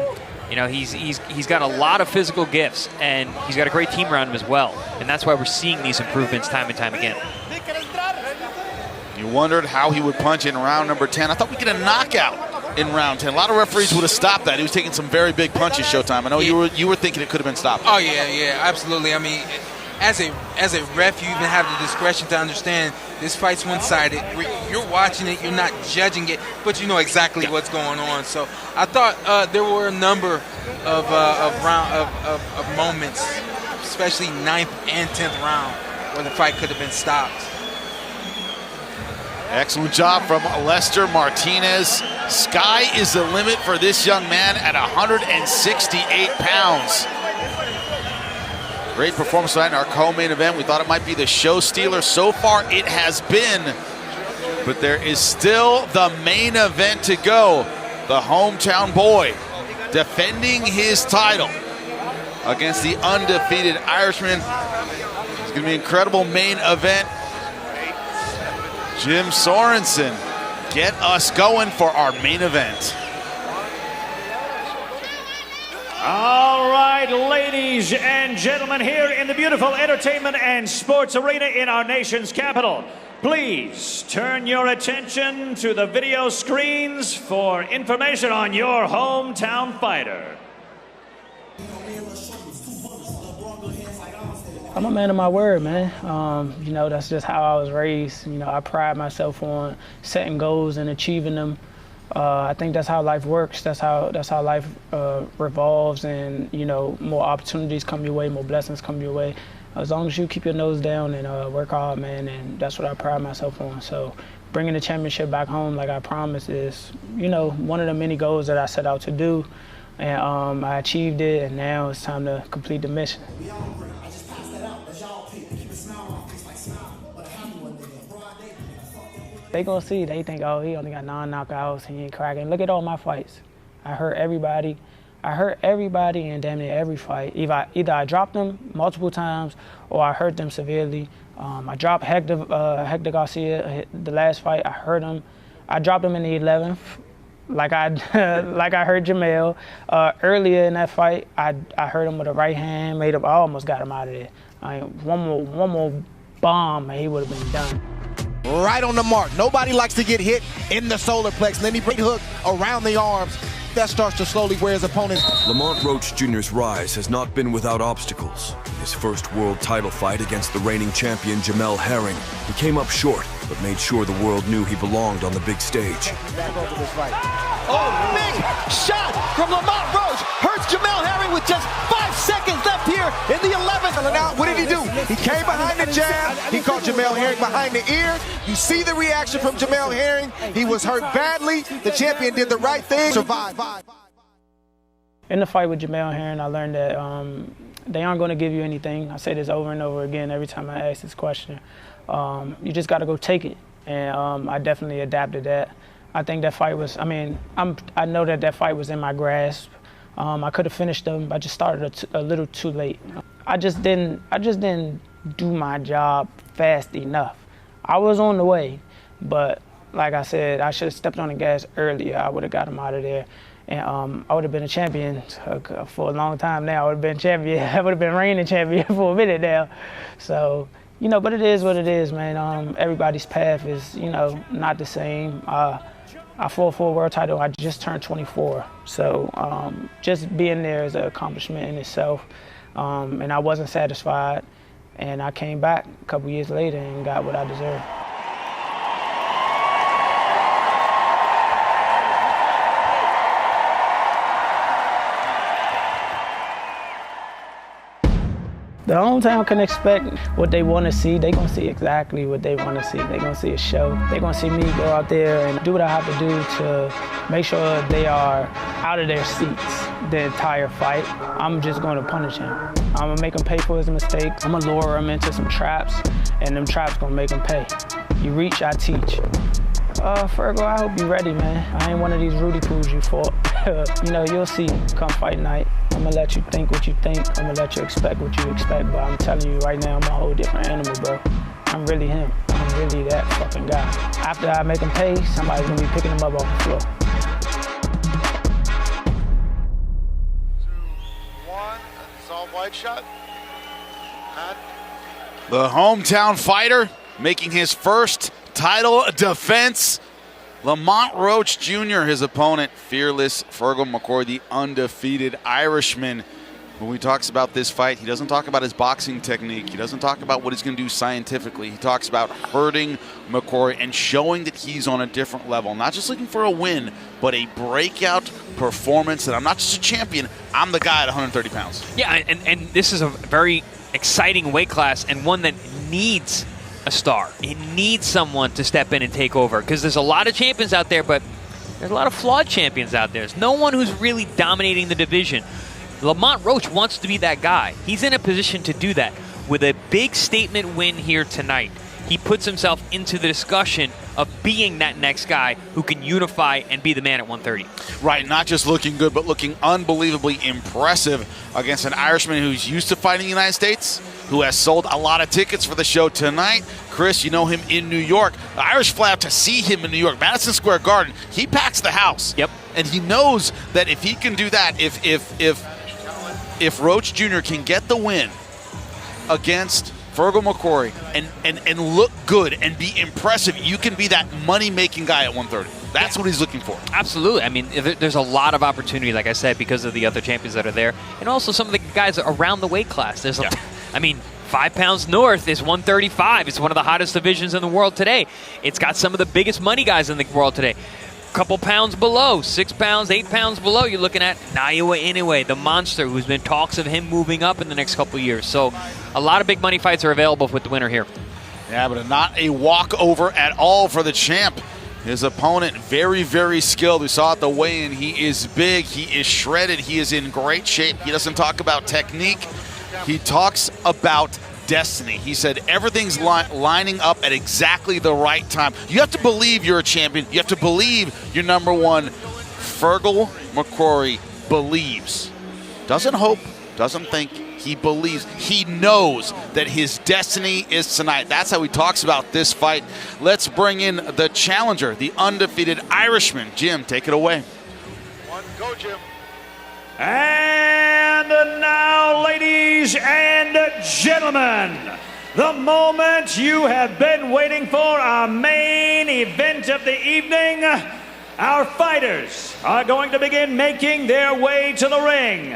You know, he's got a lot of physical gifts, and he's got a great team around him as well. And that's why we're seeing these improvements time and time again. You wondered how he would punch in round number 10. I thought we'd get a knockout in round 10. A lot of referees would have stopped that. He was taking some very big punches, Showtime. I know you were thinking it could have been stopped. Oh, yeah, absolutely. I mean, as a ref, you even have the discretion to understand this fight's one-sided. You're watching it, you're not judging it, but you know exactly what's going on. So I thought there were a number of moments, especially 9th and 10th round, where the fight could have been stopped. Excellent job from Lester Martinez. Sky is the limit for this young man at 168 pounds. Great performance tonight in our co-main event. We thought it might be the show stealer. So far, it has been. But there is still the main event to go. The hometown boy defending his title against the undefeated Irishman. It's going to be an incredible main event. Jim Sorensen, get us going for our main event. All right, ladies and gentlemen, here in the beautiful entertainment and sports arena in our nation's capital, please turn your attention to the video screens for information on your hometown fighter. I'm a man of my word, man. You know, that's just how I was raised. You know, I pride myself on setting goals and achieving them. I think that's how life works. That's how life revolves, and you know, more opportunities come your way, more blessings come your way. As long as you keep your nose down and work hard, man, and that's what I pride myself on. So bringing the championship back home like I promised is, you know, one of the many goals that I set out to do. And I achieved it, and now it's time to complete the mission. They gonna see, they think, oh, he only got 9 knockouts, he ain't cracking. Look at all my fights. I hurt everybody. I hurt everybody in damn near every fight. Either I dropped them multiple times or I hurt them severely. I dropped Hector Garcia the last fight. I hurt him. I dropped him in the 11th, like I hurt Jamel. Earlier in that fight, I hurt him with a right hand. I almost got him out of there. One more bomb, and he would have been done. Right on the mark. Nobody likes to get hit in the solar plex. And then he brings the hook around the arms. That starts to slowly wear his opponent. Lamont Roach Jr.'s rise has not been without obstacles. In his first world title fight against the reigning champion Jamel Herring, he came up short, but made sure the world knew he belonged on the big stage. Back over this fight. Oh, big shot from Lamont Roach. Hurts Jamel Herring with just 5 seconds left here in the 11th. And now, what did he do? He came behind the jab. He caught Jamel Herring behind the ear. You see the reaction from Jamel Herring. He was hurt badly. The champion did the right thing. Survived. In the fight with Jamel Herring, I learned that they aren't going to give you anything. I say this over and over again every time I ask this question. You just got to go take it. And I definitely adapted that. I think that fight was, I know that fight was in my grasp. I could have finished them. I just started a little too late. I just didn't do my job fast enough. I was on the way, but like I said, I should have stepped on the gas earlier. I would have got him out of there. And I would have been a champion for a long time now. I would have been champion. I would have been reigning champion for a minute now. So, you know, but it is what it is, man. Everybody's path is, you know, not the same. I fought for a world title. I just turned 24. So just being there is an accomplishment in itself. And I wasn't satisfied. And I came back a couple years later and got what I deserved. The hometown can expect what they want to see. They're going to see exactly what they want to see. They're going to see a show. They're going to see me go out there and do what I have to do to make sure they are out of their seats the entire fight. I'm just going to punish him. I'm going to make him pay for his mistakes. I'm going to lure him into some traps, and them traps going to make him pay. You reach, I teach. Feargal, I hope you're ready, man. I ain't one of these Rudy Poos you fought. You know, you'll see come fight night. I'm gonna let you think what you think. I'm gonna let you expect what you expect, but I'm telling you right now, I'm a whole different animal, bro. I'm really him. I'm really that fucking guy. After I make him pay, somebody's gonna be picking him up off the floor. 2, 1, it's all wide shot. The hometown fighter making his first title defense. Lamont Roach Jr., his opponent, fearless Feargal McCrory, the undefeated Irishman. When he talks about this fight, he doesn't talk about his boxing technique. He doesn't talk about what he's going to do scientifically. He talks about hurting McCrory and showing that he's on a different level. Not just looking for a win, but a breakout performance that I'm not just a champion, I'm the guy at 130 pounds. Yeah, and this is a very exciting weight class and one that needs a star. It needs someone to step in and take over because there's a lot of champions out there, but there's a lot of flawed champions out there. There's no one who's really dominating the division. Lamont Roach wants to be that guy. He's in a position to do that. With a big statement win here tonight, he puts himself into the discussion of being that next guy who can unify and be the man at 130. Right, not just looking good, but looking unbelievably impressive against an Irishman who's used to fighting in the United States, who has sold a lot of tickets for the show tonight. Chris, you know him in New York. The Irish fly out to see him in New York, Madison Square Garden. He packs the house. Yep. And he knows that if he can do that, if Roach Jr. can get the win against Feargal McCrory and look good and be impressive, you can be that money-making guy at 130. That's what he's looking for. Absolutely. I mean, there's a lot of opportunity, like I said, because of the other champions that are there, and also some of the guys around the weight class. There's, I mean, 5 pounds north is 135. It's one of the hottest divisions in the world today. It's got some of the biggest money guys in the world today. Couple pounds below, 6 pounds, 8 pounds below, you're looking at Naiwa Inoue, the monster, who's been talks of him moving up in the next couple of years. So a lot of big money fights are available with the winner here. Yeah, but not a walkover at all for the champ. His opponent, very, very skilled. We saw at the weigh-in, he is big, he is shredded, he is in great shape. He doesn't talk about technique, he talks about destiny. He said everything's lining up at exactly the right time. You have to believe you're a champion. You have to believe you're number one. Feargal McCrory believes. Doesn't hope, doesn't think, he believes. He knows that his destiny is tonight. That's how he talks about this fight. Let's bring in the challenger, the undefeated Irishman. Jim, take it away. Go, Jim. And now, ladies and gentlemen, the moment you have been waiting for, our main event of the evening. Our fighters are going to begin making their way to the ring.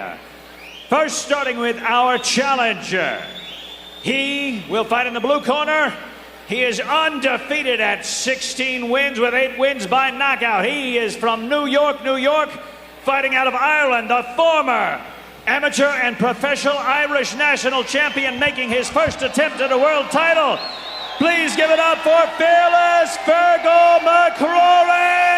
First, starting with our challenger. He will fight in the blue corner. He is undefeated at 16 wins with 8 wins by knockout. He is from New York, New York, fighting out of Ireland, the former amateur and professional Irish national champion, making his first attempt at a world title. Please give it up for fearless Feargal McCrory!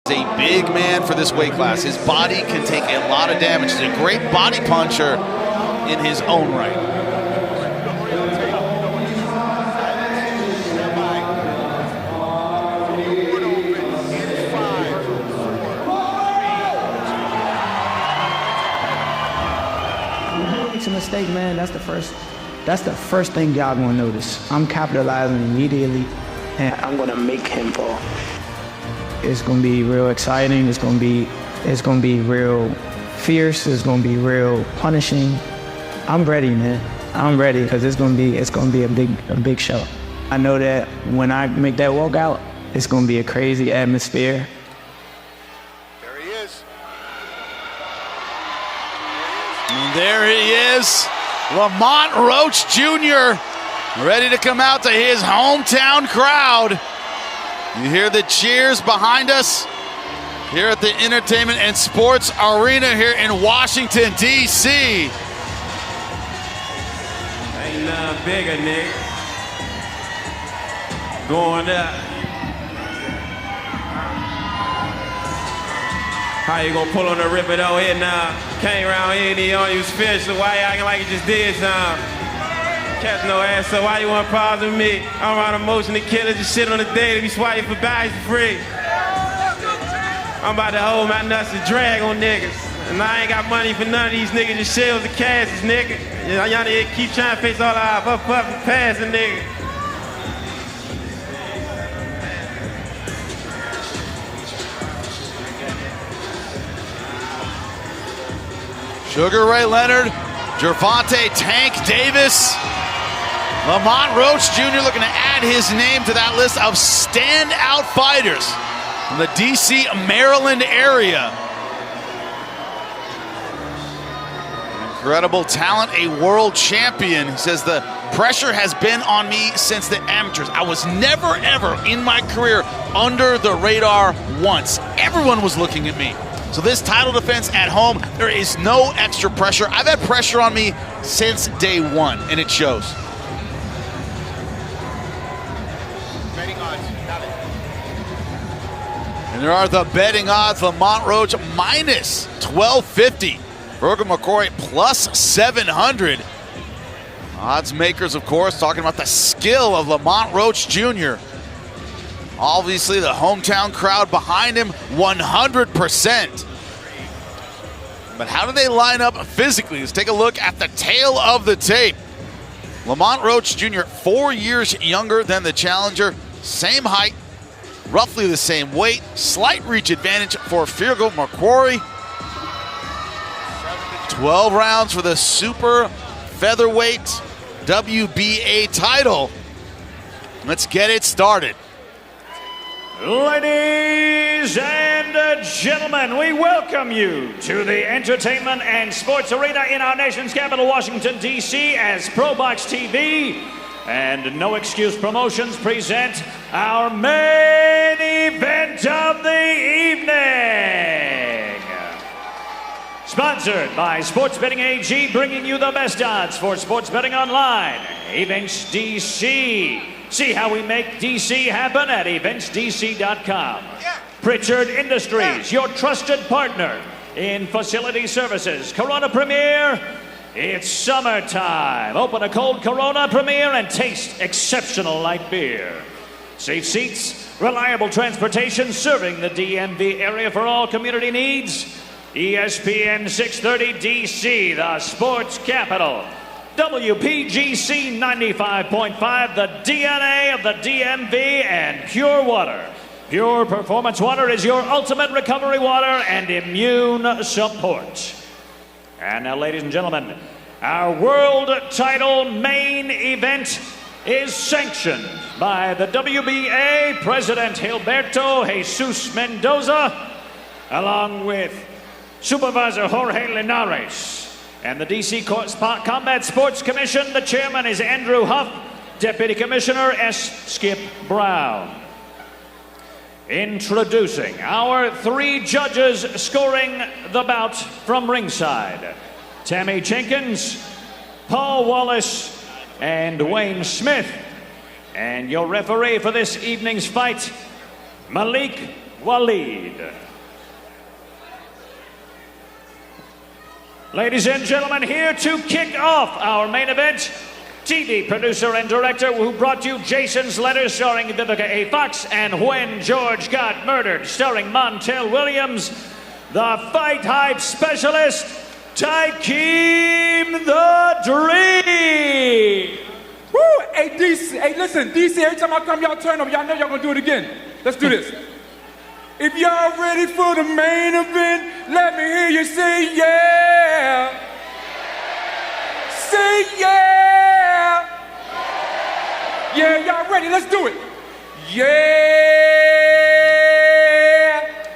A big man for this weight class. His body can take a lot of damage. He's a great body puncher in his own right. Makes a mistake, man. That's the first thing y'all gonna notice. I'm capitalizing immediately, and I'm gonna make him fall. It's gonna be real exciting. It's gonna be real fierce. It's gonna be real punishing. I'm ready, man. I'm ready because it's gonna be a big show. I know that when I make that walkout, it's gonna be a crazy atmosphere. There he is. And there he is, Lamont Roach Jr., ready to come out to his hometown crowd. You hear the cheers behind us here at the Entertainment and Sports Arena here in Washington, D.C. Ain't nothing bigger, Nick. going up. How you gonna pull on the ripper though here now? Came around here and he on you fish, so why you acting like you just did something? Catch no ass, so why you want problems with me? I'm around a motion to kill it, just shit on the day to be swiping for bags for free. I'm about to hold my nuts and drag on niggas. And I ain't got money for none of these niggas, just shells and cashes, nigga. Y'all need to keep trying to face all our up and pass a nigga. Sugar Ray Leonard, Gervonta Tank Davis, Lamont Roach Jr. looking to add his name to that list of standout fighters from the D.C., Maryland area. Incredible talent, a world champion. He says the pressure has been on me since the amateurs. I was never, ever in my career under the radar once. Everyone was looking at me. So this title defense at home, there is no extra pressure. I've had pressure on me since day one, and it shows. Betting odds, got it. And there are the betting odds. Lamont Roach minus 1250. Feargal McCrory plus 700. Odds makers, of course, talking about the skill of Lamont Roach Jr. Obviously, the hometown crowd behind him 100%. But how do they line up physically? Let's take a look at the tail of the tape. Lamont Roach Jr., 4 years younger than the challenger. Same height, roughly the same weight. Slight reach advantage for Feargal McCrory. 12 rounds for the super featherweight WBA title. Let's get it started. Ladies and gentlemen, we welcome you to the entertainment and sports arena in our nation's capital, Washington, D.C., as ProBox TV and No Excuse Promotions present our main event of the evening. Sponsored by Sports Betting AG, bringing you the best odds for sports betting online. Events DC. See how we make DC happen at eventsdc.com. Pritchard Industries, your trusted partner in facility services. Corona Premier, it's summertime. Open a cold Corona Premier and taste exceptional light beer. Safe seats, reliable transportation serving the DMV area for all community needs. ESPN 630 DC, the sports capital. WPGC 95.5, the DNA of the DMV, and Pure Water. Pure Performance Water is your ultimate recovery water and immune support. And now, ladies and gentlemen, our world title main event is sanctioned by the WBA President Gilberto Jesus Mendoza, along with Supervisor Jorge Linares. And the DC Combat Sports Commission, the chairman is Andrew Huff, Deputy Commissioner S. Skip Brown. Introducing our three judges scoring the bout from ringside: Tammy Jenkins, Paul Wallace, and Wayne Smith. And your referee for this evening's fight, Malik Waleed. Ladies and gentlemen, here to kick off our main event, TV producer and director who brought you Jason's Letter starring Vivica A. Fox and When George Got Murdered starring Montel Williams, the fight hype specialist, Tykeem the Dream. Woo! Hey, DC, hey, listen, DC, every time I come, y'all turn up. Y'all know y'all gonna do it again. Let's do this. If y'all ready for the main event, let me hear you say yeah. Say yeah. Yeah, y'all ready? Let's do it. Yeah.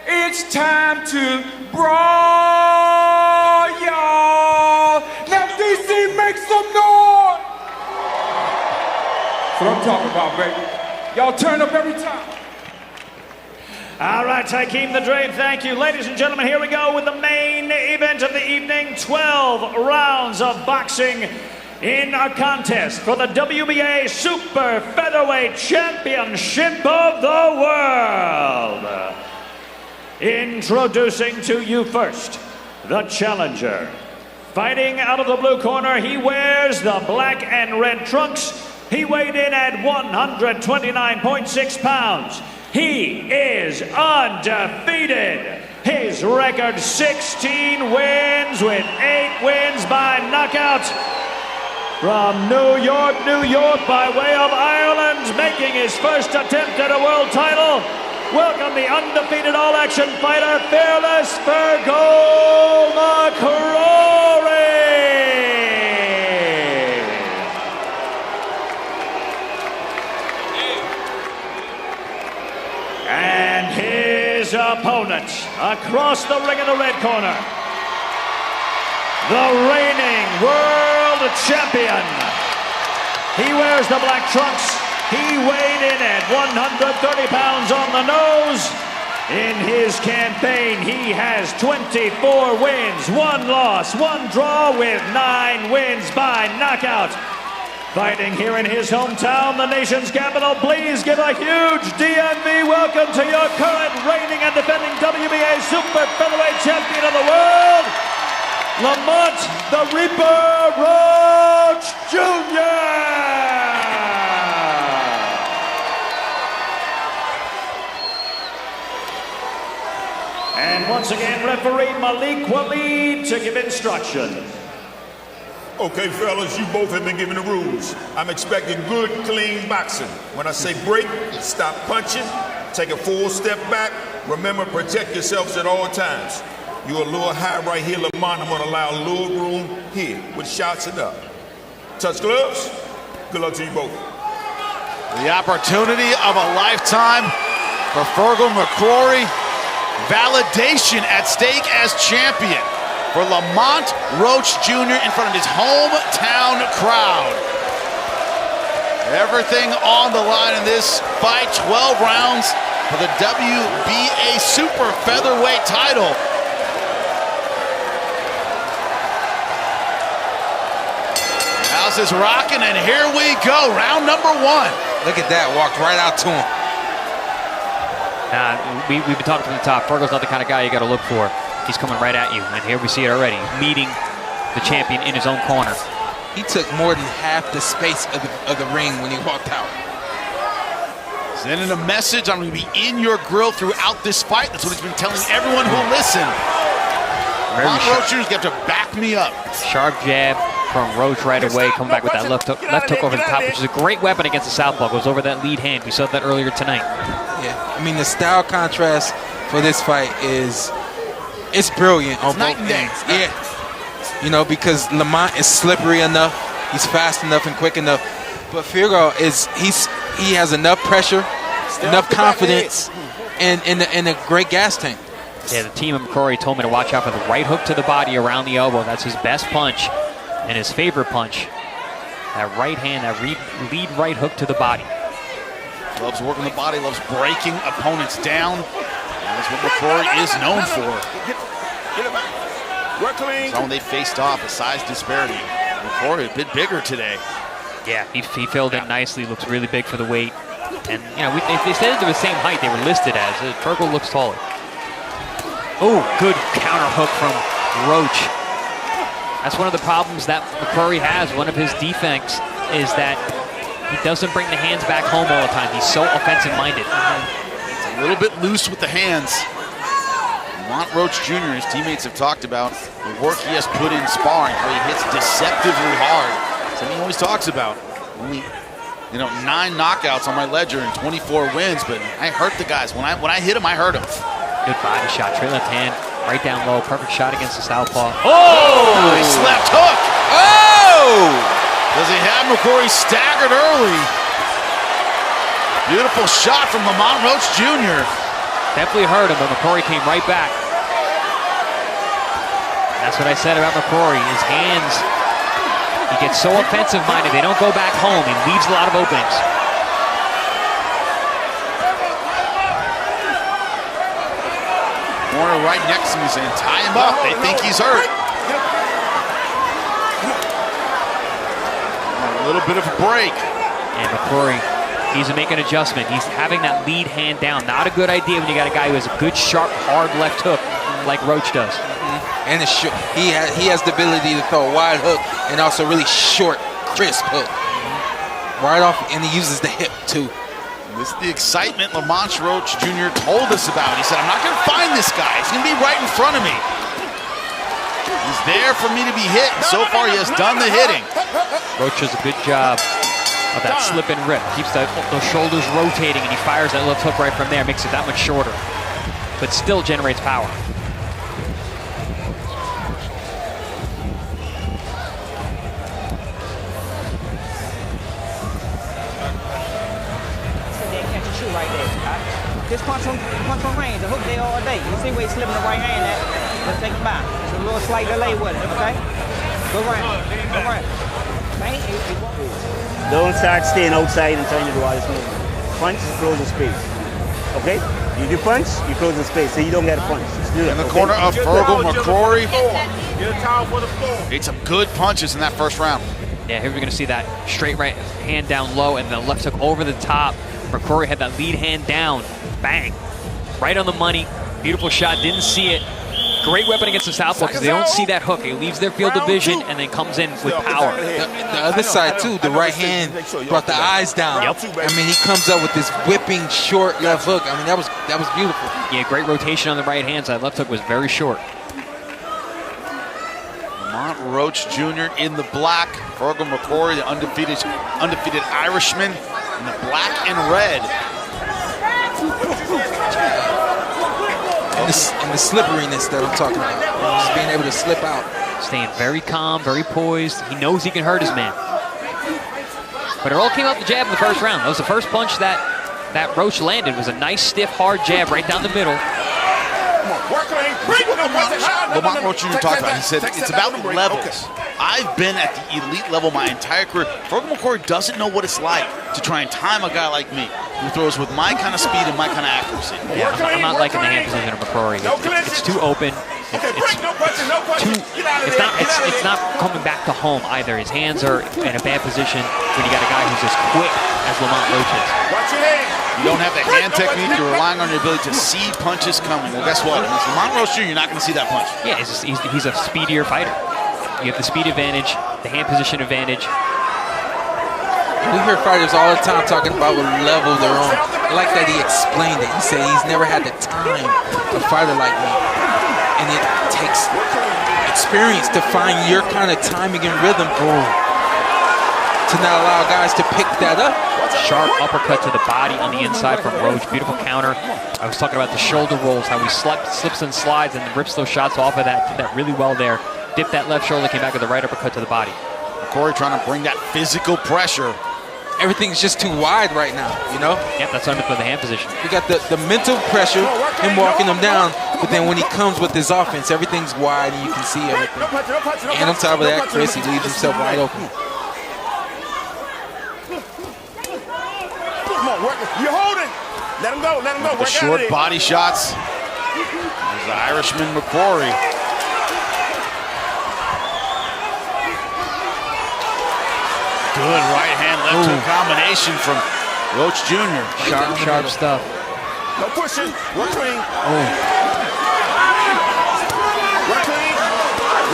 It's time to brawl, y'all. Now, DC, make some noise. That's what I'm talking about, baby. Y'all turn up every time. All right, Tykeem the Dream, thank you. Ladies and gentlemen, here we go with the main event of the evening. 12 rounds of boxing in a contest for the WBA Super Featherweight Championship of the World. Introducing to you first, the challenger. Fighting out of the blue corner, he wears the black and red trunks. He weighed in at 129.6 pounds. He is undefeated. His record 16 wins with 8 wins by knockout. From New York, by way of Ireland, making his first attempt at a world title. Welcome the undefeated all-action fighter, fearless Feargal McCrory. And his opponent, across the ring in the red corner, the reigning world champion. He wears the black trunks. He weighed in at 130 pounds on the nose. In his campaign, he has 24 wins, 1 loss, 1 draw with 9 wins by knockout. Fighting here in his hometown, the nation's capital, please give a huge DMV welcome to your current reigning and defending WBA Super Featherweight Champion of the World, Lamont the Reaper Roach Jr. And once again, referee Malik Waleed to give instruction. Okay, fellas, you both have been given the rules. I'm expecting good, clean boxing. When I say break, stop punching, take a full step back. Remember, protect yourselves at all times. You're a little high right here, Lamont. I'm going to allow a little room here with shots and up. Touch gloves. Good luck to you both. The opportunity of a lifetime for Feargal McCrory. Validation at stake as champion for Lamont Roach Jr. in front of his hometown crowd. Everything on the line in this fight. 12 rounds for the WBA Super Featherweight title. House is rocking, and here we go. Round number 1. Look at that, walked right out to him. We've been talking from the top. Feargal's not the kind of guy you got to look for. He's coming right at you, and here we see it already. He's meeting the champion in his own corner. He took more than half the space of the ring when he walked out. Sending a message, I'm going to be in your grill throughout this fight. That's what he's been telling everyone who'll listen. Lamont Roach Jr. have to back me up. Sharp jab from Roach right away, coming back with that left hook over the top, which is a great weapon against the southpaw. Goes over that lead hand. We saw that earlier tonight. Yeah, I mean, the style contrast for this fight it's brilliant on both ends. Yeah, you know, because Lamont is slippery enough, he's fast enough and quick enough, but Feargal he has enough pressure, enough confidence, and a great gas tank. Yeah, the team of McCrory told me to watch out for the right hook to the body around the elbow. That's his best punch and his favorite punch. That right hand, that lead right hook to the body. Loves working the body, loves breaking opponents down. That's what McCrory is known for. So when they faced off, a size disparity. McCrory a bit bigger today. Yeah, he filled in nicely, looks really big for the weight. And, you know, they said they're the same height they were listed as. Feargal looks taller. Oh, good counter hook from Roach. That's one of the problems that McCrory has. One of his defects is that he doesn't bring the hands back home all the time. He's so offensive-minded. It's a little bit loose with the hands. Lamont Roach Jr., his teammates have talked about the work he has put in sparring, where he hits deceptively hard. Something he always talks about. Only, 9 knockouts on my ledger and 24 wins, but I hurt the guys. When I hit him, I hurt him. Good body shot, straight left hand, right down low, perfect shot against the southpaw. Oh! Nice left hook! Oh! Does he have McCrory staggered early? Beautiful shot from Lamont Roach Jr. Definitely hurt him, but McCrory came right back. That's what I said about McCrory. His hands, he gets so offensive-minded, they don't go back home. He leaves a lot of openings. Corner right next to me saying, tie him up. They think he's hurt. little bit of a break. And McCrory needs to make an adjustment. He's having that lead hand down. Not a good idea when you got a guy who has a good, sharp, hard left hook like Roach does. And he has the ability to throw a wide hook and also really short, crisp hook. Right off, and he uses the hip too. This is the excitement Lamont Roach Jr. told us about. He said, I'm not going to find this guy. He's going to be right in front of me. He's there for me to be hit. And so far, he has done the hitting. Roach does a good job of that slip and rip. Keeps those shoulders rotating, and he fires that left hook right from there. Makes it that much shorter, but still generates power. Right there. Just punch on range, the hook there all day. You see where he's slipping the right hand at? Just take him back. There's a little slight delay with it, okay? Go round. Go round. Don't start staying outside and trying to do all this movement. Punch, close the space. Okay? You do punch, you close the space, so you don't get a punch. Just do that, in the corner of Feargal McCrory. Made some good punches in that first round. Yeah, here we're going to see that straight right hand down low and the left hook over the top. McCrory had that lead hand down. Bang. Right on the money. Beautiful shot. Didn't see it. Great weapon against the southpaw because they don't see that hook. He leaves their field of vision and then comes in with power. The other side, too, the right hand brought the eyes down. Yep. I mean, he comes up with this whipping short left hook. I mean, that was beautiful. Yeah, great rotation on the right hand side. Left hook was very short. Lamont Roach Jr. in the black. Feargal McCrory, the undefeated Irishman, in the black and red. And the slipperiness that I'm talking about. Just being able to slip out. Staying very calm, very poised. He knows he can hurt his man. But it all came out the jab in the first round. That was the first punch that Roach landed. It was a nice, stiff, hard jab right down the middle. Lamont Roach Jr. talked about it. He said it's about levels. I've been at the elite level my entire career. Feargal McCrory doesn't know what it's like to try and time a guy like me who throws with my kind of speed and my kind of accuracy. Yeah, I'm not liking the hand position of McCrory. It's too open. It's not coming back to home either. His hands are in a bad position when you got a guy who's as quick as Lamont Roach is. You don't have the hand technique. You're relying on your ability to see punches coming. Well, guess what? Against Lamont Roach Jr., you're not going to see that punch. Yeah, he's a speedier fighter. You have the speed advantage, the hand position advantage. We hear fighters all the time talking about what level they're on. I like that he explained it. He said he's never had the time to fight a like me. And it takes experience to find your kind of timing and rhythm to not allow guys to pick that up. Sharp uppercut to the body on the inside from Roach. Beautiful counter. I was talking about the shoulder rolls, how he slips and slides and rips those shots off of that. Did that really well there. Dipped that left shoulder, came back with the right uppercut to the body. McCrory trying to bring that physical pressure. Everything's just too wide right now, you know? Yep, that's what I meant with the hand position. You got the mental pressure, him walking him down, but then when he comes with his offense, everything's wide and you can see everything. And on top of that, Chris, he leaves himself wide open. Come on, work it. You're holding. Let him go. Let him go. The short body shots. There's the Irishman McCrory. Good right hand, left hook combination from Roach Jr. Sharp stuff. No pushing. Work clean. Work clean.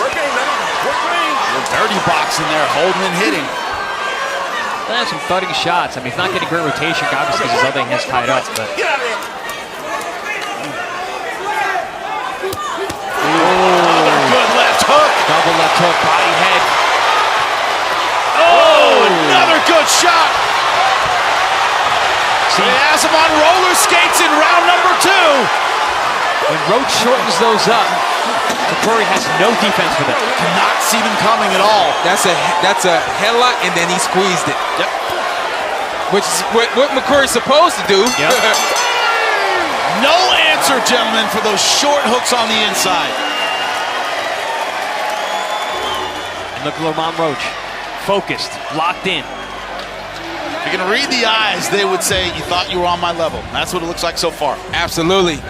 Work clean. Work clean. Dirty box in there, holding and hitting. That's some thudding shots. I mean, he's not getting great rotation, obviously, because his other hand's tied up. But Get out of here. Another good left hook. Double left hook, body head. Another good shot. See, he has him on roller skates in round number 2. When Roach shortens those up, McCrory has no defense for them. Cannot see them coming at all. That's a headlock, and then he squeezed it. Yep. Which is what McCrory's supposed to do. Yep. No answer, gentlemen, for those short hooks on the inside. And look at Lamont Roach. Focused, locked in. If you can read the eyes, they would say, you thought you were on my level. That's what it looks like so far. Absolutely.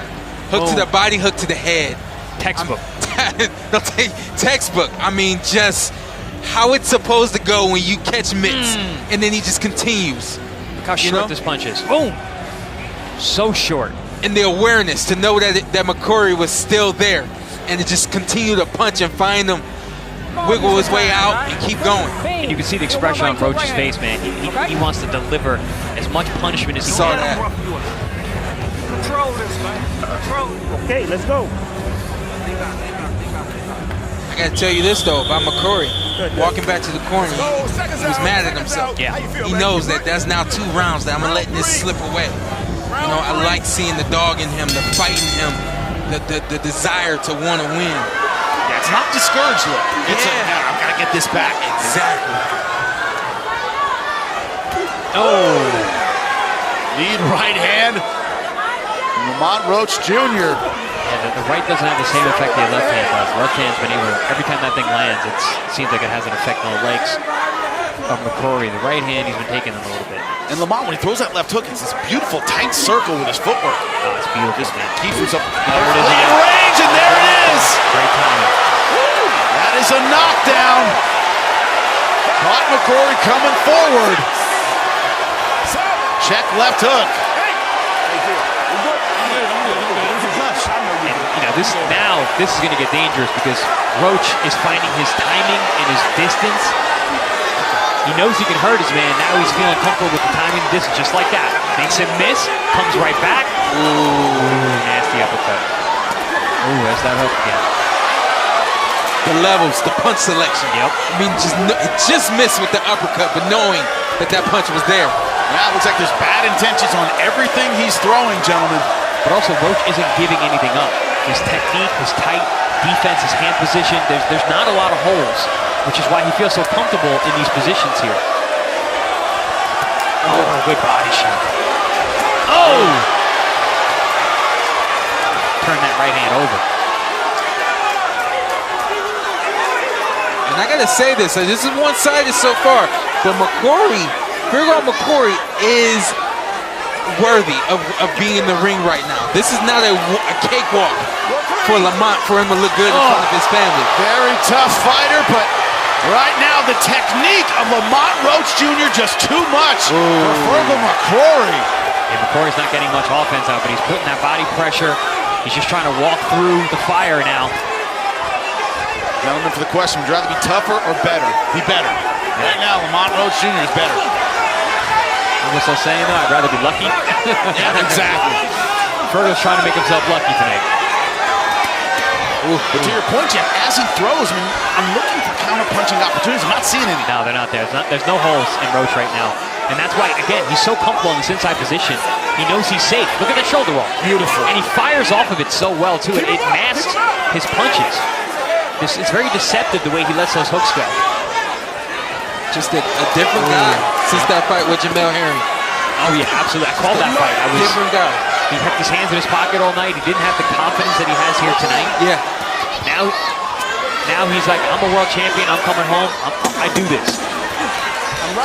Hook to the body, hook to the head. Textbook. Textbook. I mean, just how it's supposed to go when you catch mitts, and then he just continues. Look how short this punch is. Boom! So short. And the awareness to know that McCrory was still there, and to just continue to punch and find him, wiggle his way out, and keep going. And you can see the expression on Roach's face, man. He wants to deliver as much punishment as he Saw can. that. Control this, man. Control. Okay, let's go. I gotta tell you this though about McCrory. Walking back to the corner, he was mad at himself. Yeah. He knows that that's now 2 rounds that I'm letting this slip away. You know, I like seeing the dog in him, the fight in him, the desire to want to win. Yeah, it's not discouraged look. It's I've got to get this back. Exactly. Oh. Lead right hand. Lamont Roach Jr. Yeah, the right doesn't have the same effect the left hand does. The left hand's been able to, every time that thing lands, it seems like it has an effect on the legs of McCrory. The right hand, he's been taking them a little bit. And Lamont, when he throws that left hook, it's this beautiful tight circle with his footwork. Oh, it's beautiful, Just man. keeps himself There it is again. range, and there it is. Great timing. That is a knockdown. Caught McCrory coming forward. Check left hook. This is going to get dangerous because Roach is finding his timing and his distance. He knows he can hurt his man. Now he's feeling comfortable with the timing and distance, just like that. Makes him miss, comes right back. Ooh, nasty uppercut. Ooh, there's that hook again. The levels, the punch selection. Yep. I mean, just missed with the uppercut, but knowing that punch was there. Yeah, it looks like there's bad intentions on everything he's throwing, gentlemen. But also, Roach isn't giving anything up. His technique, his tight defense, his hand position, there's not a lot of holes, which is why he feels so comfortable in these positions here. Oh, good body shot. Oh! Turn that right hand over. And I gotta say this is one-sided so far, but Feargal McCrory is worthy of being in the ring right now. This is not a cakewalk for Lamont for him to look good in front of his family. Very tough fighter, but right now the technique of Lamont Roach Jr. just too much for Feargal McCrory. And McCrory's not getting much offense out, but he's putting that body pressure. He's just trying to walk through the fire now. Gentlemen, for the question, would you rather be tougher or better? Be better. Right now, Lamont Roach Jr. is better. What's I saying though? I'd rather be lucky. Yeah, exactly. Feargal's trying to make himself lucky tonight. But to your point, Jeff, as he throws, I'm looking for counter-punching opportunities. I'm not seeing any. No, they're not there. There's no holes in Roach right now. And that's why, again, he's so comfortable in this inside position. He knows he's safe. Look at the shoulder roll. Beautiful. And he fires off of it so well, too. It masks his punches. It's very deceptive the way he lets those hooks go. Just a different guy since that fight with Jamel Herring. Oh, yeah, absolutely. I called that fight. Different guy. He kept his hands in his pocket all night. He didn't have the confidence that he has here tonight. Yeah. Now he's like, I'm a world champion. I'm coming home. I do this.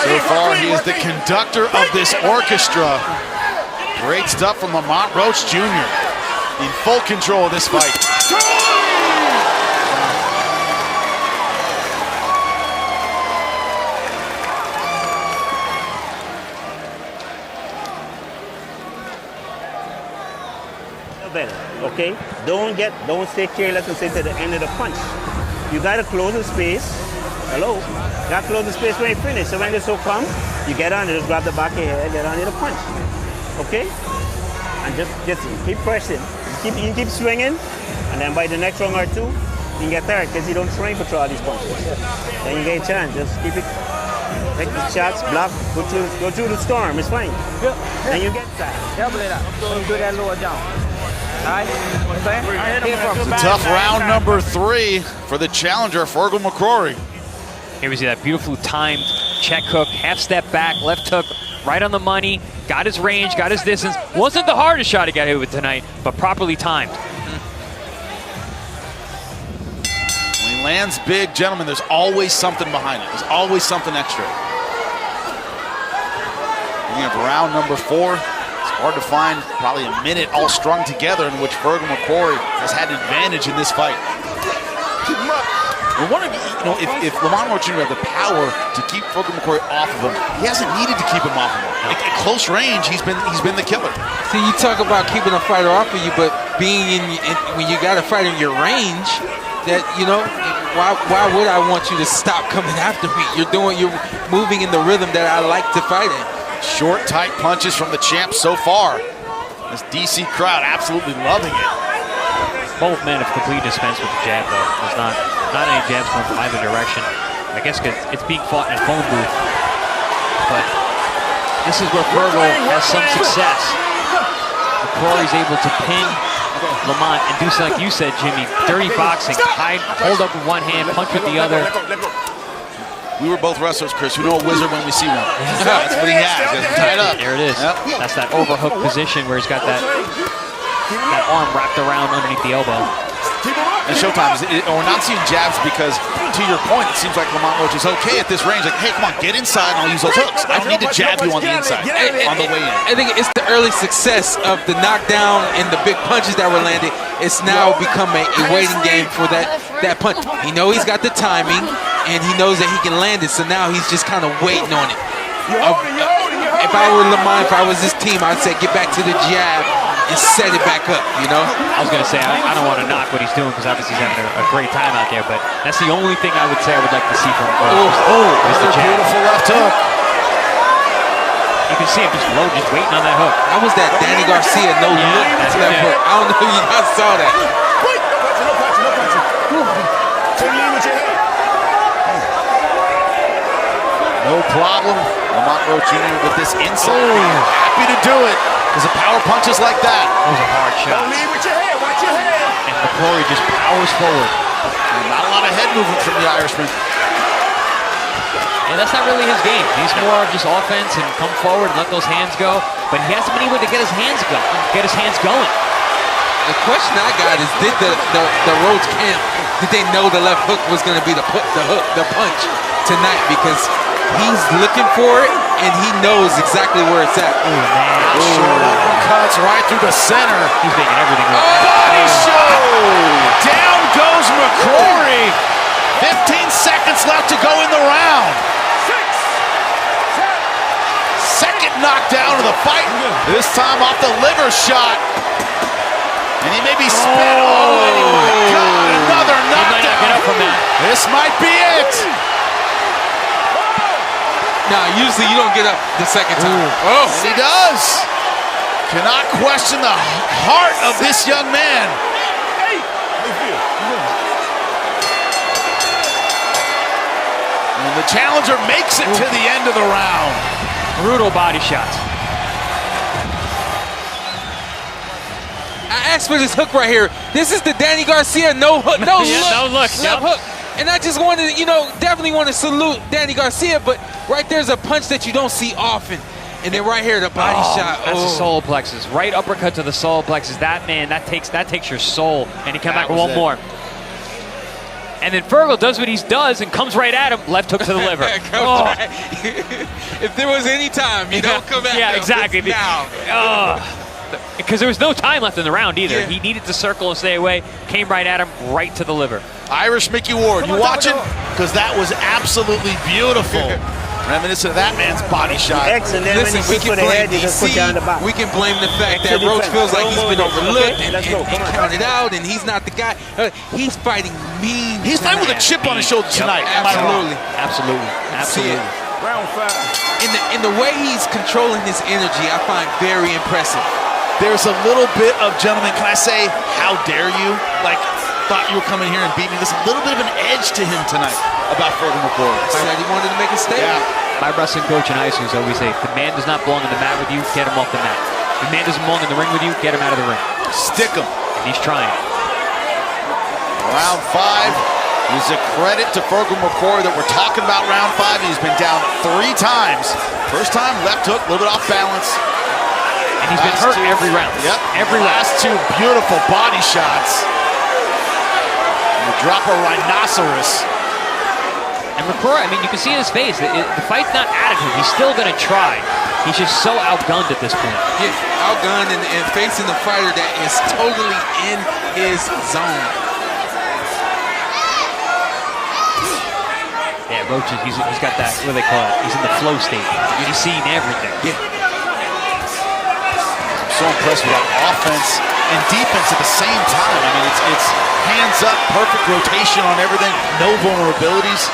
So far, he is the conductor of this orchestra. Great stuff from Lamont Roach Jr. in full control of this fight. Better, okay? Don't stay careless and stay to the end of the punch. You gotta close the space. Hello? You gotta close the space when you finish. So when this hook comes, you get on, just grab the back of your head, get on the punch. Okay? And just keep pressing. You keep swinging, and then by the next round or two, you can get tired because you don't train for all these punches. Then you get a chance. Just keep it. Take the shots, block, go through the storm. It's fine. Yep. Then you get tired. Double it up. Do that lower down. It's a tough round number 3 for the challenger, Feargal McCrory. Here we see that beautiful timed check hook, half step back, left hook, right on the money, got his range, got his distance. Wasn't the hardest shot he got hit with tonight, but properly timed. When he lands big, gentlemen, there's always something behind it. There's always something extra. We have round number 4. Hard to find probably a minute all strung together in which Feargal McCrory has had an advantage in this fight. We're wondering, if Lamont Roach Jr. had the power to keep Feargal McCrory off of him, he hasn't needed to keep him off of him. At close range, he's been the killer. See, you talk about keeping a fighter off of you, but being when you got a fighter in your range, that why would I want you to stop coming after me? You're moving in the rhythm that I like to fight in. Short, tight punches from the champ so far. This DC crowd absolutely loving it. Both men have completely dispensed with the jab, though. There's not any jabs going from either direction. I guess because it's being fought in a phone booth. But this is where Feargal has some success. McCrory's able to pin Lamont and do something like you said, Jimmy. Dirty boxing. Hold up with one hand, punch with the other. We were both wrestlers, Chris. We know a wizard when we see one. That's what he has. He has him tied up. There it is. Yep. That's that overhook position where he's got that arm wrapped around underneath the elbow. And Showtime, we're not seeing jabs because, to your point, it seems like Lamont Roach is okay at this range. Like, hey, come on, get inside and I'll use those hooks. I don't need to jab you on the inside, on the way in. I think it's the early success of the knockdown and the big punches that were landed. It's now become a waiting game for that punch. He knows he's got the timing, and he knows that he can land it, so now he's just kind of waiting on it. If I were Lamont, if I was his team, I'd say get back to the jab and set it back up, I was going to say, I don't want to knock what he's doing because obviously he's having a great time out there, but that's the only thing I would say I would like to see from him. Is the beautiful left hook. You can see him just low, just waiting on that hook. That was that Danny Garcia no look left hook. I don't know if you guys saw that. No problem. Lamont Roach Jr. with this inside. Happy to do it because of power punches like that. Those are hard shots. And McCrory just powers forward. And not a lot of head movement from the Irishman. And that's not really his game. He's more of just offense and come forward and let those hands go. But he hasn't been able to get his hands going. The question I got is, did the Roach camp, did they know the left hook was going to be the punch tonight? Because he's looking for it, and he knows exactly where it's at. Oh, man. Short uppercuts right through the center. He's making everything work. Body show! Down goes McCrory. 15 seconds left to go in the round. Second knockdown of the fight. This time off the liver shot. And he may be spit. Oh my God, another knockdown. He might not get up from that. This might be it. Nah, usually you don't get up the second time. Oh, and he does. Cannot question the heart of this young man. And the challenger makes it to the end of the round. Brutal body shots. I asked for this hook right here. This is the Danny Garcia no hook, no look hook. And I just wanted to, definitely want to salute Danny Garcia, but right there's a punch that you don't see often. And then right here, the body shot. That's the solar plexus. Right uppercut to the solar plexus. That, man, that takes your soul. And he come back with one more. And then Feargal does what he does and comes right at him. Left hook to the liver. If there was any time, don't come at him. Yeah, exactly. Now. Because there was no time left in the round either. Yeah. He needed to circle and stay away. Came right at him, right to the liver. Irish Mickey Ward, you watching? Because that was absolutely beautiful. Reminiscent of that man's body shot. Listen, we can blame DC. We can blame the fact that Roach feels like he's been overlooked and counted out, and he's not the guy. He's fighting mean. He's fighting with a chip on his shoulder tonight. Absolutely. Round 5. In the way he's controlling his energy, I find very impressive. There's a little bit of, gentlemen, can I say, how dare you? Like, thought you were coming here and beat me. There's a little bit of an edge to him tonight about Feargal McCrory. Said he wanted to make a statement. Yeah. My wrestling coach in high school always say, if the man does not belong on the mat with you, get him off the mat. If the man doesn't belong in the ring with you, get him out of the ring. Stick him. And he's trying. Round 5 is a credit to Feargal McCrory that we're talking about round 5. He's been down 3 times. First time, left hook, a little bit off balance. And he's been hurt every round. Yep. Every last 2 beautiful body shots. And the drop a rhinoceros. And McCrory, I mean, you can see in his face, the fight's not out of him. He's still going to try. He's just so outgunned at this point. Yeah, outgunned and facing a fighter that is totally in his zone. Yeah, Roach, he's got that, what do they call it? He's in the flow state. He's seeing everything. Yeah. I'm so impressed with that offense and defense at the same time. I mean, it's hands up, perfect rotation on everything, no vulnerabilities.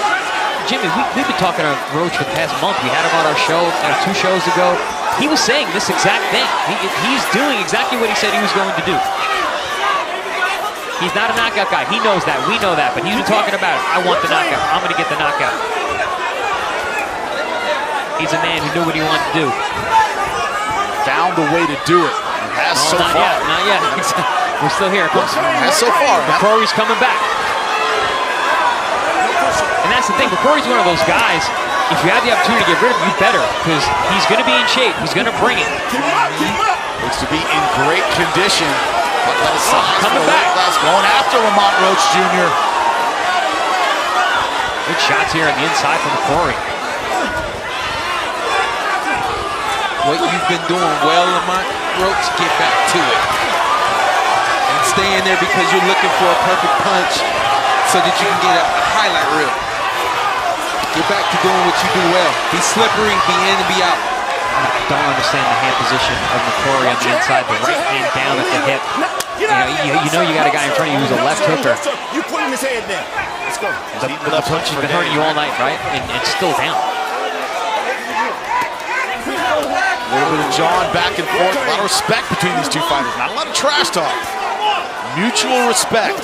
Jimmy, we've been talking to Roach for the past month. We had him on our show 2 shows ago. He was saying this exact thing. He's doing exactly what he said he was going to do. He's not a knockout guy. He knows that. We know that. But he's been talking about it. I want the knockout. I'm going to get the knockout. He's a man who knew what he wanted to do. Found the way to do it. Has so not far. Yet, not yet. We're still here. Has so far. McCrory's coming back. And that's the thing. McCrory's one of those guys, if you have the opportunity to get rid of him, you better. Because he's going to be in shape. He's going to bring it. Looks to be in great condition. Coming back. Going after Lamont Roach Jr. Good shots here on the inside from McCrory. What you've been doing well, Lamont Roach, get back to it. And stay in there because you're looking for a perfect punch so that you can get a highlight reel. Get back to doing what you do well. Be slippery, be in and be out. I don't understand the hand position of McCrory on the inside, the right hand down at the hip. You know you got a guy in front of you who's a left hooker. You put him in his head now. Let's go. The punch has been hurting you all night, right? And it's still down. A little bit of jawing back and forth. A lot of respect between these two fighters. Not a lot of trash talk. Mutual respect.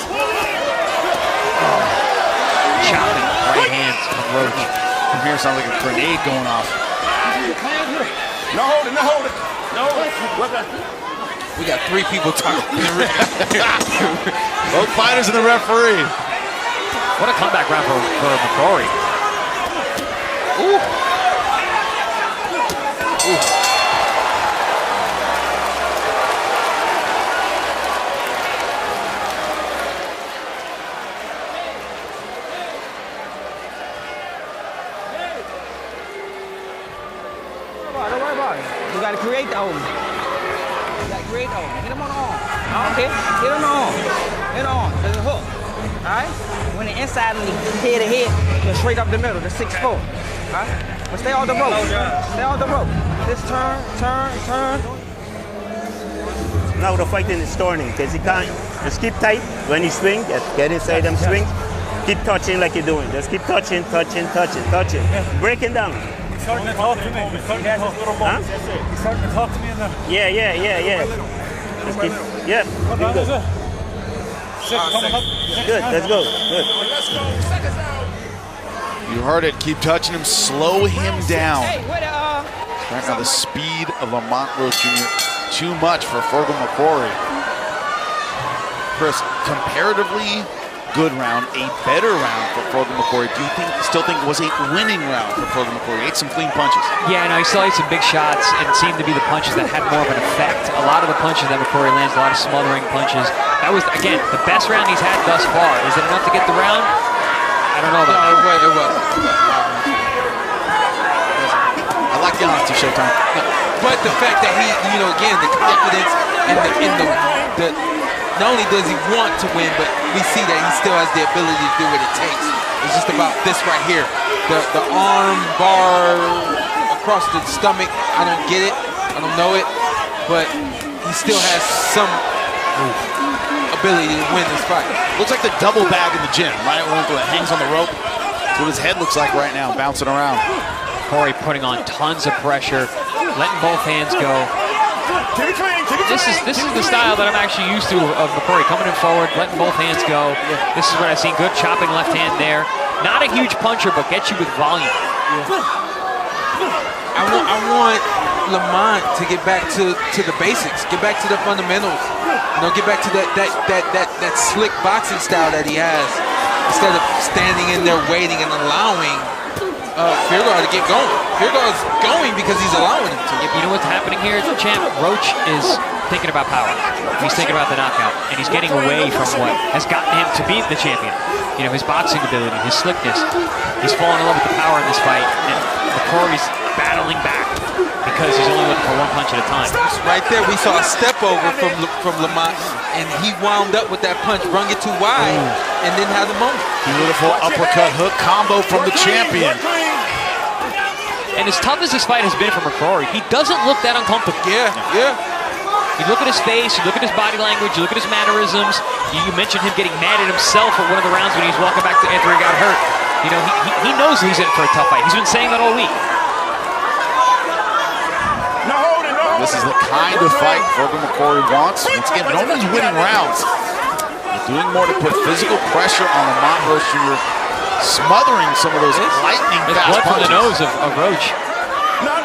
Chopping right hands from Roach. From here sounds like a grenade going off. No hold it, no hold it. No. We got 3 people talking. Both fighters and the referee. What a comeback round for McCrory. Ooh. Ooh. Don't worry about it. You gotta create the opening. You gotta create the opening. Hit him on the arm. Okay? Hit him on the arm. Hit the arm. There's a hook. Alright? When the inside lead, head to head, you're straight up the middle, the 6-4. Alright? But stay on the rope. Stay on the rope. Just turn. Now the fighting is turning because he can't. Just keep tight when you swing. Get inside them swings. Keep touching like you're doing. Just keep touching. Breaking down. He's starting to talk to me. He's starting to talk to me in the... Yeah. Just keep, keep good. Good, let's go. Good. You heard it. Keep touching him. Slow him down. Right now, the speed of Lamont Roach Jr. too much for Feargal McCrory. Chris, comparatively good round, a better round for Feargal McCrory. Do you still think it was a winning round for Feargal McCrory? Ate some clean punches. Yeah, no, he still ate some big shots, and it seemed to be the punches that had more of an effect. A lot of the punches that McCrory lands, a lot of smothering punches. That was, again, the best round he's had thus far. Is it enough to get the round? I don't know about that. It was. I like the honesty, Showtime. But the fact that he, again, the confidence and the not only does he want to win, but we see that he still has the ability to do what it takes. It's just about this right here. The arm bar across the stomach, I don't get it. I don't know it. But he still has some ability to win this fight. Looks like the double bag in the gym, right? When it hangs on the rope. That's what his head looks like right now, bouncing around. Corey putting on tons of pressure, letting both hands go. This is the style that I'm actually used to of McCrory, coming in forward, letting both hands go. This is what I've seen. Good chopping left hand there. Not a huge puncher, but gets you with volume. I want Lamont to get back to the basics, get back to the fundamentals. Get back to that slick boxing style that he has, instead of standing in there waiting and allowing Feargal to get going. Feargal's going because he's allowing him to. You know what's happening here, champ? Roach is thinking about power. He's thinking about the knockout, and he's getting away from what has gotten him to be the champion. His boxing ability, his slickness. He's falling in love with the power in this fight, and McCrory's battling back because he's only looking for one punch at a time. Right there, we saw a step over from Lamont, and he wound up with that punch, brung it too wide, and didn't have the moment. Beautiful uppercut hook combo from the champion. And as tough as this fight has been for McCrory, he doesn't look that uncomfortable. Yeah. You look at his face, you look at his body language, you look at his mannerisms. You mentioned him getting mad at himself at one of the rounds when he's walking back to after he got hurt. You know, he knows he's in for a tough fight. He's been saying that all week. This is the kind of fight Feargal McCrory wants. Once again, no one's winning rounds. They're doing more to put physical pressure on Lamont Roach Jr., smothering some of those lightning fast blood punches. from the nose of Roach.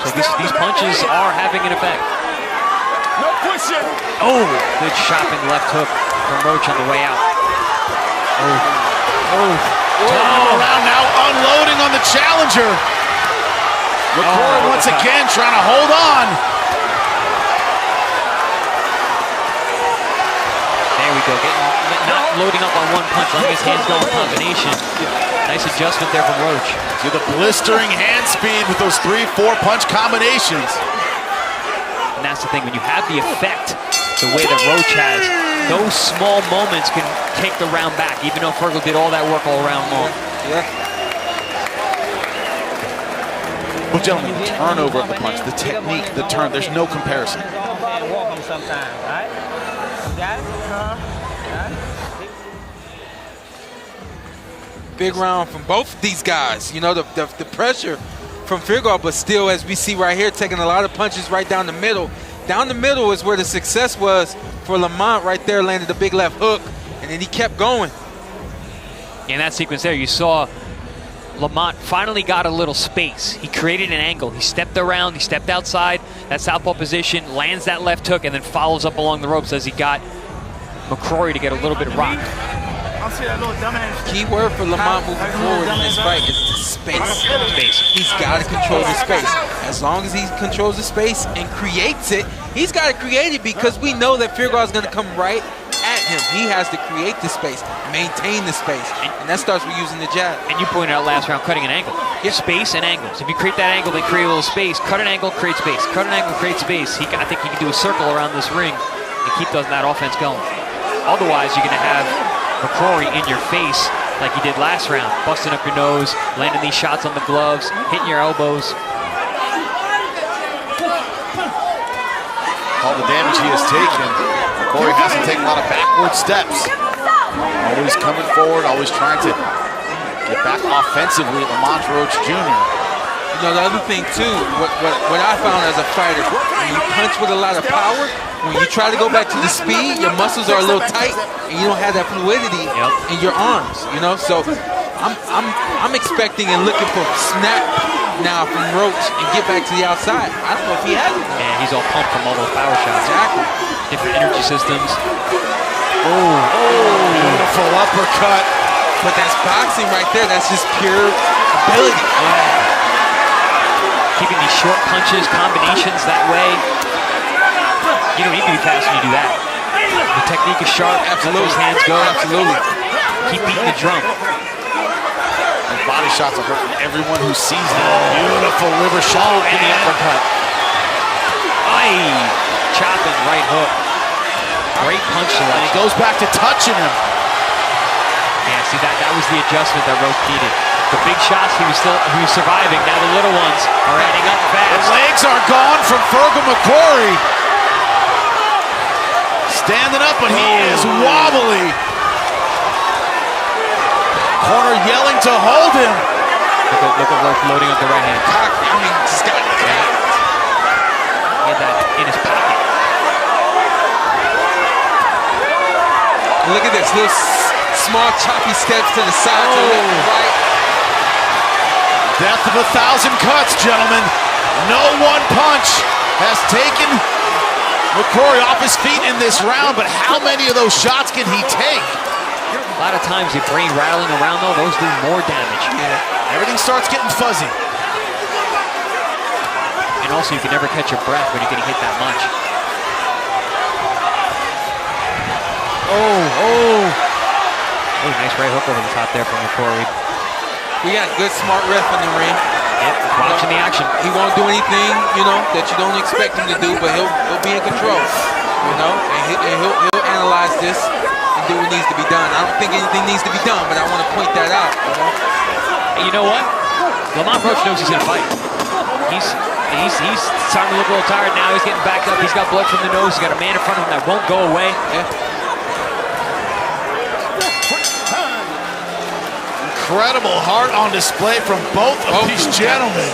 So these punches are having an effect. Oh, good chopping left hook from Roach on the way out. Turning around now, unloading on the challenger. McCrory once again trying to hold on. There we go, not loading up on one punch, letting his hands go in combination. Nice adjustment there from Roach. To the blistering hand speed with those 3-4 punch combinations. And that's the thing, when you have the effect the way that Roach has, those small moments can take the round back, even though Feargal did all that work all round long. Well, gentlemen, the turnover of the punch, the technique, the turn, there's no comparison. Walk him sometime, right? Big round from both these guys. You know, the pressure from Feargal, but still, as we see right here, taking a lot of punches right down the middle. Down the middle is where the success was for Lamont. Right there, landed the big left hook, and then he kept going. In that sequence there, you saw Lamont finally got a little space. He created an angle. He stepped around, he stepped outside that southpaw position, lands that left hook, and then follows up along the ropes as he got McCrory to get a little bit rocked. Key word for Lamont moving forward in this fight is the space. He's got to control the space. As long as he controls the space and creates it, he's got to create it because we know that Feargal is going to come right at him. He has to create the space, maintain the space, and that starts with using the jab. And you pointed out last round, cutting an angle. Space and angles. If you create that angle, then create a little space. Cut an angle, create space. Cut an angle, create space. I think he can do a circle around this ring and keep that offense going. Otherwise, you're going to have McCrory in your face like he did last round, busting up your nose, landing these shots on the gloves, hitting your elbows. All the damage he has taken, McCrory hasn't taken a lot of backward steps. Always coming forward, always trying to get back offensively at Lamont Roach Jr. You know, the other thing too, what I found as a fighter, when you punch with a lot of power, when you try to go back to the speed, your muscles are a little tight, and you don't have that fluidity in your arms. You know, so I'm expecting and looking for snap now from Roach and get back to the outside. I don't know if he has it. Yeah, he's all pumped from all those power shots. Exactly. Different energy systems. Beautiful uppercut. But that's boxing right there. That's just pure ability. Keeping these short punches, combinations that way. You don't need to be fast when you do that. The technique is sharp. Absolutely. Let those hands go. Absolutely. Keep beating the drum. And body shots are hurting everyone who sees them. Beautiful liver shot in the uppercut. Chopping right hook. Great punch selection. And he goes back to touching him. Yeah, see that was the adjustment that Roach needed. The big shots he was surviving. Now the little ones are adding up fast. The legs are gone from Feargal McCrory. Standing up, but he is wobbly. Corner yelling to hold him. Look at Roach loading up the right hand. I mean, just got he had that in his pocket. Look at this, little small choppy steps to the side, to the left and right. Death of 1,000 cuts, gentlemen. No one punch has taken McCrory off his feet in this round, but how many of those shots can he take? A lot of times your brain rattling around though, those do more damage. Yeah. Everything starts getting fuzzy. And also you can never catch your breath when you're getting hit that much. Nice right hook over the top there from McCrory. We got good, smart ref in the ring. Watching the action. He won't do anything, you know, that you don't expect him to do, but he'll be in control, you know, and he'll analyze this and do what needs to be done. I don't think anything needs to be done, but I want to point that out, you know. And you know what? Lamont Roach knows he's going to fight. He's starting to look a little tired now. He's getting backed up. He's got blood from the nose. He's got a man in front of him that won't go away. Incredible heart on display from both of these gentlemen.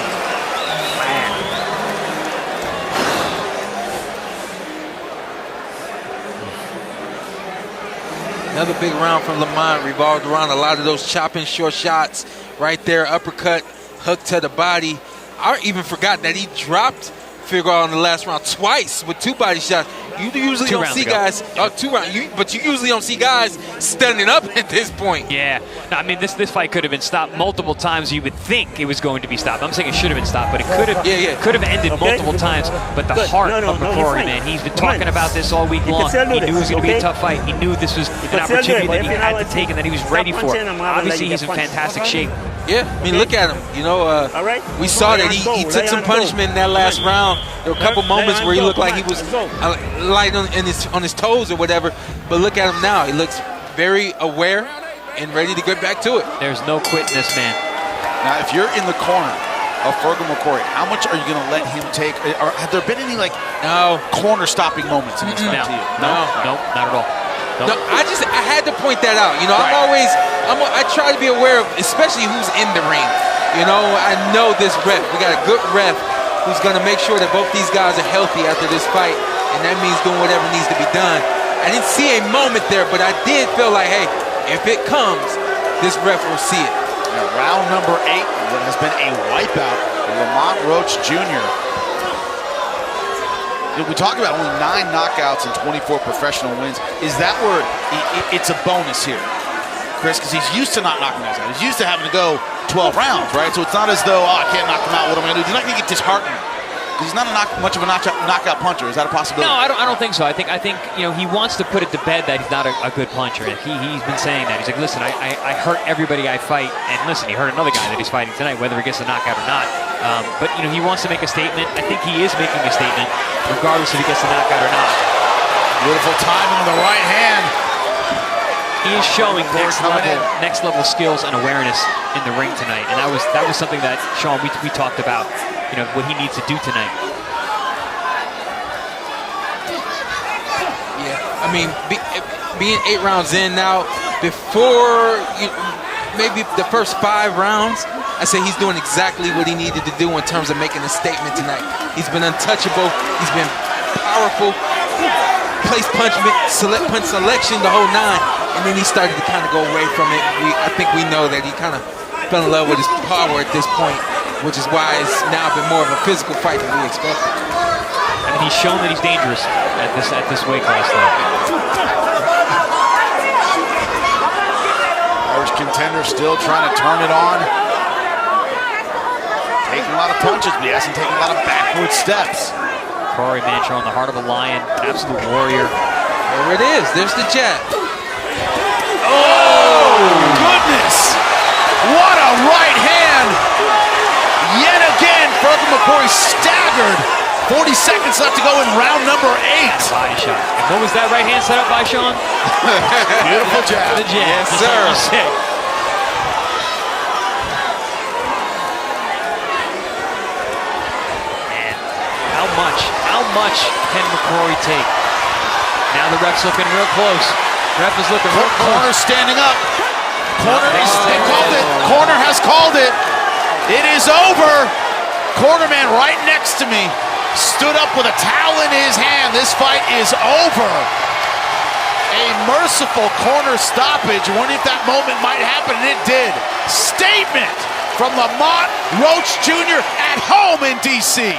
Another big round from Lamont, revolved around a lot of those chopping short shots right there, uppercut, hook to the body. I even forgot that he dropped Feargal in the last round twice with 2 body shots. You usually don't see guys, 2 rounds, but you usually don't see guys standing up at this point. Yeah, no, I mean this fight could have been stopped multiple times. You would think it was going to be stopped. I'm saying it should have been stopped, but it could have could have ended multiple times. But the heart of McCrory, man, he's been talking about this all week long. He knew it was going to be a tough fight. He knew this was an opportunity that he had to take and that he was ready for. Obviously, he's in fantastic shape. Yeah, I mean, look at him. You know, we saw that he took some punishment in that last round. There were a couple moments where he looked like he was light on his toes or whatever. But look at him now. He looks very aware and ready to get back to it. There's no quitting this man. Now, if you're in the corner of Feargal McCrory, how much are you going to let him take? Or have there been any corner stopping moments in this fight to you? No, not at all. No, I had to point that out. You know, I try to be aware of, especially who's in the ring. You know, I know this ref. We got a good ref who's going to make sure that both these guys are healthy after this fight, and that means doing whatever needs to be done. I didn't see a moment there, but I did feel like, hey, if it comes, this ref will see it. Now, round number 8, what has been a wipeout for Lamont Roach Jr. We talk about only 9 knockouts and 24 professional wins. Is that where it's a bonus here, Chris? Because he's used to not knocking guys out. He's used to having to go 12 rounds, right? So it's not as though, I can't knock him out. What am I going to do? He's not going to get disheartened. Because he's not much of a knockout puncher. Is that a possibility? No, I don't think so. I think you know, he wants to put it to bed that he's not a good puncher. He's been saying that. He's like, listen, I hurt everybody I fight, and listen, he hurt another guy that he's fighting tonight, whether he gets a knockout or not. But you know, he wants to make a statement. I think he is making a statement, regardless if he gets a knockout or not. Beautiful timing on the right hand. He is showing next level skills and awareness in the ring tonight, and that was something that Sean we talked about. You know what he needs to do tonight. Yeah, I mean, being 8 rounds in now, before maybe the first 5 rounds, I say he's doing exactly what he needed to do in terms of making a statement tonight. He's been untouchable. He's been powerful. Place punch selection, the whole 9, and then he started to kind of go away from it. I think we know that he kind of fell in love with his power at this point, which is why it's now been more of a physical fight than we expected. I mean, he's shown that he's dangerous at this weight class, though. Irish contender still trying to turn it on. Taking a lot of punches, but he hasn't taken a lot of backward steps. McCrory, man, showing the heart of a lion, an absolute warrior. There it is. There's the jab. Oh, goodness! What a right hand! Yet again, Feargal McCrory staggered. 40 seconds left to go in round number 8. Body shot. And what was that right hand set up by, Sean? Beautiful jab. The jab. Yes, sir. How much can McCrory take? Now the ref's looking real close. Ref is looking real close. Corner standing up. They called it. Corner has called it. It is over. Cornerman right next to me stood up with a towel in his hand. This fight is over. A merciful corner stoppage. Wondering if that moment might happen, and it did. Statement from Lamont Roach Jr. at home in D.C.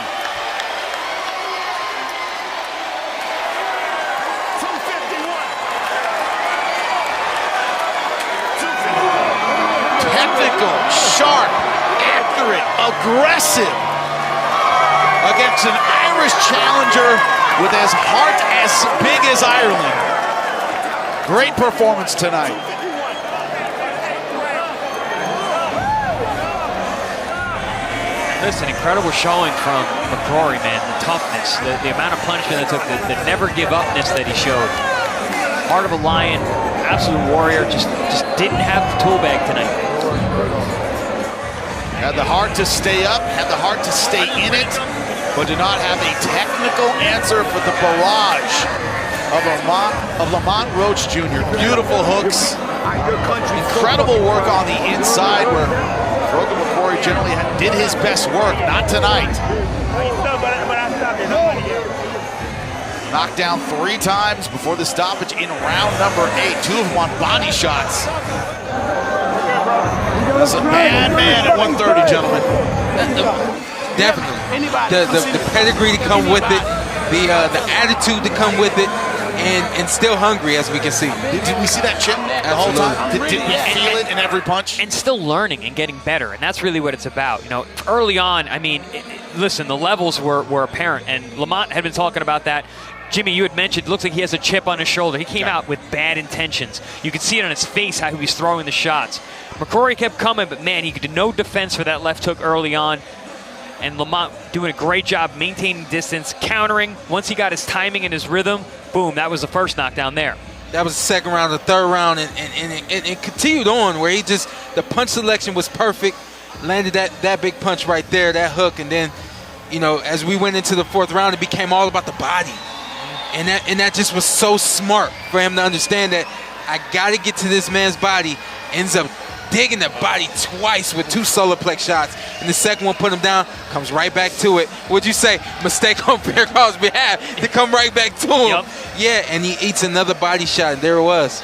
Technical, sharp, accurate, aggressive against an Irish challenger with his heart as big as Ireland. Great performance tonight. Listen, incredible showing from McCrory, man. The toughness, the amount of punishment that took, the never give upness that he showed. Heart of a lion, absolute warrior, just didn't have the tool bag tonight. Had the heart to stay up, had the heart to stay in it, but did not have a technical answer for the barrage of Lamont Roach Jr. Beautiful hooks, incredible work on the inside where Feargal McCrory generally did his best work, not tonight. Knocked down 3 times before the stoppage in round number 8. 2 of them on body shots. That's a bad man at 130, gentlemen. Definitely. The pedigree to come with it, the attitude to come with it, and still hungry, as we can see. Did we see that chip the whole time? Did we feel it in every punch? And still learning and getting better, and that's really what it's about. You know, early on, I mean, listen, the levels were apparent, and Lamont had been talking about that. Jimmy, you had mentioned, it looks like he has a chip on his shoulder. He came out with bad intentions. You could see it on his face how he was throwing the shots. McCrory kept coming, but man, he did no defense for that left hook early on. And Lamont doing a great job maintaining distance, countering. Once he got his timing and his rhythm, boom, that was the first knockdown there. That was the second round, the third round, and it continued on where the punch selection was perfect. Landed that big punch right there, that hook, and then, you know, as we went into the 4th round, it became all about the body. And that just was so smart for him to understand that I got to get to this man's body. Ends up digging the body twice with 2 solar plex shots. And the second one put him down, comes right back to it. What'd you say? Mistake on Feargal's behalf to come right back to him. Yep. Yeah, and he eats another body shot, and there it was.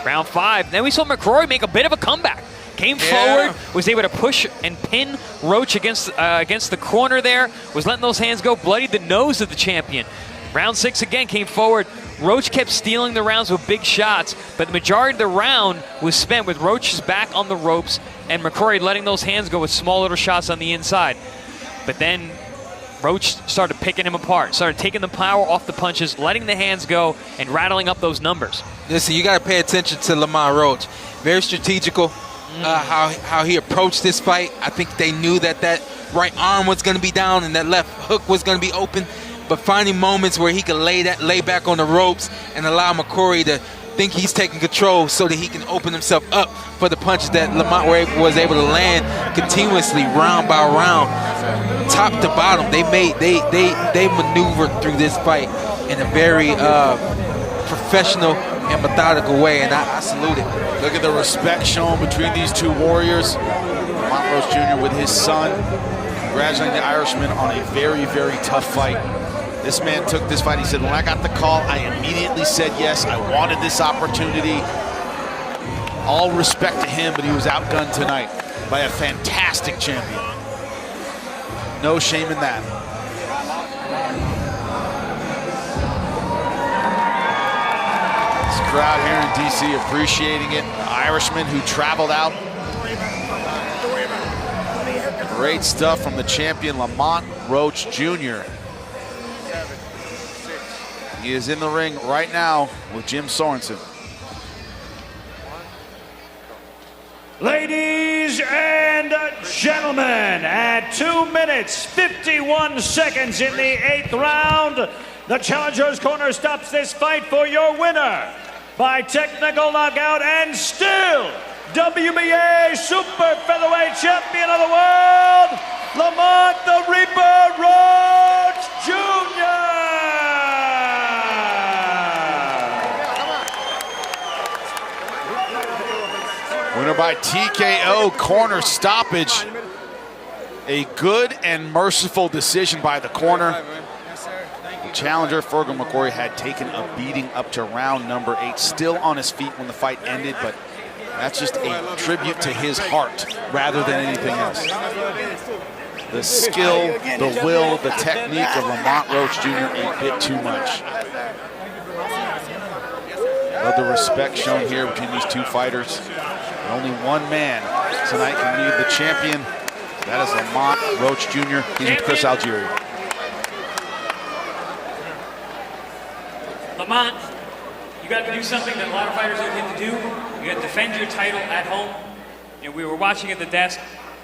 Round 5. Then we saw McCrory make a bit of a comeback. Came forward, was able to push and pin Roach against the corner there, was letting those hands go, bloodied the nose of the champion. Round 6 again came forward. Roach kept stealing the rounds with big shots, but the majority of the round was spent with Roach's back on the ropes and McCrory letting those hands go with small little shots on the inside. But then Roach started picking him apart, started taking the power off the punches, letting the hands go, and rattling up those numbers. Listen, you got to pay attention to Lamont Roach. Very strategical, how he approached this fight. I think they knew that right arm was going to be down and that left hook was going to be open. But finding moments where he can lay back on the ropes and allow McCrory to think he's taking control so that he can open himself up for the punches that Lamont was able to land continuously, round by round, top to bottom. They maneuvered through this fight in a very professional and methodical way, and I salute it. Look at the respect shown between these 2 warriors. Lamont Roach Jr. with his son, congratulating the Irishman on a very, very tough fight. This man took this fight. He said, when I got the call, I immediately said yes. I wanted this opportunity. All respect to him, but he was outgunned tonight by a fantastic champion. No shame in that. This crowd here in DC appreciating it. The Irishman who traveled out. Great stuff from the champion, Lamont Roach Jr. He is in the ring right now with Jim Sorensen. Ladies and gentlemen, at 2 minutes, 51 seconds in the 8th round, the challenger's corner stops this fight for your winner by technical knockout and still WBA Super Featherweight Champion of the World, Lamont the Reaper Roach Jr. Winner by TKO, corner stoppage. A good and merciful decision by the corner. The challenger, Feargal McCrory, had taken a beating up to round number 8, still on his feet when the fight ended, but that's just a tribute to his heart rather than anything else. The skill, the will, the technique of Lamont Roach Jr. a bit too much. Love the respect shown here between these 2 fighters. Only one man tonight can lead the champion. That is Lamont Roach Jr. He's with Chris Algieri. Lamont, you got to do something that a lot of fighters don't get to do. You got to defend your title at home. You know, we were watching at the desk.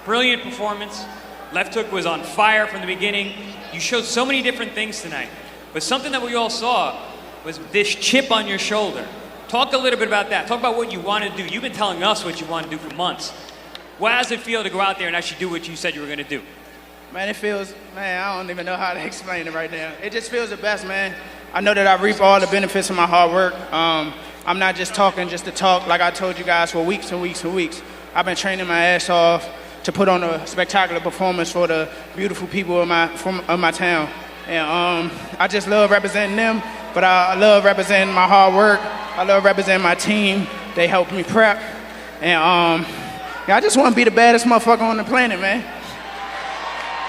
Brilliant performance. Left hook was on fire from the beginning. You showed so many different things tonight. But something that we all saw was this chip on your shoulder. Talk a little bit about that. Talk about what you want to do. You've been telling us what you want to do for months. What does it feel to go out there and actually do what you said you were going to do? Man, it feels, man, I don't even know how to explain it right now. It just feels the best, man. I know that I reap all the benefits of my hard work. I'm not just talking just to talk, like I told you guys, for weeks and weeks and weeks. I've been training my ass off to put on a spectacular performance for the beautiful people of my town. And I just love representing them, but I love representing my hard work. I love representing my team. They helped me prep. And I just want to be the baddest motherfucker on the planet, man.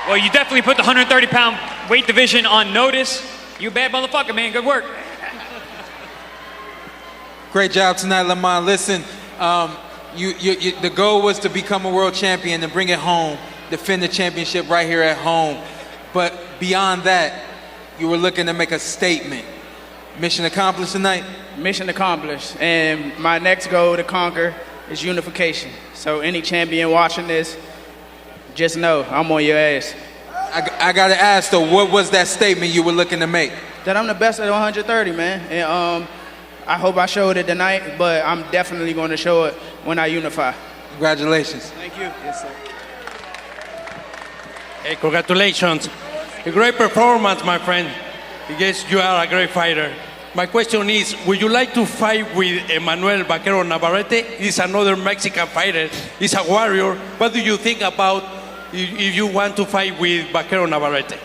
Well, you definitely put the 130-pound weight division on notice. You a bad motherfucker, man. Good work. Great job tonight, Lamont. Listen, the goal was to become a world champion and bring it home, defend the championship right here at home. But beyond that, you were looking to make a statement. Mission accomplished tonight? Mission accomplished. And my next goal to conquer is unification. So any champion watching this, just know I'm on your ass. I got to ask, though, what was that statement you were looking to make? That I'm the best at 130, man. And I hope I showed it tonight, but I'm definitely going to show it when I unify. Congratulations. Thank you. Yes, sir. Hey, congratulations. A great performance, my friend. Yes, you are a great fighter. My question is, would you like to fight with Emmanuel Vaquero Navarrete? He's another Mexican fighter. He's a warrior. What do you think about if you want to fight with Vaquero Navarrete?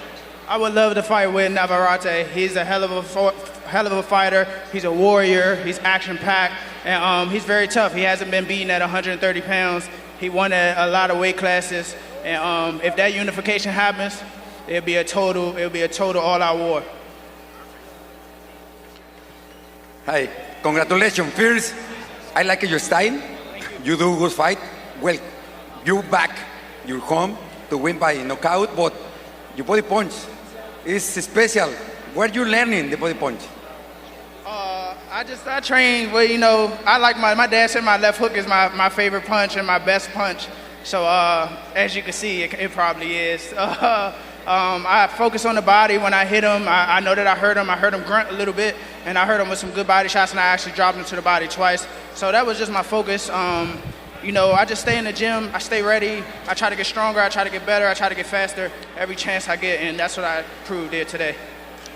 I would love to fight with Navarrete. He's a hell of a fighter. He's a warrior. He's action-packed. And he's very tough. He hasn't been beaten at 130 pounds. He won at a lot of weight classes. And if that unification happens, it'll be a total all-out war. Hi, congratulations. First, I like your style. You do good fight. Well, you back. You're home to win by knockout, but your body punch is special. Where you learning the body punch? I train, well, you know, I like my dad said my left hook is my favorite punch and my best punch. So as you can see, it probably is. I focus on the body when I hit him. I know that I heard him grunt a little bit, and I heard him with some good body shots, and I actually dropped him to the body twice. So that was just my focus. You know, I just stay in the gym, I stay ready, I try to get stronger, I try to get better, I try to get faster every chance I get, and that's what I proved here today.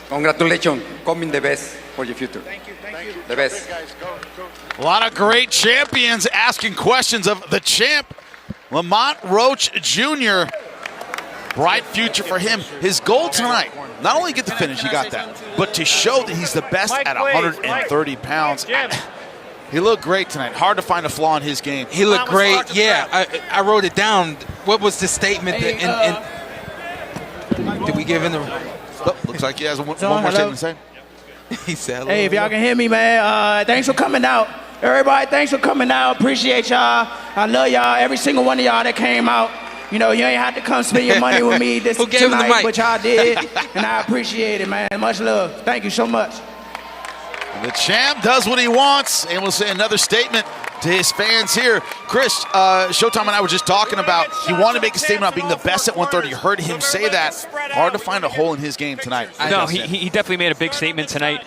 Congratulations, coming the best for your future. Thank you. The best. A lot of great champions asking questions of the champ, Lamont Roach Jr. Bright future for him. His goal tonight, not only get the finish, he got that, but to show that he's the best at 130 pounds. He looked great tonight. Hard to find a flaw in his game. He looked great. Yeah, I wrote it down. What was the statement? Did we give him the... Oh, looks like he has one more statement to say. He said, hey, if y'all can hear me, man, thanks for coming out. Everybody, thanks for coming out. Appreciate y'all. I love y'all. Every single one of y'all that came out. You know, you ain't have to come spend your money with me tonight, but y'all did, and I appreciate it, man. Much love. Thank you so much. And the champ does what he wants, and we'll say another statement to his fans here. Chris, Showtime and I were just talking about he wanted to make a statement about being the best at 130. You heard him say that. Hard to find a hole in his game tonight. No, he definitely made a big statement tonight.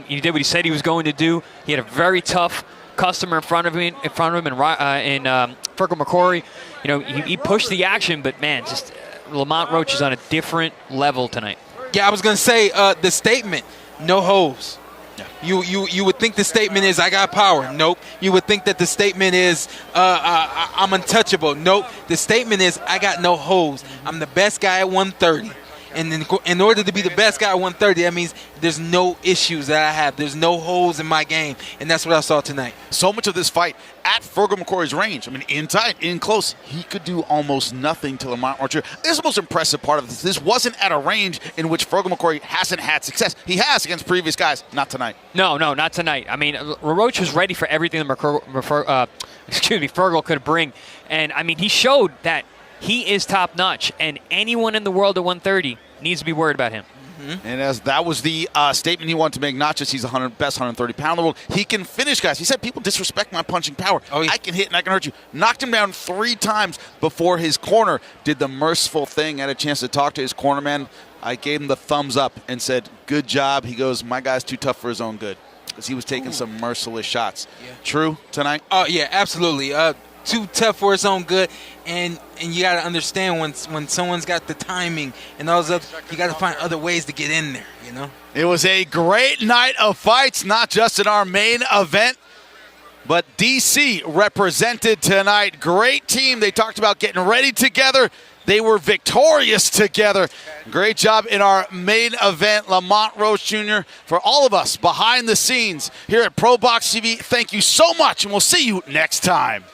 He did what he said he was going to do. He had a very tough customer in front of him, in Feargal McCrory. You know, he pushed the action, but man, just Lamont Roach is on a different level tonight. Yeah, I was gonna say the statement, no holes. Yeah. You would think the statement is I got power. Nope. You would think that the statement is I'm untouchable. Nope. The statement is I got no holes. I'm the best guy at 130. And in order to be the best guy at 130, that means there's no issues that I have. There's no holes in my game, and that's what I saw tonight. So much of this fight at Feargal McCrory's range. I mean, in tight, in close, he could do almost nothing to Lamont Roach Jr. This is the most impressive part of this. This wasn't at a range in which Feargal McCrory hasn't had success. He has against previous guys, not tonight. No, not tonight. I mean, Roach was ready for everything that Feargal could bring. And, I mean, he showed that he is top-notch, and anyone in the world at 130 needs to be worried about him. And as that was the statement he wanted to make, not just he's the best 130-pounder in the world, he can finish guys. He said, people disrespect my punching power. I can hit and I can hurt you. Knocked him down 3 times before his corner did the merciful thing. Had a chance to talk to his corner man. I gave him the thumbs up and said, good job. He goes, my guy's too tough for his own good. Because he was taking some merciless shots. Yeah. True tonight? Oh, yeah, absolutely. Too tough for his own good. And you got to understand when someone's got the timing and those other, you got to find other ways to get in there, you know? It was a great night of fights, not just in our main event, but DC represented tonight. Great team. They talked about getting ready together. They were victorious together. Great job in our main event, Lamont Roach Jr. For all of us behind the scenes here at ProBox TV, thank you so much, and we'll see you next time.